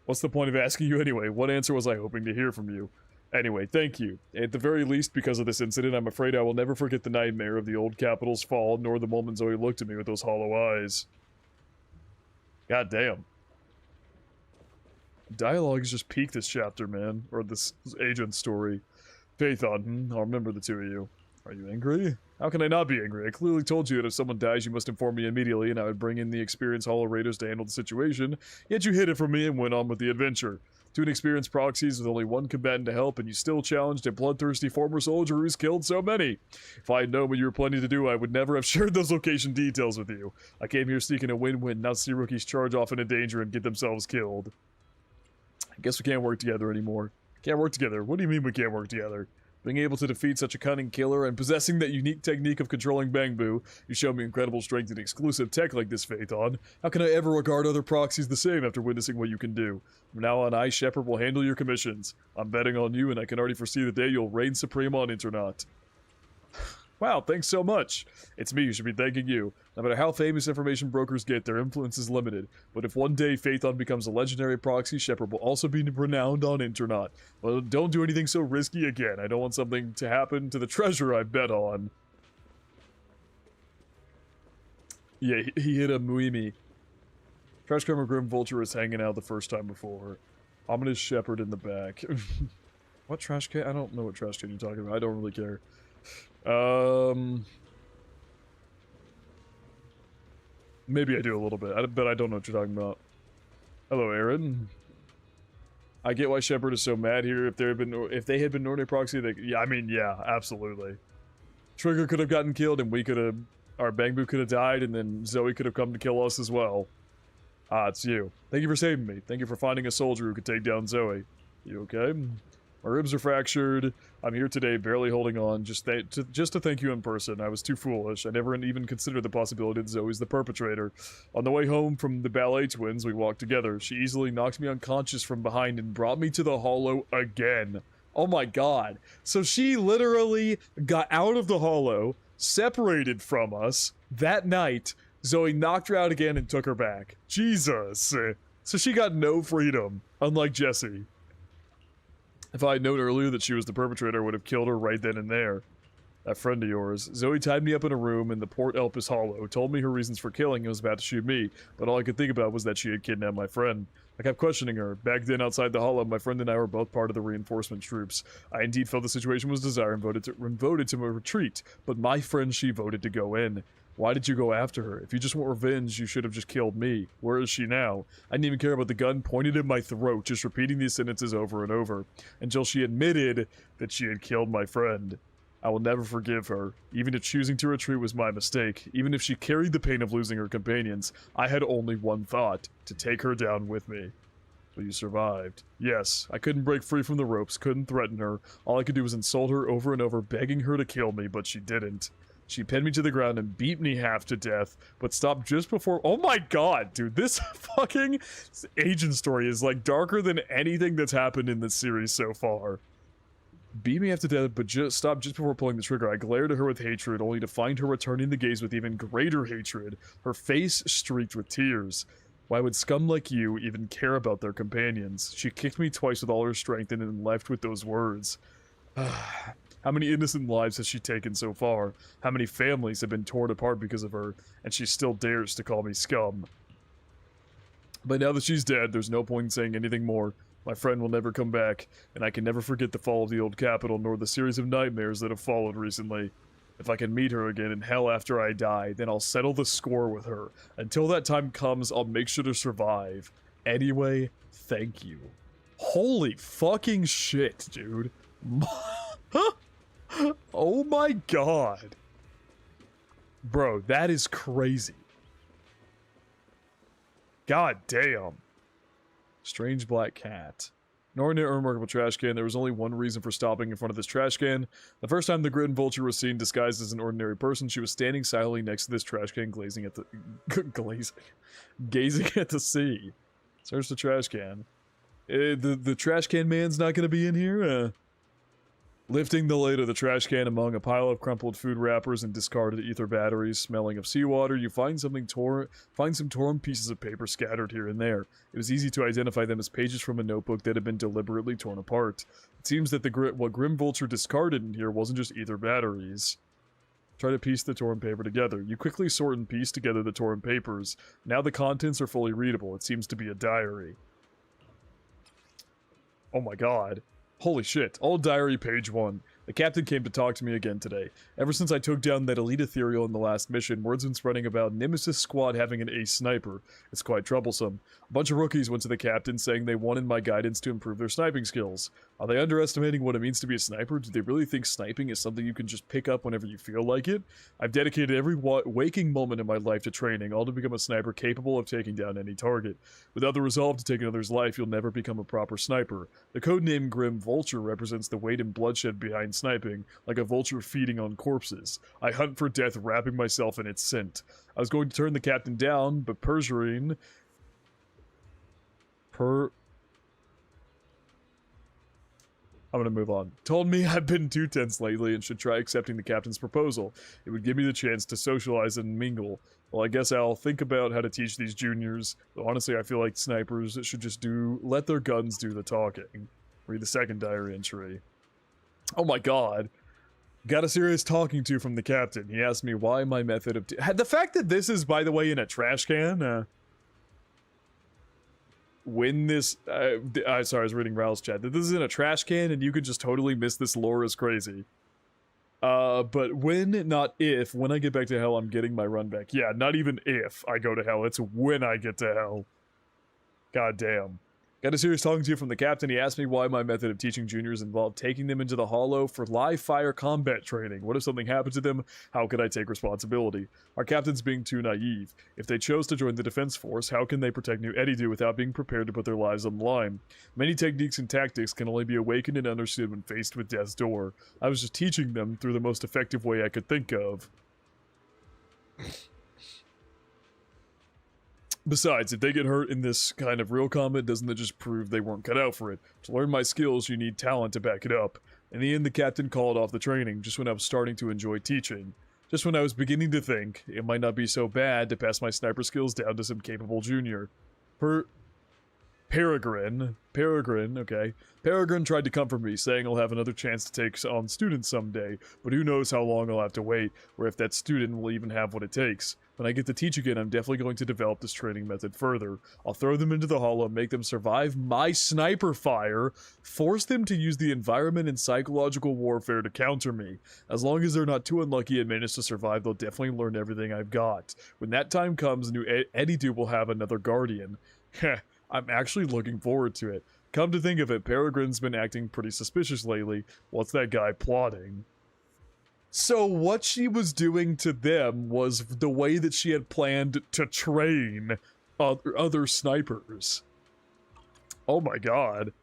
What's the point of asking you anyway? What answer was I hoping to hear from you? Anyway, thank you. At the very least, because of this incident, I'm afraid I will never forget the nightmare of the old capital's fall, nor the moment Zoe looked at me with those hollow eyes. God damn. Dialogue has just peaked this chapter, man. Or this agent story. Phaethon, I'll remember the two of you. Are you angry? How can I not be angry? I clearly told you that if someone dies, you must inform me immediately, and I would bring in the experienced Hollow Raiders to handle the situation, yet you hid it from me and went on with the adventure. 2 inexperienced proxies with only 1 combatant to help, and you still challenged a bloodthirsty former soldier who's killed so many. If I had known what you were planning to do, I would never have shared those location details with you. I came here seeking a win-win, not see rookies charge off into danger and get themselves killed. I guess we can't work together anymore. Can't work together? What do you mean we can't work together? Being able to defeat such a cunning killer and possessing that unique technique of controlling Bangbu, you show me incredible strength and exclusive tech like this, Phaethon. How can I ever regard other proxies the same after witnessing what you can do? From now on, I, Shepard, will handle your commissions. I'm betting on you, and I can already foresee the day you'll reign supreme on Internet. Wow, thanks so much. It's me who should be thanking you. No matter how famous information brokers get, their influence is limited. But if one day Phaethon becomes a legendary proxy, Shepard will also be renowned on Internet. Well, don't do anything so risky again. I don't want something to happen to the treasure I bet on. Yeah, he hit a Muimi. Trash Camera Grim Vulture is hanging out the first time before. Ominous Shepard in the back. What trash can? I don't know what trash can you're talking about. I don't really care. Maybe I do a little bit, but I don't know what you're talking about. Hello, Aaron. I get why Shepard is so mad here. If they had been Nordic proxy, yeah, absolutely. Trigger could have gotten killed, and our Bangbu could have died, and then Zoe could have come to kill us as well. It's you. Thank you for saving me. Thank you for finding a soldier who could take down Zoe. You okay? My ribs are fractured. I'm here today, barely holding on, just to thank you in person. I was too foolish. I never even considered the possibility that Zoe's the perpetrator. On the way home from the ballet twins, we walked together. She easily knocked me unconscious from behind and brought me to the hollow again. Oh my god. So she literally got out of the hollow, separated from us that night. Zoe knocked her out again and took her back. Jesus. So she got no freedom, unlike Jessie. If I had known earlier that she was the perpetrator, I would have killed her right then and there. That friend of yours. Zoe tied me up in a room in the Port Elpis Hollow, told me her reasons for killing and was about to shoot me, but all I could think about was that she had kidnapped my friend. I kept questioning her. Back then, outside the Hollow, my friend and I were both part of the reinforcement troops. I indeed felt the situation was dire and voted to retreat, but my friend, she voted to go in. Why did you go after her? If you just want revenge, you should have just killed me. Where is she now? I didn't even care about the gun pointed at my throat, just repeating these sentences over and over, until she admitted that she had killed my friend. I will never forgive her. Even if choosing to retreat was my mistake, even if she carried the pain of losing her companions, I had only one thought, to take her down with me. But you survived. Yes, I couldn't break free from the ropes, couldn't threaten her. All I could do was insult her over and over, begging her to kill me, but she didn't. She pinned me to the ground and beat me half to death, but stopped just before— oh my god, dude, this fucking agent story is like darker than anything that's happened in this series so far. Beat me half to death, but just stopped just before pulling the trigger. I glared at her with hatred, only to find her returning the gaze with even greater hatred, her face streaked with tears. Why would scum like you even care about their companions? She kicked me twice with all her strength and then left with those words. How many innocent lives has she taken so far? How many families have been torn apart because of her? And she still dares to call me scum. But now that she's dead, there's no point in saying anything more. My friend will never come back, and I can never forget the fall of the old capital, nor the series of nightmares that have followed recently. If I can meet her again in hell after I die, then I'll settle the score with her. Until that time comes, I'll make sure to survive. Anyway, thank you. Holy fucking shit, dude. Oh my god. Bro, that is crazy. God damn. Strange black cat. An ordinary unremarkable trash can. There was only one reason for stopping in front of this trash can. The first time the Grim Vulture was seen disguised as an ordinary person, she was standing silently next to this trash can, gazing at the sea. Search the trash can. The trash can man's not gonna be in here? Lifting the lid of the trash can among a pile of crumpled food wrappers and discarded ether batteries, smelling of seawater, you find some torn pieces of paper scattered here and there. It was easy to identify them as pages from a notebook that had been deliberately torn apart. It seems that what Grim Vulture discarded in here wasn't just ether batteries. Try to piece the torn paper together. You quickly sort and piece together the torn papers. Now the contents are fully readable. It seems to be a diary. Oh my god. Holy shit. Old diary, page 1. The captain came to talk to me again today. Ever since I took down that elite ethereal in the last mission, word's been spreading about Nemesis Squad having an ace sniper. It's quite troublesome. A bunch of rookies went to the captain saying they wanted my guidance to improve their sniping skills. Are they underestimating what it means to be a sniper? Do they really think sniping is something you can just pick up whenever you feel like it? I've dedicated every waking moment in my life to training, all to become a sniper capable of taking down any target. Without the resolve to take another's life, you'll never become a proper sniper. The codename Grim Vulture represents the weight and bloodshed behind sniping, like a vulture feeding on corpses. I hunt for death, wrapping myself in its scent. I was going to turn the captain down, but Perserine... I'm gonna move on. Told me I've been too tense lately and should try accepting the captain's proposal. It would give me the chance to socialize and mingle. Well, I guess I'll think about how to teach these juniors. Though honestly, I feel like snipers should just let their guns do the talking. Read the second diary entry. Oh my god. Got a serious talking to from the captain. He asked me why my method of... the fact that this is, by the way, in a trash can, when this... sorry, I was reading Raul's chat. That this is in a trash can and you could just totally miss this lore is crazy. But when, not if, when I get back to hell, I'm getting my run back. Yeah, not even if I go to hell. It's when I get to hell. God damn. Got a serious talking to from the captain. He asked me why my method of teaching juniors involved taking them into the hollow for live fire combat training. What if something happened to them? How could I take responsibility? Our captain's being too naive. If they chose to join the defense force, how can they protect New Edidu without being prepared to put their lives on the line? Many techniques and tactics can only be awakened and understood when faced with death's door. I was just teaching them through the most effective way I could think of. Besides, if they get hurt in this kind of real combat, doesn't that just prove they weren't cut out for it? To learn my skills, you need talent to back it up. In the end, the captain called off the training, just when I was starting to enjoy teaching. Just when I was beginning to think it might not be so bad to pass my sniper skills down to some capable junior. Peregrine, okay. Peregrine tried to comfort me, saying I'll have another chance to take on students someday, but who knows how long I'll have to wait, or if that student will even have what it takes. When I get to teach again, I'm definitely going to develop this training method further. I'll throw them into the hollow, make them survive my sniper fire, force them to use the environment and psychological warfare to counter me. As long as they're not too unlucky and manage to survive, they'll definitely learn everything I've got. When that time comes, new Eddie will have another guardian. Heh. I'm actually looking forward to it. Come to think of it, Peregrine's been acting pretty suspicious lately. What's that guy plotting? So what she was doing to them was the way that she had planned to train other snipers. Oh my god.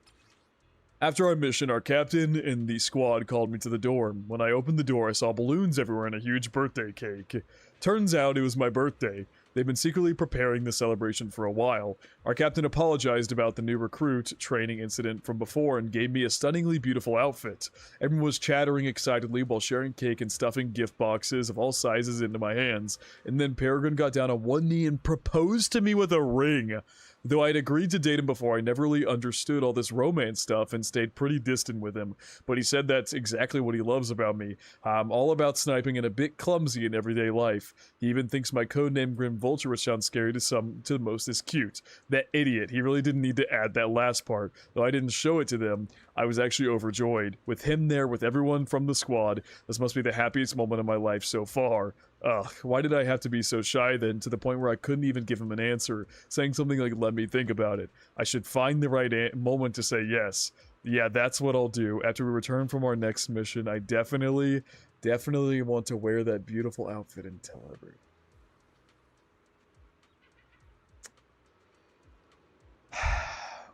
After our mission, our captain and the squad called me to the dorm. When I opened the door, I saw balloons everywhere and a huge birthday cake. Turns out it was my birthday. They've been secretly preparing the celebration for a while. Our captain apologized about the new recruit training incident from before and gave me a stunningly beautiful outfit. Everyone was chattering excitedly while sharing cake and stuffing gift boxes of all sizes into my hands. And then Peregrine got down on one knee and proposed to me with a ring. Though I'd agreed to date him before, I never really understood all this romance stuff and stayed pretty distant with him. But he said that's exactly what he loves about me. I'm all about sniping and a bit clumsy in everyday life. He even thinks my codename Grim Vulture, which sounds scary to most, is cute. That idiot. He really didn't need to add that last part. Though I didn't show it to them, I was actually overjoyed. With him there, with everyone from the squad, this must be the happiest moment of my life so far. Ugh, why did I have to be so shy then, to the point where I couldn't even give him an answer, saying something like, let me think about it. I should find the right moment to say yes. Yeah, that's what I'll do. After we return from our next mission, I definitely want to wear that beautiful outfit and tell everyone.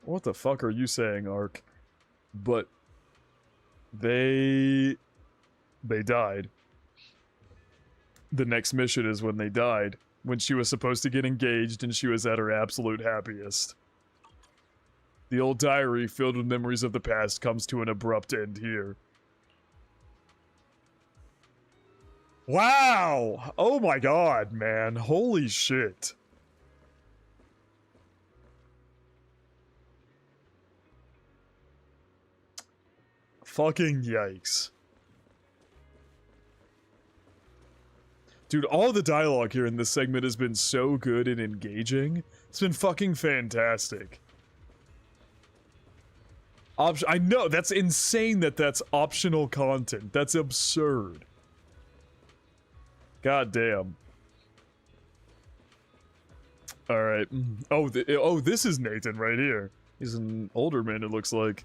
What the fuck are you saying, Ark? But they died. The next mission is when they died, when she was supposed to get engaged and she was at her absolute happiest. The old diary, filled with memories of the past, comes to an abrupt end here. Wow! Oh my god, man. Holy shit. Fucking yikes. Dude, all the dialogue here in this segment has been so good and engaging. It's been fucking fantastic. I know, that's insane that that's optional content. That's absurd. God damn. Alright. Oh, this is Nathan right here. He's an older man, it looks like.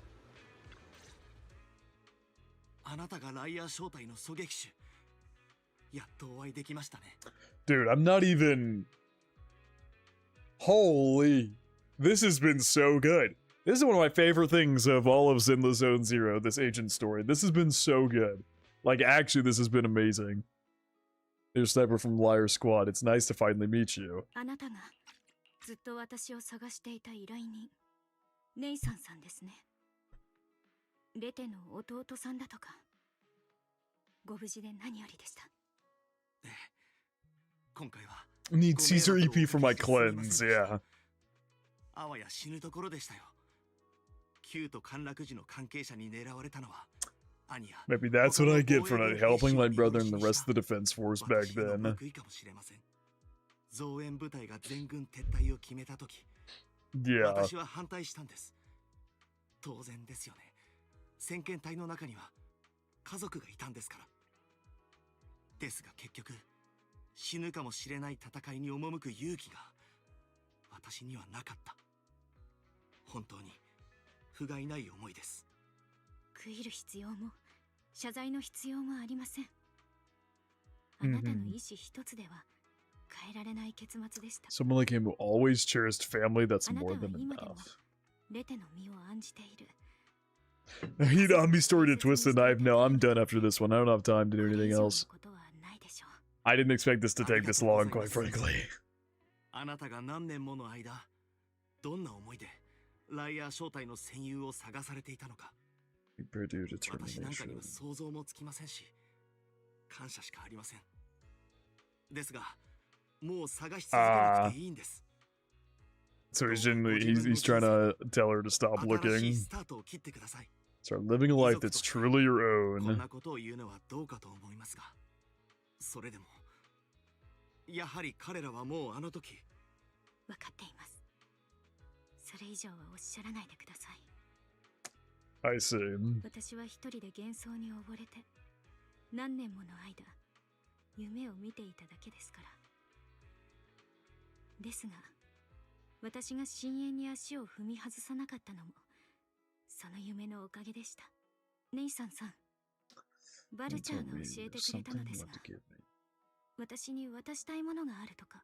Dude, I'm not even... Holy... This has been so good. This is one of my favorite things of all of Zenless Zone Zero, this agent story. This has been so good. Like, actually, this has been amazing. You're a sniper from Liar Squad. It's nice to finally meet you. あなたがずっと私を探していた依頼人、ネイサンさんですね。レテの弟さんだとか。ご無事で何よりでした。Need Caesar EP for my cleanse, yeah. あわや死ぬところでしたよ。旧と陥落時の関係者に狙われたのは。Maybe that's what I get for not helping my brother and the rest of the defense force back then. 増援部隊が全軍撤退を決めたとき、Yeah. 私は反対したんです。当然ですよね。先遣隊の中には家族がいたんですから。ですが結局、死ぬかもしれない戦いに赴く勇気が私にはなかった。本当に不甲斐ない思いです。悔いる必要も謝罪の必要もありません。あなたの意志一つでは変えられない結末でした。 Someone like him who always cherished family, that's more than enough. レテの身を案じている。 He'd on me story to twist the knife. No, I'm done after this one. I don't have time to do anything else. I didn't expect this to take this long, quite frankly. あなたが何年もの間、どんな思いでライアー正体の戦友を探されていたのか。 私なんかには想像もつきませんし、感謝しかありません。ですが、もう探し続けなくていいんです。So he's trying to tell her to stop 新しい looking. スタートを切ってください。 Start living a life that's truly your こん own. なことを言うのはどうかと思いますが、それでもやはり彼らはもうあの時。分かっています。それ以上はおっしゃらないでください。 I see. 私は一人で幻想に溺れて何年もの間夢を見ていただけですから。ですが私が深淵に足を踏み外さなかったのもその夢のおかげでした。ネイサンさん、バルチャーが教えてくれたのですが、私に渡したいものがあるとか。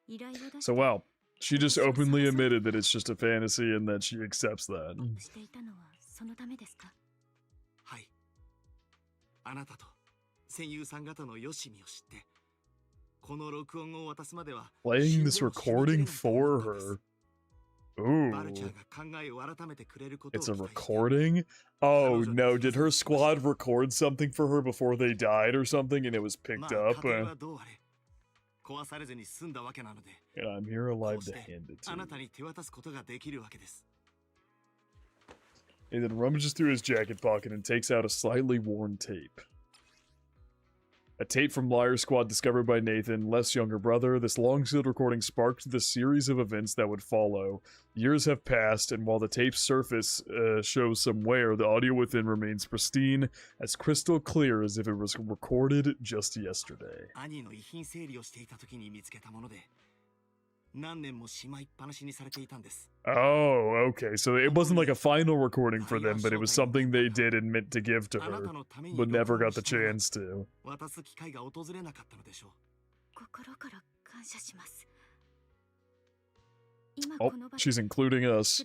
依頼を出して So wow, she just openly admitted that it's just a fantasy and that she accepts that. していたのはそのためですか？はい。あなたと戦友さん方のよしみを知って、この録音を渡すまでは Playing this recording for her. Ooh. It's a recording? Oh no, did her squad record something for her before they died or something and it was picked up? And I'm here alive to hand it to you. And then rummages through his jacket pocket and takes out a slightly worn tape. A tape from Liar Squad discovered by Nathan, Les' younger brother. This long-sealed recording sparked the series of events that would follow. Years have passed, and while the tape's surface shows some wear, the audio within remains pristine, as crystal clear as if it was recorded just yesterday. Oh, okay. So it wasn't like a final recording for them, but it was something they did and meant to give to her, but never got the chance to. Oh, she's including us.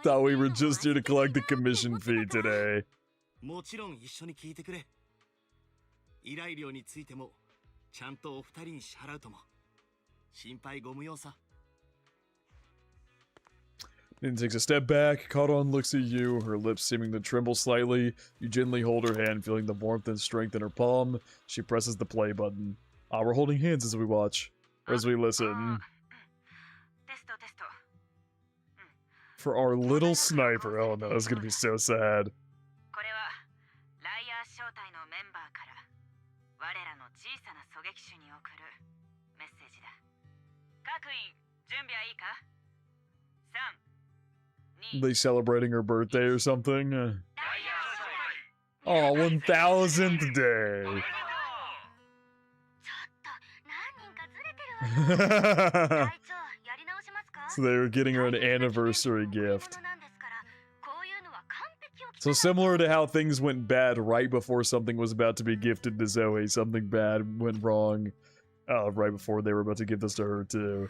Thought we were just here to collect the commission fee today. もちろん一緒に聞いてくれ。依頼料についてもちゃんとお二人に支払うとも。心配ご無用さ。 Then takes a step back, caught on, looks at you, her lips seeming to tremble slightly. You gently hold her hand, feeling the warmth and strength in her palm. She presses the play button. We're holding hands as we watch, or as we listen. For our little sniper. Oh no, that's gonna be so sad. They celebrating her birthday or something? Oh, 1000th day. So they were getting her an anniversary gift. So similar to how things went bad right before something was about to be gifted to Zoe, something bad went wrong right before they were about to give this to her too.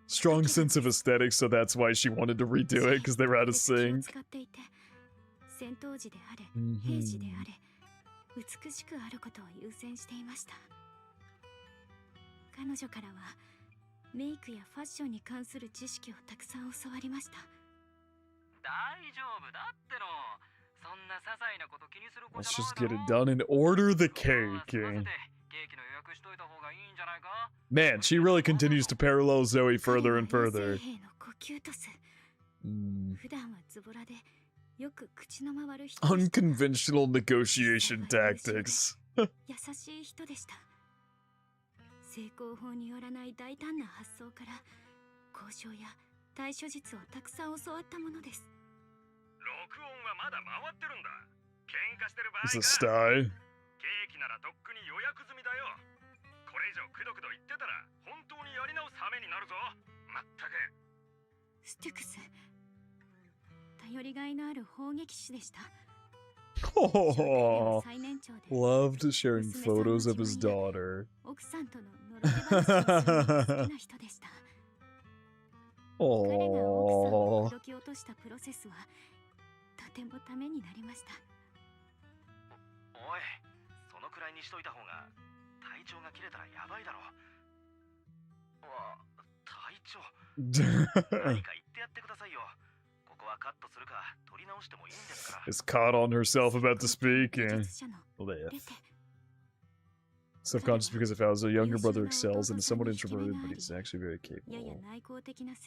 Strong sense of aesthetics, so that's why she wanted to redo it, because they were out of sync. Let's just get it done and order the cake. Man, she really continues to parallel Zoe further and further. Unconventional negotiation tactics. It's a sty. Oh, loved sharing photos of his daughter. Oh. 体調が切れたらやばいだろ。体調。何か言ってやってくださいよ。ここはカットするか取り直してもいいんですから。Is caught on herself about to speak and subconscious because if I was a younger brother excels and is somewhat introverted, but he's actually very capable.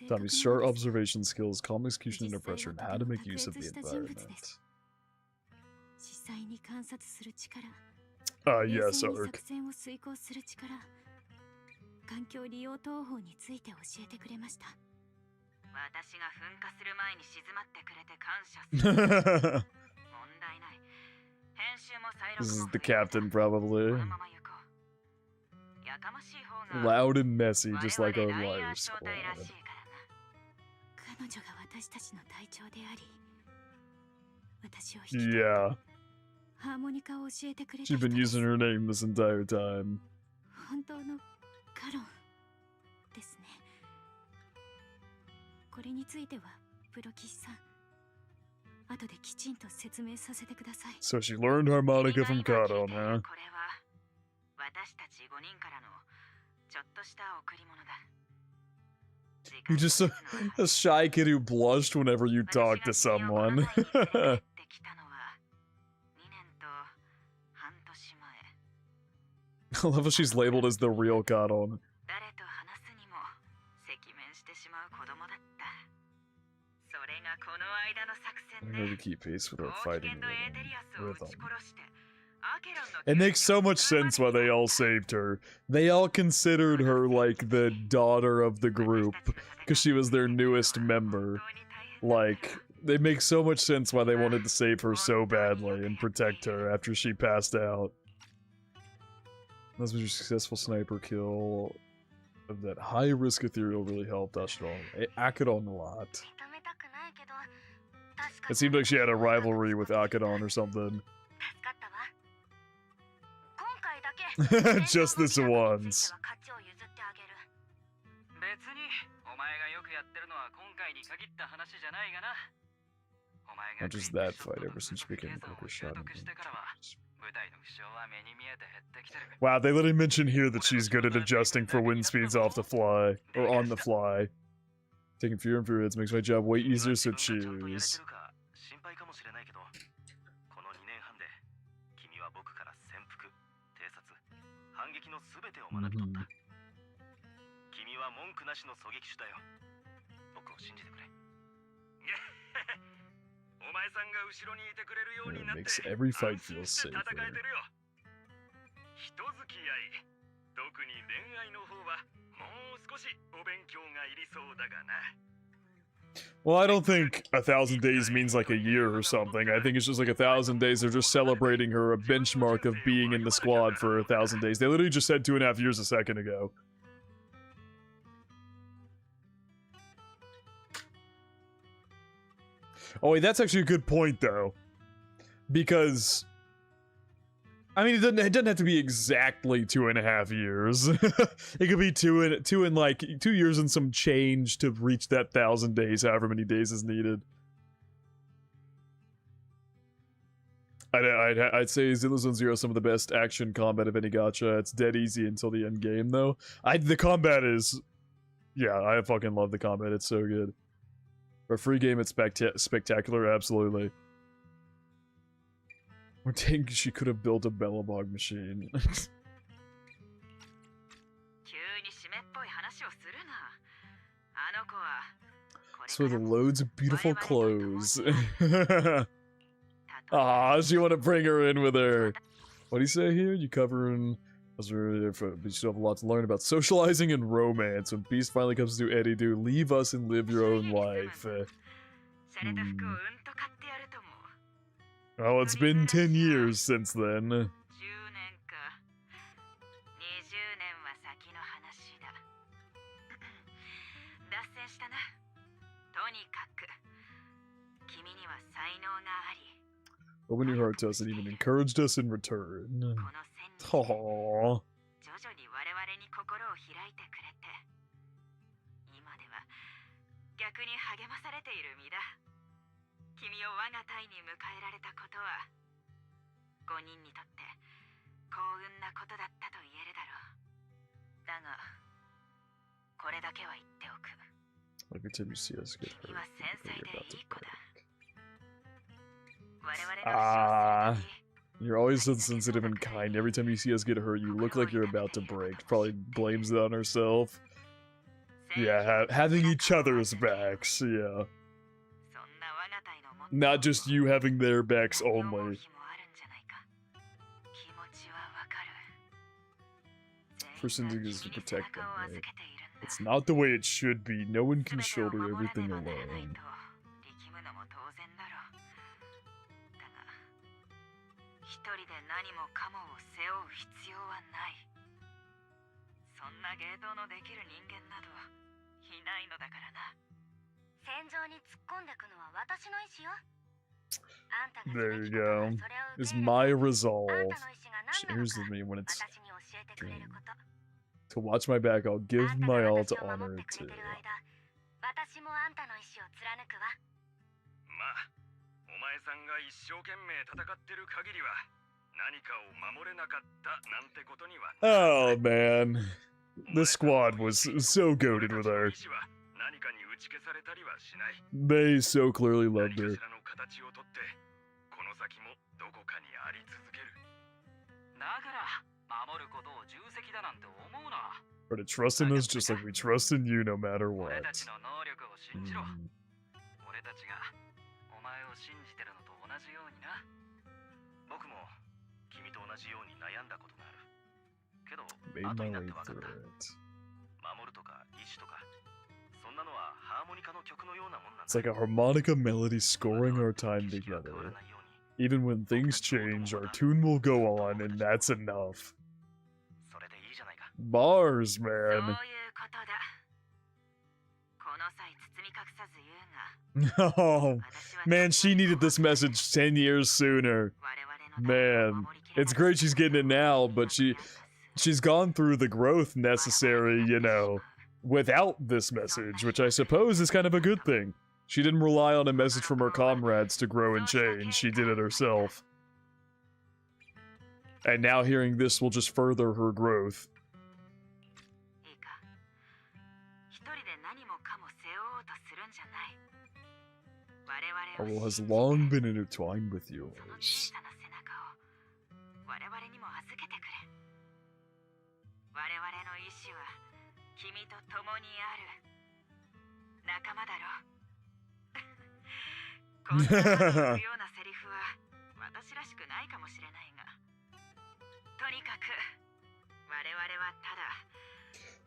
Taught me sharp observation skills, calm execution under pressure, and how to make use of the environment. Yes, Ark. 環境利用投法について教えてくれました。私が噴火する前に静まってくれて感謝する。問題ない。編集も再録も This is the captain, probably. Loud and messy, just like our liar squad. 彼女が私たちの隊長であり、私を Yeah. ハーモニカを教えてくれた She's been using her name this entire time. 本当のカロンですね。これについてはプロ騎士さん、後できちんと説明させてください。So she learned harmonica from Kato, huh? これは私たち5人からのちょっとした贈り物だ。You're just a shy kid who blushed whenever you talk to someone. I love how she's labeled as the real Karon. I'm going to keep pace with our fighting rhythm. It makes so much sense why they all saved her. They all considered her like the daughter of the group because she was their newest member. Like, it makes so much sense why they wanted to save her so badly and protect her after she passed out. That was your successful sniper kill of that high-risk ethereal really helped Akadon a lot. It seemed like she had a rivalry with Akadon or something. Just this once. Not just that fight, ever since she became a quicker shot. Wow, they literally mention here that she's good at adjusting for wind speeds off the fly, or on the fly. Taking fewer and fewer hits makes my job way easier, so choose. It makes every fight feel safer. Well, I don't think 1,000 days means like a year or something. I think it's just like 1,000 days. They're just celebrating her a benchmark of being in the squad for 1,000 days. They literally just said 2.5 years a second ago. Oh, wait, that's actually a good point, though. Because, I mean, it doesn't have to be exactly 2.5 years. It could be 2 years and some change to reach that 1,000 days, however many days is needed. I'd say Zilla Zone Zero is some of the best action combat of any gacha. It's dead easy until the end game, though. The combat is, yeah, I fucking love the combat. It's so good. For a free game, it's spectacular, absolutely. Or dang, she could have built a Bellabog machine. So the loads of beautiful clothes. Ah, she want to bring her in with her. What do you say here? You covering... But you still have a lot to learn about socializing and romance. When peace finally comes to Eddie, do leave us and live your own life. Well, it's been 10 years since then. Open your heart to us and even encouraged us in return. Aww. Every time you see us get hurt, you're about to break. You're always so sensitive and kind. Every time you see us get hurt, you look like you're about to break. Probably blames it on herself. Yeah, having each other's backs, yeah. Not just you having their backs only. First instinct is to protect them, right? It's not the way it should be. No one can shoulder everything alone. There you go. Is my resolve. Shares with me when it's drained. To watch my back, I'll give my all to honor it too. Oh man, this squad was so goated with her. They so clearly loved her. Or to trust in us just like we trust in you no matter what. Made my way through it. It's like a harmonica melody scoring our time together. Even when things change, our tune will go on, and that's enough. Bars, man. Oh, man, she needed this message 10 years sooner. Man, it's great she's getting it now, but she's gone through the growth necessary, you know, without this message, which I suppose is kind of a good thing. She didn't rely on a message from her comrades to grow and change, she did it herself. And now hearing this will just further her growth. Our will has long been intertwined with yours.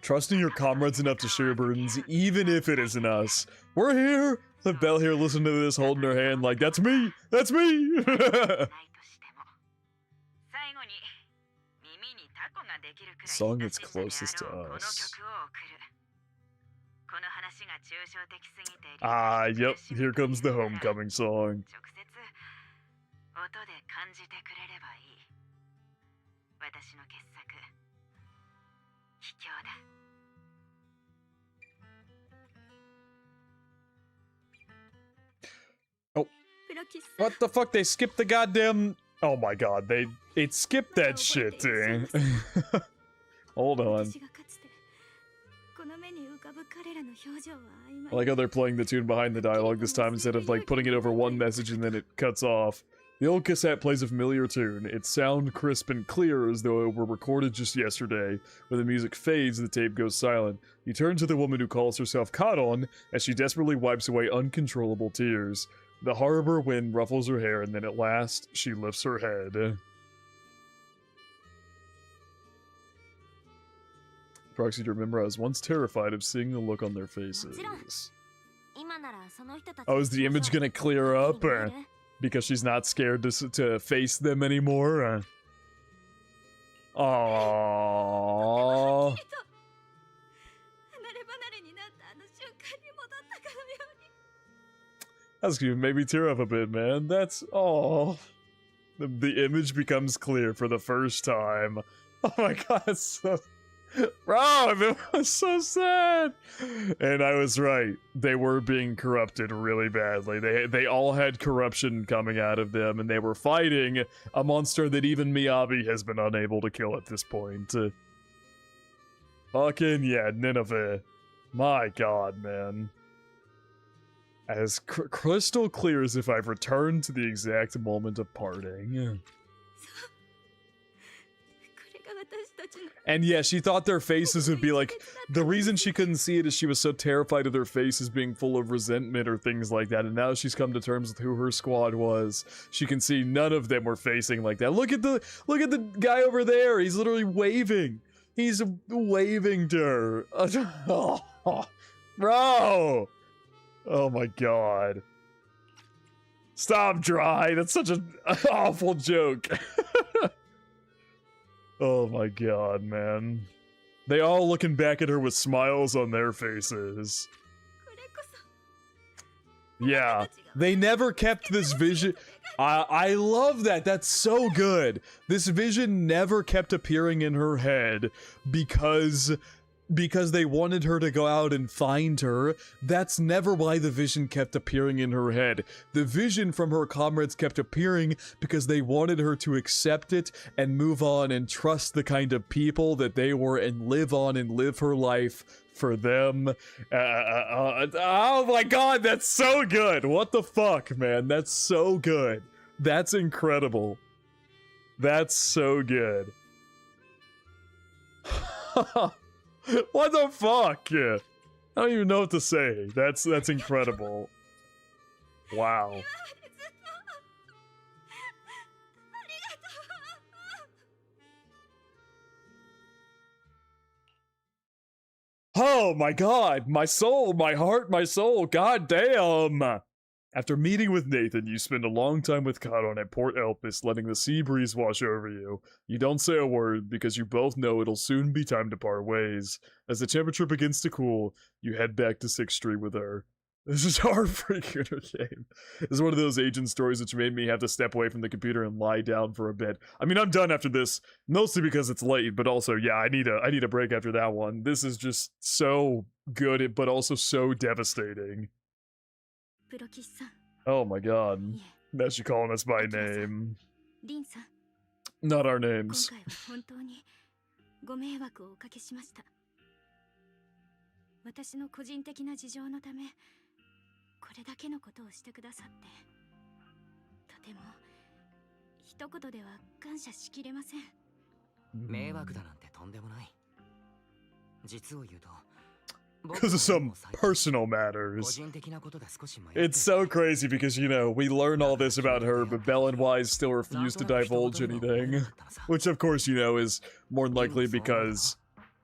Trusting your comrades enough to share your burdens, even if it isn't us. We're here! The Belle here listening to this, holding her hand like, that's me! That's me! Song that's closest to us. Ah, yep, here comes the homecoming song. Oh. What the fuck? They skipped the goddamn... Oh my god, it skipped that shit. Hold on. I like how they're playing the tune behind the dialogue this time instead of like putting it over one message and then it cuts off. The old cassette plays a familiar tune. Its sound crisp and clear as though it were recorded just yesterday. When the music fades, the tape goes silent. You turn to the woman who calls herself Kadon as she desperately wipes away uncontrollable tears. The harbor wind ruffles her hair and then at last, she lifts her head. Proxy, to remember, I was once terrified of seeing the look on their faces. Oh, is the image gonna clear up? Because she's not scared to face them anymore? Aww. That's gonna make me tear up a bit, man. That's... Aww. The image becomes clear for the first time. Oh my god, it's so... Bro, it was so sad. And I was right. They were being corrupted really badly. They all had corruption coming out of them, and they were fighting a monster that even Miyabi has been unable to kill at this point. Fucking yeah, Nineveh. My god, man. As crystal clear as if I've returned to the exact moment of parting. And yeah, she thought their faces would be like... The reason she couldn't see it is she was so terrified of their faces being full of resentment or things like that. And now she's come to terms with who her squad was. She can see none of them were facing like that. Look at the guy over there. He's literally waving. He's waving to her. Oh, bro. Oh my god. Stop, Dry. That's such an awful joke. Oh my god, man. They all looking back at her with smiles on their faces. Yeah, they never kept this vision. I love that. That's so good. This vision never kept appearing in her head because they wanted her to go out and find her. That's never why the vision kept appearing in her head. The vision from her comrades kept appearing because they wanted her to accept it and move on and trust the kind of people that they were and live on and live her life for them. Oh my god, that's so good. What the fuck, man? That's so good. That's incredible. That's so good. What the fuck? I don't even know what to say. That's incredible. Wow. Oh my god, my soul, my heart, my soul, god damn! After meeting with Nathan, you spend a long time with Karon at Port Elpis, letting the sea breeze wash over you. You don't say a word, because you both know it'll soon be time to part ways. As the temperature begins to cool, you head back to 6th Street with her. This is heartbreaking in her game. This is one of those agent stories which made me have to step away from the computer and lie down for a bit. I mean, I'm done after this, mostly because it's late, but also, yeah, I need a break after that one. This is just so good, but also so devastating. Oh my god. Now she's calling us by name. Not our names. 私の個人的な事情のためこれだけのことをしてくださってとても一言では感謝しきれません。迷惑だなんてとんでもない。実を言うと Because of some personal matters. It's so crazy because, you know, we learn all this about her, but Bell and Wise still refuse to divulge anything. Which, of course, you know, is more than likely because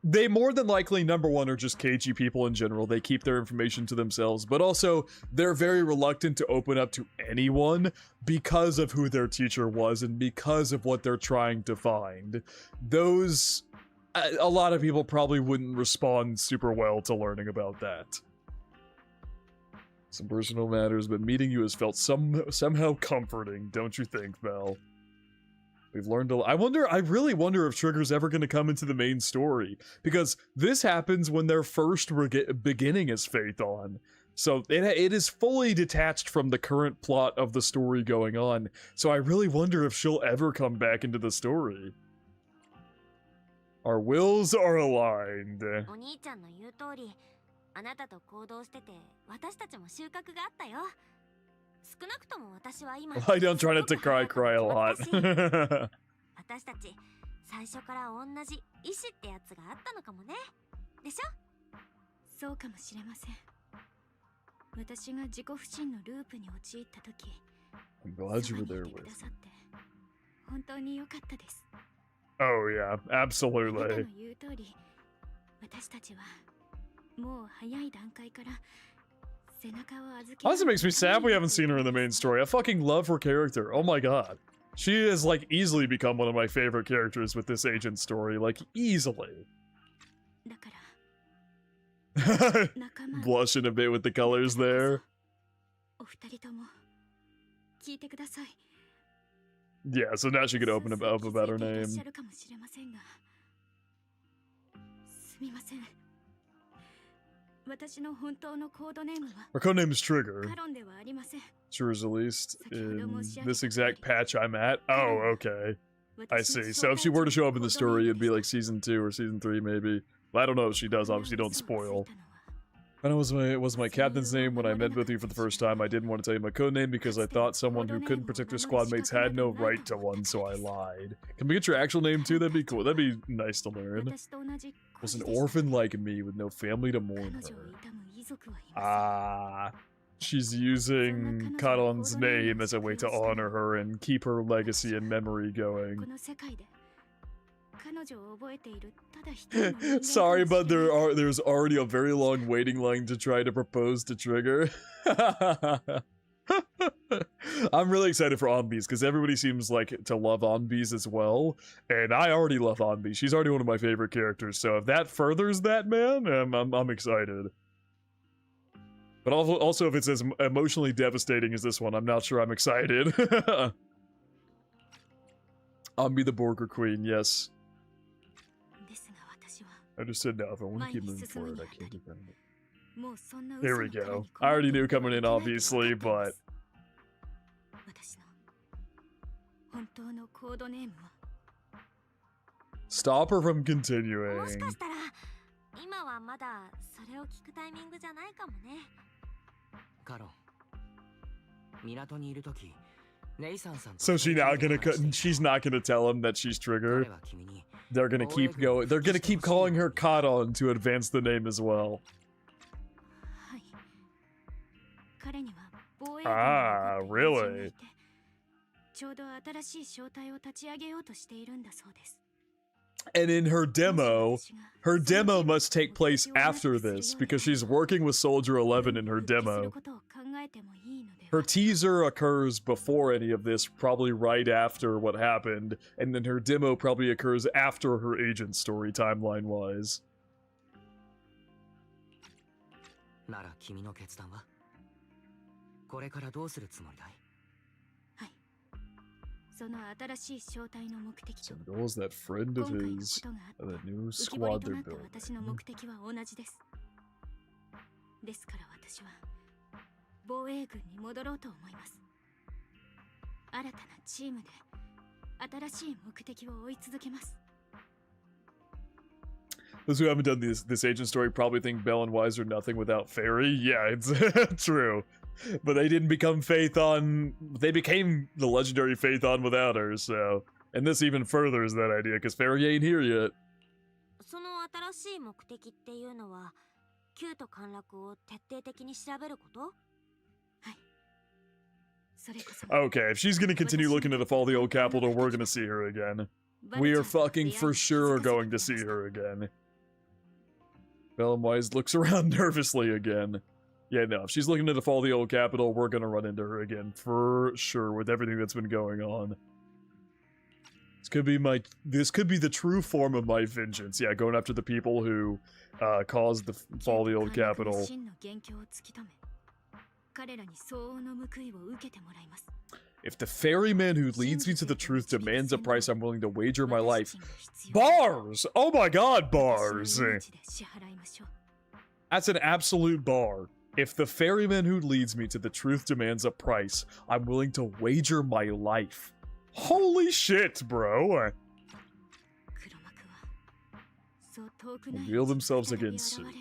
they more than likely, number one, are just cagey people in general. They keep their information to themselves, but also they're very reluctant to open up to anyone because of who their teacher was and because of what they're trying to find. Those... A lot of people probably wouldn't respond super well to learning about that. Some personal matters, but meeting you has felt somehow comforting, don't you think, Val? We've learned a lot. I really wonder if Trigger's ever going to come into the main story, because this happens when their first beginning is Phaethon. So it is fully detached from the current plot of the story going on, so I really wonder if she'll ever come back into the story. Our wills are aligned. お兄ちゃんの言う通り、あなたと行動してて、私たちも収穫があったよ。少なくとも私は今。I don't try not to cry a lot. 私たち最初から同じ意志ってやつがあったのかもね。でしょ？そうかもしれません。私が自己不信のループに陥った時、I'm glad you were there with. 本当に良かったです。Oh yeah, absolutely. Honestly, makes me sad we haven't seen her in the main story. I fucking love her character. Oh my god. She has like easily become one of my favorite characters with this agent story. Like, easily. Blushing a bit with the colors there. Yeah, so now she could open up about her name. Her codename is Trigger. Trigger's released in this exact patch I'm at. Oh, okay. I see. So if she were to show up in the story, it'd be like Season 2 or Season 3 maybe. I don't know if she does, obviously don't spoil. I know was my captain's name when I met with you for the first time. I didn't want to tell you my code name because I thought someone who couldn't protect their squad mates had no right to one, so I lied. Can we get your actual name too? That'd be cool. That'd be nice to learn. Was an orphan like me with no family to mourn her. Ah, she's using Karon's name as a way to honor her and keep her legacy and memory going. Sorry, but there's already a very long waiting line to try to propose to Trigger. I'm really excited for Onbees because everybody seems like to love Onbees as well, and I already love Onbees. She's already one of my favorite characters, so if that furthers that, man, I'm excited. But also if it's as emotionally devastating as this one, I'm not sure I'm excited. Onbee the Borger Queen, yes. I just said no, if I want to keep moving forward, I can't defend it. There we go. I already knew coming in, obviously, but... Stop her from continuing. So she's not gonna tell him that she's Trigger. They're gonna keep going. They're gonna keep calling her Karon to advance the name as well. Ah, really? And in her demo must take place after this because she's working with Soldier 11 in her demo. Her teaser occurs before any of this, probably right after what happened, and then her demo probably occurs after her agent story timeline-wise. So Noel's that friend of his, the new squad they're building. Those who haven't done this agent story probably think Bell and Wise are nothing without Fairy. Yeah, it's true. But they didn't become Phaethon. They became the legendary Phaethon without her, so... And this even furthers that idea, because Fairy ain't here yet. Okay, if she's gonna continue looking to fall the old capital, we're gonna see her again. We are fucking for sure going to see her again. Bell and Wise looks around nervously again. Yeah, no, if she's looking to fall the old capital, we're gonna run into her again, for sure, with everything that's been going on. This could be the true form of my vengeance. Yeah, going after the people who caused the fall of the old capital. If the ferryman who leads me to the truth demands a price I'm willing to wager my life... Bars! Oh my god, bars! That's an absolute bar. If the ferryman who leads me to the truth demands a price, I'm willing to wager my life. Holy shit, bro! Reveal themselves again soon.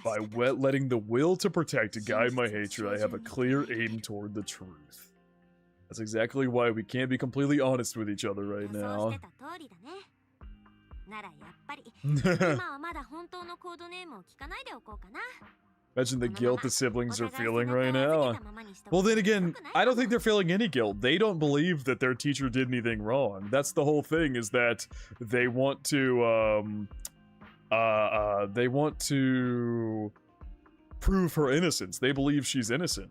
By letting the will to protect guide my hatred, I have a clear aim toward the truth. That's exactly why we can't be completely honest with each other right now. Imagine the guilt the siblings are feeling right now. Well, then again, I don't think they're feeling any guilt. They don't believe that their teacher did anything wrong. That's the whole thing, is that they want to, prove her innocence. They believe she's innocent.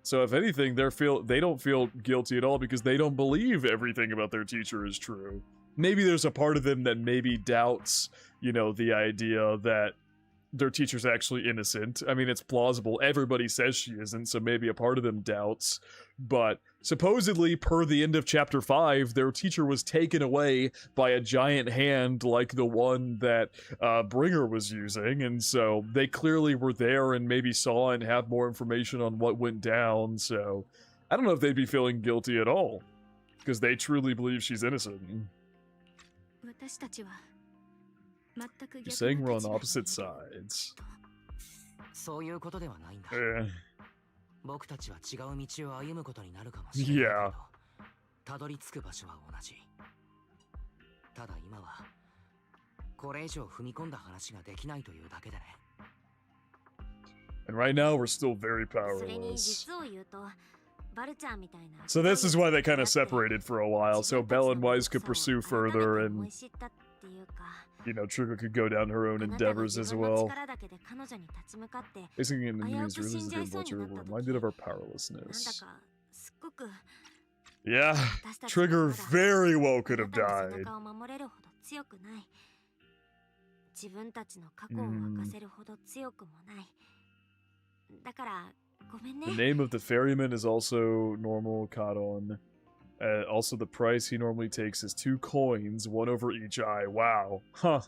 So if anything, they don't feel guilty at all because they don't believe everything about their teacher is true. Maybe there's a part of them that maybe doubts, you know, the idea that their teacher's actually innocent. I mean, it's plausible. Everybody says she isn't, so maybe a part of them doubts. But supposedly, per the end of chapter 5, their teacher was taken away by a giant hand like the one that Bringer was using, and so they clearly were there and maybe saw and have more information on what went down, so I don't know if they'd be feeling guilty at all, because they truly believe she's innocent. You're saying we're on opposite sides. そういうことではないんだ。僕たちは違う道を歩むことになるかもしれないけど、たどり着く場所は同じ。ただ今はこれ以上踏み込んだ話ができないというだけでね。And right now we're still very それに powerless. 実を言うと、バルちゃんみたいな。So this is why they kind of separated for a while, so Belle and Wise could pursue further and, you know, Trigger could go down her own endeavors as well. Basically, in the news, realizes that we're reminded of our powerlessness. Yeah, Trigger very well could have died. 自分たちの過去を明かせるほど強くもない。だからごめんね。 The name of the ferryman is also normal Kadon. Also, the price he normally takes is 2 coins, 1 over each eye. Wow. Huh.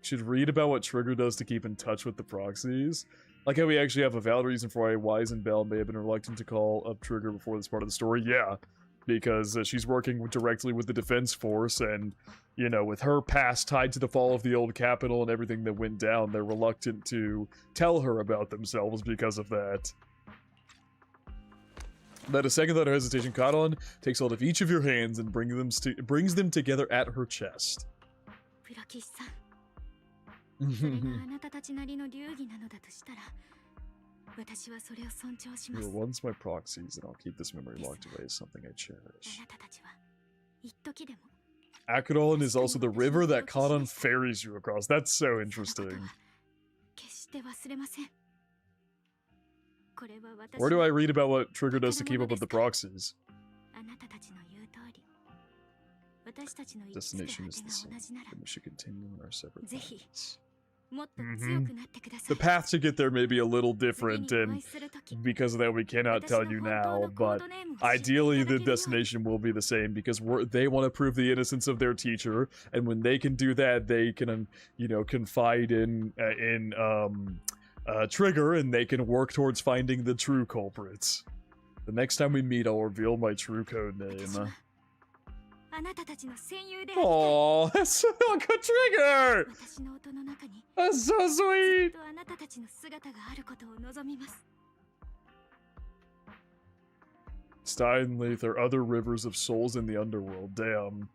Should read about what Trigger does to keep in touch with the proxies. Like how we actually have a valid reason for why Wise and Belle may have been reluctant to call up Trigger before this part of the story. Yeah, because she's working directly with the defense force, and, you know, with her past tied to the fall of the old capital and everything that went down, they're reluctant to tell her about themselves because of that. Without a second thought or hesitation, Kadon takes hold of each of your hands and brings them together at her chest. You were once my proxies, and I'll keep this memory locked away as something I cherish. Akadon is also the river that Kadon ferries you across. That's so interesting. Where do I read about what Trigger does to keep up with the proxies? Destination is the same, and we should continue on our separate paths. The path to get there may be a little different, and because of that we cannot tell you now, but ideally the destination will be the same, because they want to prove the innocence of their teacher, and when they can do that, they can, you know, confide in Trigger, and they can work towards finding the true culprits. The next time we meet, I'll reveal my true code name. Oh, that's a good Trigger! That's so sweet! Steinleith are other rivers of souls in the underworld. Damn.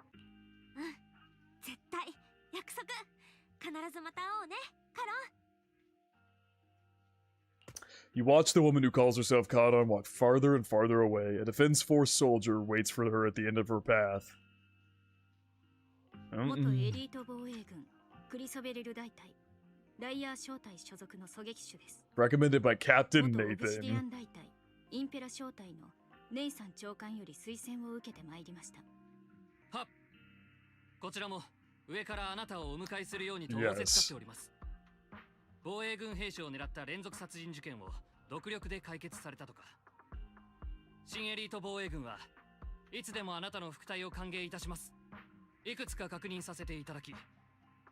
You watch the woman who calls herself Kadon walk farther and farther away. A Defense Force soldier waits for her at the end of her path. Recommended by Captain Nathan. こちらも上からあなたをお迎えするようにと仰せつかっております。防衛軍兵士を狙った連続殺人事件を独力で解決されたとか。新エリート防衛軍はいつでもあなたの副隊を歓迎いたします。いくつか確認させていただき、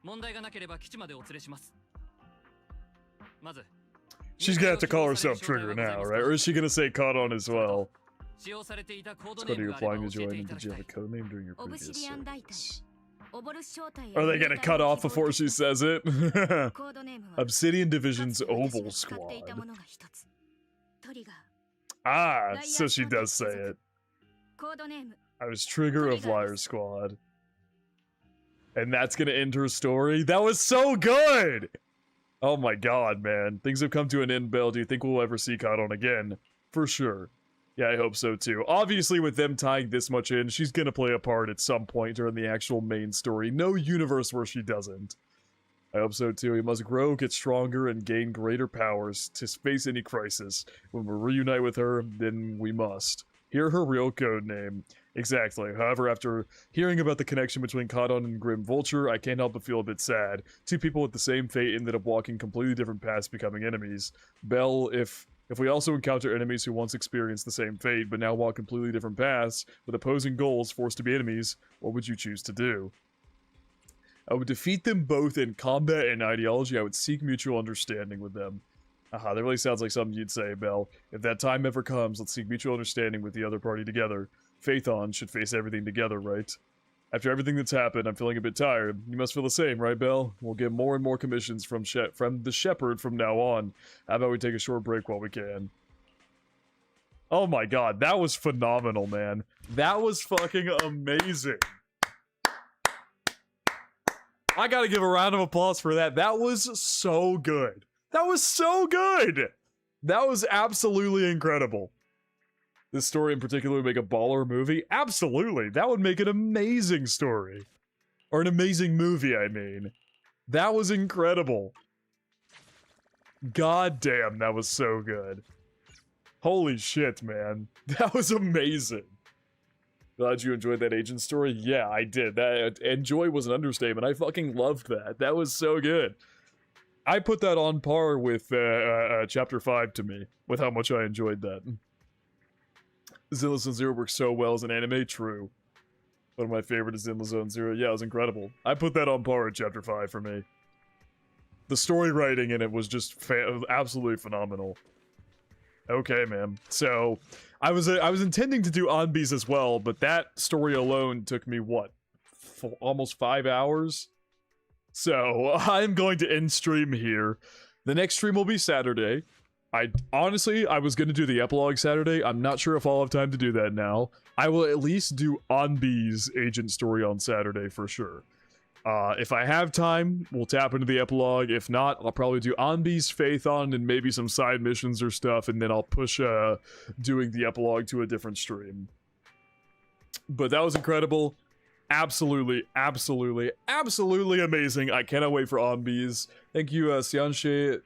問題がなければ基地までお連れします。まず、 She's gonna have to call herself Trigger now, right? Or is she gonna say Kadon as well? Let's go to your flying to join. Did you have a code name during your previous service? Are they gonna cut off before she says it? Obsidian Division's Oval Squad. Ah, so she does say it. I was Trigger of Liar Squad. And that's gonna end her story? That was so good! Oh my god, man. Things have come to an end, Belle. Do you think we'll ever see Kadon again? For sure. Yeah, I hope so too. Obviously, with them tying this much in, she's gonna play a part at some point during the actual main story. No universe where she doesn't. I hope so too. We must grow, get stronger, and gain greater powers to face any crisis. When we reunite with her, then we must. Hear her real code name. Exactly. However, after hearing about the connection between Kadon and Grim Vulture, I can't help but feel a bit sad. Two people with the same fate ended up walking completely different paths, becoming enemies. Bell, if we also encounter enemies who once experienced the same fate, but now walk completely different paths, with opposing goals forced to be enemies, what would you choose to do? I would defeat them both in combat and ideology. I would seek mutual understanding with them. Aha, that really sounds like something you'd say, Bell. If that time ever comes, let's seek mutual understanding with the other party together. Phaethon should face everything together, right? After everything that's happened, I'm feeling a bit tired. You must feel the same, right, Bell? We'll get more and more commissions from the Shepherd from now on. How about we take a short break while we can? Oh my god, that was phenomenal, man. That was fucking amazing. I gotta give a round of applause for that. That was so good. That was so good! That was absolutely incredible. This story in particular would make a baller movie? Absolutely! That would make an amazing story. Or an amazing movie, I mean. That was incredible. God damn, that was so good. Holy shit, man. That was amazing. Glad you enjoyed that agent story? Yeah, I did. That enjoy was an understatement. I fucking loved that. That was so good. I put that on par with Chapter 5 to me, with how much I enjoyed that. Zinla Zone Zero works so well as an anime, true. One of my favorite is Zinla Zone Zero. Yeah, it was incredible. I put that on par with Chapter 5 for me. The story writing in it was just absolutely phenomenal. Okay, man. So, I was intending to do Onbees as well, but that story alone took me, what? Almost 5 hours? So, I'm going to end stream here. The next stream will be Saturday. Honestly, I was going to do the epilogue Saturday. I'm not sure if I'll have time to do that now. I will at least do Onbees agent story on Saturday for sure. If I have time, we'll tap into the epilogue. If not, I'll probably do Onbees, Phaethon, and maybe some side missions or stuff, and then I'll push doing the epilogue to a different stream. But that was incredible. Absolutely, absolutely, absolutely amazing. I cannot wait for Onbees. Thank you, Xianshero.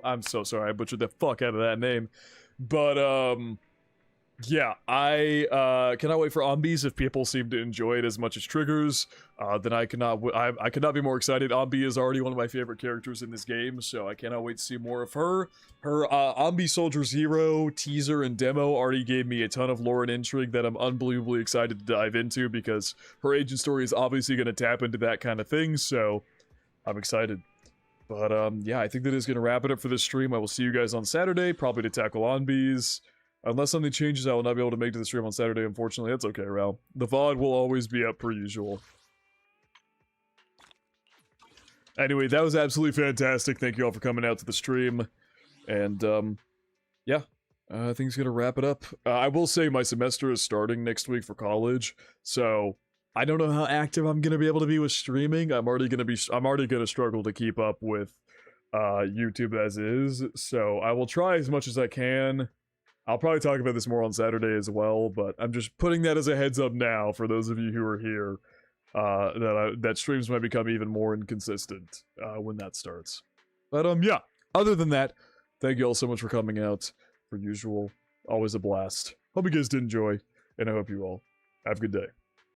I'm so sorry, I butchered the fuck out of that name. But, yeah, I cannot wait for Onbees. If people seem to enjoy it as much as Triggers, then I cannot be more excited. Onbee is already one of my favorite characters in this game, so I cannot wait to see more of her. Her Onbee Soldier Zero teaser and demo already gave me a ton of lore and intrigue that I'm unbelievably excited to dive into, because her agent story is obviously going to tap into that kind of thing, so I'm excited. But yeah, I think that is going to wrap it up for this stream. I will see you guys on Saturday, probably to tackle Onbees. Unless something changes, I will not be able to make it to the stream on Saturday, unfortunately. That's okay, Rao. The VOD will always be up per usual. Anyway, that was absolutely fantastic. Thank you all for coming out to the stream. And, yeah. I think it's gonna wrap it up. I will say my semester is starting next week for college, so I don't know how active I'm gonna be able to be with streaming. I'm already gonna struggle to keep up with YouTube as is, so I will try as much as I can. I'll probably talk about this more on Saturday as well, but I'm just putting that as a heads up now for those of you who are here, that streams might become even more inconsistent when that starts. But yeah, other than that, thank you all so much for coming out, per usual. Always a blast. Hope you guys did enjoy, and I hope you all have a good day.